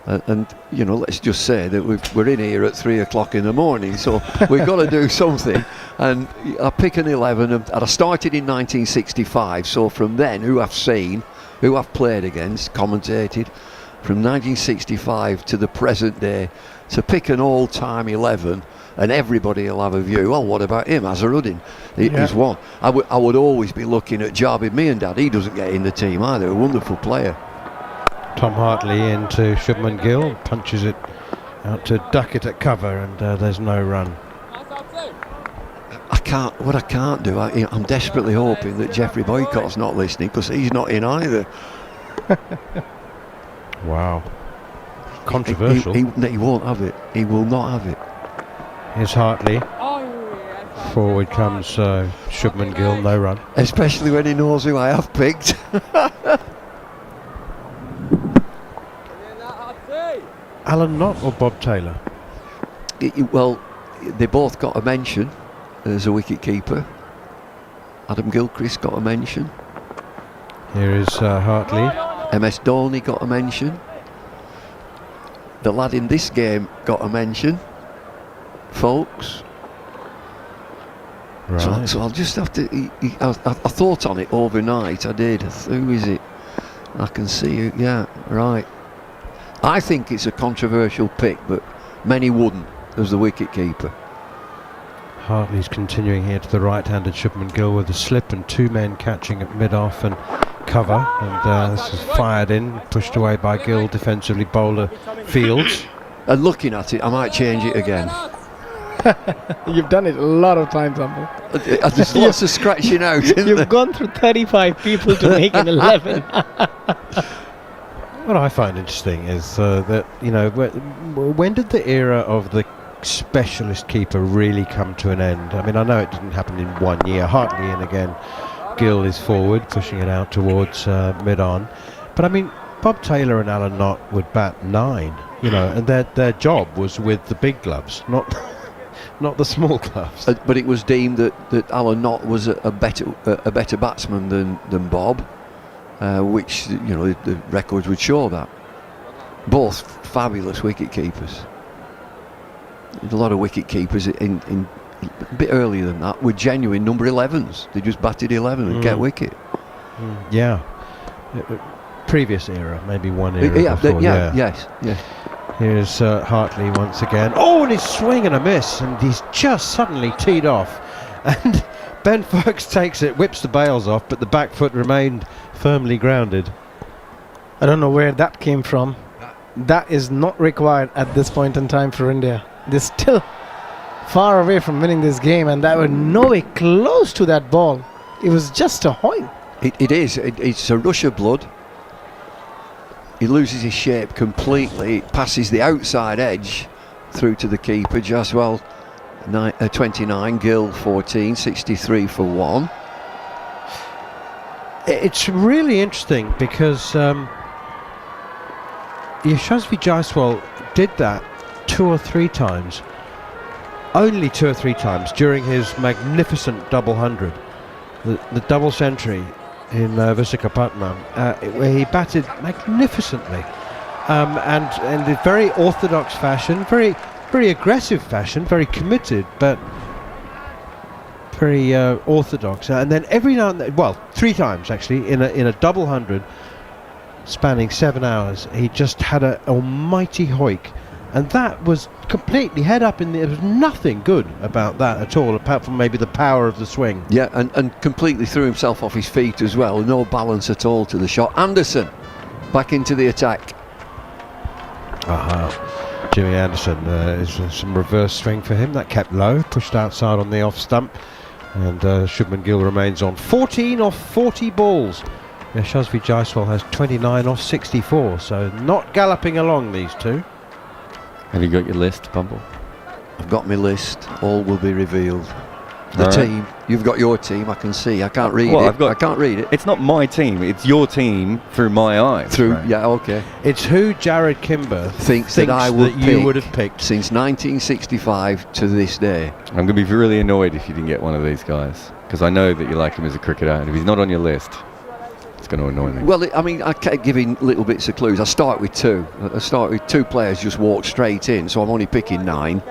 And you know, let's just say that we're in here at 3 o'clock in the morning, so we've got to do something. And I pick an 11, and I started in 1965. So from then, who I've seen, who I've played against, commentated, from 1965 to the present day, to pick an all-time 11, and everybody will have a view. Well, what about him, Azharuddin? He's one. I would always be looking at Jarbid Miandad. He doesn't get in the team either. A wonderful player. Tom Hartley into Shubman Gill, punches it out to Duckett at cover, and there's no run. What I can't do, I'm desperately hoping that Jeffrey Boycott's not listening, because he's not in either. Wow. Controversial. He won't have it. He will not have it. Here's Hartley. Forward comes Shubman Gill, no run. Especially when he knows who I have picked. Alan Knott or Bob Taylor? Well, they both got a mention as a wicket keeper. Adam Gilchrist got a mention. Here is Hartley. MS Dhoni got a mention. The lad in this game got a mention. Folks. Right. So I'll just have to. I thought on it overnight. I did. Who is it? I can see it. Yeah, right. I think it's a controversial pick, but many wouldn't as the wicket keeper. Hartley's continuing here to the right-handed Shubman Gill with a slip and two men catching at mid-off and cover, and this is fired in, pushed away by Gill defensively. Bowler Fields. And looking at it, I might change it again. You've done it a lot of times, Bumble. There's lots of scratching out, isn't You've there? gone through 35 people to make an 11. What I find interesting is that, you know, when did the era of the specialist keeper really come to an end? I mean, I know it didn't happen in 1 year. Hartley in again. Gill is forward, pushing it out towards mid-on. But I mean, Bob Taylor and Alan Knott would bat 9, you know, and their job was with the big gloves, not the small gloves. But it was deemed that Alan Knott was a better batsman than Bob. Which, you know, the records would show that. Both fabulous wicket keepers. A lot of wicket keepers in a bit earlier than that were genuine number 11s. They just batted 11 and get wicket. Yeah. Previous era, maybe one era before. Yes. Here's Hartley once again. Oh, and his swing and a miss, and he's just suddenly teed off. And Ben Foakes takes it, whips the bails off, but the back foot remained firmly grounded. I don't know where that came from. That is not required at this point in time for India. They're still far away from winning this game, and they were nowhere close to that ball. It was just a hoing. It is. It's a rush of blood. He loses his shape completely. It passes the outside edge through to the keeper. Jaswal 29, Gill 14, 63 for 1. It's really interesting because Yashasvi Jaiswal did that 2 or 3 times. Only 2 or 3 times during his magnificent double 100. The double century in Visakhapatnam, where he batted magnificently. And in a very orthodox fashion, very aggressive fashion, very committed, but very orthodox. And then every now and then, well, 3 times actually, in a double 100 spanning 7 hours, he just had an almighty hoik And that was completely head up in the... There was nothing good about that at all, apart from maybe the power of the swing. Yeah, and completely threw himself off his feet as well. No balance at all to the shot. Anderson back into the attack. Jimmy Anderson, is some reverse swing for him. That kept low, pushed outside on the off stump. And Shubman Gill remains on 14 off 40 balls. Yashasvi Jaiswal has 29 off 64, so not galloping along, these two. Have you got your list, Bumble? I've got my list. All will be revealed. The team. You've got your team. I can see. I can't read it. I can't read it. It's not my team. It's your team through my eyes. Yeah, okay. It's who Jarrod Kimber thinks that you would have picked since 1965 to this day. I'm going to be really annoyed if you didn't get one of these guys, because I know that you like him as a cricketer, and if he's not on your list, it's going to annoy me. Well, I mean, I kept giving little bits of clues. I start with two. I start with two players just walked straight in, so I'm only picking 9.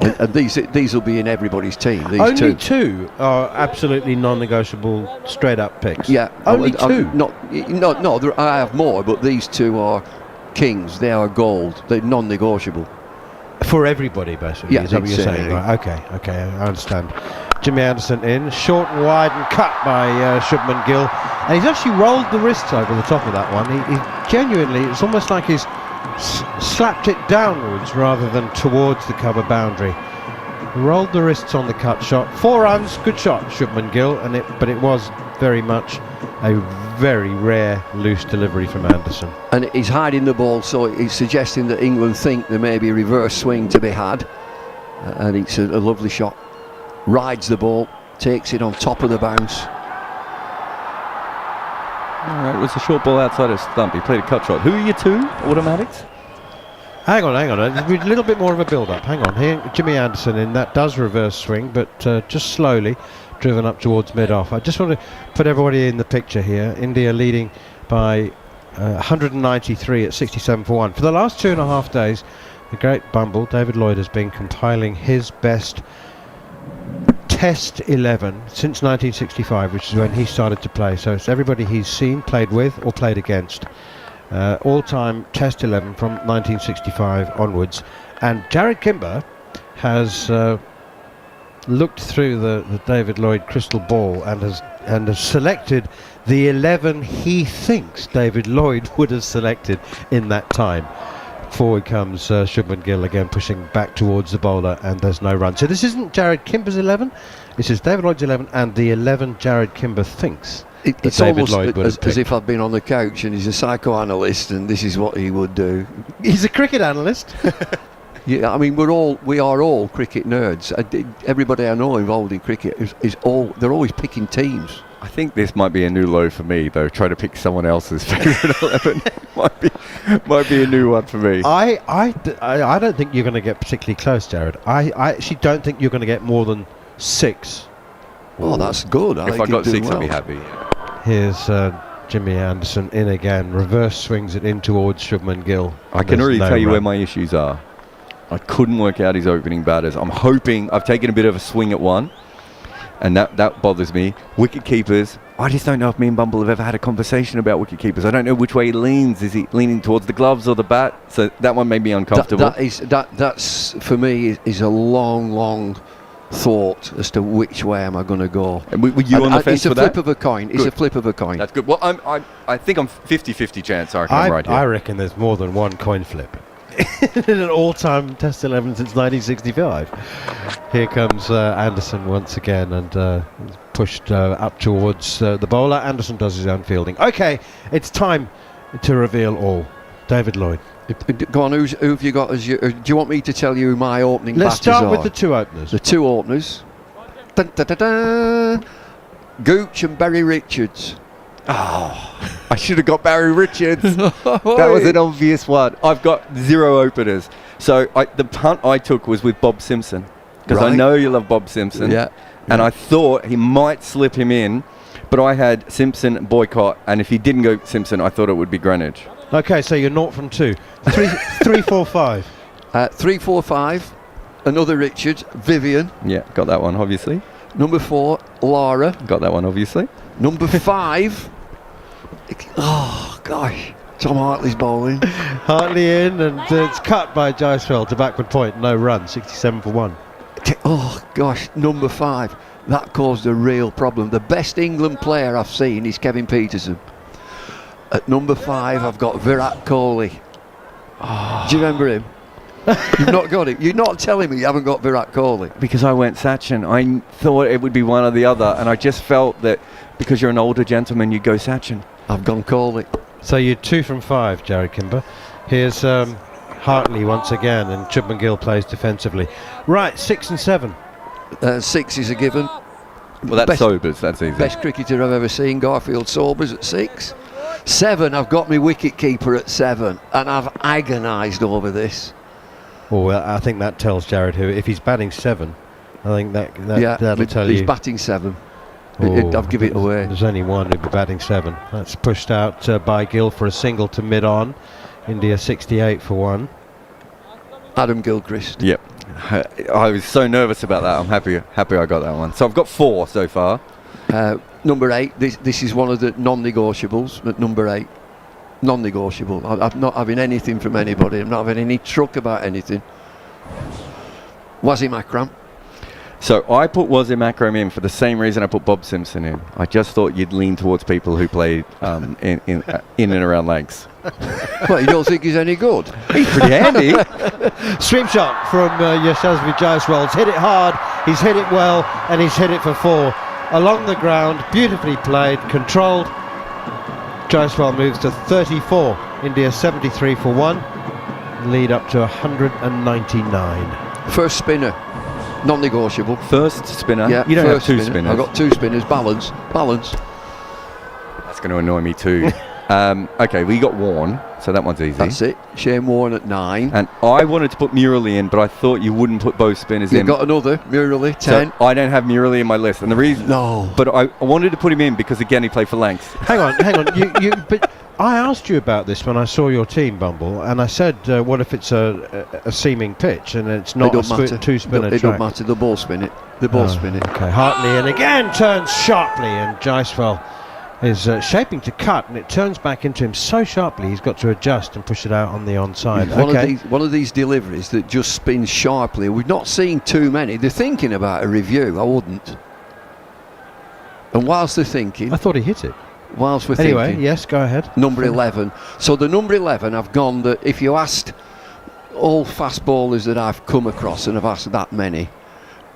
And these will be in everybody's team. These only two are absolutely non-negotiable, straight-up picks. Yeah, only two. No. I have more, but these two are kings. They are gold. They're non-negotiable for everybody, basically. Yeah, is that what you're saying? Right, okay, I understand. Jimmy Anderson in, short and wide, and cut by Shubman Gill, and he's actually rolled the wrists over the top of that one. He genuinely, it's almost like he's slapped it downwards rather than towards the cover boundary. Rolled the wrists on the cut shot. 4 runs, good shot, Shubman Gill, but it was very much a very rare loose delivery from Anderson. And he's hiding the ball, so he's suggesting that England think there may be a reverse swing to be had. And it's a lovely shot. Rides the ball, takes it on top of the bounce. Alright, it was a short ball outside of stump. He played a cut shot. Who are your two automatics? Hang on. A little bit more of a build-up. Hang on. Here, Jimmy Anderson in. That does reverse swing, but just slowly driven up towards mid-off. I just want to put everybody in the picture here. India leading by 193 at 67 for 1. For the last 2.5 days, the great Bumble, David Lloyd, has been compiling his best Test 11 since 1965, which is when he started to play. So it's everybody he's seen, played with, or played against. All-time Test 11 from 1965 onwards. And Jarrod Kimber has looked through the David Lloyd crystal ball and has selected the 11 he thinks David Lloyd would have selected in that time. Forward comes Shubman Gill again, pushing back towards the bowler, and there's no run. So this isn't Jarrod Kimber's 11, this is David Lloyd's 11, and the 11 Jarrod Kimber thinks it's David almost Lloyd would as if I've been on the couch and he's a psychoanalyst and this is what he would do. He's a cricket analyst. Yeah, I mean we are all cricket nerds. Everybody I know involved in cricket they're always picking teams. I think this might be a new low for me, though. Try to pick someone else's favourite 11 might be a new one for me. I don't think you're going to get particularly close, Jarrod. I actually don't think you're going to get more than 6. Oh, that's good. If I got 6, I'd be happy. Here's Jimmy Anderson in again. Reverse swings it in towards Shubman Gill. I can already tell you where my issues are. I couldn't work out his opening batters. I'm hoping I've taken a bit of a swing at one, and that bothers me. Wicket keepers, I just don't know if me and Bumble have ever had a conversation about wicket keepers. I don't know which way he leans. Is he leaning towards the gloves or the bat? So that one made me uncomfortable. That's for me is a long thought as to which way am I going to go. And were you on the fence for that? It's a flip of a coin. Good. It's a flip of a coin. That's good. Well, I think I'm 50-50 chance. I reckon I'm right here. I reckon there's more than one coin flip. In an all-time Test 11 since 1965. Here comes Anderson once again, and pushed up towards the bowler. Anderson does his own fielding. Okay, it's time to reveal all. David Lloyd. Go on, who have you got as your... do you want me to tell you who my opening Let's batters start are? with the 2 openers. The 2 openers. Dun, dun, dun, dun. Gooch and Barry Richards. Oh, I should have got Barry Richards. That was an obvious one. I've got 0 openers. So the punt I took was with Bob Simpson, because I know you love Bob Simpson. Yeah. And I thought he might slip him in, but I had Simpson, Boycott, and if he didn't go Simpson, I thought it would be Greenwich. Okay, so you're 0 from 2. 3, 4, 5. 3, 4, 5. Another Richards. Vivian. Yeah, got that one, obviously. Number 4, Lara. Got that one, obviously. Number 5. Oh, gosh. Tom Hartley's bowling. Hartley in, and it's cut by Jaiswal to backward point. No run, 67 for 1. Oh gosh, number 5. That caused a real problem. The best England player I've seen is Kevin Peterson. At number 5, I've got Virat Kohli. Do you remember him? You've not got it. You're not telling me you haven't got Virat Kohli. Because I went Sachin. I thought it would be one or the other, and I just felt that because you're an older gentleman, you'd go Sachin. I've gone Kohli. So you're 2 from 5, Jarrod Kimber. Here's Hartley once again, and Chubman Gill plays defensively. Right, 6 and 7. 6 is a given. Well, that's Sobers. That's easy. Best cricketer I've ever seen, Garfield Sobers at 6. 7, I've got my wicket keeper at 7, and I've agonised over this. Oh, well, I think that tells Jarrod who. If he's batting 7, I think that'll tell you. He's batting 7. I'll give it away. There's only one who'll be batting 7. That's pushed out by Gill for a single to mid-on. India 68 for 1. Adam Gilchrist. Yep. I was so nervous about that. I'm happy I got that one. So I've got 4 so far. Number 8. This is one of the non-negotiables. At number 8, non-negotiable. I'm not having anything from anybody. I'm not having any truck about anything. Wasim Akram. So I put Wasim Akram in for the same reason I put Bob Simpson in. I just thought you'd lean towards people who played in and around legs. Well, you don't think he's any good? He's pretty handy. Swim shot from Yashasvi Jaiswal. He's hit it hard, he's hit it well, and he's hit it for 4. Along the ground, beautifully played, controlled. Jaiswal moves to 34. India 73 for 1. Lead up to 199. First spinner. Non-negotiable. First spinner? Yeah, you don't have 2 spinner. spinners. I've got 2 spinners. Balance. That's going to annoy me too. Okay, we got Warne, so that one's easy. That's it. Shane Warne at 9. And I wanted to put Murali in, but I thought you wouldn't put both spinners in. You've got another, Murali, 10. So I don't have Murali in my list, and the reason... No. But I wanted to put him in because, again, he played for Lancs. Hang on. But I asked you about this when I saw your team, Bumble, and I said, what if it's a seaming pitch and it's not a 2-spinner track? It don't matter. The ball spin it. Okay, Hartley and again turns sharply, and Jaiswal is shaping to cut, and it turns back into him so sharply he's got to adjust and push it out on the onside. One of these deliveries that just spins sharply. We've not seen too many. They're thinking about a review. I wouldn't. And whilst they're thinking, I thought he hit it. Whilst we're anyway, thinking, yes, go ahead. Number 11. So the number 11, I've gone that if you asked all fast bowlers that I've come across, and I've asked that many,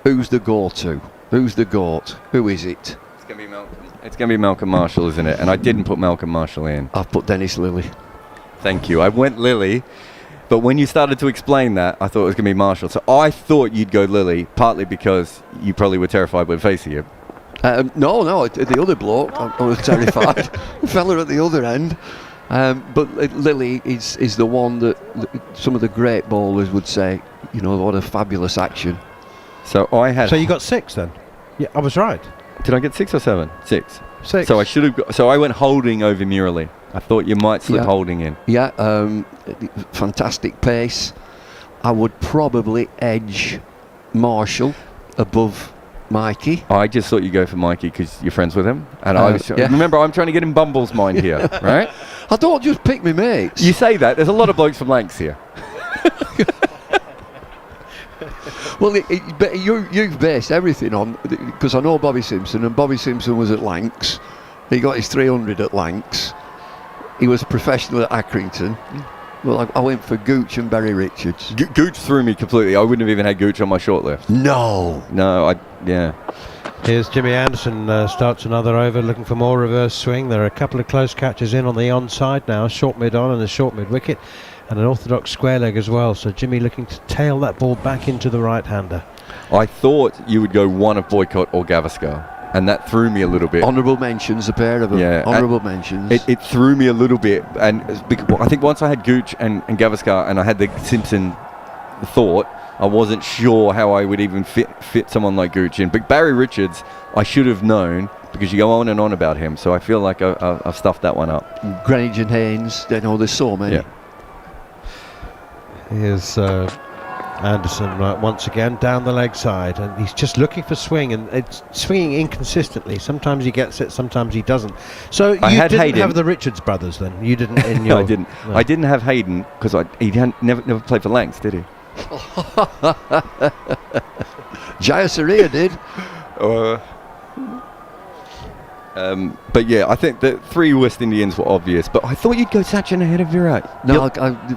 who's the go-to? Who's the GOAT? Who is it? It's going to be Malcolm Marshall, isn't it? And I didn't put Malcolm Marshall in. I've put Dennis Lilly. Thank you. I went Lilly, but when you started to explain that, I thought it was going to be Marshall. So I thought you'd go Lilly, partly because you probably were terrified when facing him. No, the other bloke, I was terrified. The fella at the other end. But Lilly is the one that some of the great bowlers would say, you know, what a fabulous action. So I had. So you got 6 then? Yeah, I was right. Did I get 6 or 7? 6. 6. So I should have. So I went Holding over Murali. I thought you might slip Holding in. Yeah, fantastic pace. I would probably edge Marshall above Mikey. I just thought you'd go for Mikey because you're friends with him. And remember, I'm trying to get in Bumble's mind here, right? I don't just pick me mates. You say that. There's a lot of blokes from Lancs here. Well, you've based everything on, because I know Bobby Simpson, and Bobby Simpson was at Lancs. He got his 300 at Lancs. He was a professional at Accrington. Well, I went for Gooch and Berry Richards. Gooch threw me completely. I wouldn't have even had Gooch on my shortlist. No. Here's Jimmy Anderson, starts another over, looking for more reverse swing. There are a couple of close catches in on the onside now, short mid on and a short mid wicket, and an orthodox square leg as well. So Jimmy looking to tail that ball back into the right-hander. I thought you would go one of Boycott or Gavaskar, and that threw me a little bit. Honourable mentions, a pair of them. Yeah, honourable mentions. It threw me a little bit, and I think once I had Gooch and Gavaskar, and I had the Simpson thought, I wasn't sure how I would even fit someone like Gooch in. But Barry Richards, I should have known, because you go on and on about him. So I feel like I've stuffed that one up. Greenwich and Haynes, there's so many. Yeah. Here's Anderson once again down the leg side, and he's just looking for swing, and it's swinging inconsistently. Sometimes he gets it, sometimes he doesn't. So you didn't Hayden. have the Richards brothers then? You didn't in your... No, I didn't. No. I didn't have Hayden because he never played for Lancs, did he? Jayasuriya did. But yeah, I think the 3 West Indians were obvious, but I thought you'd go Sachin ahead of Virat. No,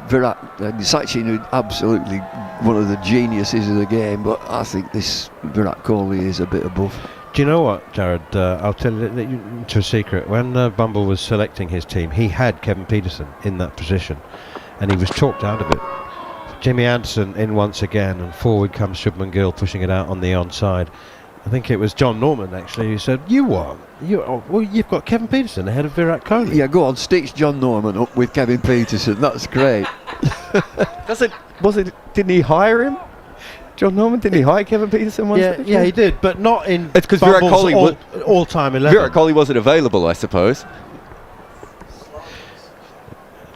Virat, Sachin is absolutely one of the geniuses of the game, but I think this Virat Kohli is a bit above. Do you know what, Jarrod? I'll tell you to a secret. When Bumble was selecting his team, he had Kevin Pietersen in that position, and he was talked out of it. Jimmy Anderson in once again, and forward comes Shubman Gill pushing it out on the onside. I think it was John Norman actually who said, "You what? You've got Kevin Pietersen ahead of Virat Kohli." Yeah, go on, stitch John Norman up with Kevin Pietersen. That's great. Didn't he hire him? John Norman, didn't he hire Kevin Pietersen once? Yeah, he did, but not in. It's because Virat Kohli all-time 11. Virat Kohli wasn't available, I suppose.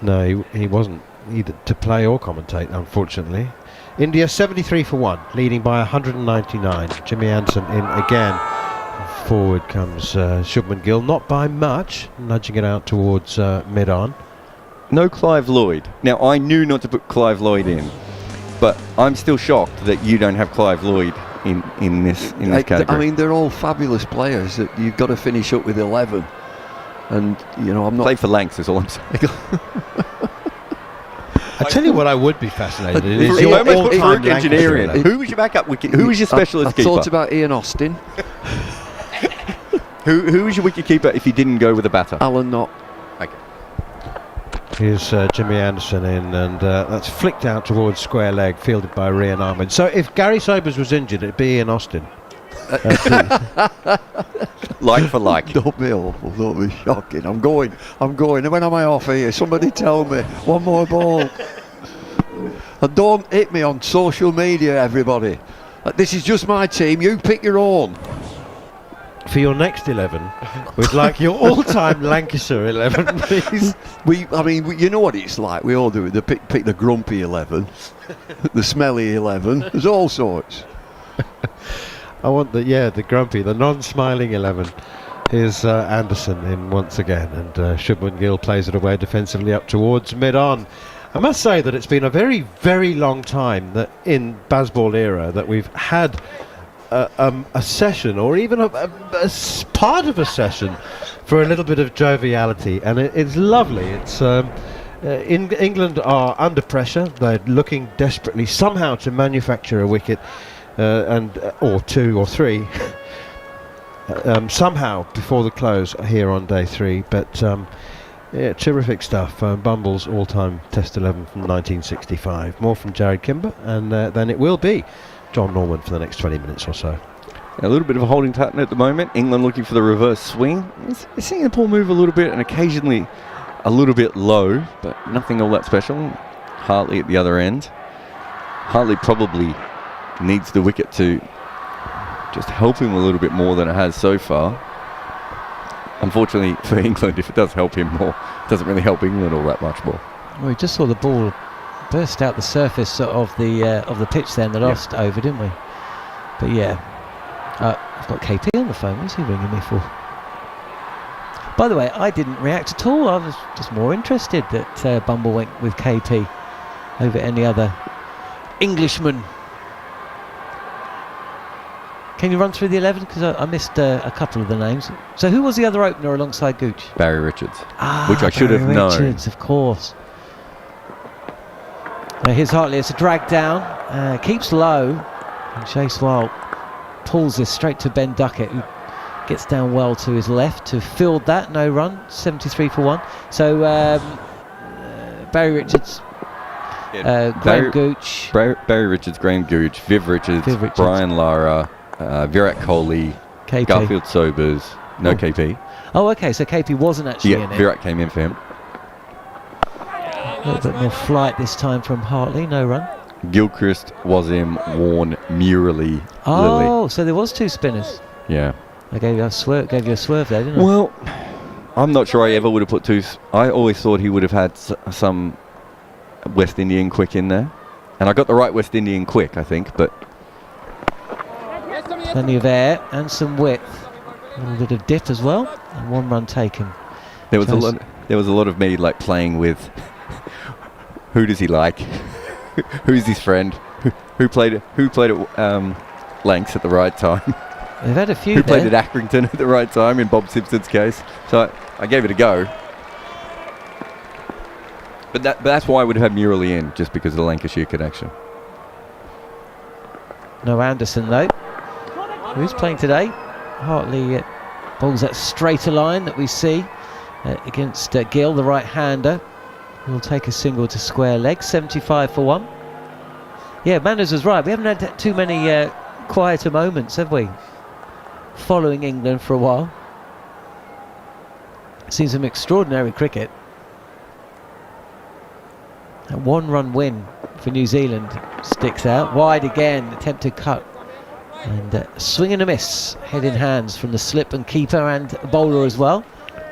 No, he wasn't either to play or commentate, unfortunately. India 73 for 1, leading by 199. Jimmy Anderson in again. Forward comes Shubman Gill, not by much, nudging it out towards mid-on. No Clive Lloyd. Now, I knew not to put Clive Lloyd in, but I'm still shocked that you don't have Clive Lloyd in this category. I mean, they're all fabulous players that you've got to finish up with 11. And, you know, I'm not... Play for Lancs is all I'm saying. I tell you what, I would be fascinated in is your your all-time all-time engineering. Lancashire. Who was your backup wicket? Who was your specialist keeper? I thought about Ian Austin. Who was your wicket keeper if you didn't go with a batter? Alan Knott. Okay. Here's Jimmy Anderson in, and that's flicked out towards square leg, fielded by Rian Ahmed. So if Gary Sobers was injured, it'd be Ian Austin. Like for like. Don't be awful, don't be shocking. I'm going. When am I off here? Somebody tell me. One more ball. And don't hit me on social media, everybody. This is just my team. You pick your own. For your next 11, we'd like your all-time Lancashire 11, please. You know what it's like. We all do it. They pick the grumpy 11, the smelly 11. There's all sorts. I want the grumpy, the non-smiling 11. Here's Anderson in once again, and Shubman Gill plays it away defensively up towards mid-on. I must say that it's been a very, very long time that in Bazball era that we've had a session, or even a part of a session, for a little bit of joviality, and it's lovely. It's England are under pressure. They're looking desperately somehow to manufacture a wicket, or 2 or 3, somehow before the close here on day 3. But yeah, terrific stuff. Bumble's all-time Test 11 from 1965. More from Jarrod Kimber, and then it will be John Norman for the next 20 minutes or so. A little bit of a holding pattern at the moment. England looking for the reverse swing. We're seeing the ball move a little bit and occasionally a little bit low, but nothing all that special. Hartley at the other end. Hartley probably needs the wicket to just help him a little bit more than it has so far. Unfortunately for England, if it does help him more, it doesn't really help England all that much more. Well, we just saw the ball burst out the surface of the pitch there in the last over, didn't we? But yeah, I've got KP on the phone. What's he ringing me for? By the way, I didn't react at all. I was just more interested that Bumble went with KP over any other Englishman. Can you run through the 11? Because I missed a couple of the names. So who was the other opener alongside Gooch? Barry Richards, which I should have known. Richards, of course. Now here's Hartley. It's a drag down. Keeps low. And Jaiswal pulls this straight to Ben Duckett, who gets down well to his left to field that. No run. 73 for 1. So Barry Richards, Graham Gooch. Barry Richards, Graham Gooch, Viv Richards, Brian Lara, Virat Kohli, KP. Garfield Sobers, no KP. Oh, okay, so KP wasn't actually in it. Virat came in for him. A little bit more flight this time from Hartley, no run. Gilchrist, Wasim, Warne, Murali, Lilly. Oh, so there was 2 spinners. Yeah. I gave you a swerve there, didn't I? Well, I'm not sure I ever would have put 2. I always thought he would have had some West Indian quick in there. And I got the right West Indian quick, I think, but... Plenty of air and some width. A little bit of dip as well, and 1 run taken. There was a lot of me like playing with who does he like? Who's his friend? Who played at Lancs at the right time? They've had a few Who played at Accrington at the right time in Bob Simpson's case. So I gave it a go. But that's why I would have had Murley in, just because of the Lancashire connection. No Anderson though. Who's playing today? Hartley bowls that straighter line that we see against Gill, the right-hander. He'll take a single to square leg, 75 for 1. Yeah, Manners was right. We haven't had too many quieter moments, have we? Following England for a while. Seen some extraordinary cricket. A 1-run win for New Zealand sticks out. Wide again, attempted cut. And swing and a miss, head in hands from the slip and keeper and bowler as well.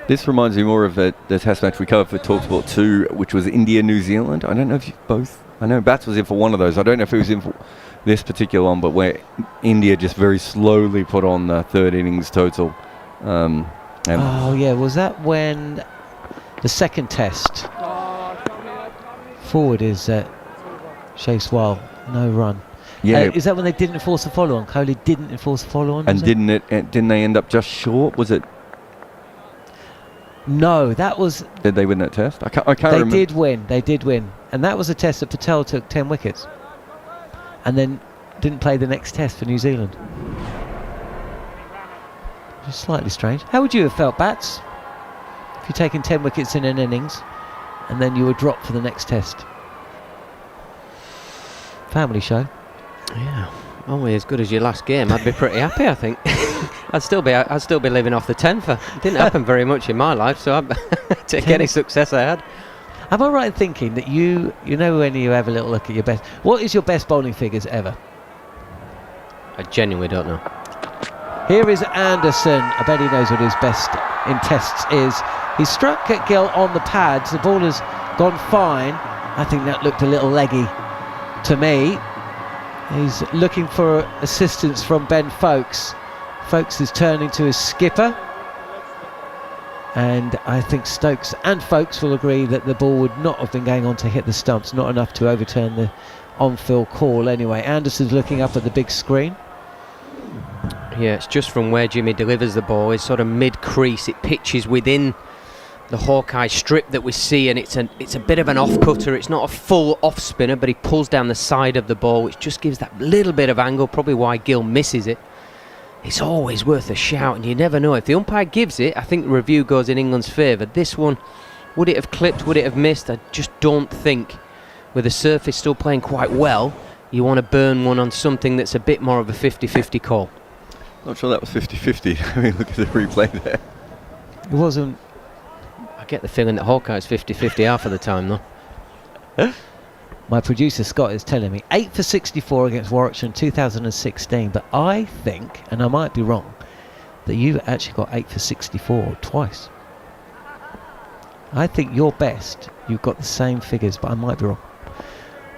This reminds me more of the test match we covered for talkSPORT 2, which was India-New Zealand. I don't know if you both... I know Bats was in for one of those. I don't know if he was in for this particular one, but where India just very slowly put on the 3rd innings total. Oh, yeah. Was that when the second test? Forward is Jaiswal, no run. Yeah. Is that when they didn't enforce the follow-on? Kohli didn't enforce the follow-on? And didn't they end up just short? Was it? No, that was... Did they win that test? I can't remember. They did win. And that was a test that Patel took 10 wickets. And then didn't play the next test for New Zealand. Just slightly strange. How would you have felt, Bats, if you'd taken 10 wickets in an innings and then you were dropped for the next test? Family show. Yeah, only as good as your last game. I'd be pretty happy, I think. I'd still be living off the 10 for. It didn't happen very much in my life, so I'd take any success I had. Am I right in thinking that you know when you have a little look at your best... What is your best bowling figures ever? I genuinely don't know. Here is Anderson. I bet he knows what his best in tests is. He struck at Gill on the pads. The ball has gone fine. I think that looked a little leggy to me. He's looking for assistance from Ben Folkes. Folkes is turning to his skipper. And I think Stokes and Folkes will agree that the ball would not have been going on to hit the stumps, not enough to overturn the on-field call anyway. Anderson's looking up at the big screen. Yeah, it's just from where Jimmy delivers the ball. It's sort of mid-crease. It pitches within the Hawkeye strip that we see, and it's a bit of an off-cutter. It's not a full off-spinner, but he pulls down the side of the ball, which just gives that little bit of angle, probably why Gill misses it. It's always worth a shout, and you never know. If the umpire gives it, I think the review goes in England's favour. This one, would it have clipped, would it have missed? I just don't think, with the surface still playing quite well, you want to burn one on something that's a bit more of a 50-50 call. Not sure that was 50-50. I mean, look at the replay there. It wasn't... I get the feeling that Hawkeye's 50-50 half of the time, though. My producer Scott is telling me 8 for 64 against Warwickshire in 2016, but I think, and I might be wrong, that you actually got 8 for 64 twice. I think your best, you've got the same figures, but I might be wrong.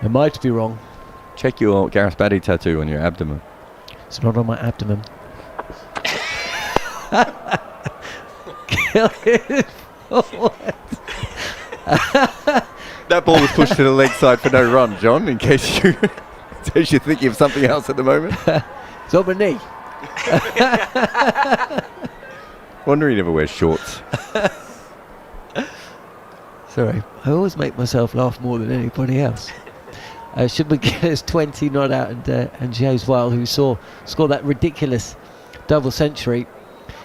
I might be wrong. Check your Gareth Batty tattoo on your abdomen. It's not on my abdomen. That ball was pushed to the leg side for no run, John, in case you're thinking of something else at the moment. It's on my knee. Wonder he never wears shorts. Sorry, I always make myself laugh more than anybody else. Should we get us 20 not out, and Jaiswal, who scored that ridiculous double century,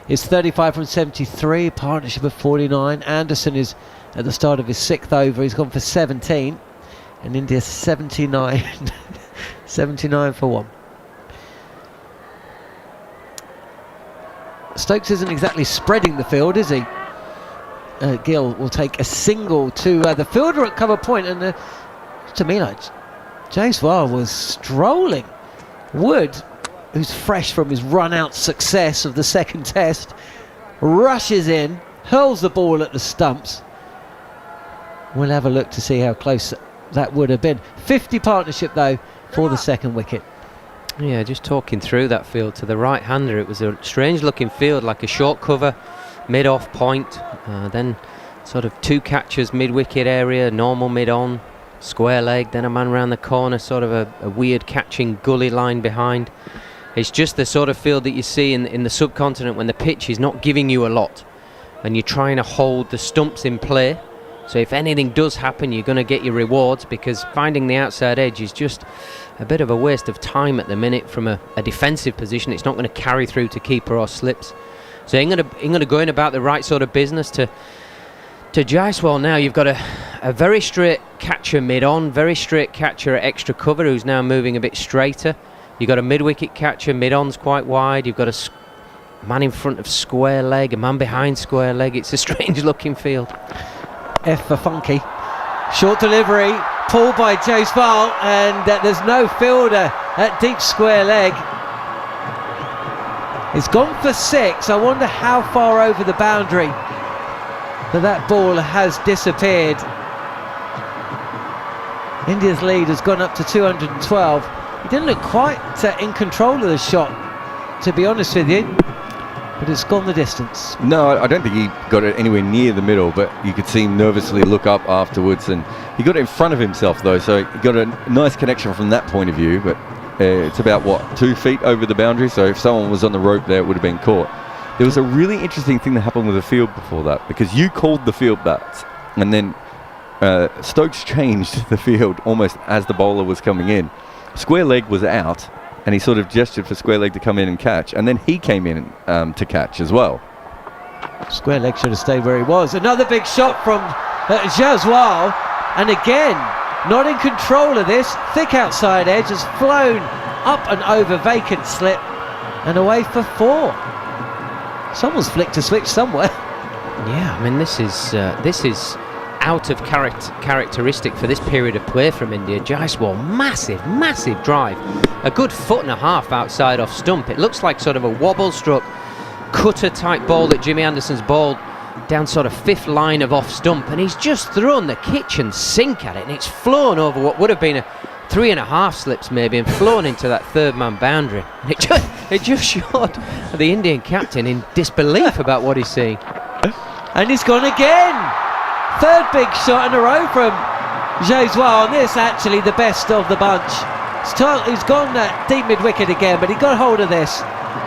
is 35 from 73, partnership of 49. Anderson is at the start of his 6th over. He's gone for 17, and India 79 79 for 1. Stokes isn't exactly spreading the field, is he? Gill will take a single to the fielder at cover point, and to me, like, Jaiswal was strolling. Wood, who's fresh from his run-out success of the second test, rushes in, hurls the ball at the stumps. We'll have a look to see how close that would have been. 50 partnership though for the second wicket. Yeah, just talking through that field to the right-hander, it was a strange-looking field, like a short cover, mid-off point, then sort of 2 catchers mid-wicket area, normal mid-on, square leg, then a man round the corner, sort of a weird catching gully line behind. It's just the sort of field that you see in the subcontinent when the pitch is not giving you a lot and you're trying to hold the stumps in play. So if anything does happen, you're going to get your rewards, because finding the outside edge is just a bit of a waste of time at the minute from a defensive position. It's not going to carry through to keeper or slips. So England are going about the right sort of business to Jaiswal now. You've got a very straight catcher mid-on, very straight catcher at extra cover who's now moving a bit straighter. You've got a mid-wicket catcher, mid-on's quite wide. You've got a man in front of square leg, a man behind square leg. It's a strange-looking field. F for funky. Short delivery, pulled by Jaiswal, and there's no fielder at deep square leg. It's gone for 6. I wonder how far over the boundary that ball has disappeared. India's lead has gone up to 212. He didn't look quite in control of the shot, to be honest with you, but it's gone the distance. No, I don't think he got it anywhere near the middle, but you could see him nervously look up afterwards, and he got it in front of himself though, so he got a nice connection from that point of view. But it's about, what, 2 feet over the boundary, so if someone was on the rope there, it would have been caught. There was a really interesting thing that happened with the field before that, because you called the field that, and then Stokes changed the field almost as the bowler was coming in. Square leg was out, and he sort of gestured for square leg to come in and catch, and then he came in to catch as well. Square leg should have stayed where he was. Another big shot from Jaiswal, and again not in control of this. Thick outside edge has flown up and over vacant slip and away for 4. Someone's flicked a switch somewhere. Yeah, I mean, this is out of characteristic for this period of play from India. Jaiswal, massive drive, a good 1.5 foot outside off stump. It looks like sort of a wobble stroke cutter type ball that Jimmy Anderson's bowled down sort of 5th line of off stump, and he's just thrown the kitchen sink at it, and it's flown over what would have been a 3.5 slips maybe, and flown into that 3rd man boundary. And it just showed the Indian captain in disbelief about what he's seeing. And he's gone again. 3rd big shot in a row from Jaiswal, and this actually the best of the bunch. He's gone deep mid-wicket again, but he got hold of this,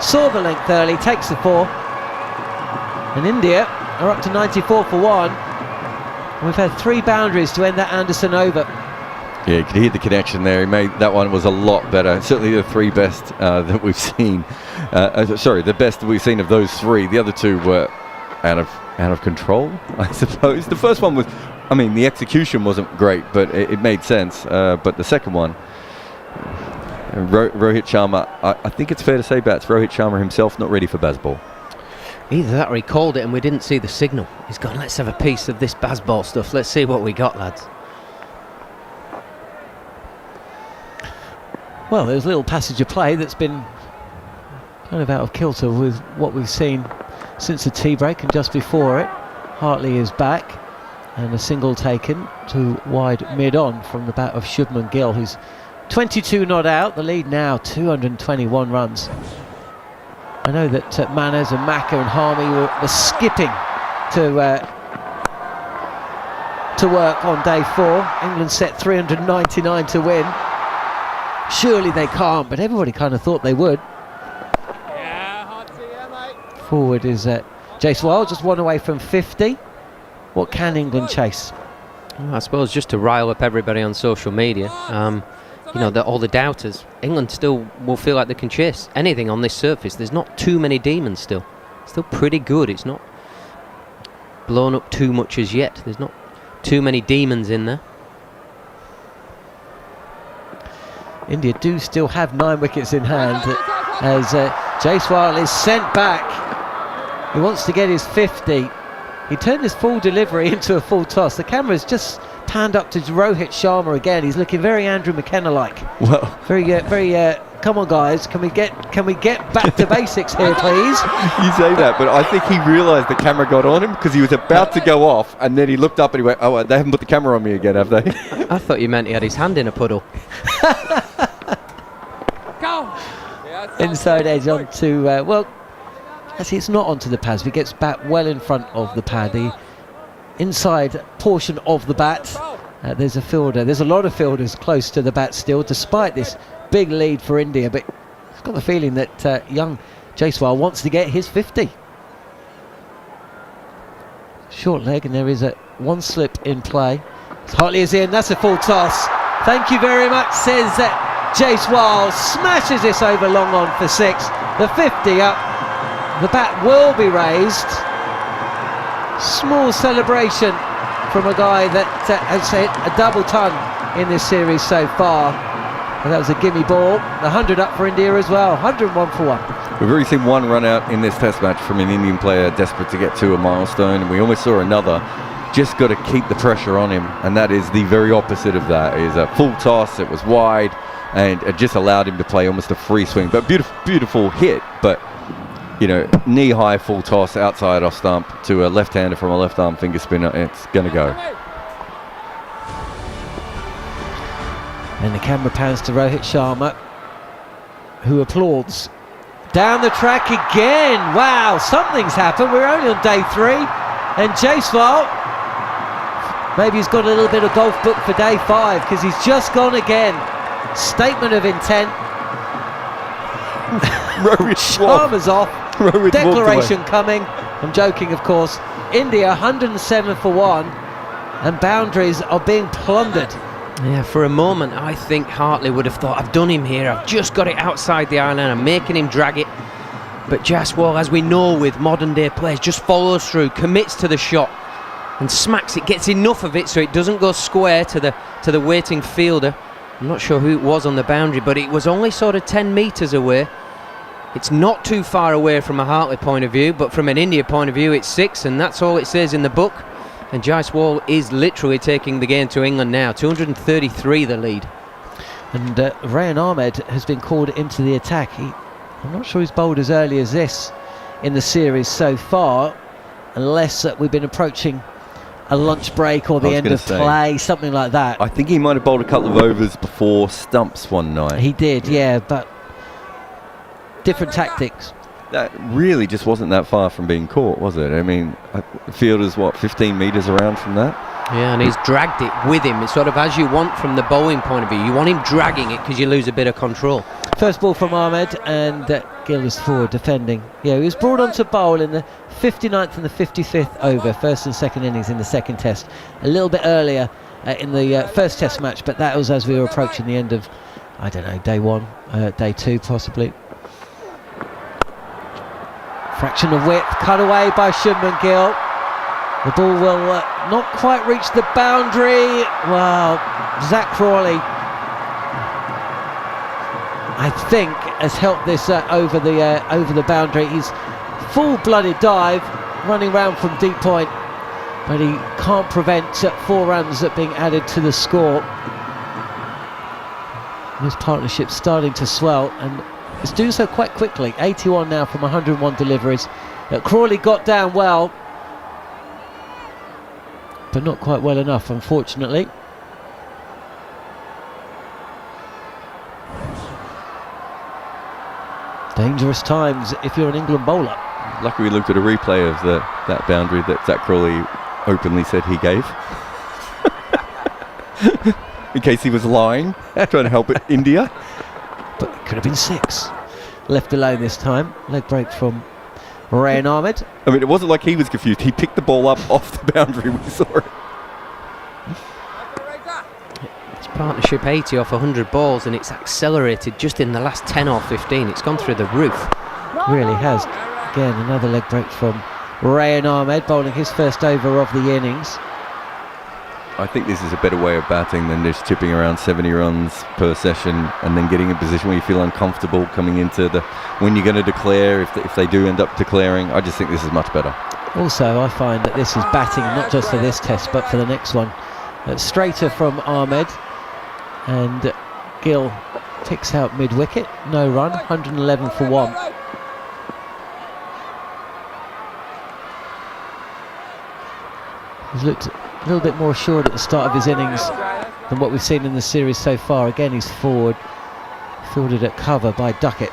saw the length early, takes the 4. And India are up to 94 for 1. And we've had 3 boundaries to end that Anderson over. Yeah, you could hear the connection there. He made that one was a lot better. Certainly the 3 best that we've seen. The best that we've seen of those 3. The other 2 were out of control, I suppose. The first one was, I mean, the execution wasn't great, but it made sense. But the second one, Rohit Sharma, I think it's fair to say, Bats, Rohit Sharma himself not ready for Bazball. Either that or he called it and we didn't see the signal. He's gone, let's have a piece of this Bazball stuff. Let's see what we got, lads. Well, there's a little passage of play that's been kind of out of kilter with what we've seen since the tea break and just before it. Hartley is back, and a single taken to wide mid-on from the bat of Shubman Gill, who's 22 not out. The lead now 221 runs. I know that Manners and Macca and Harmy were skipping to work on day 4. England set 399 to win. Surely they can't, but everybody kind of thought they would. Forward is Jaiswal, just 1 away from 50. What can England chase? Well, I suppose just to rile up everybody on social media, all the doubters, England still will feel like they can chase anything on this surface. There's not too many demons still. Still pretty good. It's not blown up too much as yet. There's not too many demons in there. India do still have 9 wickets in hand as Jaiswal is sent back. He wants to get his 50. He turned his full delivery into a full toss. The camera's just panned up to Rohit Sharma again. He's looking very Andrew McKenna-like. Well, very Come on, guys, can we get back to basics here, please? You say that, but I think he realised the camera got on him because he was about to go off, and then he looked up and he went, "Oh, they haven't put the camera on me again, have they?" I thought you meant he had his hand in a puddle. Inside edge onto, actually it's not onto the pads. He gets back well in front of the pad. The inside portion of the bat, there's a fielder. There's a lot of fielders close to the bat still, despite this big lead for India. But I've got the feeling that young Jaiswal wants to get his 50. Short leg, and there is one slip in play. Hartley is in, that's a full toss. Thank you very much, says Jaiswal. Smashes this over long on for 6. The 50 up. The bat will be raised. Small celebration from a guy that has hit a double ton in this series so far. And that was a gimme ball. 100 up for India as well. 101 for 1. We've already seen one run out in this test match from an Indian player desperate to get to a milestone, and we almost saw another. Just got to keep the pressure on him, and that is the very opposite of that. It is a full toss, it was wide, and it just allowed him to play almost a free swing. But beautiful hit, but you know, knee-high full toss outside off stump to a left-hander from a left-arm finger spinner. It's going to go. And the camera pans to Rohit Sharma, who applauds. Down the track again. Wow, something's happened. We're only on day 3. And Jaiswal, maybe he's got a little bit of golf booked for day 5, because he's just gone again. Statement of intent. Sharma's off. Declaration coming. I'm joking, of course. India 107 for 1, and boundaries are being plundered. Yeah, for a moment I think Hartley would have thought, I've done him here, I've just got it outside the iron, I'm making him drag it. But Jaiswal, as we know with modern day players, just follows through, commits to the shot and smacks it, gets enough of it so it doesn't go square to the waiting fielder. I'm not sure who it was on the boundary, but it was only sort of 10 metres away. It's not too far away from a Hartley point of view, but from an India point of view it's 6, and that's all it says in the book. And Jaiswal is literally taking the game to England now. 233 the lead. And Rayan Ahmed has been called into the attack. I'm not sure he's bowled as early as this in the series so far, unless we've been approaching a lunch break or the end of play, something like that. I think he might have bowled a couple of overs before stumps one night. He did, yeah, but different tactics. That really just wasn't that far from being caught, was it? I mean, the fielder's, 15 metres around from that? Yeah, and he's dragged it with him. It's sort of as you want from the bowling point of view. You want him dragging it because you lose a bit of control. First ball from Ahmed, and Gill is forward defending. Yeah, he was brought on to bowl in the 59th and the 55th over, first and second innings in the second test. A little bit earlier in the first test match, but that was as we were approaching the end of, I don't know, day 1, day 2 possibly. Fraction of width, cut away by Shubman Gill. The ball will not quite reach the boundary. Well, Zach Crawley, I think, has helped this over the boundary. He's full-blooded dive, running round from deep point, but he can't prevent 4 runs being added to the score. This partnership's starting to swell, and it's doing so quite quickly. 81 now from 101 deliveries. Crawley got down well, but not quite well enough, unfortunately. Dangerous times if you're an England bowler. Luckily we looked at a replay of that boundary that Zach Crawley openly said he gave. In case he was lying, trying to help India. But it could have been 6. Left alone this time. Leg break from Rayan Ahmed. I mean, it wasn't like he was confused. He picked the ball up off the boundary. We saw it. It's partnership 80 off 100 balls, and it's accelerated just in the last 10 or 15. It's gone through the roof. Really has. Again, another leg break from Rayan Ahmed, bowling his first over of the innings. I think this is a better way of batting than just chipping around 70 runs per session and then getting in a position where you feel uncomfortable coming into when you're going to declare, if they do end up declaring. I just think this is much better. Also, I find that this is batting not just for this test but for the next one. Straighter from Ahmed, and Gill ticks out mid-wicket, no run, 111 for 1. He's looked a little bit more assured at the start of his innings than what we've seen in the series so far. Again, he's forward, fielded at cover by Duckett.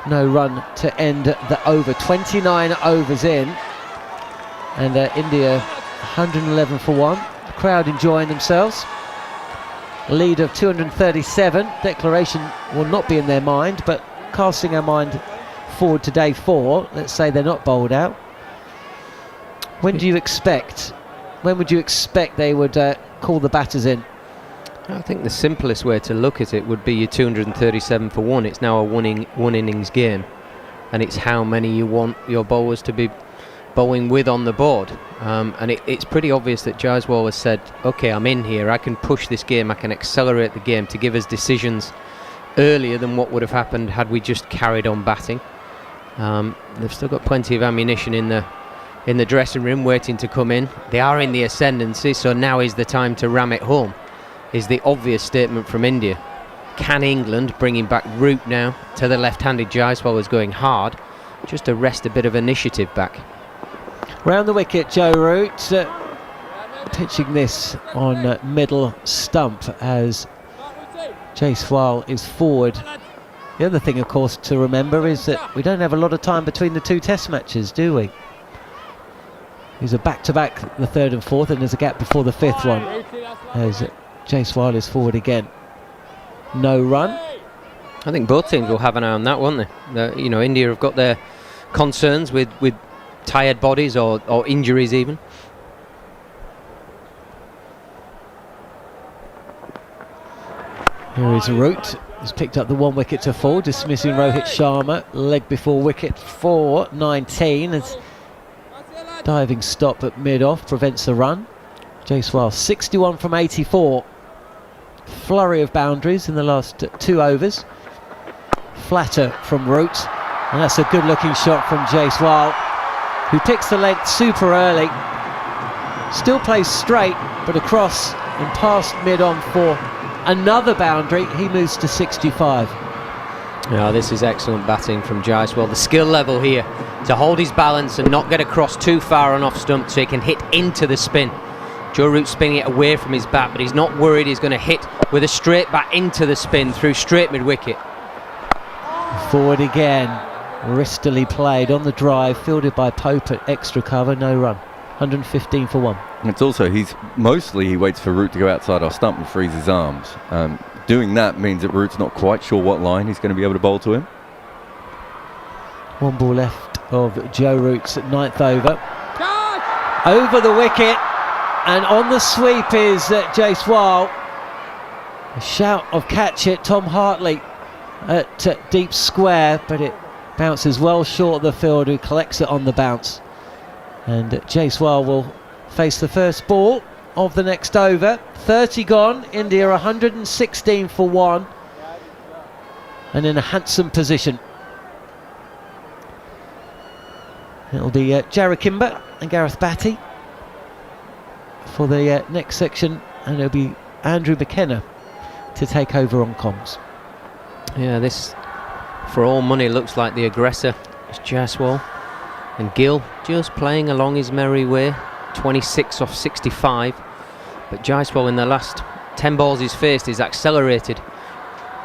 No run to end the over. 29 overs in, and India 111 for 1. The crowd enjoying themselves. Lead of 237. Declaration will not be in their mind, but casting our mind forward to day 4, let's say they're not bowled out. When would you expect they would call the batters in? I think the simplest way to look at it would be your 237 for 1. It's now a one innings game, and it's how many you want your bowlers to be bowling with on the board. And it's pretty obvious that Jaiswal has said, okay, I'm in here, I can push this game, I can accelerate the game to give us decisions earlier than what would have happened had we just carried on batting. They've still got plenty of ammunition in the dressing room waiting to come in. They are in the ascendancy, so now is the time to ram it home, is the obvious statement from India. Can England, bringing back Root now to the left-handed Jaiswal, was going hard, just to wrest a bit of initiative back. Round the wicket, Joe Root pitching this on middle stump as Jaiswal is forward. The other thing, of course, to remember is that we don't have a lot of time between the 2 test matches, do we? These are back-to-back, the 3rd and 4th, and there's a gap before the 5th one as Jaiswal is forward again. No run. I think both teams will have an eye on that, won't they? India have got their concerns with tired bodies or injuries even. Here is Root. He's picked up the 1 wicket to fall, dismissing Rohit Sharma. Leg before wicket for 19. As diving stop at mid-off prevents the run. Jaiswal 61 from 84. Flurry of boundaries in the last 2 overs. Flatter from Root, and that's a good looking shot from Jaiswal, who picks the length super early. Still plays straight, but across and past mid-on for another boundary. He moves to 65. Yeah, this is excellent batting from Jaiswal. The skill level here to hold his balance and not get across too far on off stump so he can hit into the spin. Joe Root spinning it away from his bat, but he's not worried he's going to hit with a straight bat into the spin through straight mid-wicket. Forward again, wristily played on the drive, fielded by Pope at extra cover, no run. 115 for 1. And it's also, he waits for Root to go outside our stump and frees his arms. Doing that means that Root's not quite sure what line he's going to be able to bowl to him. 1 ball left of Joe Root's 9th over. Over the wicket, and on the sweep is Jaiswal. A shout of catch it, Tom Hartley at deep square, but it bounces well short of the field, who collects it on the bounce. And Jaiswal will face the first ball of the next over. 30 gone, India 116 for 1, and in a handsome position. It'll be Jarrod Kimber and Gareth Batty for the next section, and it'll be Andrew McKenna to take over on comms. Yeah, this for all money looks like the aggressor is Jaiswal, and Gill just playing along his merry way. 26 off 65, but Jaiswal in the last 10 balls he's faced is accelerated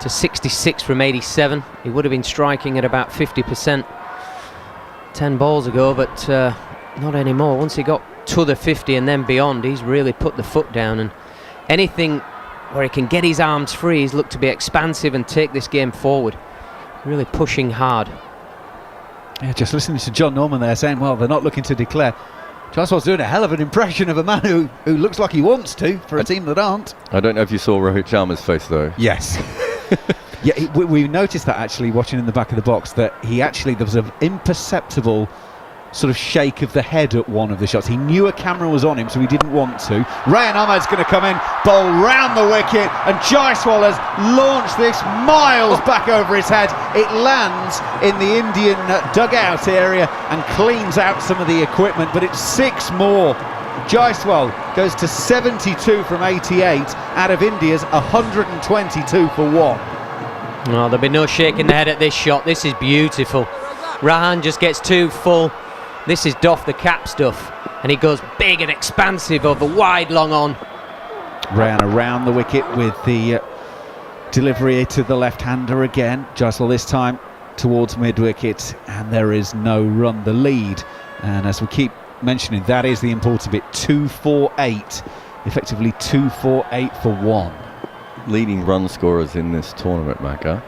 to 66 from 87. He would have been striking at about 50% 10 balls ago, but not anymore. Once he got to the 50 and then beyond, he's really put the foot down, and anything where he can get his arms free, he's looked to be expansive and take this game forward, really pushing hard. Yeah, just listening to John Norman there saying, well, they're not looking to declare. Jaiswal's doing a hell of an impression of a man who looks like he wants to for a team that aren't. I don't know if you saw Rohit Sharma's face though. Yes. Yeah, we noticed that actually watching in the back of the box, that there was an imperceptible sort of shake of the head at one of the shots. He knew a camera was on him, so he didn't want to. Rayan Ahmed's going to come in, bowl round the wicket, and Jaiswal has launched this miles back over his head. It lands in the Indian dugout area and cleans out some of the equipment, but it's 6 more. Jaiswal goes to 72 from 88 out of India's 122 for 1. Oh, there'll be no shaking the head at this shot. This is beautiful. Rahan just gets too full. This is doff the cap stuff. And he goes big and expansive over wide, long on. Rahan around the wicket with the delivery to the left-hander again. Jaiswal this time towards mid-wicket, and there is no run. The lead, and as we keep mentioning, that is the important bit. 2-4-8, effectively 2-4-8 for 1. Leading run scorers in this tournament, Macca.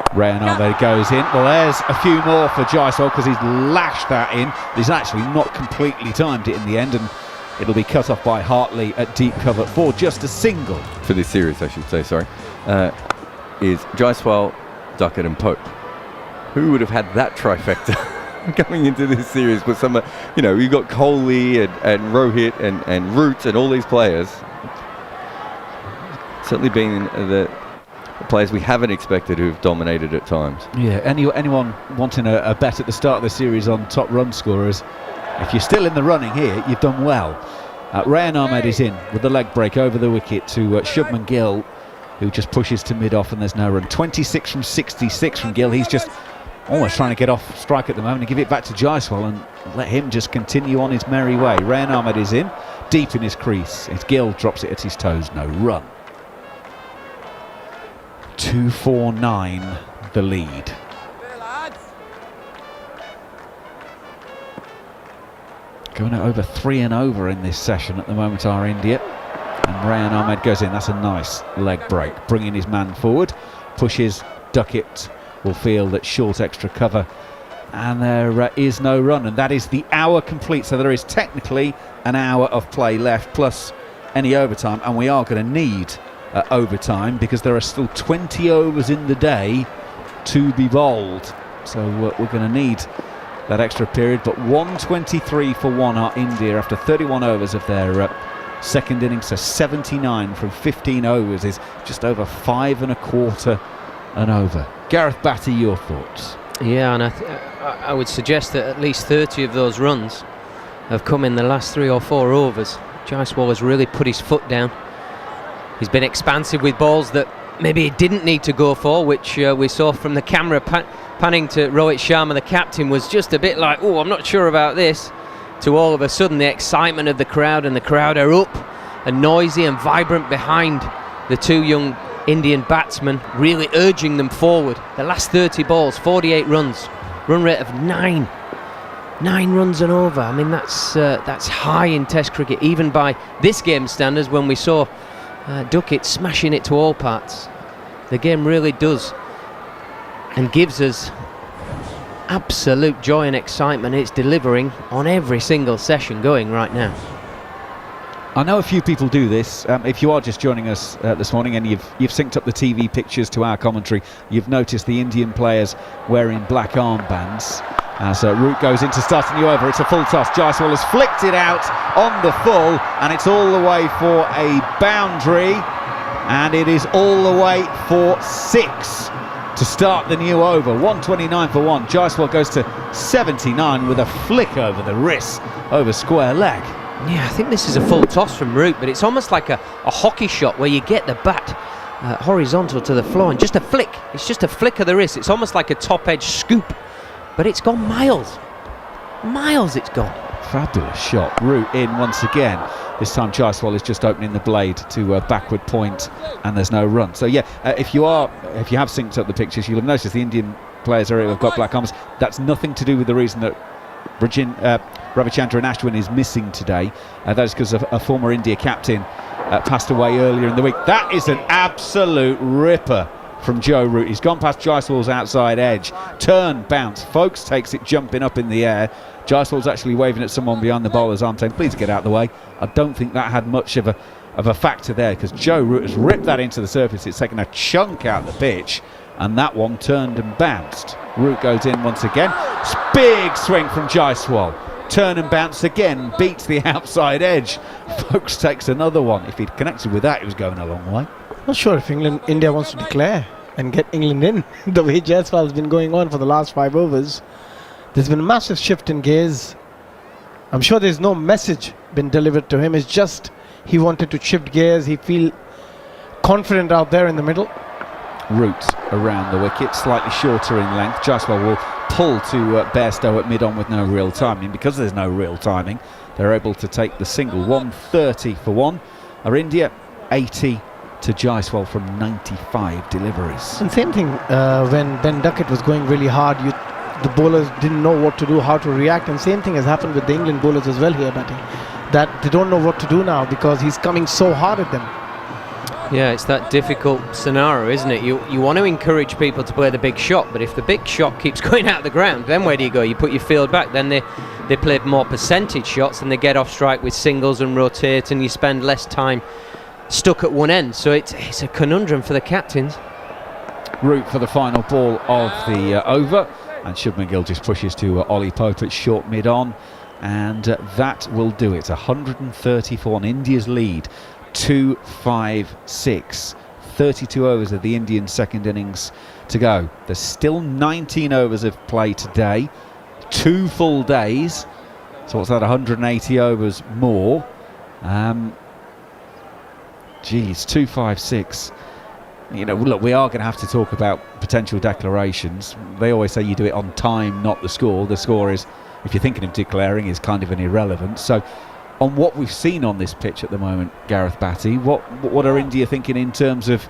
Rahan Ahmed goes in. Well, there's a few more for Jaiswal because he's lashed that in. He's actually not completely timed it in the end, and it'll be cut off by Hartley at deep cover for just a single. For this series, I should say, sorry. Is Jaiswal, Duckett and Pope. Who would have had that trifecta going into this series with some, you've got Kohli and Rohit and Root and all these players. Certainly being the players we haven't expected who've dominated at times. Yeah, anyone wanting a bet at the start of the series on top run scorers, if you're still in the running here, you've done well. Rahan Ahmed is in with the leg break over the wicket to Shubman Gill, who just pushes to mid-off and there's no run. 26 from 66 from Gill. He's just almost trying to get off strike at the moment and give it back to Jaiswal and let him just continue on his merry way. Rahan Ahmed is in, deep in his crease. It's Gill drops it at his toes, no run. 2-4-9 the lead. Going at over 3 and over in this session at the moment are India. And Rahan Ahmed goes in. That's a nice leg break. Bringing his man forward. Pushes. Duckett will feel that short extra cover. And there is no run. And that is the hour complete. So there is technically an hour of play left plus any overtime. And we are going to need overtime because there are still 20 overs in the day to be bowled. So we're going to need that extra period. But 123 for 1 are India after 31 overs of their second innings. So 79 from 15 overs is just over 5 1/4 and over. Gareth, Batty, your thoughts? Yeah, and I would suggest that at least 30 of those runs have come in the last 3 or 4 overs. Jaiswal has really put his foot down. He's been expansive with balls that maybe he didn't need to go for, which we saw from the camera panning to Rohit Sharma, the captain, was just a bit like, oh, I'm not sure about this, to all of a sudden the excitement of the crowd, and the crowd are up and noisy and vibrant behind the 2 young Indian batsmen, really urging them forward. The last 30 balls, 48 runs, run rate of 9 runs and over. I mean, that's high in Test cricket, even by this game standards. When we saw Duckett smashing it to all parts, the game really does and gives us absolute joy and excitement. It's delivering on every single session going right now. I know a few people do this. If you are just joining us this morning and you've synced up the TV pictures to our commentary, you've noticed the Indian players wearing black armbands. As Root goes into starting the over, it's a full toss. Jaiswal has flicked it out on the full, and it's all the way for a boundary, and it is all the way for 6 to start the new over. 129 for 1. Jaiswal goes to 79 with a flick over the wrist, over square leg. Yeah, I think this is a full toss from Root, but it's almost like a hockey shot where you get the bat horizontal to the floor and just a flick. It's just a flick of the wrist. It's almost like a top edge scoop, but it's gone miles. Miles it's gone. Fabulous shot. Root in once again. This time Jaiswal is just opening the blade to a backward point, and there's no run. So yeah, if you have synced up the pictures, you'll have noticed the Indian players have got black arms. That's nothing to do with the reason that Ravichandran Ashwin is missing today. That is because a former India captain passed away earlier in the week. That is an absolute ripper from Joe Root. He's gone past Jaiswal's outside edge. Turn, bounce. Folkes takes it jumping up in the air. Jaiswal's actually waving at someone behind the bowler's arm saying, please get out of the way. I don't think that had much of a factor there, because Joe Root has ripped that into the surface. It's taken a chunk out the pitch, and that one turned and bounced. Root goes in once again. Big swing from Jaiswal. Turn and bounce again, beats the outside edge. Folkes takes another one. If he'd connected with that, he was going a long way. Not sure if India wants to declare and get England in the way Jaiswal has been going on for the last 5 overs. There's been a massive shift in gears I'm sure there's no message been delivered to him. It's just he wanted to shift gears. He feel confident out there in the middle. Root around the wicket, slightly shorter in length. Jaiswal will pull to Bairstow at mid-on with no real timing. Because there's no real timing, they're able to take the single. 130 for one. Are India 80 to Jaiswal from 95 deliveries. And same thing when Ben Duckett was going really hard, the bowlers didn't know what to do, how to react, and same thing has happened with the England bowlers as well here, Batty, that they don't know what to do now because he's coming so hard at them. Yeah, it's that difficult scenario, isn't it? You want to encourage people to play the big shot, but if the big shot keeps going out of the ground, then where do you go? You put your field back. Then they play more percentage shots and they get off strike with singles and rotate, and you spend less time stuck at one end. So it's a conundrum for the captains. Root for the final ball of the over, and Shubman Gill just pushes to Ollie Pope at short mid-on, and that will do it. 134 on India's lead. 2-5-6. 32 overs of the Indian second innings to go. There's still 19 overs of play today. 2 full days. So what's that, 180 overs more? 2-5-6. You know, look, we are going to have to talk about potential declarations. They always say you do it on time, not the score. The score is, if you're thinking of declaring, is kind of an irrelevant. So on what we've seen on this pitch at the moment, Gareth, Batty, what are India thinking in terms of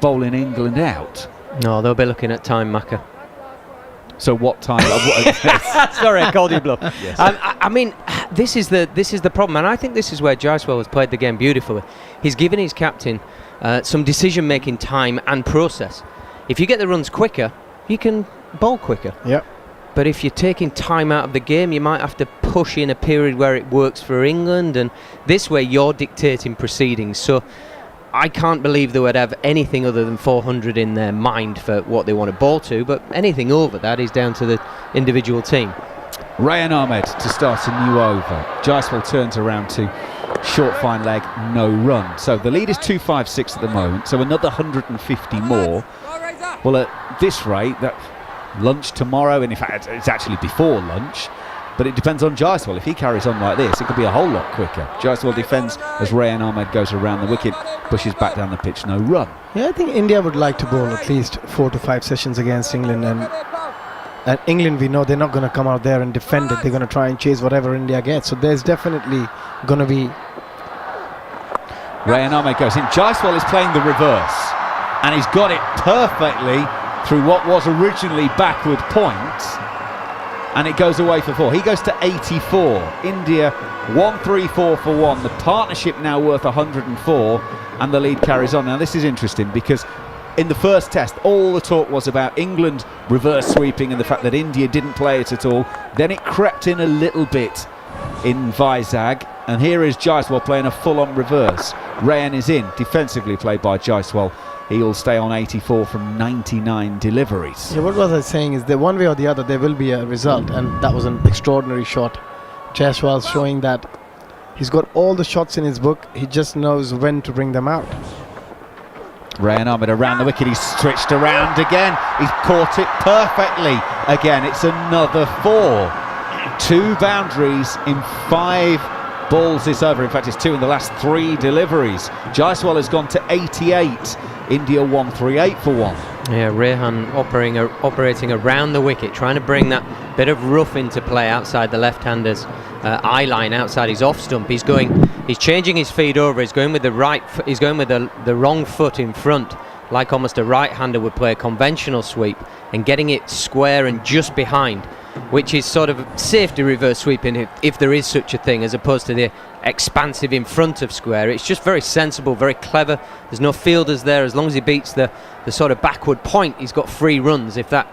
bowling England out? No, they'll be looking at time, Macca. So what time? Sorry, I called you bluff. Yes. I mean, this is the problem, and I think this is where Jaiswal has played the game beautifully. He's given his captain some decision-making time and process. If you get the runs quicker, you can bowl quicker. Yep. But if you're taking time out of the game, you might have to push in a period where it works for England, and this way you're dictating proceedings. So I can't believe they would have anything other than 400 in their mind for what they want to bowl to, but anything over that is down to the individual team. Rayan Ahmed to start a new over. Jaiswal turns around to short fine leg, no run. So the lead is 2-5-6 at the moment, so another 150 more. Well, at this rate, that lunch tomorrow, and in fact it's actually before lunch, but it depends on Jaiswal. If he carries on like this, it could be a whole lot quicker. Jaiswal defends as Rayan Ahmed goes around the wicket, pushes back down the pitch, no run. Yeah, I think India would like to bowl at least 4 to 5 sessions against England, and England, we know they're not going to come out there and defend it. They're going to try and chase whatever India gets. So there's definitely going to be... Rayan Ahmed goes in. Jaiswal is playing the reverse, and he's got it perfectly through what was originally backward point, and it goes away for 4. He goes to 84. India 134 for 1. The partnership now worth 104, and the lead carries on. Now this is interesting because in the first test all the talk was about England reverse sweeping and the fact that India didn't play it at all. Then it crept in a little bit in Vizag, and here is Jaiswal playing a full-on reverse. Rayan is in, defensively played by Jaiswal. He'll stay on 84 from 99 deliveries. Yeah, what was I saying is that one way or the other there will be a result, and that was an extraordinary shot. Jaiswal's showing that he's got all the shots in his book, he just knows when to bring them out. Rayan Ahmed around the wicket, he's switched around again, he's caught it perfectly again. It's another 4. 2 boundaries in 5 balls this over. In fact, it's 2 in the last 3 deliveries. Jaiswal has gone to 88. India 138 for 1. Yeah, Rehan operating around the wicket, trying to bring that bit of rough into play outside the left-hander's eye line, outside his off stump. He's changing his feet over. He's going with the the wrong foot in front, like almost a right-hander would play a conventional sweep, and getting it square and just behind, which is sort of safety reverse sweeping if there is such a thing, as opposed to the expansive in front of square. It's just very sensible, very clever. There's no fielders there. As long as he beats the sort of backward point, he's got free runs, if that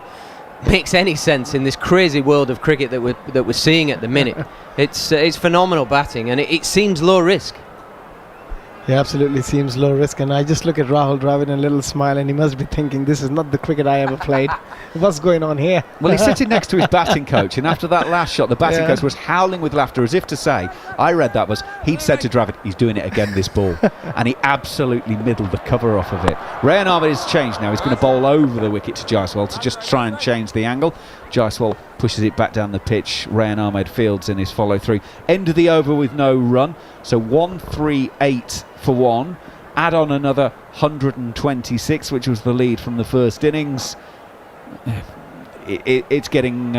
makes any sense in this crazy world of cricket that we're seeing at the minute. It's phenomenal batting, and it seems low risk. He absolutely seems low risk, and I just look at Rahul Dravid and a little smile, and he must be thinking, this is not the cricket I ever played. What's going on here? Well, he's sitting next to his batting coach, and after that last shot, the batting coach was howling with laughter, as if to say, I read that was, he'd said to Dravid, he's doing it again, this ball. And he absolutely middled the cover off of it. Rayan Ahmed has changed now. He's going to bowl over the wicket to Jaiswal to just try and change the angle. Jaiswal pushes it back down the pitch. Rayan Ahmed fields in his follow-through. End of the over with no run. So 138 for one. Add on another 126, which was the lead from the first innings. It's getting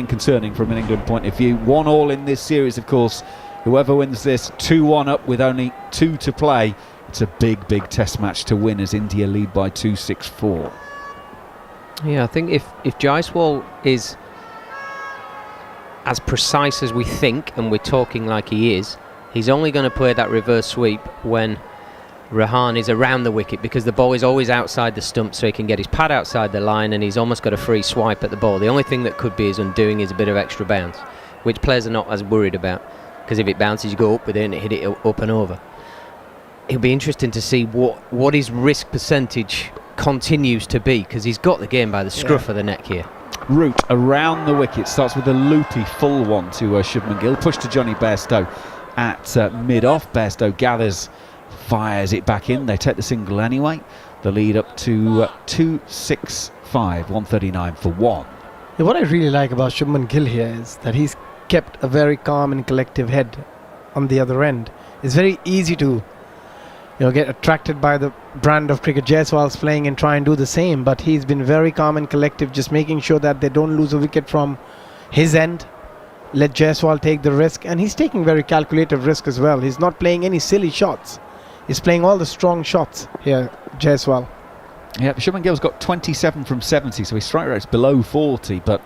concerning from an England point of view. 1-1 in this series, of course. Whoever wins this, 2-1 up with only 2 to play. It's a big, big test match to win as India lead by 2-6-4. Yeah, I think if Jaiswal is as precise as we think, and we're talking like he is, he's only going to play that reverse sweep when Rahan is around the wicket, because the ball is always outside the stump, so he can get his pad outside the line and he's almost got a free swipe at the ball. The only thing that could be his undoing is a bit of extra bounce, which players are not as worried about, because if it bounces, you go up with it and hit it up and over. It'll be interesting to see what his risk percentage continues to be, because he's got the game by the scruff of the neck here. Root around the wicket, starts with a loopy full one to Shubman Gill, push to Johnny Bairstow at mid-off. Bairstow gathers, fires it back in. They take the single anyway. The lead up to 2-6-5, 139 for one. Yeah, what I really like about Shubman Gill here is that he's kept a very calm and collective head on the other end. It's very easy to get attracted by the brand of cricket Jaiswal's playing and try and do the same, but he's been very calm and collective, just making sure that they don't lose a wicket from his end. Let Jaiswal take the risk, and he's taking very calculated risk as well. He's not playing any silly shots. He's playing all the strong shots here, Jaiswal. Yeah, Shubman Gill's got 27 from 70, so his strike rate's below 40, but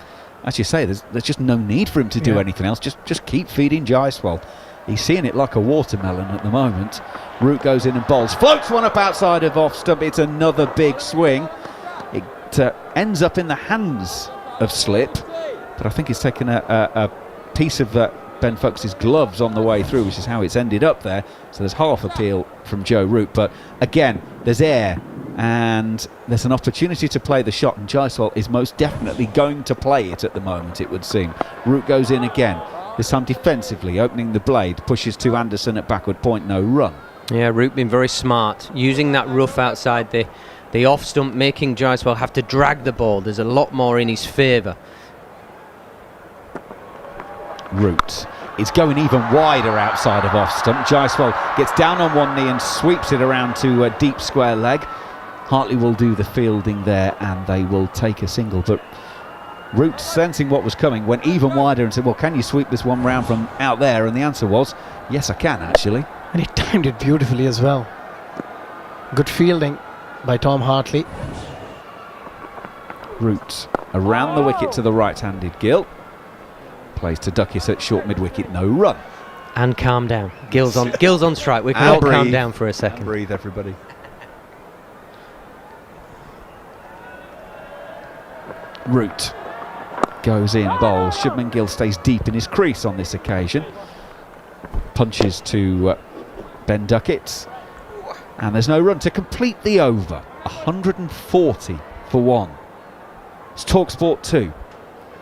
as you say, there's just no need for him to do anything else. Just keep feeding Jaiswal. He's seeing it like a watermelon at the moment. Root goes in and bowls, floats one up outside of off stump. It's another big swing. It ends up in the hands of Slip, but I think he's taken a piece of Ben Foakes' gloves on the way through, which is how it's ended up there. So there's half appeal from Joe Root, but again, there's air and there's an opportunity to play the shot, and Jaiswal is most definitely going to play it at the moment, it would seem. Root goes in again, this time defensively, opening the blade, pushes to Anderson at backward point, no run. Yeah, Root been very smart, using that rough outside the off stump, making Jaiswal have to drag the ball. There's a lot more in his favour. Root is going even wider outside of off stump. Jaiswal gets down on one knee and sweeps it around to a deep square leg. Hartley will do the fielding there and they will take a single, but Root, sensing what was coming, went even wider and said, well, can you sweep this one round from out there? And the answer was, yes, I can actually. And he timed it beautifully as well. Good fielding by Tom Hartley. Root around the wicket to the right-handed Gill. Plays to Duckett at short mid-wicket, no run. And calm down. Gill's on strike. We can all calm down for a second. Breathe, everybody. Root goes in, bowls. Shubman Gill stays deep in his crease on this occasion. Punches to Ben Duckett. And there's no run to complete the over. 140 for one. It's talkSPORT 2.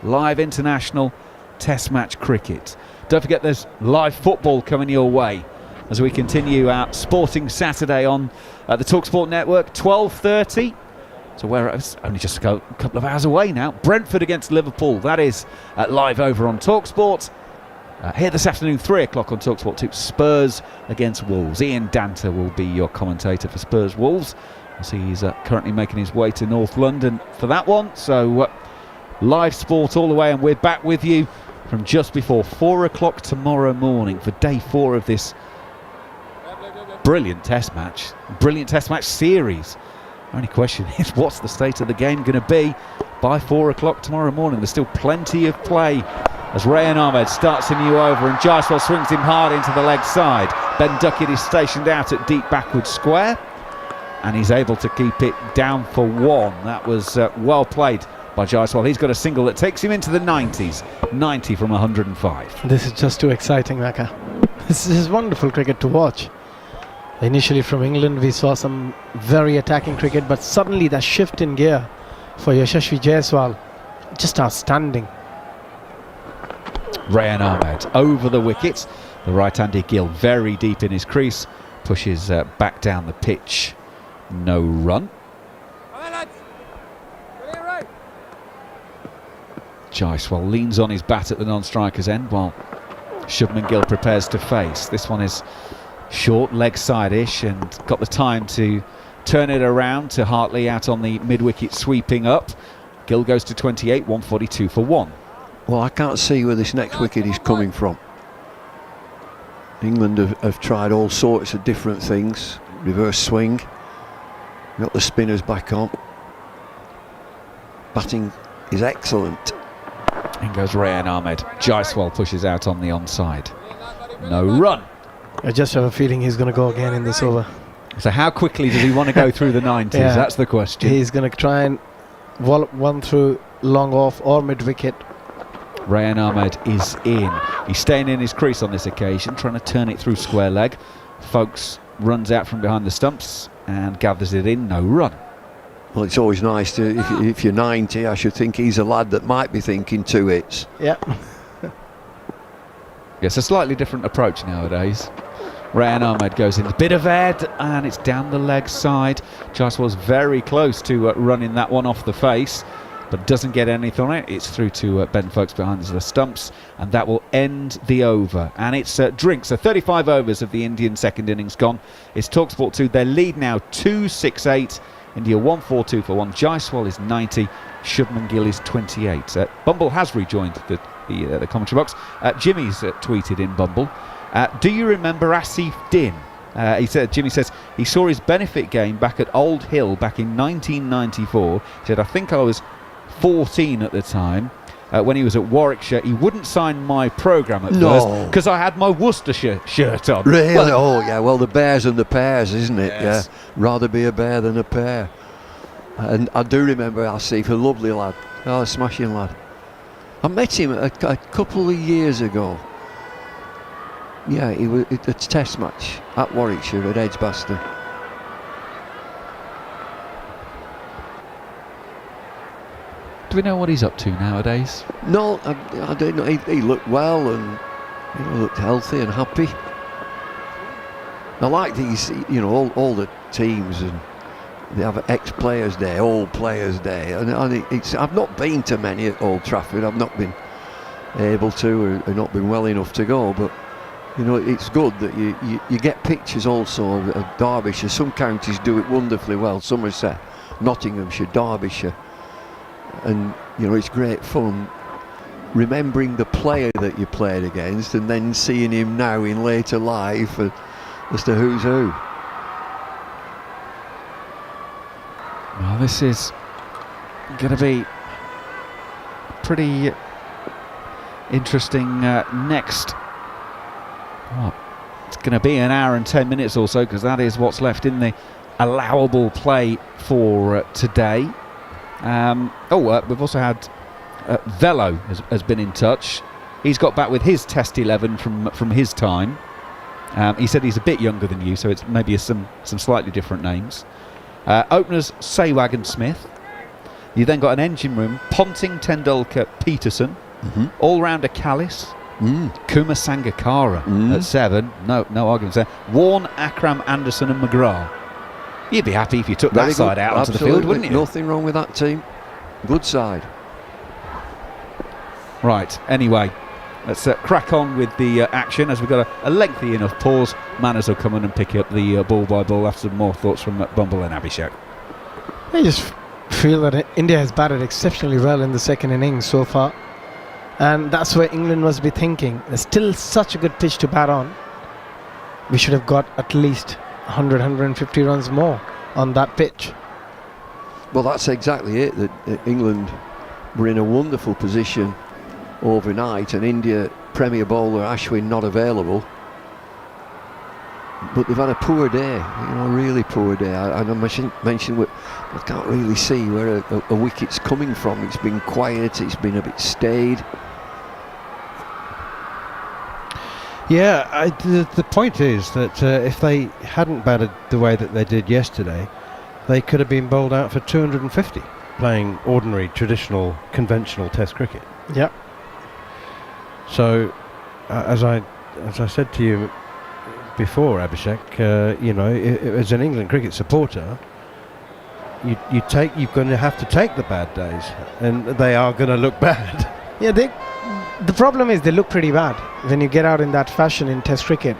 Live international test match cricket. Don't forget there's live football coming your way as we continue our Sporting Saturday on the talkSPORT network, 12:30. So where it's only just a couple of hours away now. Brentford against Liverpool. That is live over on talkSPORT. Here this afternoon, 3 o'clock on talkSPORT 2. Spurs against Wolves. Ian Danter will be your commentator for Spurs Wolves. I see he's currently making his way to North London for that one. So live sport all the way, and we're back with you from just before 4 o'clock tomorrow morning for day 4 of this brilliant test match series. Only question is, what's the state of the game going to be by 4 o'clock tomorrow morning? There's still plenty of play as Rayan Ahmed starts a new over and Jaiswal swings him hard into the leg side. Ben Duckett is stationed out at deep backward square and he's able to keep it down for one. That was well played by Jaiswal. He's got a single that takes him into the 90s, 90 from 105. This is just too exciting, Maka. This is wonderful cricket to watch. Initially from England we saw some very attacking cricket, but suddenly the shift in gear for Yashasvi Jaiswal, just outstanding. Rayan Ahmed over the wickets. The right-handed Gill very deep in his crease. Pushes back down the pitch. No run. Jaiswal leans on his bat at the non-striker's end while Shubman Gill prepares to face. This one is short, leg side-ish, and got the time to turn it around to Hartley out on the mid-wicket sweeping up. Gill goes to 28, 142 for 1. Well, I can't see where this next wicket is coming from. England have tried all sorts of different things. Reverse swing. Got the spinners back on. Batting is excellent. In goes Rayan Ahmed. Jaiswal pushes out on the onside. No run. I just have a feeling he's going to go again in this over. So how quickly does he want to go through the 90s? Yeah. That's the question. He's going to try and wallop one through long off or mid-wicket. Rayan Ahmed is in. He's staying in his crease on this occasion, trying to turn it through square leg. Folkes runs out from behind the stumps and gathers it in. No run. Well, it's always nice to, if you're 90, I should think he's a lad that might be thinking 2 hits. Yeah. It's a slightly different approach nowadays. Rayan Ahmed goes in a bit of head and it's down the leg side. Jaiswal's very close to running that one off the face, but doesn't get anything on it. It's through to Ben Folkes behind the stumps, and that will end the over. And it's drinks. So 35 overs of the Indian second innings gone. It's talkSPORT 2. Their lead now 268. India 142 for 1. Jaiswal is 90. Shubman Gill is 28. Bumble has rejoined the commentary box. Jimmy's tweeted in Bumble. Do you remember Asif Din? Jimmy says he saw his benefit game back at Old Hill back in 1994. He said, I think I was 14 at the time. When he was at Warwickshire, he wouldn't sign my programme at first because I had my Worcestershire shirt on. Really? Well, the bears and the pears, isn't it? Yes. Yeah, rather be a bear than a pear. And I do remember Asif, a lovely lad, a smashing lad. I met him a couple of years ago. Yeah, he was at a test match at Warwickshire at Edgbaston. Do we know what he's up to nowadays? No, I don't know. He looked well and looked healthy and happy. I like these, all the teams, and they have ex-players day, old players day, and I've not been to many at Old Trafford. I've not been able to, or not been well enough to go, but it's good that you get pictures also of Derbyshire. Some counties do it wonderfully well. Somerset, Nottinghamshire, Derbyshire. And it's great fun remembering the player that you played against and then seeing him now in later life as to who's who. Well, this is going to be pretty interesting next. Well, it's going to be an hour and 10 minutes or so, because that is what's left in the allowable play for today. We've also had Velo has been in touch. He's got back with his Test 11 from his time. He said he's a bit younger than you, so it's maybe some slightly different names. Openers Sehwag and Smith. You then got an engine room: Ponting, Tendulkar, Peterson. All-rounder Callis. Kumar Sangakkara at 7. No arguments there. Warne, Akram, Anderson and McGrath. You'd be happy if you took that side out onto the field, wouldn't you? Nothing wrong with that team. Good side. Right, anyway, let's crack on with the action. As we've got a lengthy enough pause, Manners will come in and pick up the ball by ball after some more thoughts from Bumble and Abhishek. I just feel that India has batted exceptionally well in the second innings so far, and that's where England must be thinking. There's still such a good pitch to bat on. We should have got at least 100, 150 runs more on that pitch. Well, that's exactly it. That England were in a wonderful position overnight, and India Premier bowler Ashwin not available. But they've had a poor day, really poor day. I mentioned I can't really see where a wicket's coming from. It's been quiet. It's been a bit staid. Yeah, the point is that if they hadn't batted the way that they did yesterday, they could have been bowled out for 250 playing ordinary, traditional, conventional Test cricket. Yeah. So, as I said to you before, Abhishek, you know, as an England cricket supporter, you're going to have to take the bad days, and they are going to look bad. Yeah, the problem is they look pretty bad when you get out in that fashion in Test cricket.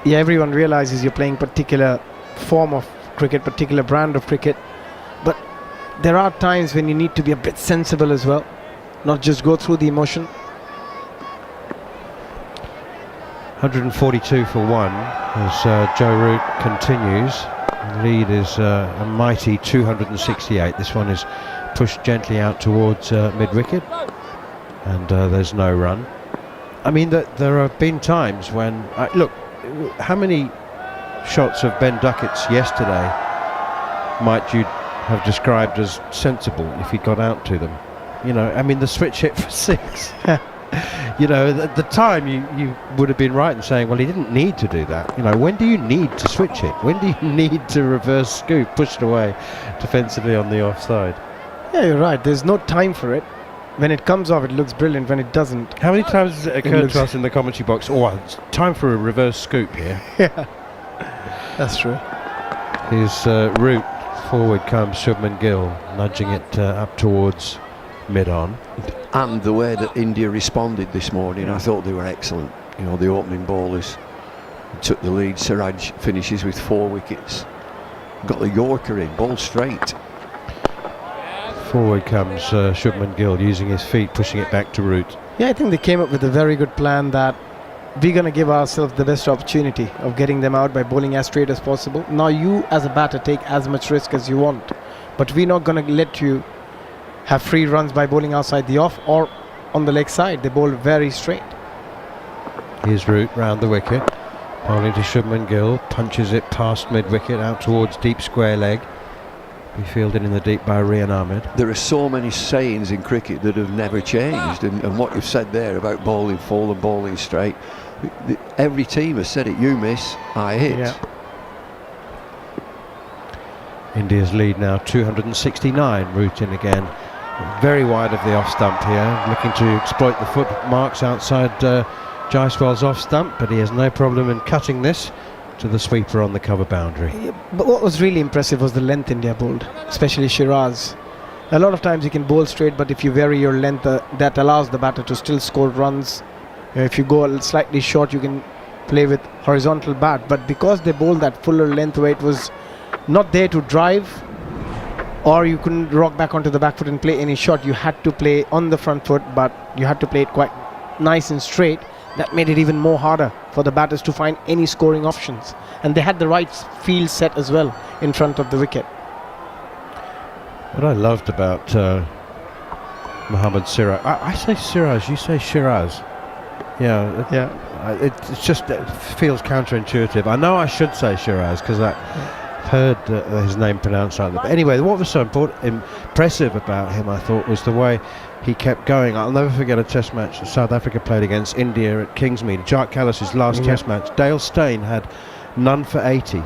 Yeah, everyone realizes you're playing particular form of cricket, particular brand of cricket, but there are times when you need to be a bit sensible as well, not just go through the emotion. 142 for 1 as Joe Root continues. The lead is a mighty 268. This one is pushed gently out towards mid-wicket, and there's no run. I mean, there have been times when look, how many shots of Ben Duckett's yesterday might you have described as sensible if he got out to them? You know, I mean, the switch hit for 6. You know, at the time you would have been right in saying, well, he didn't need to do that. You know, when do you need to switch it? When do you need to reverse scoop, pushed away defensively on the offside? Yeah, you're right. There's no time for it. When it comes off, it looks brilliant. When it doesn't... How many times has it occurred to us in the commentary box, oh, it's time for a reverse scoop here? Yeah, that's true. His route forward comes Shubman Gill, nudging it up towards mid-on. And the way that India responded this morning, I thought they were excellent. You know, the opening bowlers took the lead. Siraj finishes with 4 wickets. Got the Yorker in, ball straight. Forward comes Shubman Gill, using his feet, pushing it back to Root. Yeah, I think they came up with a very good plan that we're going to give ourselves the best opportunity of getting them out by bowling as straight as possible. Now you as a batter take as much risk as you want, but we're not going to let you have free runs by bowling outside the off or on the leg side. They bowl very straight. Here's Root round the wicket, bowling to Shubman Gill, punches it past mid-wicket out towards deep square leg. Be fielded in the deep by Rian Ahmed. There are so many sayings in cricket that have never changed, and what you've said there about bowling full and bowling straight, every team has said it. You miss, I hit. Yeah. India's lead now 269. Root in again, very wide of the off stump here, looking to exploit the foot marks outside Jaiswal's off stump, but he has no problem in cutting this to the sweeper on the cover boundary. Yeah, but what was really impressive was the length India bowled, especially Shiraz. A lot of times you can bowl straight, but if you vary your length, that allows the batter to still score runs. If you go slightly short, you can play with horizontal bat, but because they bowled that fuller length where it was not there to drive, or you couldn't rock back onto the back foot and play any shot, you had to play on the front foot, but you had to play it quite nice and straight. That made it even more harder for the batters to find any scoring options, and they had the right field set as well in front of the wicket. What I loved about Mohammad Siraj, I say Siraj, you say Shiraz. Yeah. It just feels counterintuitive. I know I should say Shiraz because I've heard his name pronounced like that. But anyway, what was so impressive about him, I thought, was the way he kept going. I'll never forget a test match that South Africa played against India at Kingsmead. Jacques Kallis's last test match. Dale Steyn had none for 80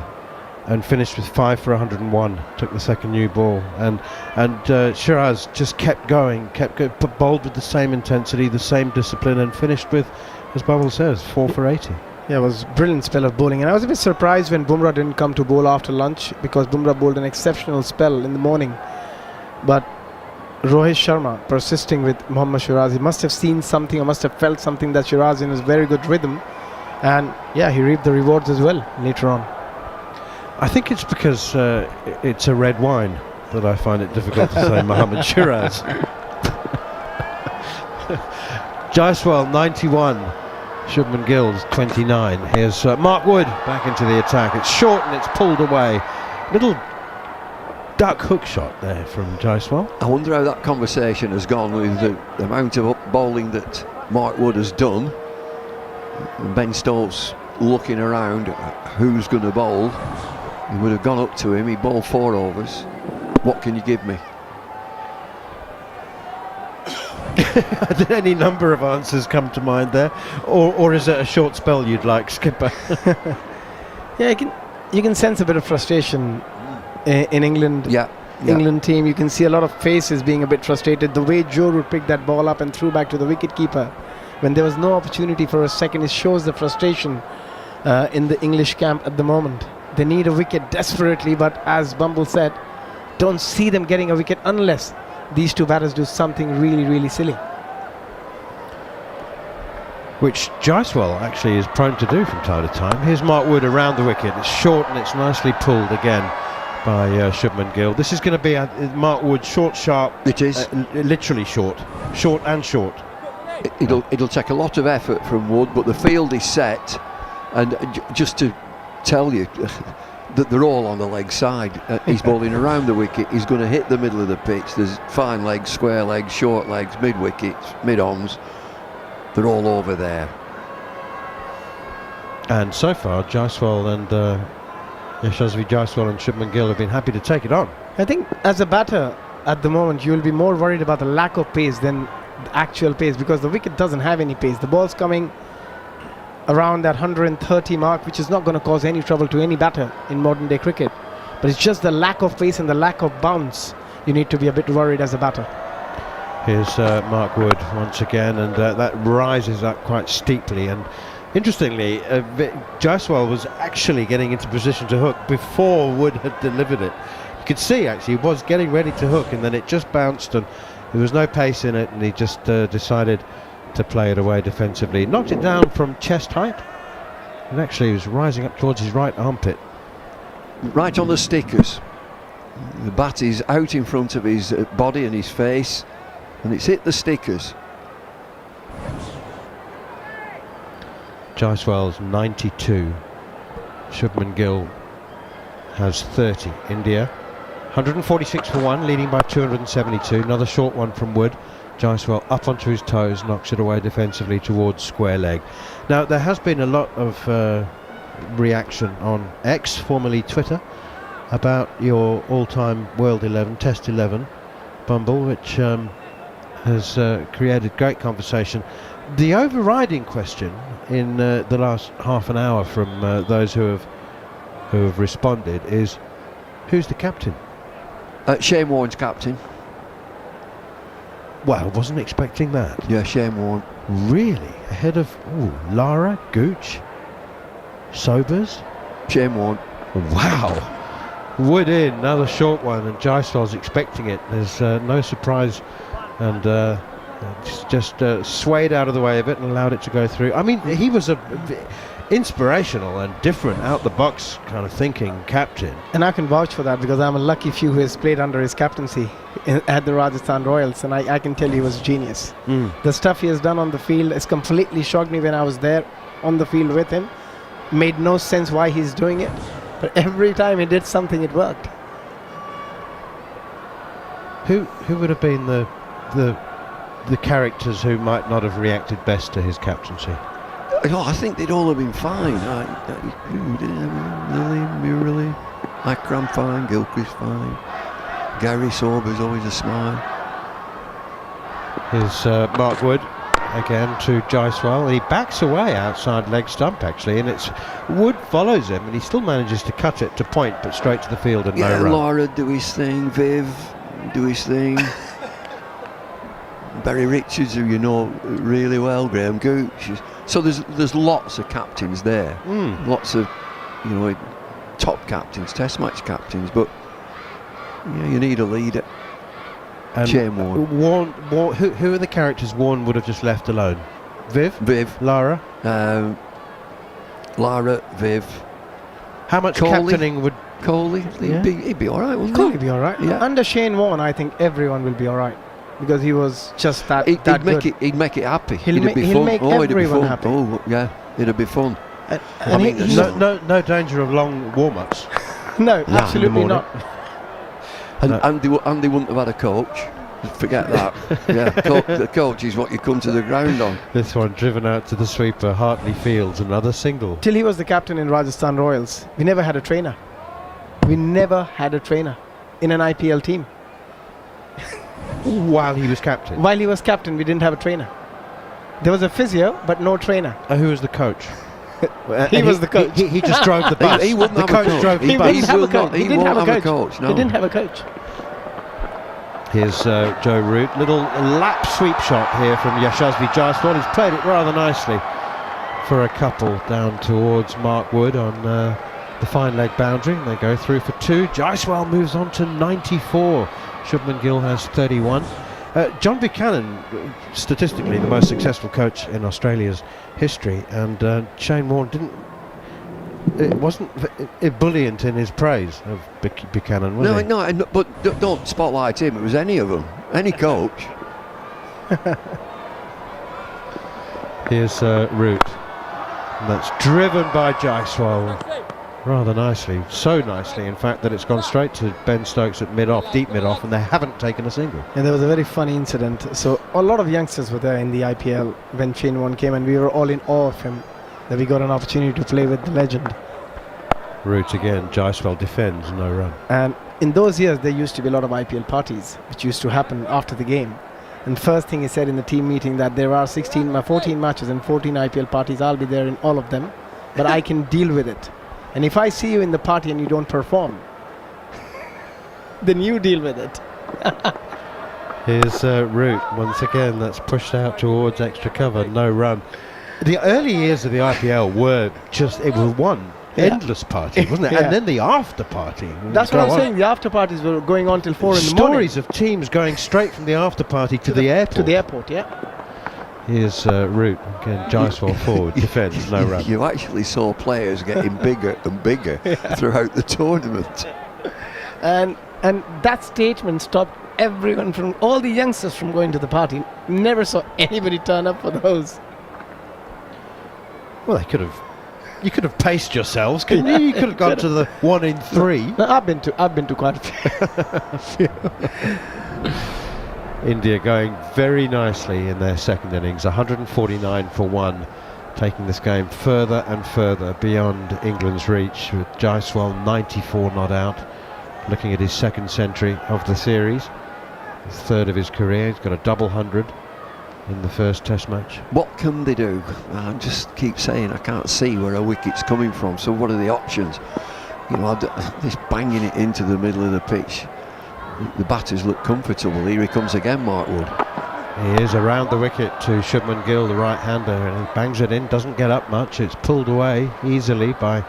and finished with 5 for 101. Took the second new ball, and Shiraz just kept going, bowled with the same intensity, the same discipline, and finished with, as Bumble says, 4 for 80. Yeah, it was a brilliant spell of bowling, and I was a bit surprised when Bumrah didn't come to bowl after lunch, because Bumrah bowled an exceptional spell in the morning. But Rohit Sharma persisting with Mohammad Shiraz, he must have seen something or must have felt something that Shiraz in his very good rhythm, and yeah, he reaped the rewards as well later on. I think it's because it's a red wine that I find it difficult to say Mohammad Shiraz. Jaiswal 91, Shubman Gill's 29. Here's Mark Wood back into the attack. It's short and it's pulled away. Little duck hook shot there from Jaiswal. I wonder how that conversation has gone with the amount of bowling that Mark Wood has done. And Ben Stokes looking around, who's going to bowl? He would have gone up to him. He bowled 4 overs. What can you give me? Any number of answers come to mind there, or is it a short spell you'd like, Skipper? Yeah, you can sense a bit of frustration in England. Yeah. England team. You can see a lot of faces being a bit frustrated. The way Jarrod picked that ball up and threw back to the wicketkeeper when there was no opportunity for a second, it shows the frustration in the English camp at the moment. They need a wicket desperately, but as Bumble said, don't see them getting a wicket unless these two batters do something really, really silly. Which Jaiswal actually is prone to do from time to time. Here's Mark Wood around the wicket. It's short and it's nicely pulled again by Shubman Gill. This is going to be a Mark Wood short, sharp. It is. Literally short and short. It'll take a lot of effort from Wood, but the field is set, and just to tell you that they're all on the leg side. He's bowling around the wicket. He's going to hit the middle of the pitch. There's fine legs, square legs, short legs, mid wickets, mid ons. They're all over there. And so far, Jaiswal and Yashasvi Jaiswal and Shubman Gill have been happy to take it on. I think as a batter at the moment, you'll be more worried about the lack of pace than the actual pace, because the wicket doesn't have any pace. The ball's coming around that 130 mark, which is not going to cause any trouble to any batter in modern day cricket. But it's just the lack of pace and the lack of bounce. You need to be a bit worried as a batter. Here's Mark Wood once again, and that rises up quite steeply. And interestingly, Jaiswal was actually getting into position to hook before Wood had delivered it. You could see actually he was getting ready to hook, and then it just bounced and there was no pace in it, and he just decided to play it away defensively. Knocked it down from chest height, and actually was rising up towards his right armpit. Right on the stickers. The bat is out in front of his body and his face, and it's hit the stickers. Jaiswal's 92. Shubman Gill has 30. India 146 for 1, leading by 272. Another short one from Wood. Jaiswal up onto his toes, knocks it away defensively towards square leg. Now there has been a lot of reaction on X, formerly Twitter, about your all-time World 11, Test 11, Bumble, which has created great conversation. The overriding question in the last half an hour from those who have responded is, who's the captain? Shane Warne's captain. Well, wasn't expecting that. Yeah, Shane Warne. Really? Ahead of Lara, Gooch, Sobers? Shane Warne. Wow. Wood in, another short one, and Jaiswal's expecting it. There's no surprise, and just swayed out of the way of it and allowed it to go through. I mean, he was inspirational and different, out the box kind of thinking captain. And I can vouch for that, because I'm a lucky few who has played under his captaincy at the Rajasthan Royals, and I can tell you he was a genius. The stuff he has done on the field has completely shocked me when I was there on the field with him. Made no sense why he's doing it, but every time he did something, it worked. Who would have been the characters who might not have reacted best to his captaincy? Oh, I think they'd all have been fine. Lily, Akram fine, Gilchrist fine, Gary Sobers always a smile. Here's Mark Wood again to Jaiswal. He backs away outside leg stump actually, and it's Wood follows him, and he still manages to cut it to point, but straight to the field and no run. Lara do his thing, Viv do his thing. Barry Richards, who you know really well, Graham Gooch. So there's lots of captains there, lots of top captains, Test match captains, but yeah, you need a leader. Shane Warne. Who are the characters Warne would have just left alone? Viv, Lara, Viv. How much Coley. Captaining would Coley? He'd be all right, wouldn't he? Coley would be all right. Yeah. Under Shane Warne, I think everyone will be all right, because he was just that He'd good. make it happy. He'll it'd be he'll fun. make It'd be everyone fun. happy. Oh yeah, it'd be fun. no danger of long warm-ups. No, absolutely not. And Andy wouldn't have had a coach. Forget that. Yeah, the coach is what you come to the ground on. This one driven out to the sweeper, Hartley Fields, another single. Till he was the captain in Rajasthan Royals, we never had a trainer. We never had a trainer in an IPL team. While he was captain? While he was captain, we didn't have a trainer. There was a physio, but no trainer. Who was the coach? He was the coach. He just drove the bus. He wouldn't the have coach a coach. drove the He bus. didn't have a coach. He won't have a coach. No. He didn't have a coach. Here's Joe Root. Little lap sweep shot here from Yashasvi Jaiswal. He's played it rather nicely for a couple down towards Mark Wood on the fine leg boundary. And they go through for 2. Jaiswal moves on to 94. Shubman Gill has 31. John Buchanan, statistically the most successful coach in Australia's history, and Shane Warne wasn't ebullient in his praise of Buchanan, was he? No, but don't spotlight him. It was any of them, any coach. Here's Root, and that's driven by Jaiswal rather nicely, so nicely in fact that it's gone straight to Ben Stokes at mid-off, deep mid-off, and they haven't taken a single. And there was a very funny incident. So a lot of youngsters were there in the IPL when Shane Warne came, and we were all in awe of him, that we got an opportunity to play with the legend. Root again, Jaiswal defends, no run. And in those years there used to be a lot of IPL parties which used to happen after the game, and first thing he said in the team meeting that there are 14 matches and 14 IPL parties. I'll be there in all of them, but I can deal with it. And if I see you in the party and you don't perform, then you deal with it. Here's Root once again. That's pushed out towards extra cover, no run. The early years of the IPL were just, it was one endless party, wasn't it? Yeah. And then the after party. That's what I'm saying. The after parties were going on till 4 in the morning. Stories of teams going straight from the after party to the airport. To the airport, yeah. Here's Root again. Jaiswal forward, defends, no run. You actually saw players getting bigger and bigger throughout the tournament. And that statement stopped everyone from, all the youngsters from going to the party. Never saw anybody turn up for those. Well, you could have paced yourselves, couldn't you? You could have gone to the 1 in 3. No, I've been to quite a few. India going very nicely in their second innings, 149 for 1, taking this game further and further beyond England's reach, with Jaiswal 94 not out, looking at his second century of the series, his third of his career. He's got a double 100 in the first test match. What can they do? I just keep saying I can't see where a wicket's coming from, so what are the options? You know, this banging it into the middle of the pitch, the batters look comfortable. Here he comes again, Mark Wood. He is around the wicket to Shubman Gill, the right-hander, and he bangs it in, doesn't get up much. It's pulled away easily by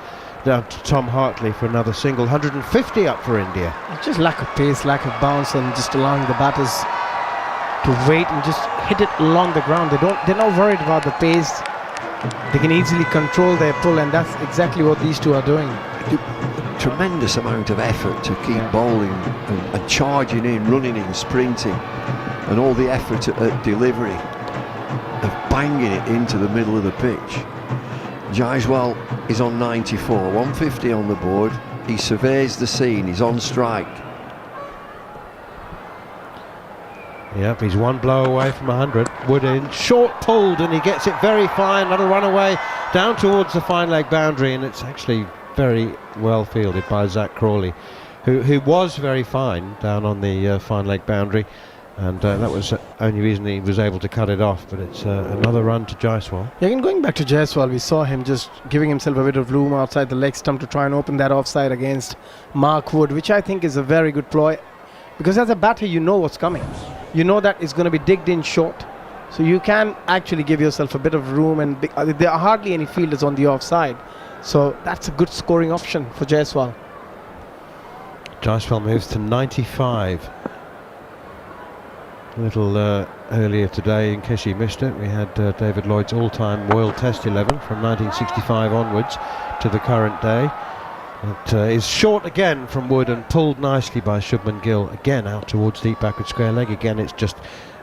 down to Tom Hartley for another single. 150 up for India. It's just lack of pace, lack of bounce, and just allowing the batters to wait and just hit it along the ground. They're not worried about the pace. They can easily control their pull, and that's exactly what these two are doing. Tremendous amount of effort to keep bowling and charging in, running in, sprinting, and all the effort at delivery of banging it into the middle of the pitch. Jaiswal is on 94, 150 on the board. He surveys the scene, he's on strike. Yep, he's one blow away from 100. Wood in, short pulled, and he gets it very fine. That'll run away down towards the fine leg boundary, and it's actually very well fielded by Zach Crawley, who was very fine down on the fine leg boundary, and that was the only reason he was able to cut it off. But it's another run to Jaiswal. Yeah, again, going back to Jaiswal, we saw him just giving himself a bit of room outside the leg stump to try and open that offside against Mark Wood, which I think is a very good ploy, because as a batter you know what's coming. You know that it's going to be digged in short, so you can actually give yourself a bit of room, and there are hardly any fielders on the offside, so that's a good scoring option for Jaiswal. Jaiswal moves to 95. A little earlier today, in case you missed it, we had David Lloyd's all-time World Test 11 from 1965 onwards to the current day. It is short again from Wood and pulled nicely by Shubman Gill, again out towards deep backward square leg. Again it's just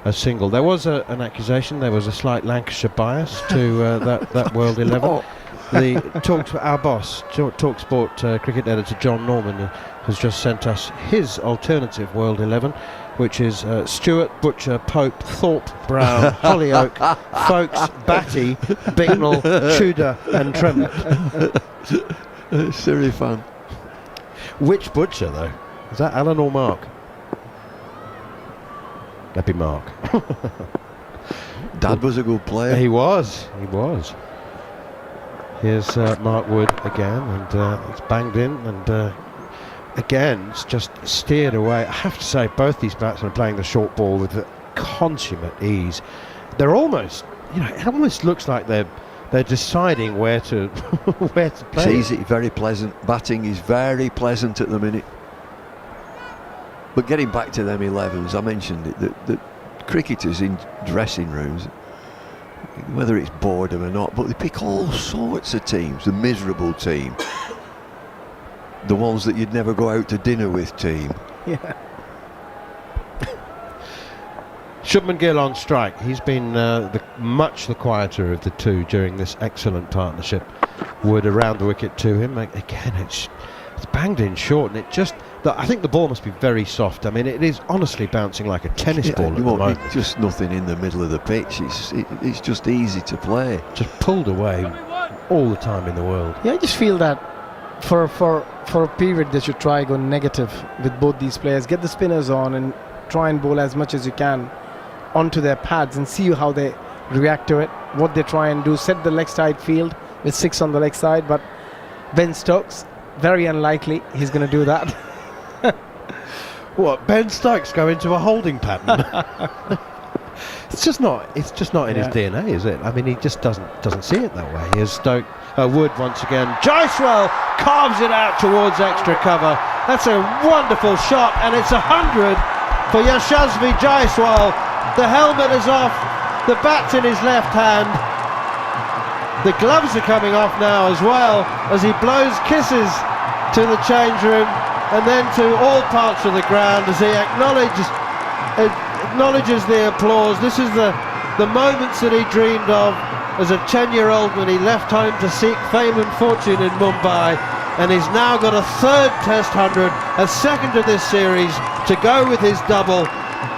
a single. There was an accusation, there was a slight Lancashire bias to that World 11. Our boss, talkSPORT cricket editor John Norman, has just sent us his alternative World 11, which is Stewart, Butcher, Pope, Thorpe, Brown, Hollyoak, Folkes, Batty, Bicknell, Tudor and Tremlett. Silly fun. Which Butcher though? Is that Alan or Mark? That'd be Mark. Dad was a good player. He was. Here's Mark Wood again, and it's banged in, and again, it's just steered away. I have to say, both these batsmen are playing the short ball with consummate ease. They're almost, it almost looks like they're deciding where to where to play. It's easy, very pleasant. Batting is very pleasant at the minute. But getting back to them 11s, I mentioned it, that cricketers in dressing rooms, whether it's boredom or not, but they pick all sorts of teams. The miserable team, the ones that you'd never go out to dinner with team. Yeah. Shubman Gill on strike. He's been much the quieter of the two during this excellent partnership. Wood around the wicket to him. Again, it's banged in short, and it just... I think the ball must be very soft. I mean, it is honestly bouncing like a tennis ball at the moment. Just nothing in the middle of the pitch. It's just easy to play. Just pulled away all the time in the world. Yeah, I just feel that for a period they should try go negative with both these players. Get the spinners on and try and bowl as much as you can onto their pads and see how they react to it, what they try and do. Set the leg side field with 6 on the leg side, but Ben Stokes, very unlikely he's going to do that. What, Ben Stokes go into a holding pattern? It's just not in his DNA, is it? I mean, he just doesn't see it that way. Here's Wood once again. Jaiswal carves it out towards extra cover. That's a wonderful shot, and it's 100 for Yashasvi Jaiswal. The helmet is off, the bat's in his left hand. The gloves are coming off now as well, as he blows kisses to the change room and then to all parts of the ground as he acknowledges the applause. This is the moments that he dreamed of as a 10-year-old when he left home to seek fame and fortune in Mumbai, and he's now got a third Test 100, a second of this series to go with his double,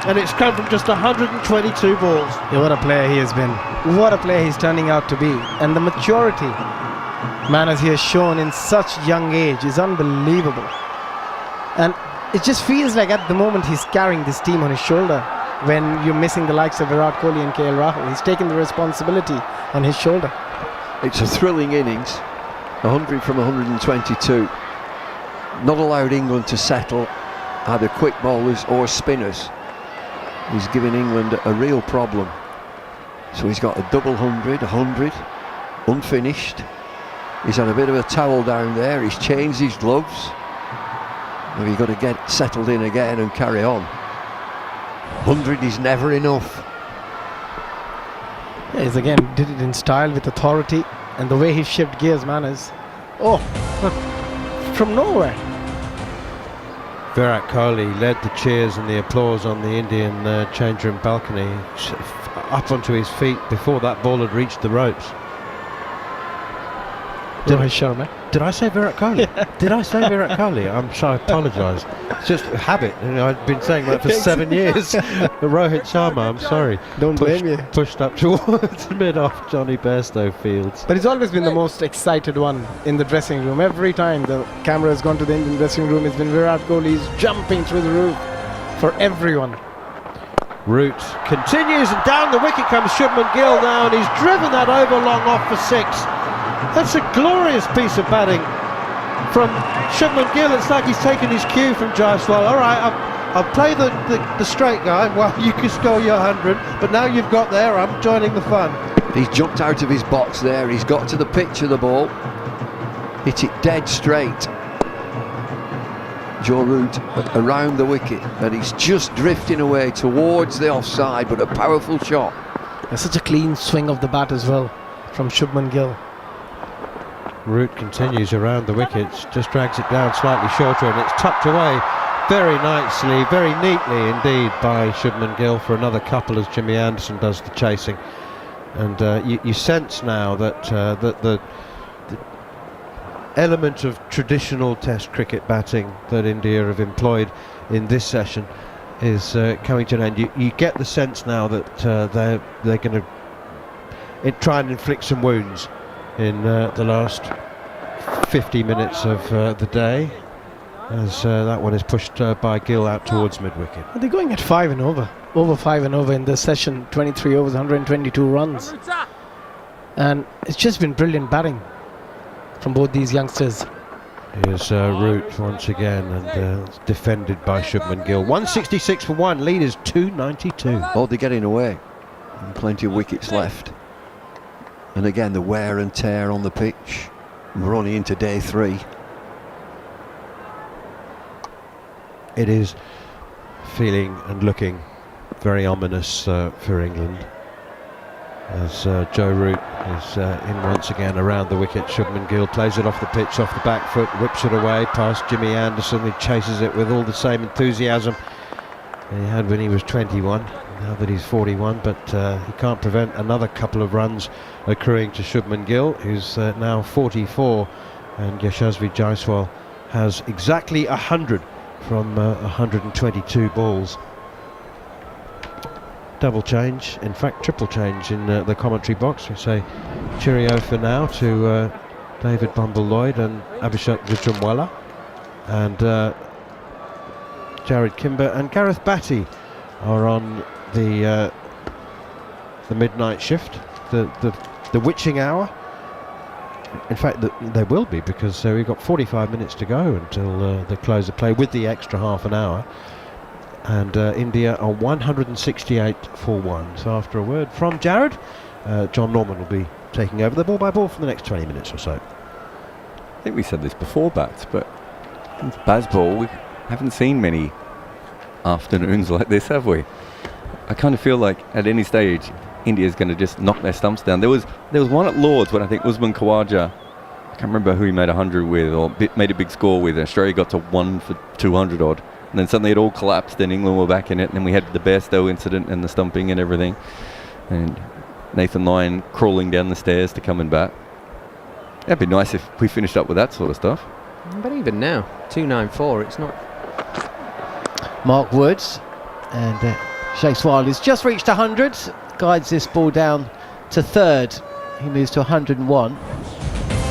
and it's come from just 122 balls. Yeah, what a player he has been. What a player he's turning out to be. And the maturity Manners he has shown in such young age is unbelievable. And it just feels like at the moment he's carrying this team on his shoulder when you're missing the likes of Virat Kohli and KL Rahul. He's taken the responsibility on his shoulder. It's a thrilling innings, 100 from 122. Not allowed England to settle either quick bowlers or spinners. He's given England a real problem. So he's got a double 100, 100, unfinished. He's had a bit of a towel down there. He's changed his gloves. Now you've got to get settled in again and carry on. 100 is never enough. Yeah, he's again did it in style with authority, and the way he shifted gears, Manners. Oh, from nowhere. Virat Kohli led the cheers and the applause on the Indian change room balcony, up onto his feet before that ball had reached the ropes. Did I say Virat Kohli? Yeah. Did I say Virat Kohli? I'm sure I apologise. It's just a habit. I've been saying that for 7 years. Rohit Sharma, I'm sorry. Don't blame you. Pushed up towards mid-off Johnny Bairstow Fields. But he's always been the most excited one in the dressing room. Every time the camera has gone to the Indian dressing room, it's been Virat Kohli. He's jumping through the roof for everyone. Root continues, and down the wicket comes Shubman Gill now, and he's driven that over long off for 6. That's a glorious piece of batting from Shubman Gill. It's like he's taken his cue from Jaiswal. All right, I'll play the straight guy while you can score your 100, but now you've got there, I'm joining the fun. He's jumped out of his box there. He's got to the pitch of the ball. Hit it dead straight. Joe Root around the wicket, and he's just drifting away towards the offside, but a powerful shot. There's such a clean swing of the bat as well from Shubman Gill. Root continues around the wickets, just drags it down slightly shorter, and it's tucked away very nicely, very neatly indeed by Shubman Gill for another couple as Jimmy Anderson does the chasing. And you sense now that the element of traditional Test cricket batting that India have employed in this session is coming to an end. You get the sense now that they're going to try and inflict some wounds in the last 50 minutes of the day. as that one is pushed by Gill out towards mid-wicket. They're going at 5 and over 5 and over in this session. 23 overs, 122 runs, and it's just been brilliant batting from both these youngsters. Here's Root once again, and it's defended by Shubman Gill. 166 for 1, lead is 292. Oh, they're getting away. And plenty of wickets left. And again, the wear and tear on the pitch. We're only into day 3. It is feeling and looking very ominous for England, as Joe Root is in once again around the wicket. Shubman Gill plays it off the pitch, off the back foot, whips it away past Jimmy Anderson. He chases it with all the same enthusiasm he had when he was 21, now that he's 41, but he can't prevent another couple of runs accruing to Shubman Gill, who's now 44, and Yashasvi Jaiswal has exactly 100 from 122 balls. Double change, in fact triple change in the commentary box. We say cheerio for now to David Bumble Lloyd and Abhishek Jhnujhnuwala, and Jarrod Kimber and Gareth Batty are on the midnight shift, the witching hour. In fact, they will be, because we've got 45 minutes to go until the close of play, with the extra half an hour. And India are 168 for 1. So after a word from Jarrod, John Norman will be taking over the ball by ball for the next 20 minutes or so. I think we said this before, Bats, but since Bazball, we haven't seen many afternoons like this, have we? I kind of feel like at any stage India's going to just knock their stumps down. There was one at Lords when I think Usman Khawaja, I can't remember who he made 100 with or made a big score with. Australia got to 1 for 200 odd, and then suddenly it all collapsed and England were back in it, and then we had the Bairstow incident and the stumping and everything, and Nathan Lyon crawling down the stairs to come and bat. It'd be nice if we finished up with that sort of stuff. But even now, 294, it's not. Mark Woods, and Jaiswal has just reached 100, guides this ball down to third. He moves to 101.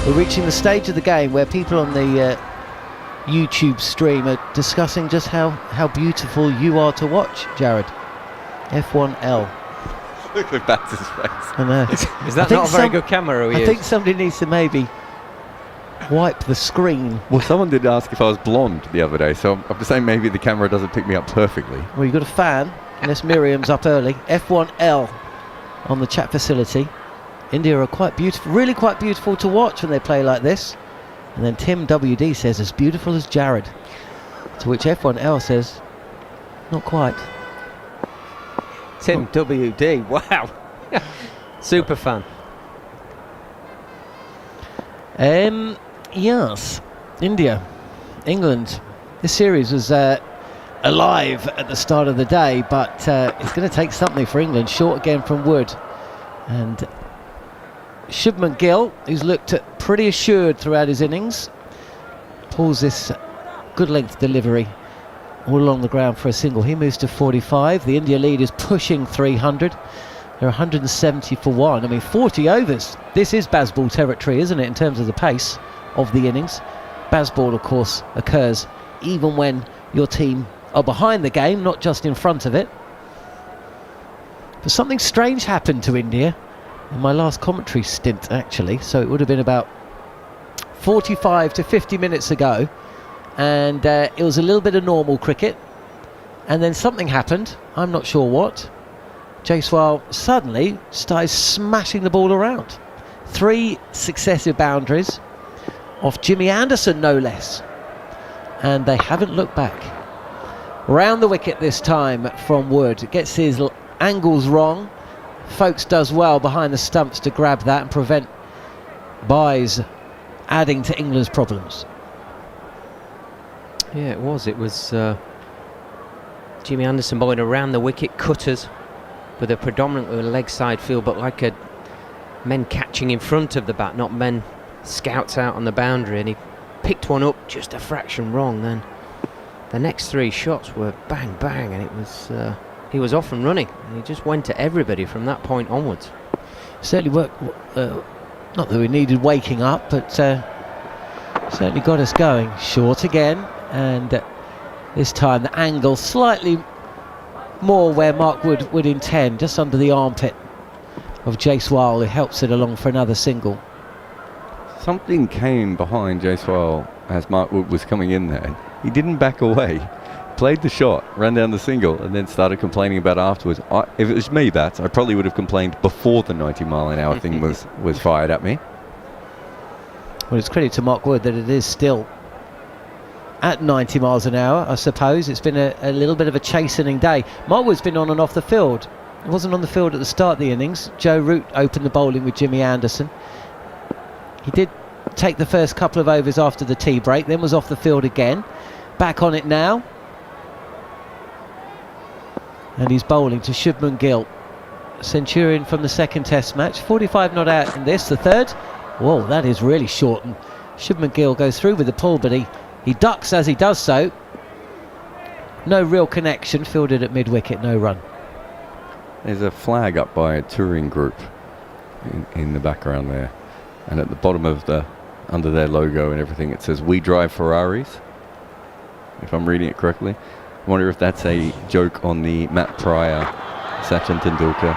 We're reaching the stage of the game where people on the YouTube stream are discussing just how beautiful you are to watch, Jarrod. F1L. Look at Bax's face. I know. Is that not a very good camera? I think somebody needs to maybe wipe the screen. Well, someone did ask if I was blonde the other day, so I'm just saying maybe the camera doesn't pick me up perfectly. Well, you've got a fan, unless Miriam's up early. F1L on the chat facility. India are quite beautiful, really quite beautiful to watch when they play like this. And then Tim WD says, as beautiful as Jarrod. To which F1L says, not quite. Tim WD, wow. Super fan. Yes, England. This series was alive at the start of the day, but it's going to take something for England. Short again from Wood. And Shubman Gill, who's looked pretty assured throughout his innings, pulls this good length delivery all along the ground for a single. He moves to 45. The India lead is pushing 300. They're 170 for 1. I mean, 40 overs. This is Bazball territory, isn't it, in terms of the pace of the innings? Bazball, of course, occurs even when your team are behind the game, not just in front of it. But something strange happened to India in my last commentary stint, actually. So it would have been about 45 to 50 minutes ago. And it was a little bit of normal cricket. And then something happened. I'm not sure what. Jaiswal suddenly started smashing the ball around. 3 successive boundaries off Jimmy Anderson, no less. And they haven't looked back. Round the wicket this time from Wood. Gets his angles wrong. Folkes does well behind the stumps to grab that and prevent byes adding to England's problems. Yeah, it was. It was Jimmy Anderson bowling around the wicket, cutters with a predominantly leg side feel, but like a men catching in front of the bat, not men scouts out on the boundary, and he picked one up just a fraction wrong. Then the next 3 shots were bang bang, and it was he was off and running, and he just went to everybody from that point onwards. Certainly worked, not that we needed waking up, but certainly got us going. Short again and this time the angle slightly more where Mark would intend, just under the armpit of Jhnujhnuwala, who helps it along for another single. Something came behind Jhnujhnuwala as Mark Wood was coming in there. He didn't back away, played the shot, ran down the single, and then started complaining about it afterwards. If it was me, I probably would have complained before the 90-mile-an-hour thing was fired at me. Well, it's credit to Mark Wood that it is still at 90 miles an hour, I suppose. It's been a little bit of a chastening day. Mark Wood's been on and off the field. He wasn't on the field at the start of the innings. Joe Root opened the bowling with Jimmy Anderson. He did take the first couple of overs after the tea break, then was off the field again. Back on it now. And he's bowling to Shubman Gill. Centurion from the second test match. 45 not out in this, the third. Whoa, that is really short. And Shubman Gill goes through with the pull, but he ducks as he does so. No real connection, fielded at mid-wicket, no run. There's a flag up by a touring group in the background there. And at the bottom of under their logo and everything, it says, "We drive Ferraris," if I'm reading it correctly. I wonder if that's a joke on the Matt Pryor, Sachin Tendulkar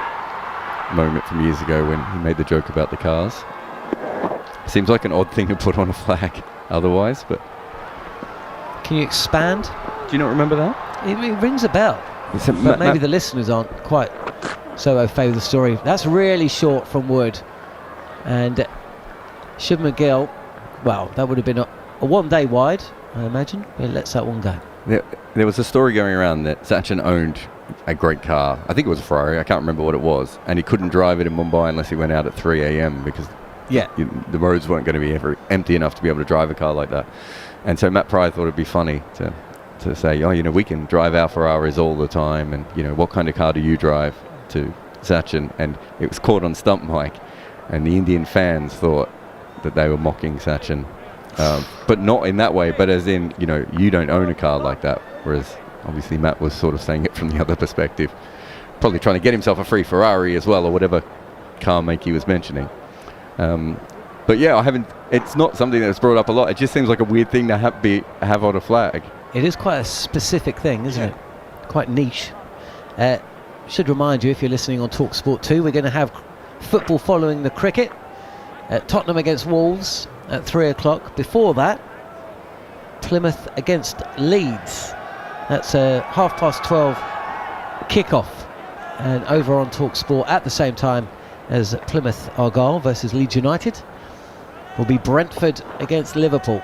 moment from years ago when he made the joke about the cars. Seems like an odd thing to put on a flag otherwise, but... Can you expand? Do you not remember that? It rings a bell. But maybe the listeners aren't quite so au fait with the story. That's really short from Wood. And Shubman Gill, well, that would have been a one-day wide, I imagine. But he lets that one go. There was a story going around that Sachin owned a great car. I think it was a Ferrari. I can't remember what it was. And he couldn't drive it in Mumbai unless he went out at 3 a.m. because the roads weren't going to be ever empty enough to be able to drive a car like that. And so Matt Pryor thought it'd be funny to say, oh, we can drive our Ferraris all the time. And, what kind of car do you drive, to Sachin? And it was caught on stump mic. And the Indian fans thought that they were mocking Sachin. But not in that way, but as in, you don't own a car like that. Whereas obviously Matt was sort of saying it from the other perspective. Probably trying to get himself a free Ferrari as well, or whatever car make he was mentioning. But yeah, it's not something that's brought up a lot. It just seems like a weird thing to have on a flag. It is quite a specific thing, isn't it? Quite niche. Should remind you, if you're listening on talkSPORT 2, we're going to have football following the cricket. Tottenham against Wolves at 3 o'clock. Before that, Plymouth against Leeds. That's a 12:30 kickoff. And over on talkSPORT at the same time as Plymouth Argyle versus Leeds United will be Brentford against Liverpool.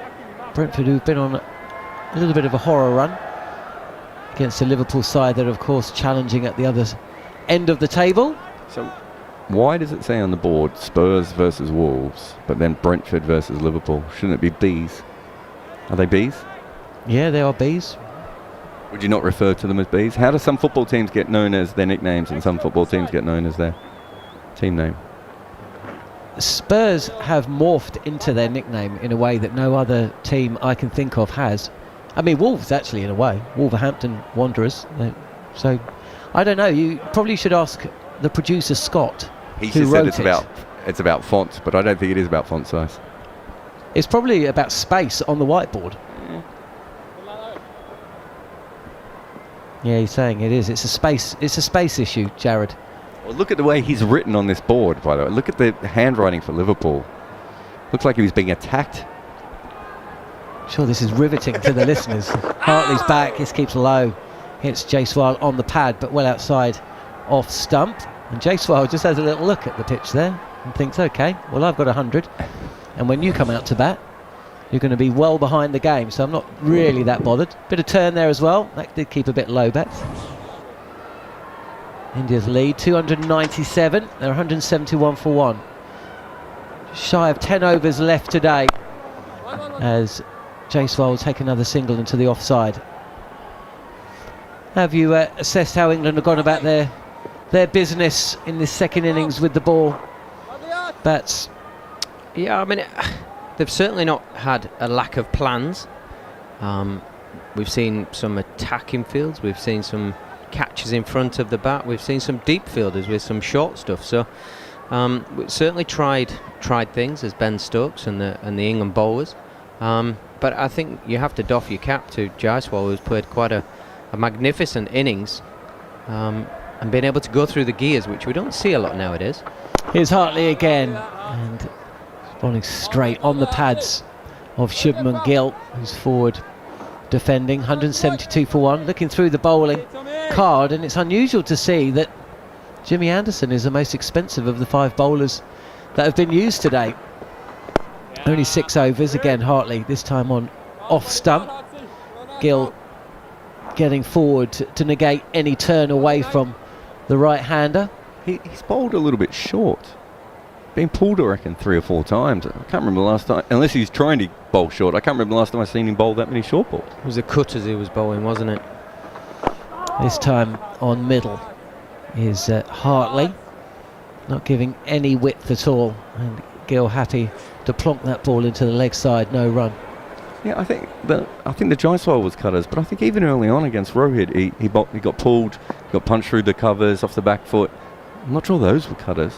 Brentford, who've been on a little bit of a horror run against the Liverpool side that are of course challenging at the other end of the table. So why does it say on the board Spurs versus Wolves, but then Brentford versus Liverpool? Shouldn't it be Bees? Are they Bees? Yeah, they are Bees. Would you not refer to them as Bees? How do some football teams get known as their nicknames and some football teams get known as their team name? Spurs have morphed into their nickname in a way that no other team I can think of has. I mean, Wolves actually, in a way. Wolverhampton Wanderers. So, I don't know. You probably should ask the producer, Scott, He who just wrote said it's about font, but I don't think it is about font size. It's probably about space on the whiteboard. Yeah, he's saying it is. It's a space issue, Jarrod. Well, look at the way he's written on this board, by the way. Look at the handwriting for Liverpool. Looks like he was being attacked. Sure, this is riveting to the listeners. Hartley's back, this keeps low. Hits Jhnujhnuwala on the pad, but well outside off stump. And Jhnujhnuwala just has a little look at the pitch there and thinks, okay, well, I've got 100. And when you come out to bat, you're going to be well behind the game, so I'm not really that bothered. Bit of turn there as well. That did keep a bit low, Bats. India's lead, 297. They're 171 for 1. Shy of 10 overs left today as Jhnujhnuwala will take another single into the offside. Have you assessed how England have gone about their business in this second innings with the ball? Bats? Yeah, I mean, they've certainly not had a lack of plans. We've seen some attacking fields. We've seen some catches in front of the bat. We've seen some deep fielders with some short stuff. So we've certainly tried things as Ben Stokes and the England bowlers. But But I think you have to doff your cap to Jaiswal, who's played quite a magnificent innings, and been able to go through the gears, which we don't see a lot nowadays. Here's Hartley again, and bowling straight on the pads of Shubman Gill, who's forward defending. 172 for 1, looking through the bowling card, and it's unusual to see that Jimmy Anderson is the most expensive of the 5 bowlers that have been used today. Only 6 overs. Again, Hartley this time on off stump. Gill getting forward to negate any turn away from the right-hander. He's bowled a little bit short. Been pulled, I reckon, 3 or 4 times. I can't remember the last time, unless he's trying to bowl short. I can't remember the last time I've seen him bowl that many short balls. It was the cutters he was bowling, wasn't it? This time on middle is Hartley, not giving any width at all, and Gill happy to plonk that ball into the leg side, no run. Yeah, I think the Jaiswal was cutters, but I think even early on against Rohit, he got pulled, got punched through the covers off the back foot. I'm not sure those were cutters.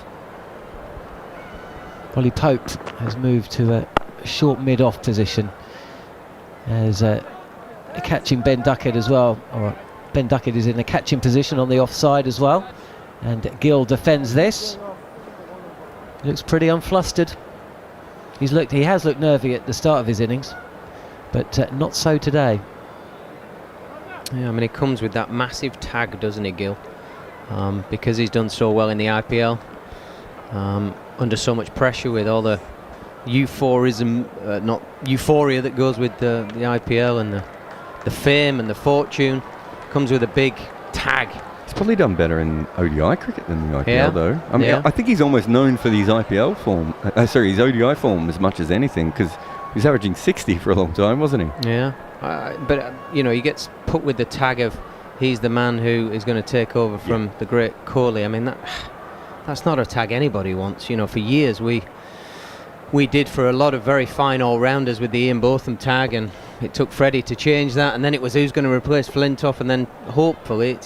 Ollie Pope has moved to a short mid-off position as catching Ben Duckett as well. Or Ben Duckett is in a catching position on the offside as well, and Gill defends this. Looks pretty unflustered. He has looked nervy at the start of his innings, but not so today. Yeah, I mean, he comes with that massive tag, doesn't he, Gill? Because he's done so well in the IPL, under so much pressure with all the euphoria that goes with the IPL and the fame and the fortune. Comes with a big tag. He's probably done better in ODI cricket than the IPL, though. I mean, Yeah. I think he's almost known for his IPL form. His ODI form as much as anything, because he was averaging 60 for a long time, wasn't he? Yeah, but you know, he gets put with the tag of he's the man who is going to take over from the great Kohli. I mean, that's not a tag anybody wants. You know, for years we did for a lot of very fine all-rounders with the Ian Botham tag, and it took Freddie to change that, and then it was who's going to replace Flintoff, and then hopefully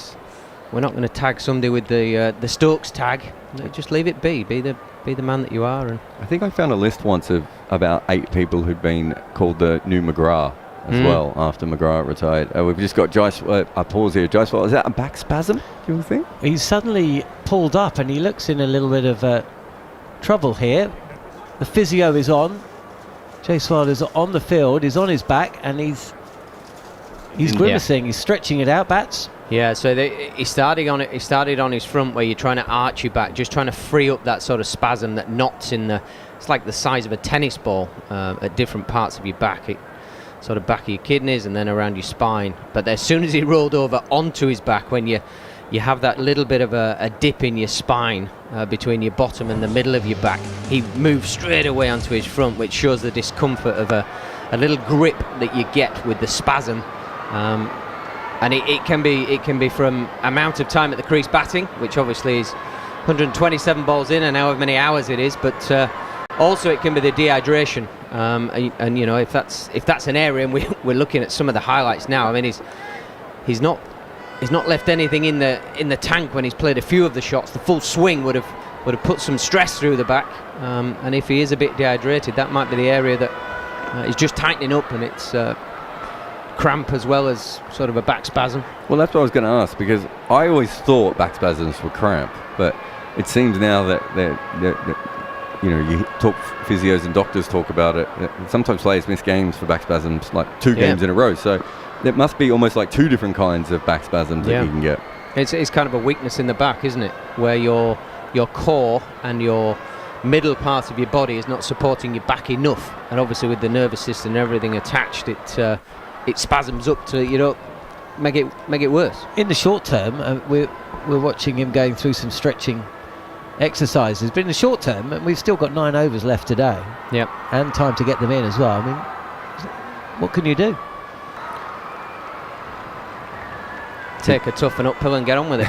we're not going to tag somebody with the Stokes tag. Just leave it be the man that you are. And I think I found a list once of about 8 people who'd been called the new McGrath as well after McGrath retired. We've just got Jaiswal. I pause here. Jaiswal, is that a back spasm, do you think? He's suddenly pulled up and he looks in a little bit of trouble here. The physio is on. Jaiswal is on the field, he's on his back, and he's grimacing, he's stretching it out, Bats. Yeah, so he started on his front, where you're trying to arch your back, just trying to free up that sort of spasm, that knots in it's like the size of a tennis ball at different parts of your back, sort of back of your kidneys and then around your spine. But as soon as he rolled over onto his back, when you have that little bit of a dip in your spine between your bottom and the middle of your back, he moved straight away onto his front, which shows the discomfort of a little grip that you get with the spasm. And it can be from amount of time at the crease batting, which obviously is 127 balls in and however many hours it is, but also it can be the dehydration. And you know, if that's an area, and we're looking at some of the highlights now. I mean, he's not left anything in the tank when he's played a few of the shots. The full swing would have put some stress through the back, and if he is a bit dehydrated, that might be the area that is just tightening up, and it's cramp as well as sort of a back spasm. Well, that's what I was going to ask, because I always thought back spasms were cramp, but it seems now that you know, you talk, physios and doctors talk about it. Sometimes players miss games for back spasms, like 2 games in a row. So there must be almost like 2 different kinds of back spasms that you can get. It's kind of a weakness in the back, isn't it? Where your core and your middle part of your body is not supporting your back enough, and obviously with the nervous system and everything attached, it spasms up to, you know, make it worse. In the short term, we're watching him going through some stretching exercises, but in the short term, we've still got 9 overs left today. Yep. And time to get them in as well. I mean, what can you do? Take a toughen up pill and get on with it.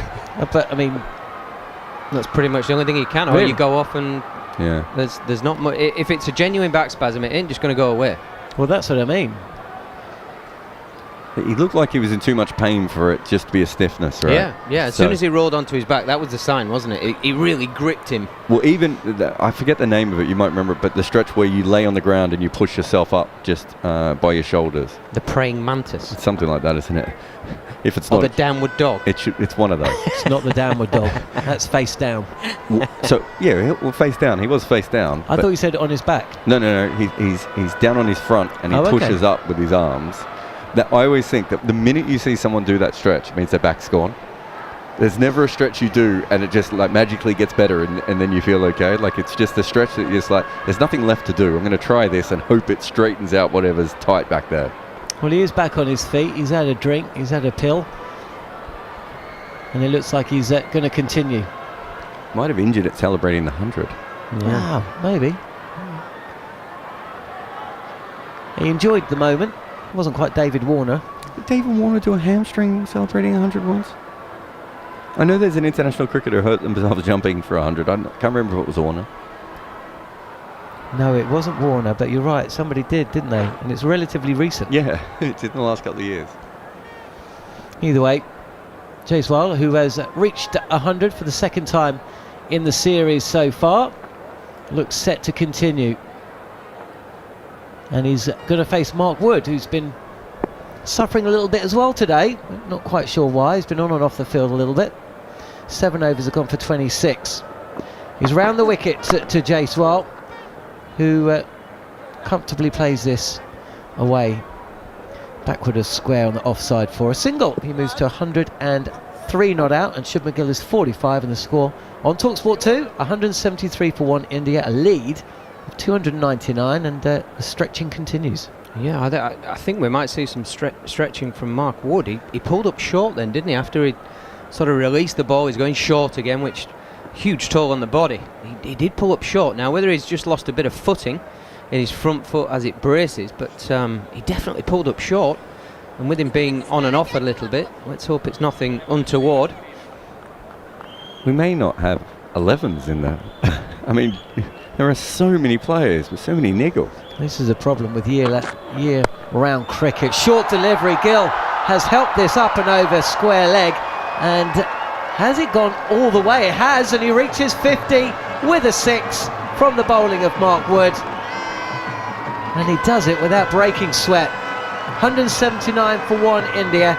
But I mean, that's pretty much the only thing you can. Or you go off and there's not much. If it's a genuine back spasm, it ain't just going to go away. Well, that's what I mean. He looked like he was in too much pain for it just to be a stiffness, right? Yeah. As soon as he rolled onto his back, that was the sign, wasn't it? He really gripped him. Well, even, I forget the name of it, you might remember it, but the stretch where you lay on the ground and you push yourself up just by your shoulders. The praying mantis. It's something like that, isn't it? If it's Or not the downward dog. it's one of those. It's not the downward dog. That's face down. So, yeah, well, face down. He was face down. I thought you said on his back. No. He's down on his front and he pushes up with his arms. That I always think that the minute you see someone do that stretch, it means their back's gone. There's never a stretch you do and it just like magically gets better and then you feel okay. Like it's just a stretch that you're just like, there's nothing left to do. I'm going to try this and hope it straightens out whatever's tight back there. Well, he is back on his feet. He's had a drink. He's had a pill. And it looks like he's going to continue. Might have injured it celebrating the 100. Yeah. Wow, maybe. He enjoyed the moment. It wasn't quite David Warner. Did David Warner do a hamstring celebrating 100 once? I know there's an international cricketer who hurt themselves jumping for 100. I can't remember if it was Warner. No, it wasn't Warner, but you're right. Somebody did, didn't they? And it's relatively recent. Yeah, it's in the last couple of years. Either way, Jhnujhnuwala, who has reached 100 for the second time in the series so far, looks set to continue. And he's going to face Mark Wood, who's been suffering a little bit as well today. Not quite sure why. He's been on and off the field a little bit. 7 overs have gone for 26. He's round the wicket to Jhnujhnuwala, who comfortably plays this away. Backward a square on the offside for a single. He moves to 103 not out, and Shubman Gill is 45 in the score. On talkSPORT 2, 173 for 1 India, a lead of 299, and the stretching continues. Yeah, I think we might see some stretching from Mark Wood. He pulled up short then, didn't he? After he sort of released the ball, he's going short again, which huge toll on the body. He did pull up short. Now, whether he's just lost a bit of footing in his front foot as it braces, but he definitely pulled up short. And with him being on and off a little bit, let's hope it's nothing untoward. We may not have 11s in there. I mean, there are so many players with so many niggles. This is a problem with year-round cricket. Short delivery. Gill has helped this up and over square leg. And has it gone all the way? It has, and he reaches 50 with a 6 from the bowling of Mark Wood. And he does it without breaking sweat. 179 for 1 India.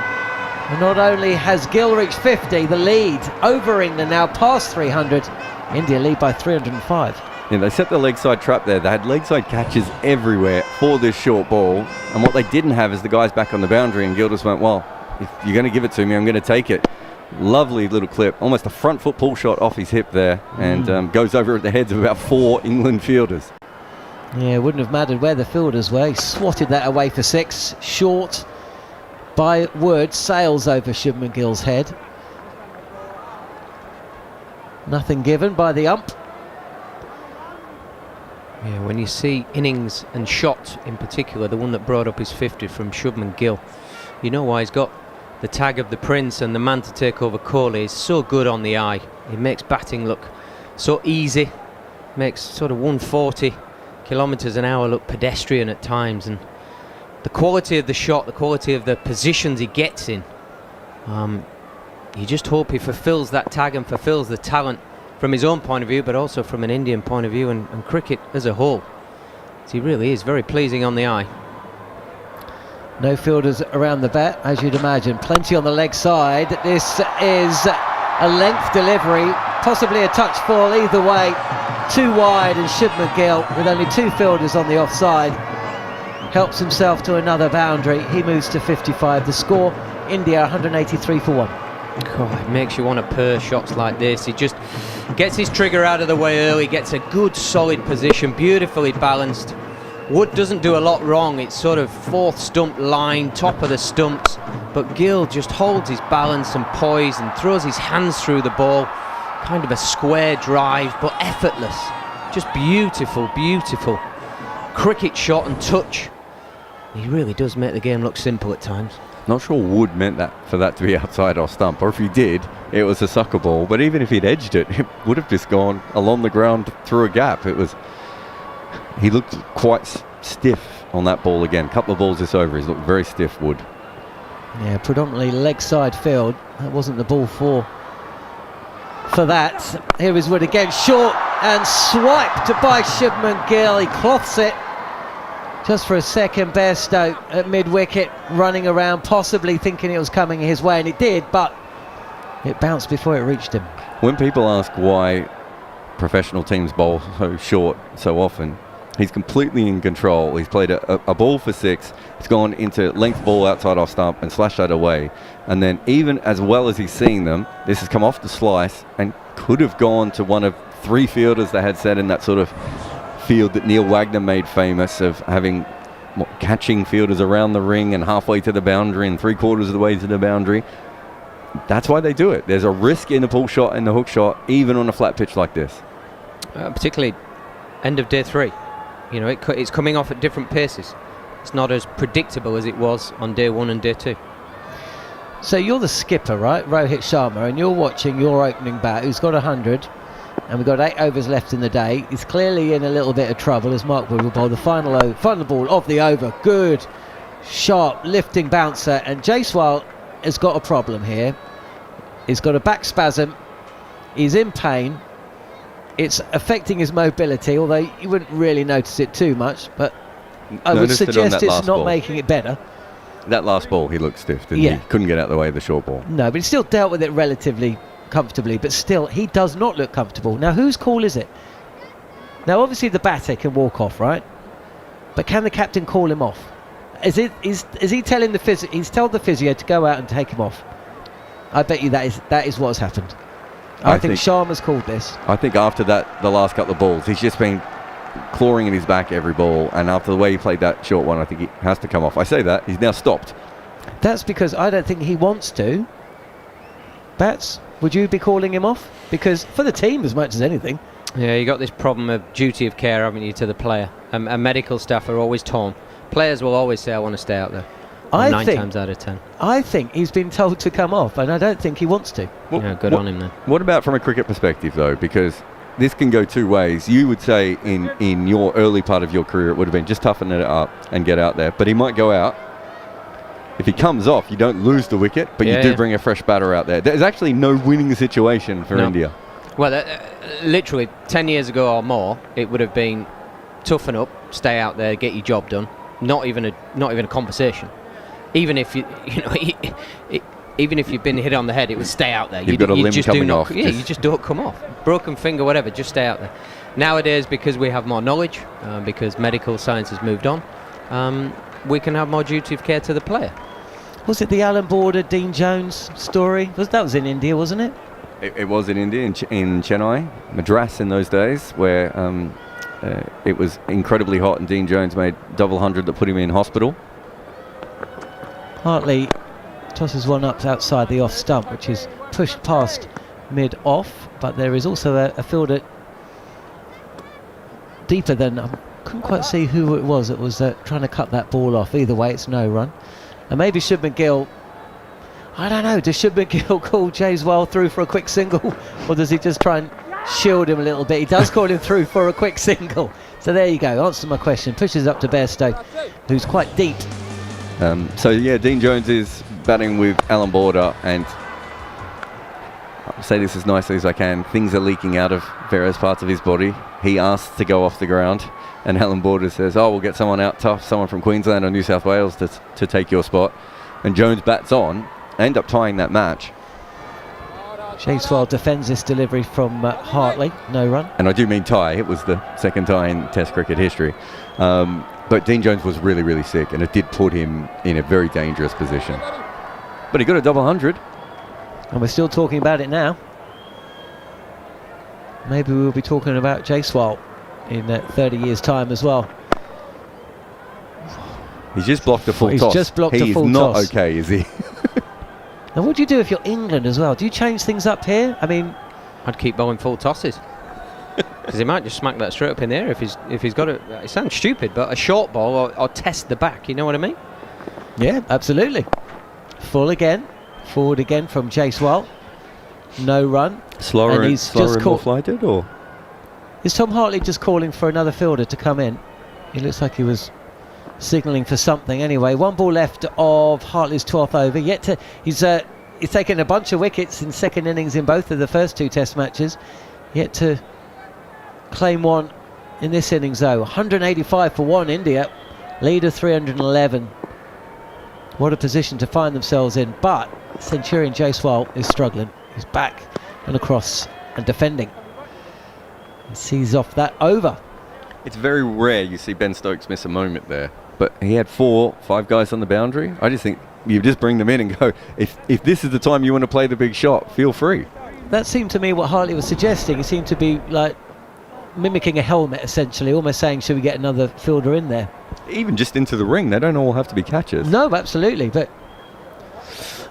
And not only has Gill reached 50, the lead over England now past 300. India lead by 305. Yeah, they set the leg side trap there. They had leg side catches everywhere for this short ball. And what they didn't have is the guys back on the boundary, and Gill just went, well, if you're going to give it to me, I'm going to take it. Lovely little clip, almost a front foot pull shot off his hip there, and goes over at the heads of about 4 England fielders. Yeah, it wouldn't have mattered where the fielders were. He swatted that away for 6. Short by Wood, sails over Shubman Gill's head. Nothing given by the ump. Yeah, when you see innings and shot in particular, the one that brought up his 50 from Shubman Gill, you know why he's got the tag of the Prince and the man to take over Kohli. He's so good on the eye. He makes batting look so easy, makes sort of 140 kilometres an hour look pedestrian at times, and the quality of the shot, the quality of the positions he gets in, you just hope he fulfills that tag and fulfills the talent from his own point of view, but also from an Indian point of view and cricket as a whole. So he really is very pleasing on the eye. No fielders around the bat, as you'd imagine. Plenty on the leg side. This is a length delivery, possibly a touch fall either way. Too wide, and Shubman Gill, with only 2 fielders on the offside, helps himself to another boundary. He moves to 55. The score, India 183 for 1. God, it makes you want to purr shots like this. He just gets his trigger out of the way early, gets a good solid position, beautifully balanced. Wood doesn't do a lot wrong. It's sort of 4th stump line, top of the stumps, but Gill just holds his balance and poise and throws his hands through the ball. Kind of a square drive, but effortless. Just beautiful, beautiful cricket shot and touch. He really does make the game look simple at times. Not sure Wood meant that for that to be outside off stump, or if he did, it was a sucker ball. But even if he'd edged it, it would have just gone along the ground through a gap. He looked quite stiff on that ball again. Couple of balls this over, he's looked very stiff, Wood. Yeah, predominantly leg side field. That wasn't the ball for that. Here is Wood again, short and swiped by Shubman Gill. He cloths it just for a second. Bairstow at mid-wicket, running around, possibly thinking it was coming his way, and it did, but it bounced before it reached him. When people ask why professional teams bowl so short so often, he's completely in control. He's played a ball for 6. He's gone into length ball outside off stump and slashed that away. And then even as well as he's seeing them, this has come off the slice and could have gone to one of 3 fielders they had set in that sort of field that Neil Wagner made famous of having catching fielders around the ring and halfway to the boundary and 3/4 of the way to the boundary. That's why they do it. There's a risk in the pull shot and the hook shot, even on a flat pitch like this. Particularly end of day 3. You know, it's coming off at different paces. It's not as predictable as it was on day 1 and day 2. So you're the skipper, right, Rohit Sharma, and you're watching your opening bat, who's got 100, and we've got 8 overs left in the day. He's clearly in a little bit of trouble as Mark Wood will bowl the final ball of the over. Good, sharp, lifting bouncer, and Jaiswal has got a problem here. He's got a back spasm. He's in pain. It's affecting his mobility, although you wouldn't really notice it too much, but I would suggest it's not making it better. That last ball, he looked stiff, didn't he? Couldn't get out of the way of the short ball. No, but he still dealt with it relatively comfortably, but still, he does not look comfortable. Now, whose call is it? Now, obviously, the batter can walk off, right? But can the captain call him off? Is he telling the physio? He's told the physio to go out and take him off. I bet you that is what's happened. I think Sharma's called this. I think after that, the last couple of balls, he's just been clawing in his back every ball, and after the way he played that short one, I think he has to come off. I say that, he's now stopped. That's because I don't think he wants to. Bats, would you be calling him off? Because for the team as much as anything. Yeah, you got this problem of duty of care, haven't you, to the player. And medical staff are always torn. Players will always say, I want to stay out there. 9 times out of 10. I think he's been told to come off, and I don't think he wants to. Yeah, good on him then. What about from a cricket perspective, though? Because this can go 2 ways. You would say in your early part of your career, it would have been just toughen it up and get out there. But he might go out. If he comes off, you don't lose the wicket, but you do bring a fresh batter out there. There's actually no winning situation for India. Well, literally 10 years ago or more, it would have been toughen up, stay out there, get your job done. Not even a conversation. Even if even if you've been hit on the head, it would stay out there. You've got a limb coming off. Yeah, you just don't come off. Broken finger, whatever, just stay out there. Nowadays, because we have more knowledge, because medical science has moved on, we can have more duty of care to the player. Was it the Alan Border, Dean Jones story? That was in India, wasn't it? It was in India, in Chennai, Madras in those days, where it was incredibly hot and Dean Jones made double 100 that put him in hospital. Hartley tosses one up outside the off stump, which is pushed past mid-off, but there is also a fielder deeper than... I couldn't quite see who it was that was trying to cut that ball off. Either way, it's no run. And maybe Shubman Gill... I don't know, does Shubman Gill call Jaiswal through for a quick single, or does he just try and shield him a little bit? He does call him through for a quick single. So there you go, answer my question. Pushes up to Bairstow, who's quite deep. So yeah, Dean Jones is batting with Alan Border, and I'll say this as nicely as I can, things are leaking out of various parts of his body. He asks to go off the ground, and Alan Border says, we'll get someone out tough, someone from Queensland or New South Wales to take your spot. And Jones bats on, end up tying that match. Jaiswal defends this delivery from Hartley, no run. And I do mean tie, it was the second tie in Test cricket history. But Dean Jones was really, really sick, and it did put him in a very dangerous position. But he got a double 100. And we're still talking about it now. Maybe we'll be talking about Jaiswal in 30 years' time as well. He's just blocked a full toss. He's just blocked a full toss. He's not okay, is he? Now, what do you do if you're England as well? Do you change things up here? I mean... I'd keep bowling full tosses. Because he might just smack that straight up in the air if he's got it. It sounds stupid, but a short ball or test the back, you know what I mean? Yeah, absolutely. Full again. Forward again from Jaiswal. No run. Slower and more flighted, or? Is Tom Hartley just calling for another fielder to come in? It looks like he was signalling for something. Anyway, 1 ball left of Hartley's 12th over. He's taken a bunch of wickets in second innings in both of the first 2 Test matches. Yet to claim one in this innings though. 185 for 1 India. Lead of 311. What a position to find themselves in. But Centurion Jaiswal is struggling. He's back and across and defending. He sees off that over. It's very rare you see Ben Stokes miss a moment there, but he had 4-5 guys on the boundary. I just think you just bring them in and go, if this is the time you want to play the big shot, feel free. That seemed to me what Hartley was suggesting. He seemed to be like mimicking a helmet essentially, almost saying, should we get another fielder in there? Even just into the ring, they don't all have to be catchers. No, absolutely, but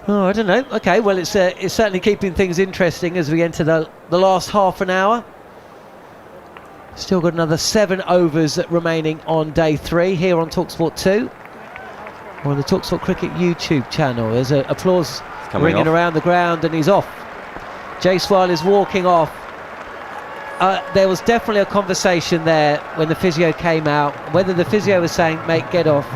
I don't know. Okay, well, it's certainly keeping things interesting as we enter the last half an hour. Still got another 7 overs remaining on day 3 here on talkSPORT 2 on the talkSPORT Cricket YouTube channel. There's applause ringing around the ground, and he's off. Jaiswal is walking off. There was definitely a conversation there when the physio came out, whether the physio was saying, mate, get off,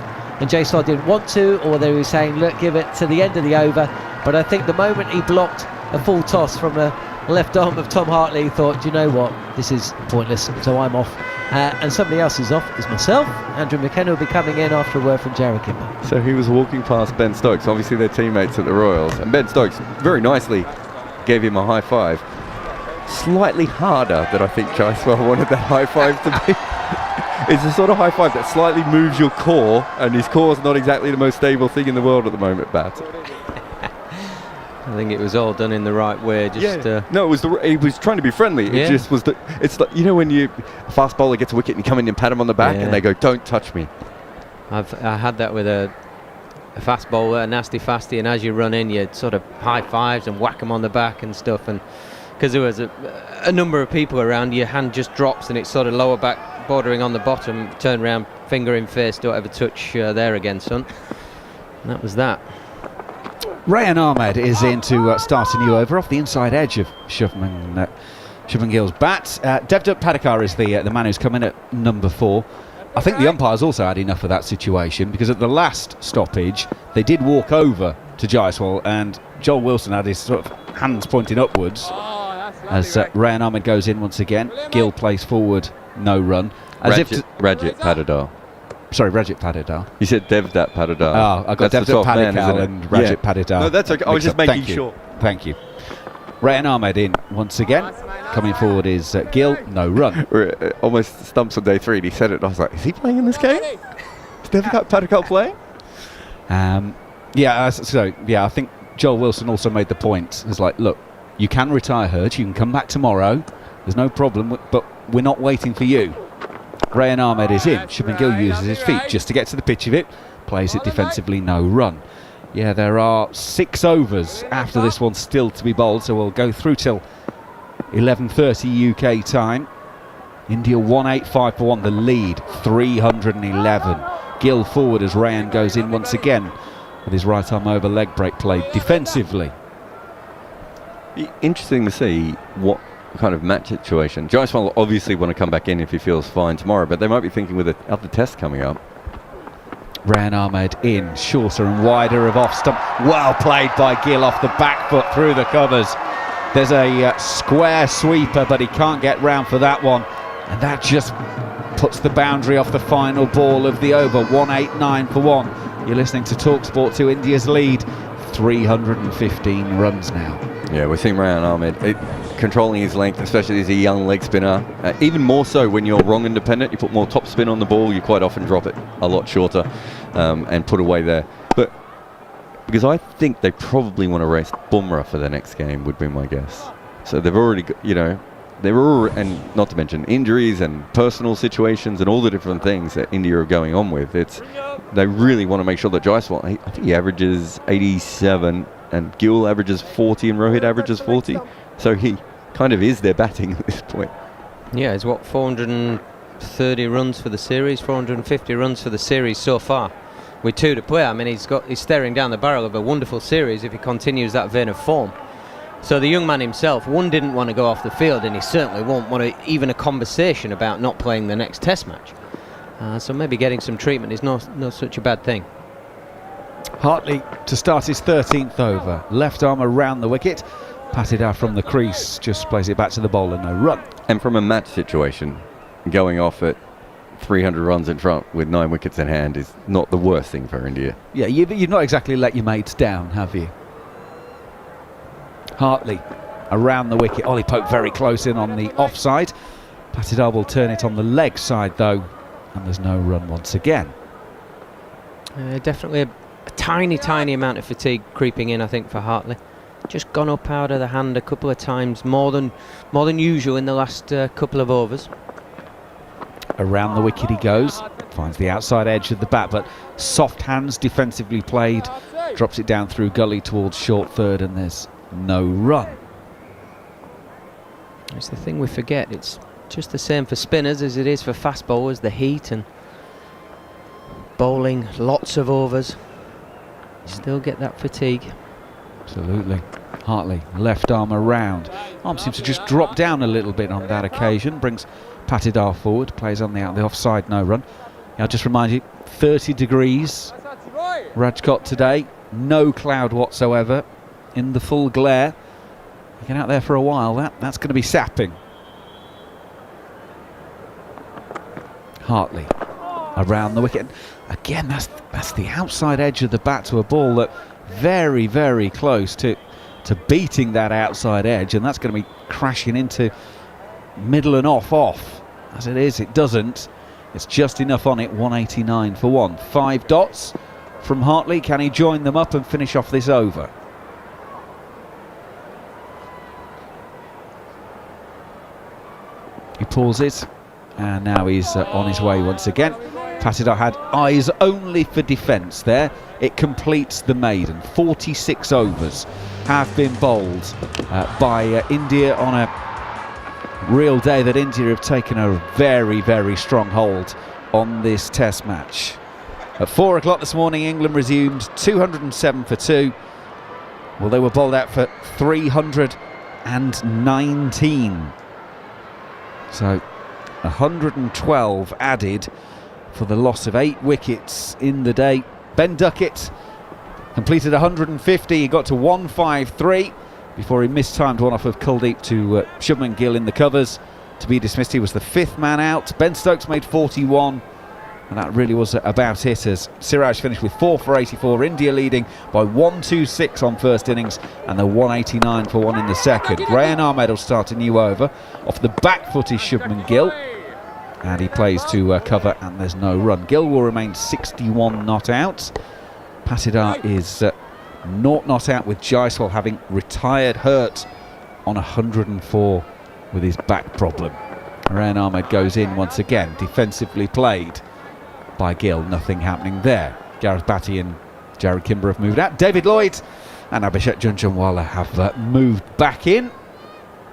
and Jaiswal didn't want to, or whether he was saying, look, give it to the end of the over. But I think the moment he blocked a full toss from the left arm of Tom Hartley, he thought, do you know what, this is pointless, so I'm off. And somebody else who's off is myself. Andrew McKenna will be coming in after a word from Jarrod Kimber. So he was walking past Ben Stokes, obviously they're teammates at the Royals, and Ben Stokes very nicely gave him a high five. Slightly harder than I think Jaiswal wanted that high five to be. It's the sort of high five that slightly moves your core, and his core's not exactly the most stable thing in the world at the moment, Bat. I think it was all done in the right way. No, he was trying to be friendly. It just was it's like, you know, when a fast bowler gets a wicket and you come in and pat him on the back and they go, don't touch me. I had that with a fast bowler, a nasty fasty, and as you run in, you sort of high fives and whack them on the back and stuff. And because there was a number of people around, your hand just drops and it's sort of lower back, bordering on the bottom. Turn around, finger in face, don't ever touch there again, son. And that was that. Rayan Ahmed is in to start a new over off the inside edge of Shubman Gill's bat. Devdutt Padikkar is the man who's come in at number 4. I think the umpires also had enough of that situation, because at the last stoppage they did walk over to Jaiswal, and Joel Wilson had his sort of hands pointing upwards as Rayan Ahmed goes in once again. Gill plays forward, no run. Rajat Padikkar. Sorry, Rajat Padikkar. You said Devdutt Padikkar. Oh, I got Devdutt Padikkar and Rajat Padikkar. No, that's okay. I was just making sure. Thank you. Rayan Ahmed in once again. Coming forward is Gill, no run. Almost stumps on day 3, and he said it, and I was like, is he playing in this game? Is Devdutt Padikkar playing? I think Joel Wilson also made the point. It's like, look, you can retire Hurd, you can come back tomorrow, there's no problem, but we're not waiting for you. Rayan Ahmed is in. Shubman Gill uses his feet just to get to the pitch of it, plays it defensively, no run. Yeah, there are 6 overs after this one still to be bowled, so we'll go through till 11:30 UK time. India 185 for 1, the lead 311. Gill forward as Rayan goes in once again with his right arm over leg break played defensively. Interesting to see what kind of match situation. Jaiswal will obviously want to come back in if he feels fine tomorrow, but they might be thinking with the other test coming up. Rayan Ahmed in, shorter and wider of off stump. Well played by Gill off the back foot through the covers. There's a square sweeper, but he can't get round for that one, and that just puts the boundary off the final ball of the over. 189 for 1. You're listening to talkSPORT 2. India's lead 315 runs now. Yeah, we're seeing Rayan Ahmed controlling his length, especially as a young leg spinner. Even more so when you're wrong independent, you put more top spin on the ball, you quite often drop it a lot shorter and put away there. But because I think they probably want to race Bumrah for the next game, would be my guess. So they've already, and not to mention injuries and personal situations and all the different things that India are going on with. They really want to make sure that Jaiswal, I think he averages 87 and Gill averages 40 and Rohit averages 40. So he kind of is their batting at this point. Yeah, it's 430 runs for the series, 450 runs for the series so far, with 2 to play. I mean, he's staring down the barrel of a wonderful series if he continues that vein of form. So the young man himself, didn't want to go off the field, and he certainly won't want even a conversation about not playing the next test match. So maybe getting some treatment is not such a bad thing. Hartley to start his 13th over. Left arm around the wicket. Patidar from the crease just plays it back to the bowler, no run. And from a match situation, going off at 300 runs in front with 9 wickets in hand is not the worst thing for India. Yeah, you've not exactly let your mates down, have you? Hartley around the wicket. Ollie Pope very close in on the offside. Patidar will turn it on the leg side though, and there's no run once again. Definitely a tiny amount of fatigue creeping in, I think, for Hartley. Just gone up out of the hand a couple of times, more than usual in the last couple of overs. Around the wicket he goes, finds the outside edge of the bat, but soft hands, defensively played, drops it down through gully towards short third, and there's no run. It's the thing we forget, it's just the same for spinners as it is for fast bowlers, the heat and bowling lots of overs. Still get that fatigue. Absolutely. Hartley, left arm around. Arm seems to just drop down a little bit on that occasion. Brings Patidar forward, plays on the offside, no run. I'll just remind you, 30 degrees. Rajkot today, no cloud whatsoever. In the full glare. You get out there for a while, that's going to be sapping. Hartley around the wicket. Again, that's the outside edge of the bat to a ball that very, very close to beating that outside edge, and that's going to be crashing into middle and off. As it is, it doesn't. It's just enough on it, 189 for 1. 5 dots from Hartley. Can he join them up and finish off this over? He pulls it, and now he's on his way once again. Patidar had eyes only for defence there. It completes the maiden. 46 overs have been bowled by India on a real day that India have taken a very, very strong hold on this test match. At 4 o'clock this morning, England resumed 207 for 2. Well, they were bowled out for 319. So 112 added for the loss of 8 wickets in the day. Ben Duckett completed 150. He got to 153 before he mistimed one off of Kuldeep to Shubman Gill in the covers to be dismissed. He was the 5th man out. Ben Stokes made 41, and that really was about it as Siraj finished with 4 for 84. India leading by 126 on first innings, and they're 189 for 1 in the second. Rayan Ahmed will start a new over. Off the back foot is Shubman Gill, and he plays to cover, and there's no run. Gill will remain 61 not out. Patidar is 0 not out, with Jaiswal having retired hurt on 104 with his back problem. Rayan Ahmed goes in once again, defensively played by Gill, nothing happening there. Gareth Batty and Jarrod Kimber have moved out. David Lloyd and Abhishek Jhnujhnuwala have moved back in,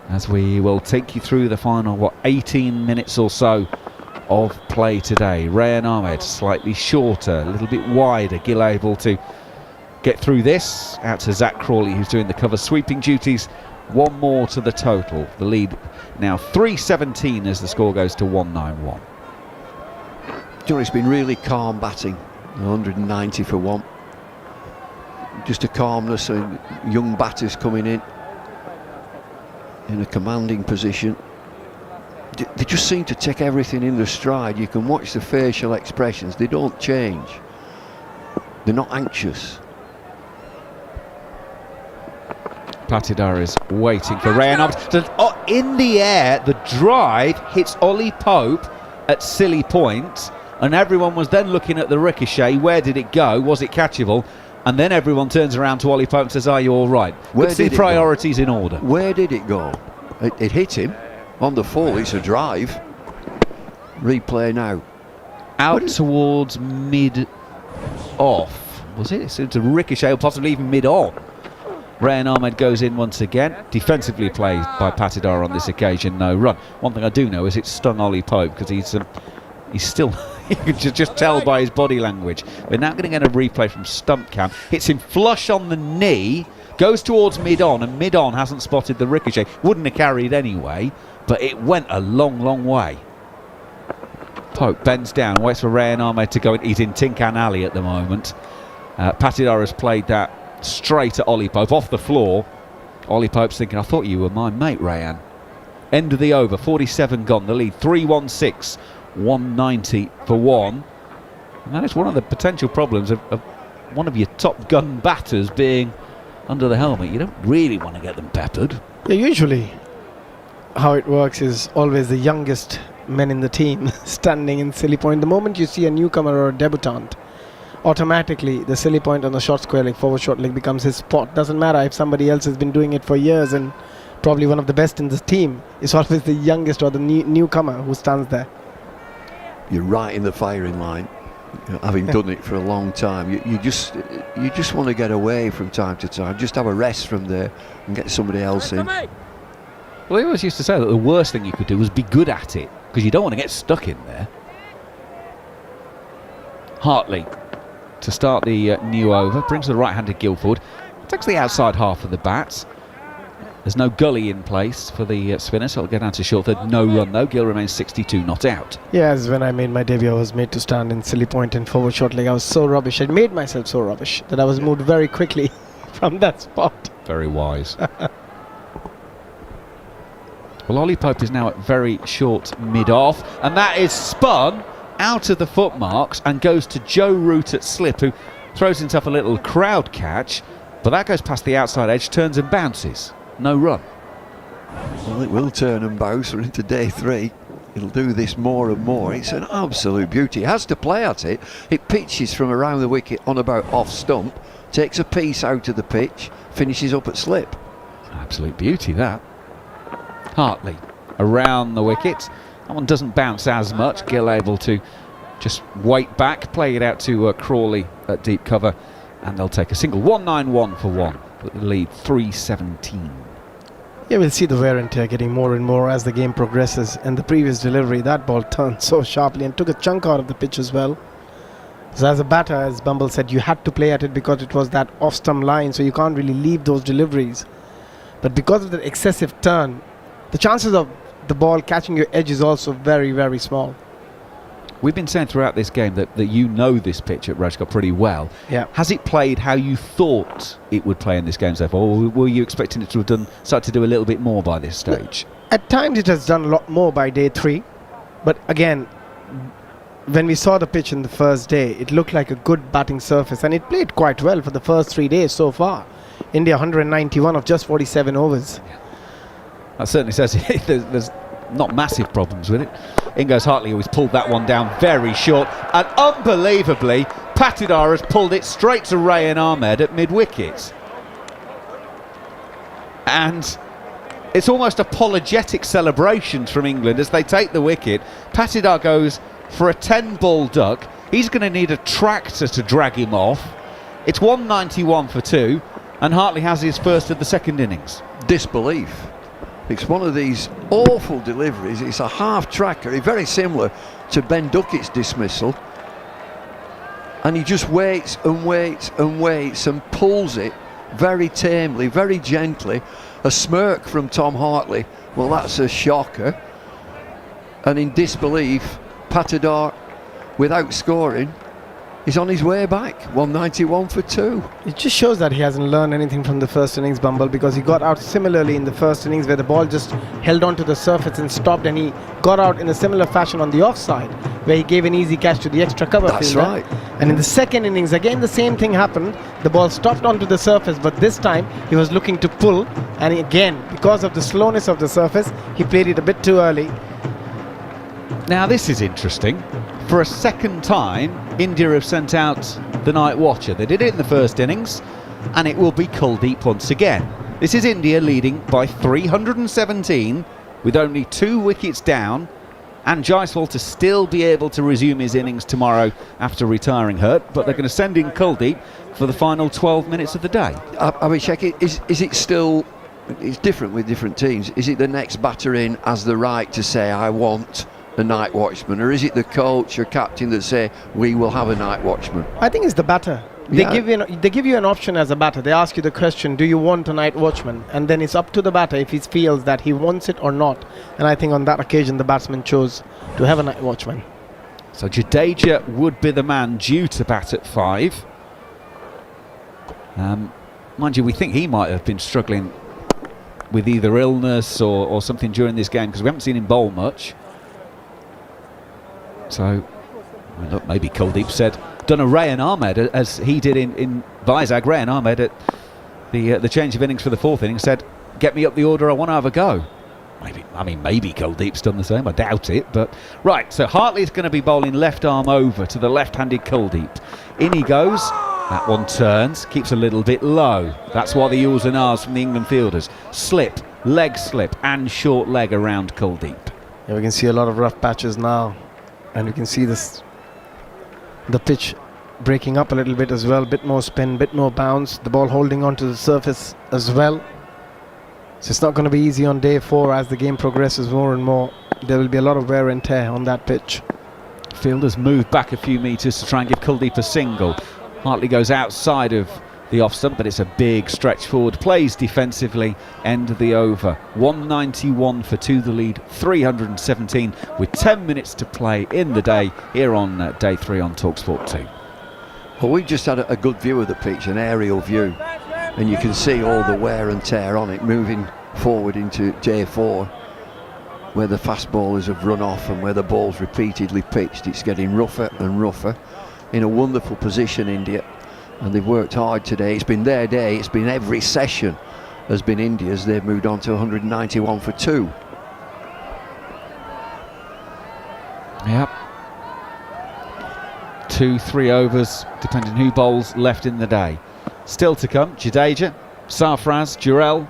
as we will take you through the final 18 minutes or so of play today. Rayan Ahmed slightly shorter, a little bit wider. Gill able to get through this. Out to Zach Crawley, who's doing the cover sweeping duties. 1 more to the total. The lead now 317 as the score goes to 191. You know, it's been really calm batting. 190 for 1. Just a calmness, and young batters coming in a commanding position. They just seem to take everything in their stride. You can watch the facial expressions, they don't change. They're not anxious. Patidar is waiting for Rayan Ahmed. In the air, the drive hits Ollie Pope at Silly Point, and everyone was then looking at the ricochet. Where did it go? Was it catchable? And then everyone turns around to Ollie Pope and says, are you all right? Let's see priorities in order. Where did it go? It hit him on the full. It's a drive. Replay now. Out towards mid-off, was it? So it's a ricochet, or possibly even mid-on. Rayan Ahmed goes in once again. Defensively played by Patidar on this occasion, no run. One thing I do know is it stung Ollie Pope, because he's still... You can just tell by his body language. We're now going to get a replay from stump cam. Hits him flush on the knee, goes towards mid-on, and mid-on hasn't spotted the ricochet. Wouldn't have carried anyway, but it went a long, long way. Pope bends down, waits for Rayan Ahmed to go in. He's in Tinkan Alley at the moment. Patidar has played that straight at Ollie Pope, off the floor. Ollie Pope's thinking, I thought you were my mate, Rayan. End of the over, 47 gone. The lead, 3-1-6, 190 for one. And that is one of the potential problems of one of your top gun batters being under the helmet. You don't really want to get them peppered. Yeah, usually how it works is always the youngest men in the team standing in silly point. The moment you see a newcomer or a debutant, automatically the silly point on the short square leg, forward short leg becomes his spot. Doesn't matter if somebody else has been doing it for years and probably one of the best in this team. It's always the youngest or the newcomer who stands there. You're right in the firing line. You know, having done it for a long time, you just want to get away from time to time. Just have a rest from there and get somebody else in. Well, they always used to say that the worst thing you could do was be good at it, because you don't want to get stuck in there. Hartley to start the new over, brings the right-handed Guildford, takes the outside half of the bats. There's no gully in place for the spinner, so it'll get down to short third. No run though. Gill remains 62 not out. Yeah, as when I made my debut, I was made to stand in silly point and forward short leg. I was so rubbish. I made myself so rubbish that I was moved very quickly from that spot. Very wise. Well, Ollie Pope is now at very short mid-off, and that is spun out of the foot marks and goes to Joe Root at slip, who throws himself a little crowd catch, but that goes past the outside edge, turns and bounces. No run. Well, it will turn and bounce. We're into day 3. It'll do this more and more. It's an absolute beauty. It has to play at it. It pitches from around the wicket on about off stump, takes a piece out of the pitch, finishes up at slip. Absolute beauty, that. Hartley around the wicket. That one doesn't bounce as much. Gill able to just wait back, play it out to Crawley at deep cover, and they'll take a single. 191 for one, but the lead 317. Yeah, we'll see the wear and tear getting more and more as the game progresses. And the previous delivery, that ball turned so sharply and took a chunk out of the pitch as well. So as a batter, as Bumble said, you had to play at it because it was that off-stump line, so you can't really leave those deliveries. But because of the excessive turn, the chances of the ball catching your edge is also very, very small. We've been saying throughout this game that you know this pitch at Rajkot pretty well. Yeah. Has it played how you thought it would play in this game so far, or were you expecting it to have started to do a little bit more by this stage? At times it has done a lot more by day 3, but again, when we saw the pitch in the first day, it looked like a good batting surface, and it played quite well for the first 3 days so far. India 191 of just 47 overs. That certainly says there's not massive problems with it. In goes Hartley, who has pulled that one down very short, and unbelievably, Patidar has pulled it straight to Rayan Ahmed at mid-wicket. And it's almost apologetic celebrations from England as they take the wicket. Patidar goes for a 10-ball duck. He's going to need a tractor to drag him off. It's 191 for 2, and Hartley has his first of the second innings. Disbelief. It's one of these awful deliveries. It's a half tracker, very similar to Ben Duckett's dismissal. And he just waits and waits and waits and pulls it very tamely, very gently. A smirk from Tom Hartley. Well, that's a shocker. And in disbelief, Patidar, without scoring, is on his way back. 191 for 2. It just shows that he hasn't learned anything from the first innings, Bumble, because he got out similarly in the first innings where the ball just held on to the surface and stopped, and he got out in a similar fashion on the offside where he gave an easy catch to the extra cover That's fielder. right. And in the second innings, again the same thing happened. The ball stopped onto the surface, but this time he was looking to pull, and again, because of the slowness of the surface, he played it a bit too early. Now this is interesting. For a second time, India have sent out the night watcher. They did it in the first innings, and it will be Kuldeep once again. This is India leading by 317 with only 2 wickets down, and Jaiswal to still be able to resume his innings tomorrow after retiring hurt, but they're going to send in Kuldeep for the final 12 minutes of the day. Abhishek, is it still, it's different with different teams, is it the next batter in has the right to say I want a night watchman, or is it the coach or captain that say we will have a night watchman? I think it's the batter. They give you an option as a batter. They ask you the question, do you want a night watchman? And then it's up to the batter if he feels that he wants it or not. And I think on that occasion the batsman chose to have a night watchman. So Jadeja would be the man due to bat at 5. Mind you, we think he might have been struggling with either illness or something during this game, because we haven't seen him bowl much. So, well, look, maybe Kuldeep said, done a Rayan Ahmed as he did in Vizag. Rayan Ahmed at the change of innings for the 4th inning said, get me up the order, I want to have a go. Maybe Kuldeep's done the same, I doubt it, but right, so Hartley's going to be bowling left arm over to the left-handed Kuldeep. In he goes, that one turns, keeps a little bit low. That's why the U's and R's from the England fielders. Slip, leg slip, and short leg around Kuldeep. Yeah, we can see a lot of rough patches now, and we can see the pitch breaking up a little bit as well, bit more spin, bit more bounce, the ball holding onto the surface as well. So it's not going to be easy on day 4 as the game progresses more and more. There will be a lot of wear and tear on that pitch. Fielders move back a few metres to try and give Kuldeep a single. Hartley goes outside of the off stump, but it's a big stretch forward. Plays defensively, end of the over. 191 for 2 the lead, 317 with 10 minutes to play in the day here on day 3 on talkSPORT 2. Well, we just had a good view of the pitch, an aerial view, and you can see all the wear and tear on it moving forward into day 4, where the fast bowlers have run off and where the ball's repeatedly pitched. It's getting rougher and rougher. In a wonderful position, India, and they've worked hard today. It's been their day. It's been every session has been India's. They've moved on to 191 for 2. Yep. 2-3 overs, depending who bowls left in the day. Still to come, Jadeja, Sarfraz, Jurel,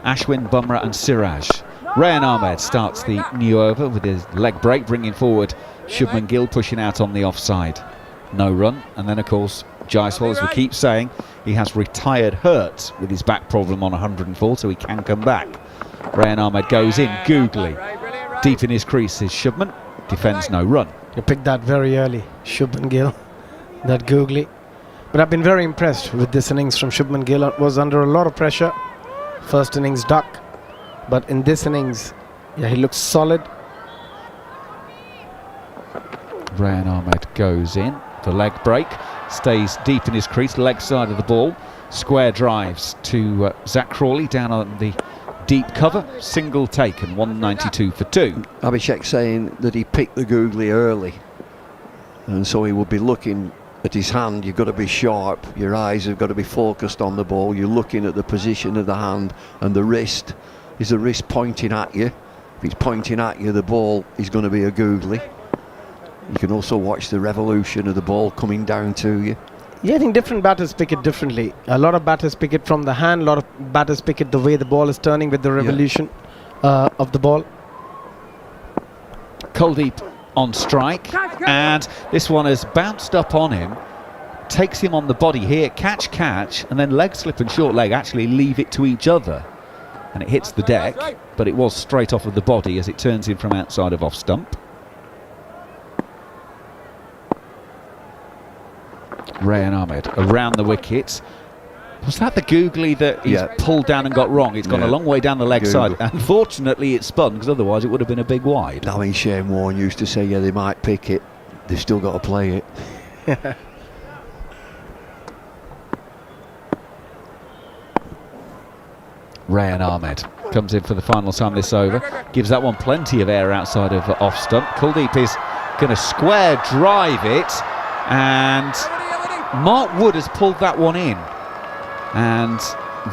Ashwin, Bumrah and Siraj. Rayan Ahmed starts the new over with his leg break, bringing forward Shubman Gill, pushing out on the offside. No run, and then of course Jaiswal, as we keep saying, he has retired hurt with his back problem on 104, so he can come back. Rayan Ahmed goes in googly, deep in his crease is Shubman, defends no run. You picked that very early, Shubman Gill, that googly. But I've been very impressed with this innings from Shubman Gill. It was under a lot of pressure. First innings duck, but in this innings, yeah, he looks solid. Rayan Ahmed goes in. The leg break, stays deep in his crease, leg side of the ball. Square drives to Zach Crawley down on the deep cover. Single taken, 192 for 2. Abhishek saying that he picked the googly early, and so he would be looking at his hand. You've got to be sharp, your eyes have got to be focused on the ball. You're looking at the position of the hand and the wrist. Is the wrist pointing at you? If it's pointing at you, the ball is going to be a googly. You can also watch the revolution of the ball coming down to you. Yeah, I think different batters pick it differently. A lot of batters pick it from the hand, a lot of batters pick it the way the ball is turning with the revolution of the ball. Kuldeep on strike, and this one has bounced up on him, takes him on the body here, catch, and then leg slip and short leg actually leave it to each other. And it hits the deck, but it was straight off of the body as it turns in from outside of off stump. Rayan Ahmed around the wicket. Was that the googly that he's pulled down and got wrong? It's gone a long way down the leg side. Unfortunately, it spun, because otherwise it would have been a big wide. I mean, Shane Warne used to say, yeah, they might pick it. They've still got to play it. Rayan Ahmed comes in for the final time this over. Gives that one plenty of air outside of off stump. Kuldeep is going to square drive it, and Mark Wood has pulled that one in, and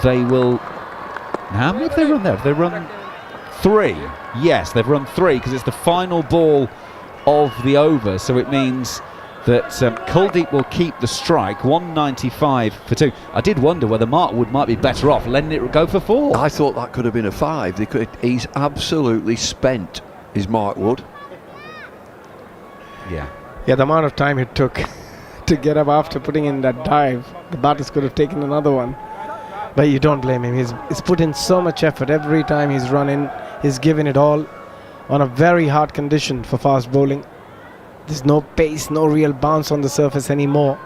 they will. How many have they run there? Have they run 3? Yes, they've run 3, because it's the final ball of the over, so it means that Kuldeep will keep the strike. 195 for 2. I did wonder whether Mark Wood might be better off letting it go for 4. I thought that could have been a 5. He's absolutely spent, is Mark Wood. Yeah, the amount of time it took to get up after putting in that dive, the batters could have taken another one. But you don't blame him. He's put in so much effort. Every time he's run in, he's given it all on a very hard condition for fast bowling. There's no pace, no real bounce on the surface anymore.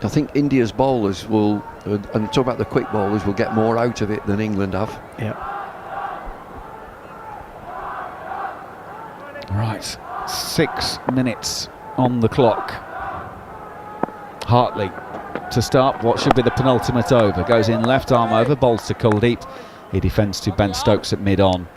I think India's bowlers will, and talk about the quick bowlers, will get more out of it than England have. Yeah. Right, 6 minutes on the clock. Hartley to start what should be the penultimate over. Goes in left arm over, bowls to Kuldeep. He defends to Ben Stokes at mid-on.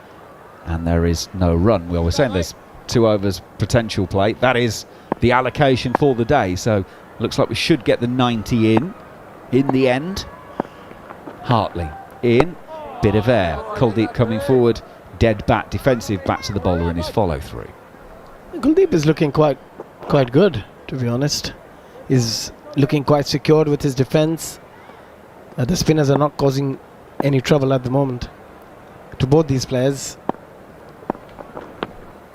And there is no run. Well, we're saying there's 2 overs potential play. That is the allocation for the day. So looks like we should get the 90 in the end. Hartley in, bit of air. Kuldeep coming forward, dead bat, defensive back to the bowler in his follow-through. Kuldeep is looking quite good, to be honest. He's looking quite secured with his defence. The spinners are not causing any trouble at the moment to both these players.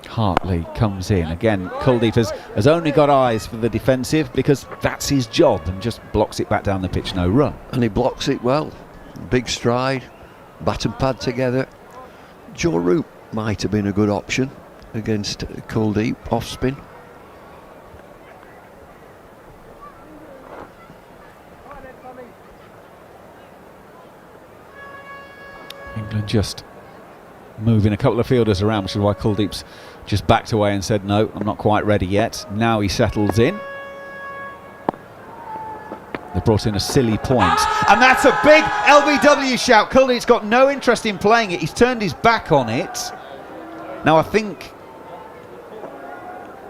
Hartley comes in. Again, Kuldeep has only got eyes for the defensive because that's his job, and just blocks it back down the pitch, no run. And he blocks it well. Big stride, bat and pad together. Joe Root might have been a good option against Kuldeep off spin. England just moving a couple of fielders around, which is why Kuldeep's just backed away and said, no, I'm not quite ready yet. Now he settles in. They brought in a silly point. And that's a big LBW shout. Kuldeep's got no interest in playing it. He's turned his back on it. Now, I think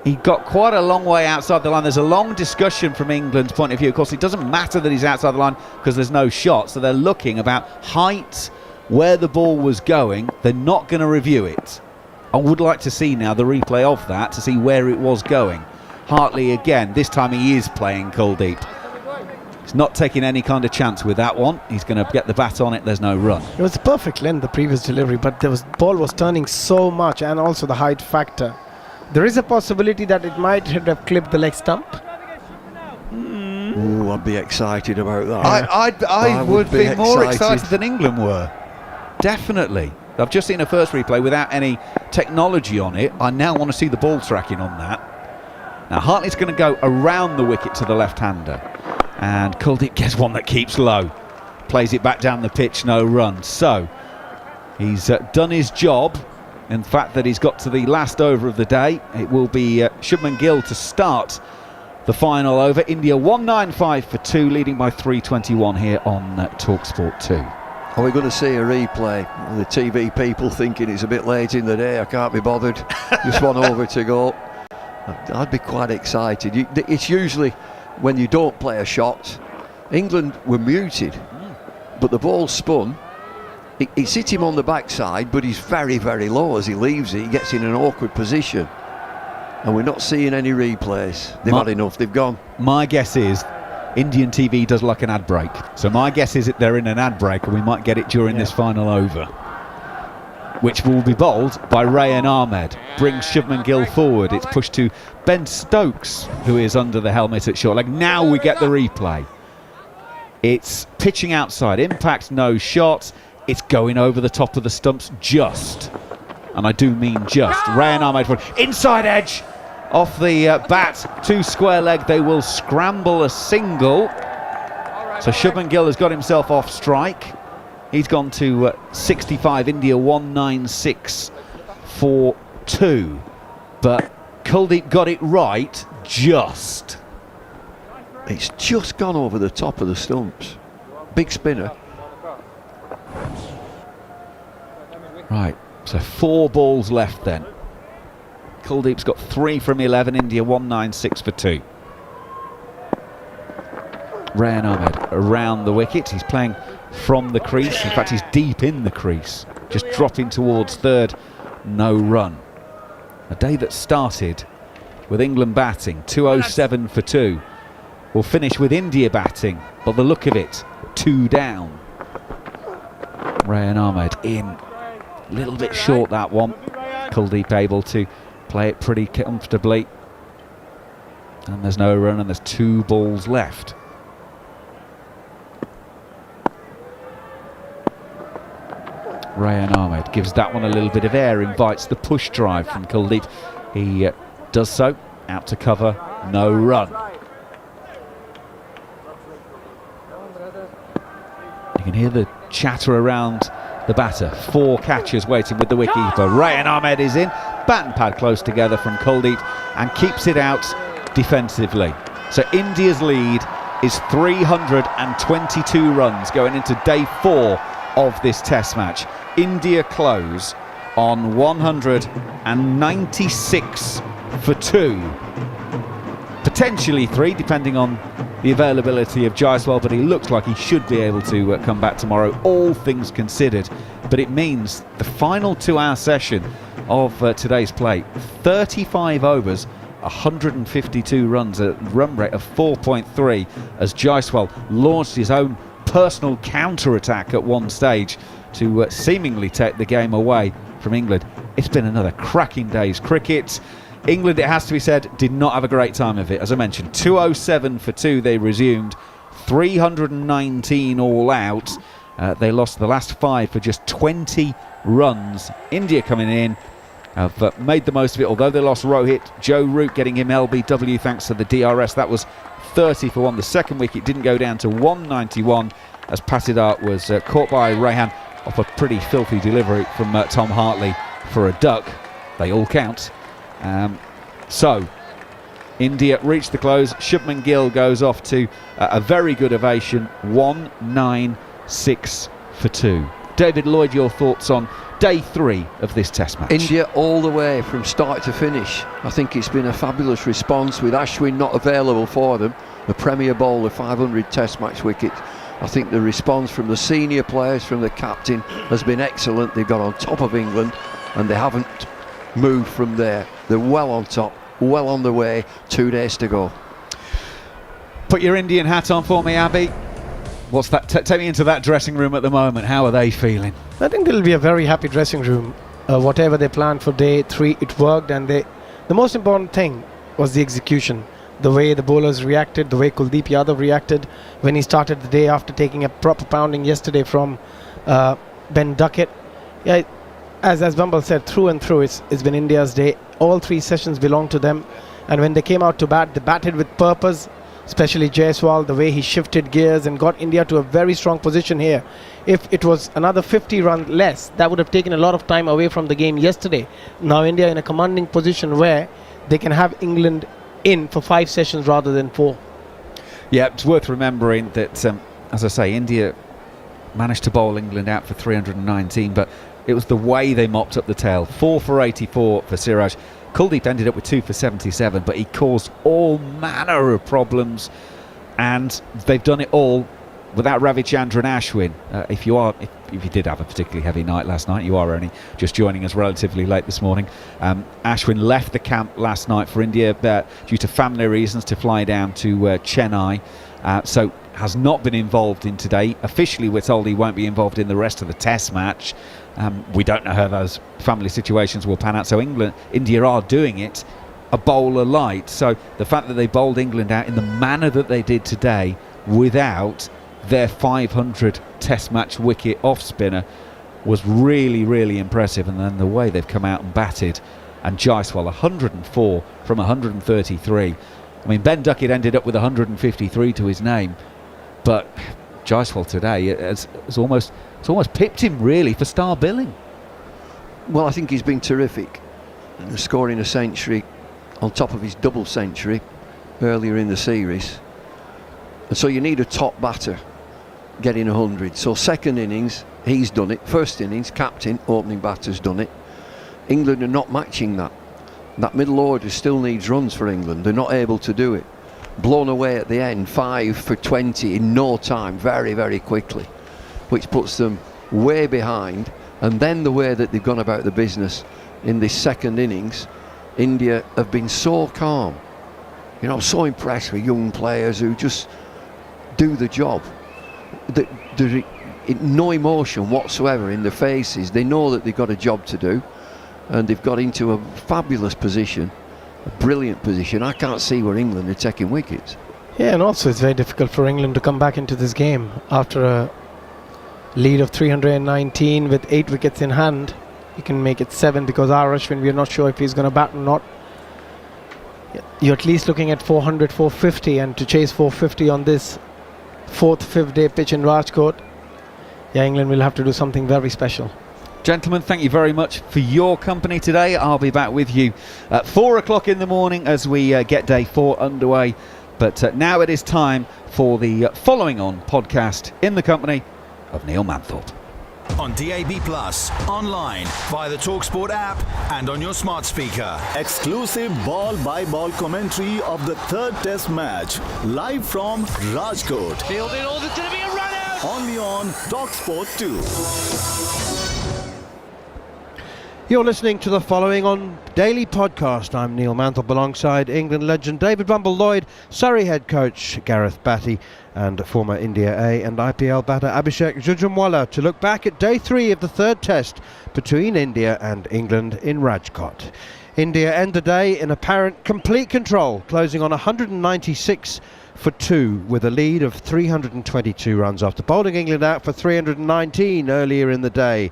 he got quite a long way outside the line. There's a long discussion from England's point of view. Of course, it doesn't matter that he's outside the line because there's no shot. So they're looking about height, where the ball was going. They're not going to review it. I would like to see now the replay of that to see where it was going. Hartley again, this time he is playing Kuldeep. He's not taking any kind of chance with that one. He's going to get the bat on it, there's no run. It was a perfect length, the previous delivery, but the ball was turning so much, and also the height factor. There is a possibility that it might have clipped the leg stump. Ooh, I'd be excited about that. I would be more excited than England were. Definitely. I've just seen a first replay without any technology on it. I now want to see the ball tracking on that. Now Hartley's going to go around the wicket to the left-hander. And Kuldeep gets one that keeps low. Plays it back down the pitch, no run. So he's done his job. In fact, that he's got to the last over of the day. It will be Shubman Gill to start the final over. India 195 for 2, leading by 321 here on talkSPORT 2. Are we going to see a replay? The TV people thinking it's a bit late in the day, I can't be bothered. Just one over to go. I'd be quite excited. It's usually when you don't play a shot. England were muted, but the ball spun. It's hit him on the backside, but he's very, very low as he leaves it. He gets in an awkward position. And we're not seeing any replays. They've had enough, they've gone. My guess is Indian TV does like an ad break. So my guess is that they're in an ad break and we might get it during this final over, which will be bowled by Rayan Ahmed. Brings Shubman Gill forward. It's pushed to Ben Stokes, who is under the helmet at short leg. Now we get the replay. It's pitching outside. Impact, no shot. It's going over the top of the stumps just. And I do mean just. Rayan Ahmed for inside edge. Off the bat to square leg. They will scramble a single. So Shubman Gill has got himself off strike. He's gone to 65. India 196 for 2. But Kuldeep got it right just. It's just gone over the top of the stumps. Big spinner. Right, so 4 balls left then. Kuldeep's got 3 from 11, India 196 for 2. Rayan Ahmed around the wicket. He's playing from the crease. In fact, he's deep in the crease. Just dropping towards third. No run. A day that started with England batting, 207 for 2. Will finish with India batting, but the look of it, 2 down. Rayan Ahmed in. A little bit short that one. Kuldeep able to play it pretty comfortably. And there's no run and there's 2 balls left. Rayan Ahmed gives that one a little bit of air, invites the push drive from Kuldeep. He does so, out to cover, no run. You can hear the chatter around the batter. 4 catches waiting with the wicketkeeper. Rayan Ahmed is in. Bat and pad close together from Kuldeep and keeps it out defensively. So India's lead is 322 runs going into day 4 of this test match. India close on 196 for 2. Potentially 3, depending on the availability of Jaiswal, but he looks like he should be able to come back tomorrow, all things considered. But it means the final 2-hour session of today's play, 35 overs, 152 runs, a run rate of 4.3, as Jaiswal launched his own personal counter-attack at one stage to seemingly take the game away from England. It's been another cracking day's cricket. England, it has to be said, did not have a great time of it. As I mentioned, 207 for 2 they resumed, 319 all out. They lost the last 5 for just 20 runs. India coming in have made the most of it, although they lost Rohit. Joe Root getting him LBW thanks to the DRS. That was 30 for 1. The second wicket didn't go down to 191 as Patidar was caught by Rayan off a pretty filthy delivery from Tom Hartley for a duck. They all count. So India reached the close. Shubman Gill goes off to a very good ovation. 196 for 2. David Lloyd, your thoughts on day 3 of this test match? India all the way from start to finish. I think it's been a fabulous response with Ashwin not available for them, the premier bowler, 500 test match wicket. I think the response from the senior players, from the captain, has been excellent. They've got on top of England and they haven't moved from there. They're well on top, well on the way. 2 days to go. Put your Indian hat on for me, Abby. What's that? Take me into that dressing room at the moment. How are they feeling? I think there'll be a very happy dressing room. Whatever they planned for day 3, it worked, and the most important thing was the execution. The way the bowlers reacted, the way Kuldeep Yadav reacted when he started the day after taking a proper pounding yesterday from Ben Duckett. Yeah, as Bumble said, through and through, it's been India's day. All 3 sessions belong to them, and when they came out to bat, they batted with purpose, especially Jaiswal, the way he shifted gears and got India to a very strong position here. If it was another 50 runs less, that would have taken a lot of time away from the game yesterday. Now India in a commanding position where they can have England in for 5 sessions rather than 4. Yeah, it's worth remembering that, as I say, India managed to bowl England out for 319, but it was the way they mopped up the tail. 4 for 84 for Siraj. Kuldeep ended up with 2 for 77, but he caused all manner of problems, and they've done it all without Ravichandran Ashwin. If you did have a particularly heavy night last night, you are only just joining us relatively late this morning. Ashwin left the camp last night for India due to family reasons to fly down to Chennai, so has not been involved in today. Officially, we're told he won't be involved in the rest of the test match. We don't know how those family situations will pan out, so India are doing it a bowler light. So the fact that they bowled England out in the manner that they did today without their 500 test match wicket off spinner was really, really impressive. And then the way they've come out and batted, and Jaiswal 104 from 133. I mean, Ben Duckett ended up with 153 to his name, but Jaiswal today has almost pipped him really for star billing. Well, I think he's been terrific, scoring a century on top of his double century earlier in the series. And so you need a top batter getting 100. So second innings, he's done it. First innings, captain, opening batter's done it. England are not matching that. That middle order still needs runs for England. They're not able to do it. Blown away at the end, 5 for 20 in no time, very, very quickly, which puts them way behind. And then the way that they've gone about the business in this second innings, India have been so calm. You know, I'm so impressed with young players who just do the job. There's no emotion whatsoever in their faces. They know that they've got a job to do, and they've got into a fabulous position, a brilliant position. I can't see where England are taking wickets. Yeah, and also it's very difficult for England to come back into this game after a lead of 319 with 8 wickets in hand. You can make it 7 because R. Ashwin, we're not sure if he's going to bat or not. You're at least looking at 400, 450, and to chase 450 on this 4th, 5th day pitch in Rajkot, yeah, England will have to do something very special. Gentlemen, thank you very much for your company today. I'll be back with you at 4 o'clock in the morning as we get day 4 underway. But now it is time for the Following On podcast in the company of Neil Manthorp. On DAB+, online, via the talkSPORT app and on your smart speaker. Exclusive ball-by-ball commentary of the third test match, live from Rajkot. Fielding, oh, there's going to be a run out! Only on talkSPORT 2. You're listening to the Following On Daily Podcast. I'm Neil Manthorp alongside England legend David Bumble, Lloyd, Surrey head coach Gareth, Batty and former India A and IPL batter Abhishek Jhnujhnuwala to look back at day 3 of the third test between India and England in Rajkot. India end the day in apparent complete control, closing on 196 for 2 with a lead of 322 runs after bowling England out for 319 earlier in the day.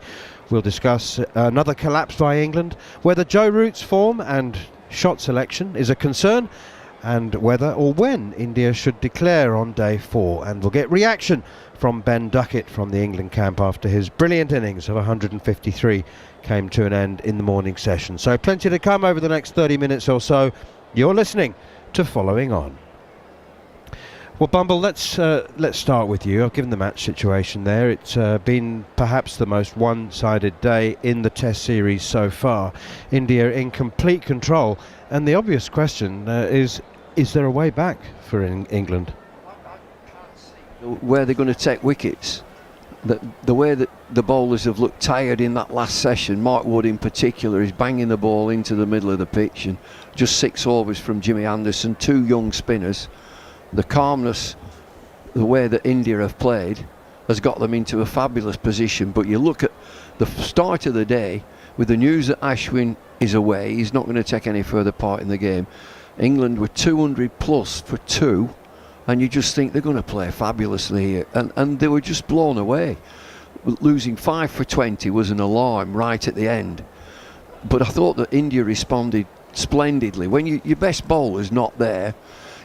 We'll discuss another collapse by England, whether Joe Root's form and shot selection is a concern, and whether or when India should declare on day 4. And we'll get reaction from Ben Duckett from the England camp after his brilliant innings of 153 came to an end in the morning session. So plenty to come over the next 30 minutes or so. You're listening to Following On. Well, Bumble, let's start with you. I've given the match situation there. It's been perhaps the most one-sided day in the Test series so far. India in complete control, and the obvious question is there a way back for England? Where they're going to take wickets. The way that the bowlers have looked tired in that last session, Mark Wood in particular, is banging the ball into the middle of the pitch, and just 6 overs from Jimmy Anderson, 2 young spinners. The calmness, the way that India have played, has got them into a fabulous position. But you look at the start of the day, with the news that Ashwin is away, he's not going to take any further part in the game. England were 200 plus for 2, and you just think they're going to play fabulously here. And they were just blown away. Losing 5 for 20 was an alarm right at the end. But I thought that India responded splendidly. When your best bowler's not there,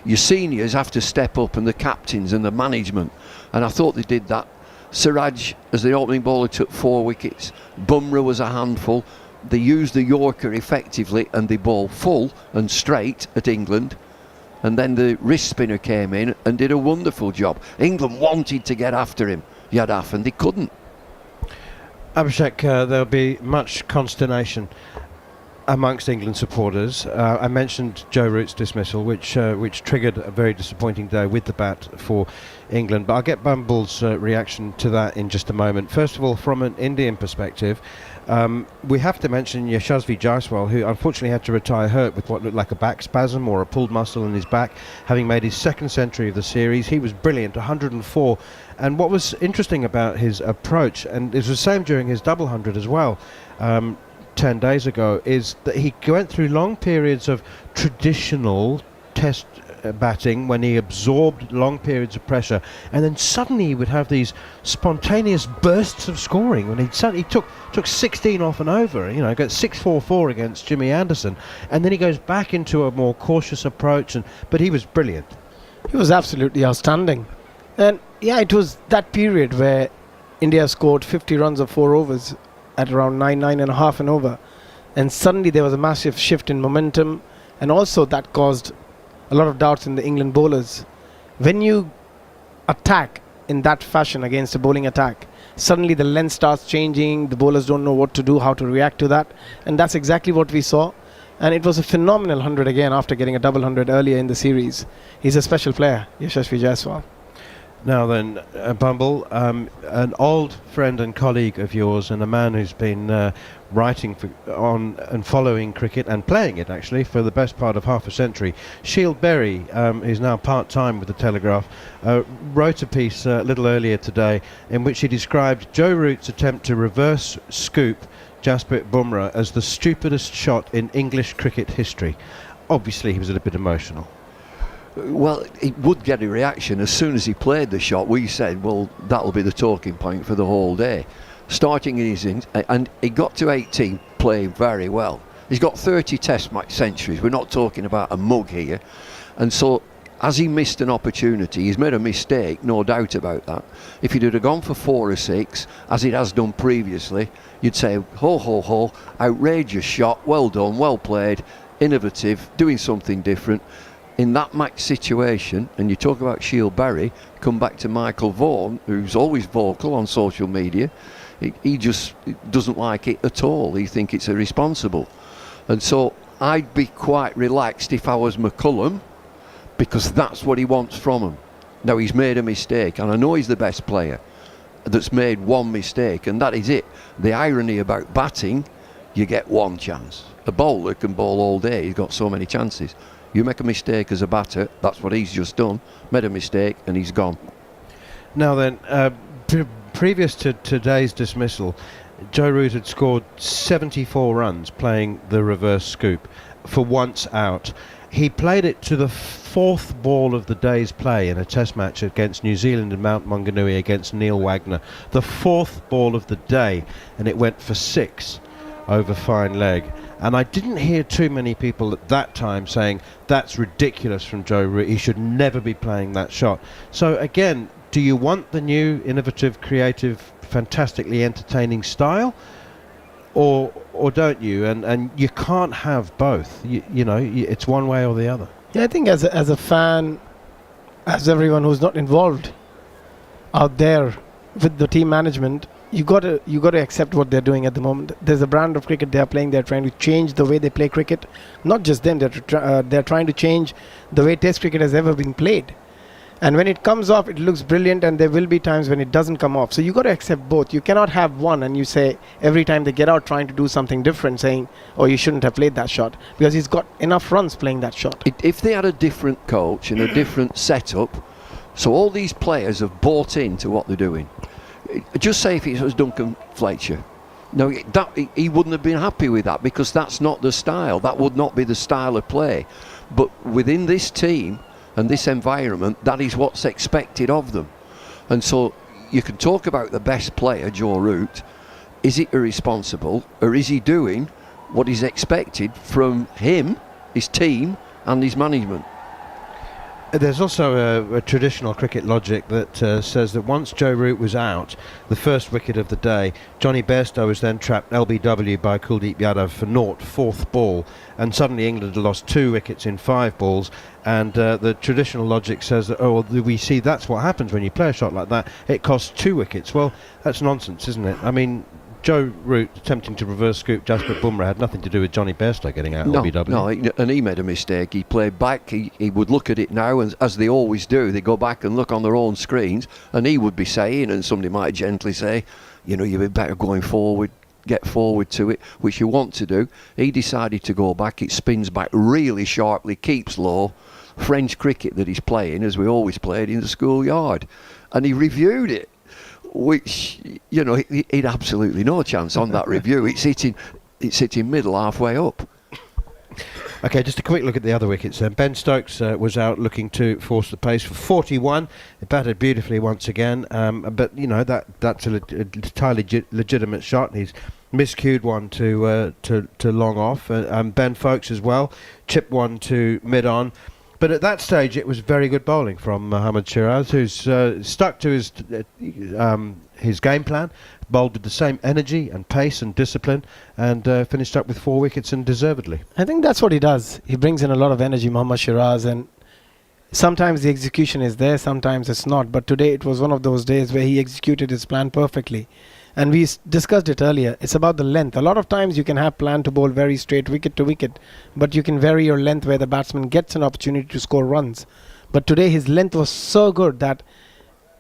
your seniors have to step up, and the captains and the management, and I thought they did that. Siraj, as the opening bowler, took 4 wickets. Bumrah was a handful. They used the Yorker effectively, and they bowled full and straight at England. And then the wrist spinner came in and did a wonderful job. England wanted to get after him, Yadav, and they couldn't. Abhishek, there'll be much consternation amongst England supporters. I mentioned Joe Root's dismissal, which triggered a very disappointing day with the bat for England. But I'll get Bumble's reaction to that in just a moment. First of all, from an Indian perspective, we have to mention Yashasvi Jaiswal, who unfortunately had to retire hurt with what looked like a back spasm or a pulled muscle in his back, having made his 2nd century of the series. He was brilliant, 104. And what was interesting about his approach, and it was the same during his double 100 as well, 10 days ago, is that he went through long periods of traditional test batting when he absorbed long periods of pressure, and then suddenly he would have these spontaneous bursts of scoring when he suddenly took 16 off and over, got 6-4-4 against Jimmy Anderson, and then he goes back into a more cautious approach, but he was brilliant. He was absolutely outstanding. And yeah, it was that period where India scored 50 runs of 4 overs at around 9.5 and over, and suddenly there was a massive shift in momentum, and also that caused a lot of doubts in the England bowlers. When you attack in that fashion against a bowling attack, suddenly the length starts changing, the bowlers don't know what to do, how to react to that, and that's exactly what we saw. And it was a phenomenal 100 again after getting a double 100 earlier in the series. He's a special player, Yashasvi Jaiswal. Now then, Bumble, an old friend and colleague of yours, and a man who's been writing on and following cricket and playing it actually for the best part of half a century, Shield Berry, who's now part-time with the Telegraph, wrote a piece a little earlier today in which he described Joe Root's attempt to reverse scoop Jasprit Bumrah as the stupidest shot in English cricket history. Obviously he was a little bit emotional. Well, he would get a reaction as soon as he played the shot. We said, well, that'll be the talking point for the whole day. Starting in his innings, and he got to 18 playing very well. He's got 30 test match centuries. We're not talking about a mug here. And so Has he missed an opportunity? He's made a mistake, no doubt about that. If he'd have gone for 4 or 6, as it has done previously, you'd say, ho, ho, ho, outrageous shot, well done, well played, innovative, doing something different. In that match situation, and you talk about Shield Barry, come back to Michael Vaughan, who's always vocal on social media, he just doesn't like it at all. He thinks it's irresponsible. And so I'd be quite relaxed if I was McCullum, because that's what he wants from him. Now, he's made a mistake, and I know he's the best player that's made one mistake, and that is it. The irony about batting, you get one chance. A bowler can bowl all day, he's got so many chances. You make a mistake as a batter, that's what he's just done, made a mistake, and he's gone. Now then, previous to today's dismissal, Joe Root had scored 74 runs playing the reverse scoop for once out. He played it to the 4th ball of the day's play in a test match against New Zealand in Mount Maunganui against Neil Wagner. The 4th ball of the day, and it went for 6 over fine leg. And I didn't hear too many people at that time saying that's ridiculous from Joe Root, he should never be playing that shot. So again, do you want the new innovative, creative, fantastically entertaining style, or don't you? And you can't have both. You know, it's one way or the other. Yeah, I think as a fan, as everyone who's not involved out there with the team management, you got to accept what they're doing at the moment. There's a brand of cricket they're playing. They're trying to change the way they play cricket. Not just them. They're trying to change the way Test cricket has ever been played. And when it comes off, it looks brilliant, and there will be times when it doesn't come off. So you got to accept both. You cannot have one and you say every time they get out trying to do something different, saying, oh, you shouldn't have played that shot, because he's got enough runs playing that shot. If they had a different coach and a different setup, so all these players have bought into what they're doing. Just say if it was Duncan Fletcher. No, he wouldn't have been happy with that, because that's not the style. That would not be the style of play. But within this team and this environment, that is what's expected of them. And so you can talk about the best player, Joe Root. Is it irresponsible, or is he doing what is expected from him, his team and his management? There's also a traditional cricket logic that says that once Joe Root was out, the first wicket of the day, Johnny Bairstow was then trapped LBW by Kuldeep Yadav for naught, 4th ball, and suddenly England had lost 2 wickets in 5 balls. And the traditional logic says that, oh, well, we see that's what happens when you play a shot like that. It costs 2 wickets. Well, that's nonsense, isn't it? I mean, Joe Root attempting to reverse scoop Jasprit Bumrah had nothing to do with Johnny Bairstow getting out of LBW. No, and he made a mistake. He played back. He would look at it now, and as they always do, they go back and look on their own screens, and he would be saying, and somebody might gently say, you know, you'd be better going forward, get forward to it, which you want to do. He decided to go back. It spins back really sharply, keeps low. French cricket that he's playing, as we always played in the schoolyard. And he reviewed it, which, you know, he'd absolutely no chance on that review. It's hitting middle, halfway up. Okay, just a quick look at the other wickets then. Ben Stokes was out looking to force the pace for 41. He batted beautifully once again, but, you know, that's an entirely legitimate shot. He's miscued one to long off. Ben Foakes as well chipped one to mid-on. But at that stage, it was very good bowling from Mohammad Shiraz, who's stuck to his game plan, bowled with the same energy and pace and discipline, and finished up with 4 wickets, and deservedly. I think that's what he does. He brings in a lot of energy, Mohammad Shiraz, and sometimes the execution is there, sometimes it's not. But today it was one of those days where he executed his plan perfectly. And we discussed it earlier. It's about the length. A lot of times you can have plan to bowl very straight wicket to wicket, but you can vary your length where the batsman gets an opportunity to score runs. But today his length was so good that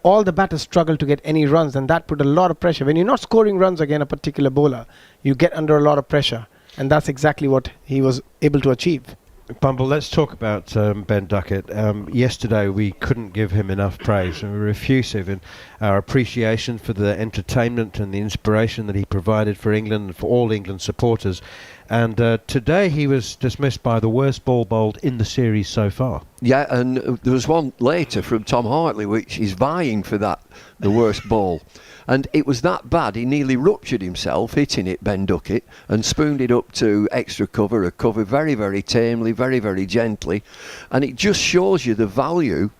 all the batters struggled to get any runs, and that put a lot of pressure. When you're not scoring runs against a particular bowler, you get under a lot of pressure, and that's exactly what he was able to achieve. Bumble, let's talk about Ben Duckett. Yesterday we couldn't give him enough praise, and we were effusive in our appreciation for the entertainment and the inspiration that he provided for England and for all England supporters. And today he was dismissed by the worst ball bowled in the series so far. Yeah, and there was one later from Tom Hartley which is vying for that, the worst ball. And it was that bad, he nearly ruptured himself hitting it, Ben Duckett, and spooned it up to extra cover, a cover very, very tamely, very, very gently. And it just shows you the value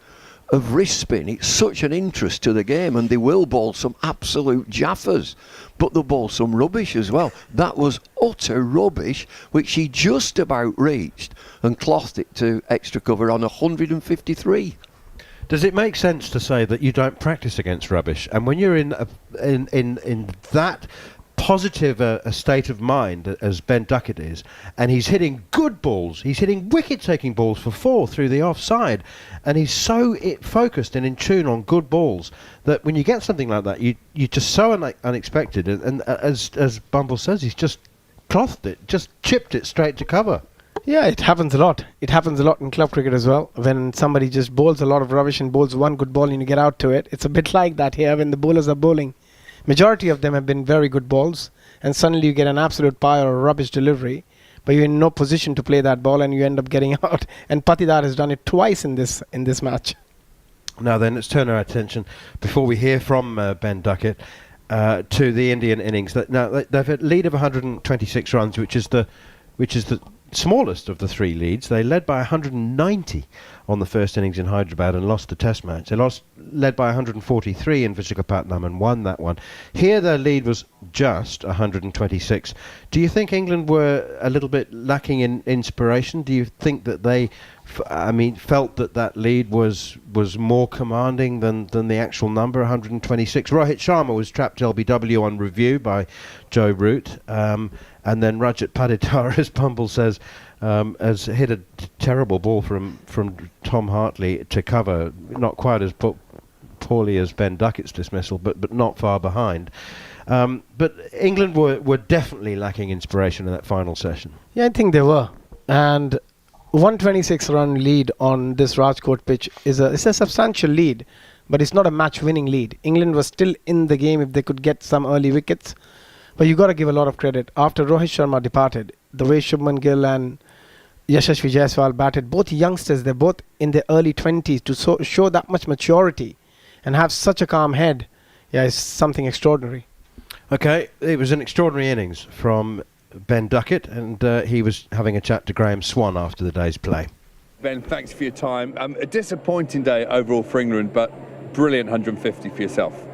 of wrist spin. It's such an interest to the game, and they will bowl some absolute jaffers, but they'll bowl some rubbish as well. That was utter rubbish, which he just about reached and clothed it to extra cover on 153. Does it make sense to say that you don't practice against rubbish? And when you're in that positive a state of mind as Ben Duckett is, and he's hitting good balls, he's hitting wicket-taking balls for 4 through the offside, and he's so focused and in tune on good balls that when you get something like that, you're just so unexpected. And as Bumble says, he's just clothed it, just chipped it straight to cover. Yeah, it happens a lot. It happens a lot in club cricket as well. When somebody just bowls a lot of rubbish and bowls one good ball and you get out to it, it's a bit like that here when the bowlers are bowling. Majority of them have been very good balls, and suddenly you get an absolute pie or a rubbish delivery, but you're in no position to play that ball and you end up getting out. And Patidar has done it twice in this match. Now then, let's turn our attention, before we hear from Ben Duckett, to the Indian innings. Now they've a lead of 126 runs, which is the smallest of the 3 leads. They led by 190 on the first innings in Hyderabad and lost the test match. They led by 143 in Visakhapatnam and won that one. Here their lead was just 126. Do you think England were a little bit lacking in inspiration? Do you think that they felt that lead was more commanding than the actual number, 126? Rohit Sharma was trapped LBW on review by Joe Root. And then Rajat Patidar, as Bumble says, has hit a terrible ball from Tom Hartley to cover, not quite as poorly as Ben Duckett's dismissal, but not far behind. But England were definitely lacking inspiration in that final session. Yeah, I think they were. And 126-run lead on this Rajkot pitch it's a substantial lead, but it's not a match-winning lead. England was still in the game if they could get some early wickets. But you got to give a lot of credit. After Rohit Sharma departed, the way Shubman Gill and Yashasvi Jaiswal batted, both youngsters, they're both in their early 20s, to show that much maturity and have such a calm head, is something extraordinary. Okay, it was an extraordinary innings from Ben Duckett, and he was having a chat to Graham Swan after the day's play. Ben, thanks for your time. A disappointing day overall for England, but brilliant 150 for yourself.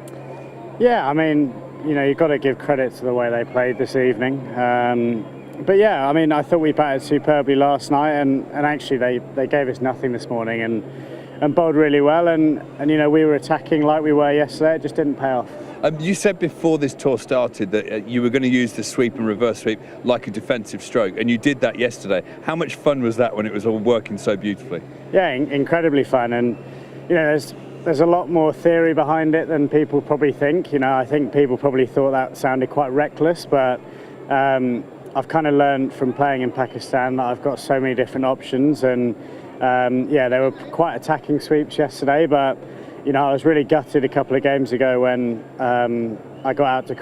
Yeah, I mean, you've got to give credit to the way they played this evening. But yeah, I mean, I thought we batted superbly last night, and actually they gave us nothing this morning and bowled really well. And we were attacking like we were yesterday. It just didn't pay off. You said before this tour started that you were going to use the sweep and reverse sweep like a defensive stroke, and you did that yesterday. How much fun was that when it was all working so beautifully? Yeah, incredibly fun. And there's a lot more theory behind it than people probably think. I think people probably thought that sounded quite reckless, but I've kind of learned from playing in Pakistan that I've got so many different options. And they were quite attacking sweeps yesterday, but I was really gutted a couple of games ago when I got out to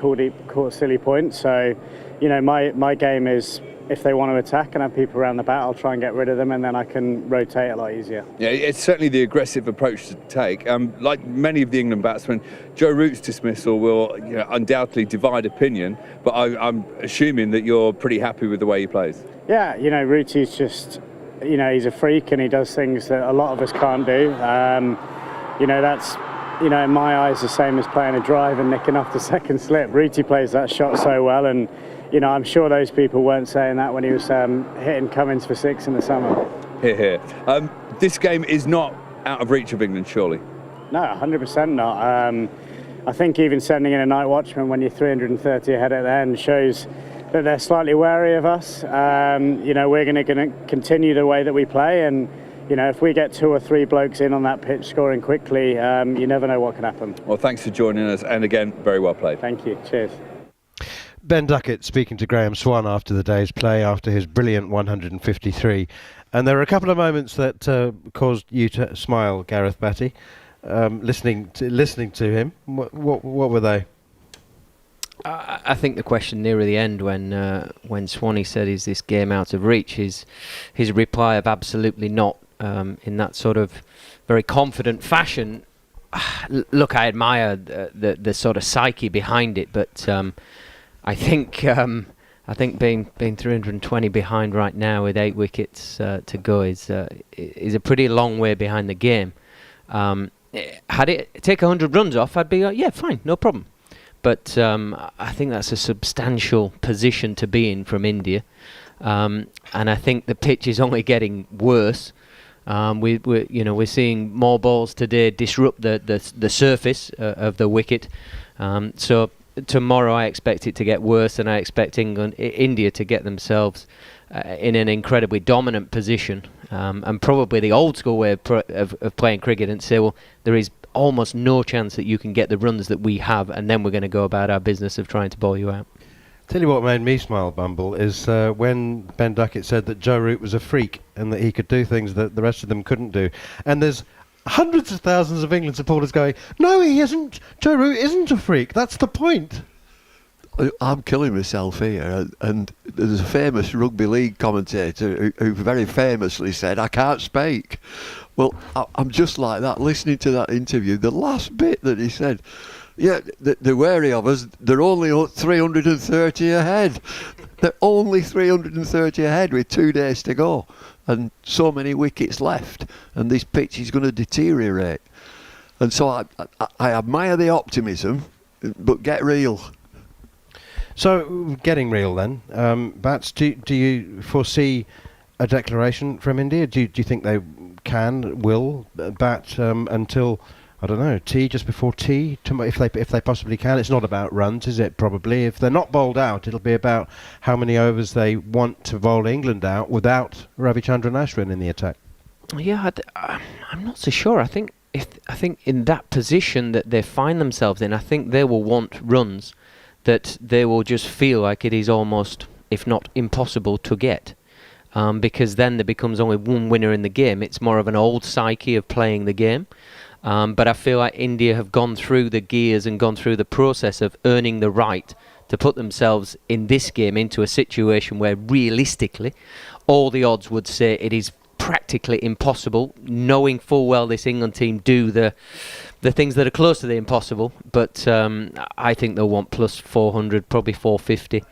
caught silly points. So my game is, if they want to attack and have people around the bat, I'll try and get rid of them, and then I can rotate a lot easier. Yeah, it's certainly the aggressive approach to take. Like many of the England batsmen, Joe Root's dismissal will undoubtedly divide opinion, but I'm assuming that you're pretty happy with the way he plays. Yeah, Rooty's just, he's a freak and he does things that a lot of us can't do. That's, in my eyes, the same as playing a drive and nicking off the second slip. Rooty plays that shot so well, and I'm sure those people weren't saying that when he was hitting Cummins for 6 in the summer. Hear, hear. This game is not out of reach of England, surely? No, 100% not. I think even sending in a night watchman when you're 330 ahead at the end shows that they're slightly wary of us. We're going to continue the way that we play, and if we get 2 or 3 blokes in on that pitch scoring quickly, you never know what can happen. Well, thanks for joining us, and again, very well played. Thank you. Cheers. Ben Duckett speaking to Graham Swan after the day's play, after his brilliant 153. And there were a couple of moments that caused you to smile, Gareth, Batty, listening to him. What were they? I think the question nearer the end when Swanee said, "Is this game out of reach?" his reply of absolutely not, in that sort of very confident fashion. Look, I admire the sort of psyche behind it, but I think being 320 behind right now with 8 wickets to go is a pretty long way behind the game. Had it take 100 runs off, I'd be like, yeah, fine, no problem. But I think that's a substantial position to be in from India, and I think the pitch is only getting worse. We're seeing more balls today disrupt the surface of the wicket. So tomorrow I expect it to get worse, and I expect India to get themselves in an incredibly dominant position, and probably the old school way of playing cricket, and say, well, there is almost no chance that you can get the runs that we have, and then we're going to go about our business of trying to bowl you out. Tell you what made me smile, Bumble, is when Ben Duckett said that Joe Root was a freak and that he could do things that the rest of them couldn't do. And there's hundreds of thousands of England supporters going, no, he isn't. Joe Root isn't a freak. That's the point. I'm killing myself here, and there's a famous rugby league commentator who very famously said, I can't speak. Well, I'm just like that, listening to that interview. The last bit that he said, yeah, they're wary of us. They're only 330 ahead. They're only 330 ahead with 2 days to go, and so many wickets left, and this pitch is going to deteriorate. And so I admire the optimism, but get real. So, getting real then, Bats, do you foresee a declaration from India? Do you think they will bat until, I don't know, tea, just before tea, if they possibly can? It's not about runs, is it? Probably. If they're not bowled out, it'll be about how many overs they want to bowl England out without Ravichandran Ashwin in the attack. Yeah, I'm not so sure. I think in that position that they find themselves in, I think they will want runs that they will just feel like it is almost, if not impossible, to get. Because then there becomes only one winner in the game. It's more of an old psyche of playing the game. But I feel like India have gone through the gears and gone through the process of earning the right to put themselves in this game into a situation where realistically all the odds would say it is practically impossible, knowing full well this England team do the things that are close to the impossible. But I think they'll want plus 400, probably 450.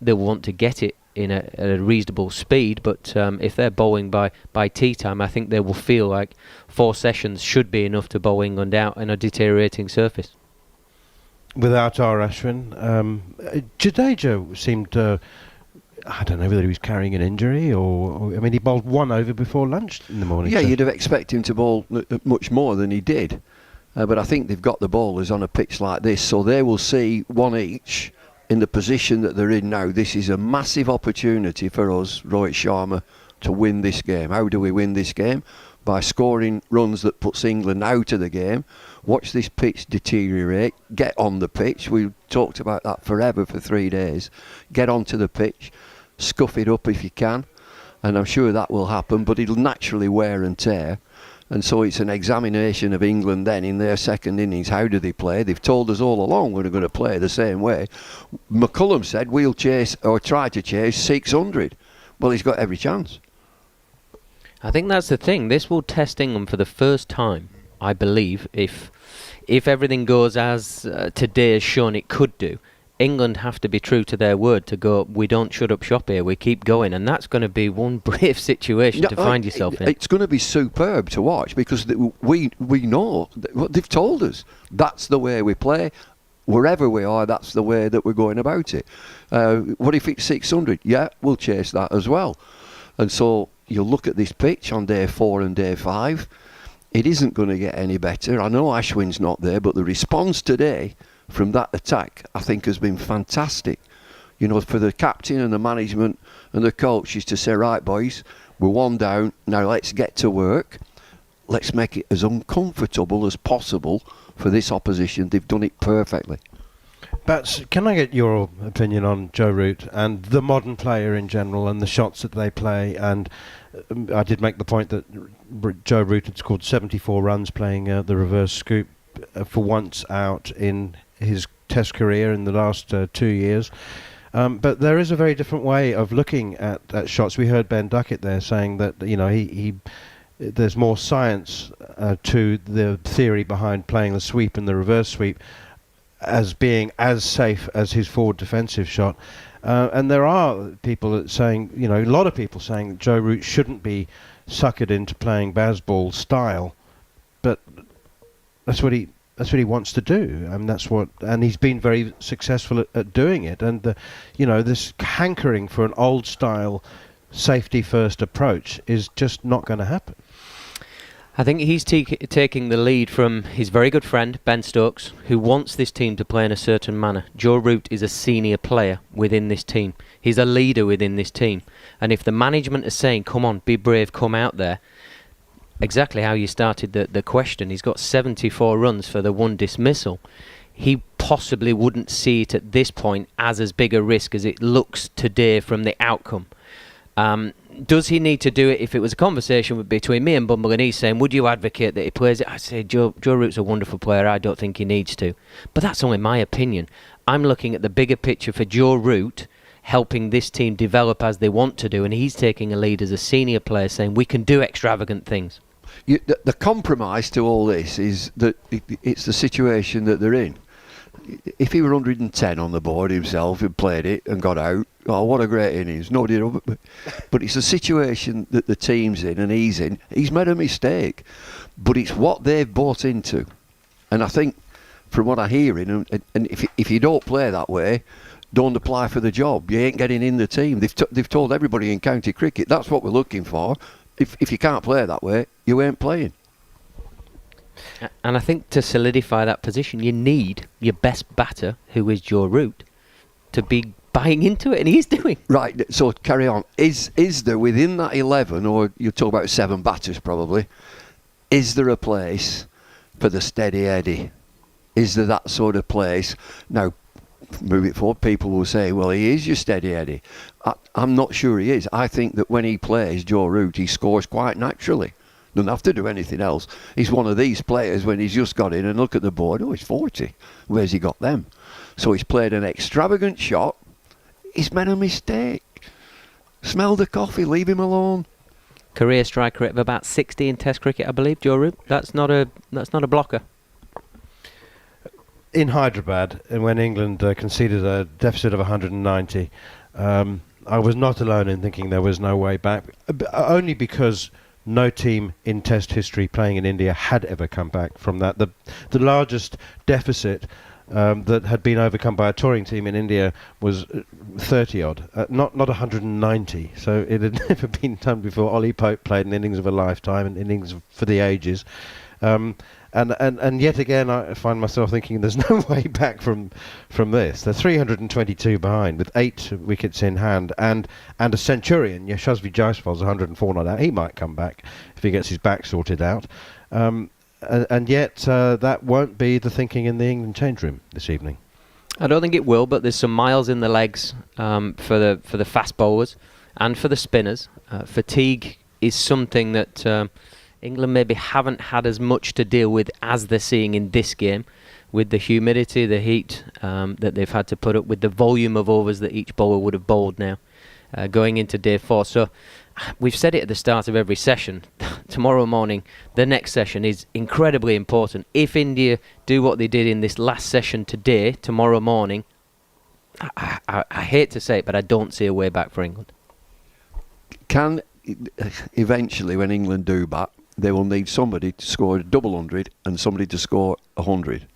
They'll want to get it in a reasonable speed, but if they're bowling by tea time, I think they will feel like 4 sessions should be enough to bowl England out in a deteriorating surface. Without R. Ashwin, Jadeja seemed, I don't know whether he was carrying an injury or I mean, he bowled 1 over before lunch in the morning. Yeah, you'd have expected him to bowl much more than he did, but I think they've got the bowlers on a pitch like this, so they will see 1 each. In the position that they're in now, this is a massive opportunity for us, Rohit Sharma, to win this game. How do we win this game? By scoring runs that puts England out of the game. Watch this pitch deteriorate. Get on the pitch. We talked about that forever for 3 days. Get onto the pitch. Scuff it up if you can. And I'm sure that will happen, but it'll naturally wear and tear. And so it's an examination of England then in their second innings. How do they play? They've told us all along we're going to play the same way. McCullum said we'll chase or try to chase 600. Well, he's got every chance. I think that's the thing. This will test England for the first time, I believe, if everything goes as today has shown it could do. England have to be true to their word to go, we don't shut up shop here, we keep going, and that's going to be one brave situation to find yourself in. It's going to be superb to watch because we know what they've told us. That's the way we play. Wherever we are, that's the way that we're going about it. What if it's 600? Yeah, we'll chase that as well. And so you'll look at this pitch on day 4 and day 5. It isn't going to get any better. I know Ashwin's not there, but the response today from that attack, I think, has been fantastic. You know, for the captain and the management and the coaches to say, right, boys, we're 1 down, now let's get to work. Let's make it as uncomfortable as possible for this opposition. They've done it perfectly. Bats, can I get your opinion on Joe Root and the modern player in general and the shots that they play? And I did make the point that Joe Root had scored 74 runs playing the reverse scoop for once out in his Test career in the last 2 years. But there is a very different way of looking at shots. We heard Ben Duckett there saying that there's more science to the theory behind playing the sweep and the reverse sweep as being as safe as his forward defensive shot. And there are people saying, a lot of people saying that Joe Root shouldn't be suckered into playing Bazball style, but that's what he wants to do, and he's been very successful at doing it. And this hankering for an old style safety first approach is just not going to happen. I think he's taking the lead from his very good friend Ben Stokes, who wants this team to play in a certain manner. Joe Root is a senior player within this team. He's a leader within this team, and if the management is saying, come on, be brave, come out there, exactly how you started the question, he's got 74 runs for the 1 dismissal. He possibly wouldn't see it at this point as big a risk as it looks today from the outcome. Does he need to do it? If it was a conversation between me and Bumble and he's saying, would you advocate that he plays it? I say, Joe Root's a wonderful player. I don't think he needs to. But that's only my opinion. I'm looking at the bigger picture for Joe Root, helping this team develop as they want to do, and he's taking a lead as a senior player, saying we can do extravagant things. The compromise to all this is that it's the situation that they're in. If he were 110 on the board himself and played it and got out, oh, what a great innings. Nobody, but it's a situation that the team's in and he's in. He's made a mistake, but it's what they've bought into. And I think, from what I'm hearing, and if you don't play that way, don't apply for the job. You ain't getting in the team. They've told everybody in county cricket, that's what we're looking for. If you can't play that way, you ain't playing. And I think to solidify that position, you need your best batter, who is Joe Root, to be buying into it, and he's doing. Right, so carry on. Is there, within that 11, or you talk about 7 batters probably, is there a place for the steady Eddie? Is there that sort of place? Now, move it forward, people will say, well, he is your steady Eddie. I'm not sure he is. I think that when he plays Joe Root, he scores quite naturally. Doesn't have to do anything else. He's one of these players when he's just got in and look at the board, oh, he's 40. Where's he got them? So he's played an extravagant shot. He's made a mistake. Smell the coffee, leave him alone. Career strike rate of about 60 in Test cricket, I believe, Joe Root. That's not a blocker. In Hyderabad, and when England conceded a deficit of 190, I was not alone in thinking there was no way back, only because no team in Test history playing in India had ever come back from that. The largest deficit that had been overcome by a touring team in India was 30-odd, not 190. So it had never been done before. Ollie Pope played an innings of a lifetime, an innings for the ages. And yet again, I find myself thinking there's no way back from this. They're 322 behind with 8 wickets in hand and a centurion. Yashasvi Jaiswal's 104 not out. He might come back if he gets his back sorted out. And yet that won't be the thinking in the England change room this evening. I don't think it will, but there's some miles in the legs for the fast bowlers and for the spinners. Fatigue is something that England maybe haven't had as much to deal with as they're seeing in this game, with the humidity, the heat that they've had to put up, with the volume of overs that each bowler would have bowled now going into day 4. So we've said it at the start of every session. Tomorrow morning, the next session is incredibly important. If India do what they did in this last session today, tomorrow morning, I hate to say it, but I don't see a way back for England. Can eventually, when England do bat, they will need somebody to score a double 100 and somebody to score 100.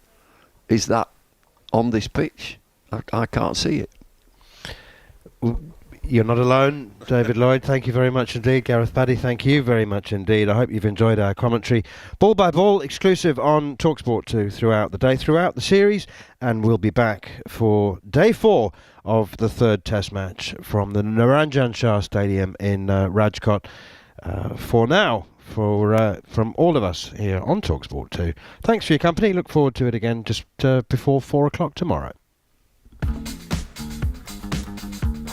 Is that on this pitch? I can't see it. You're not alone, David Lloyd. Thank you very much indeed. Gareth, Batty, thank you very much indeed. I hope you've enjoyed our commentary. Ball by Ball, exclusive on talkSPORT 2 throughout the day, throughout the series, and we'll be back for day 4 of the 3rd Test match from the Niranjan Shah Stadium in Rajkot. For now, from all of us here on talkSPORT 2. Thanks for your company. Look forward to it again just before 4 o'clock tomorrow.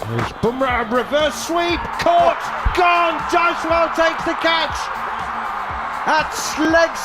Here's Bumrah, reverse sweep, caught, gone, Jaiswal takes the catch. That's legs.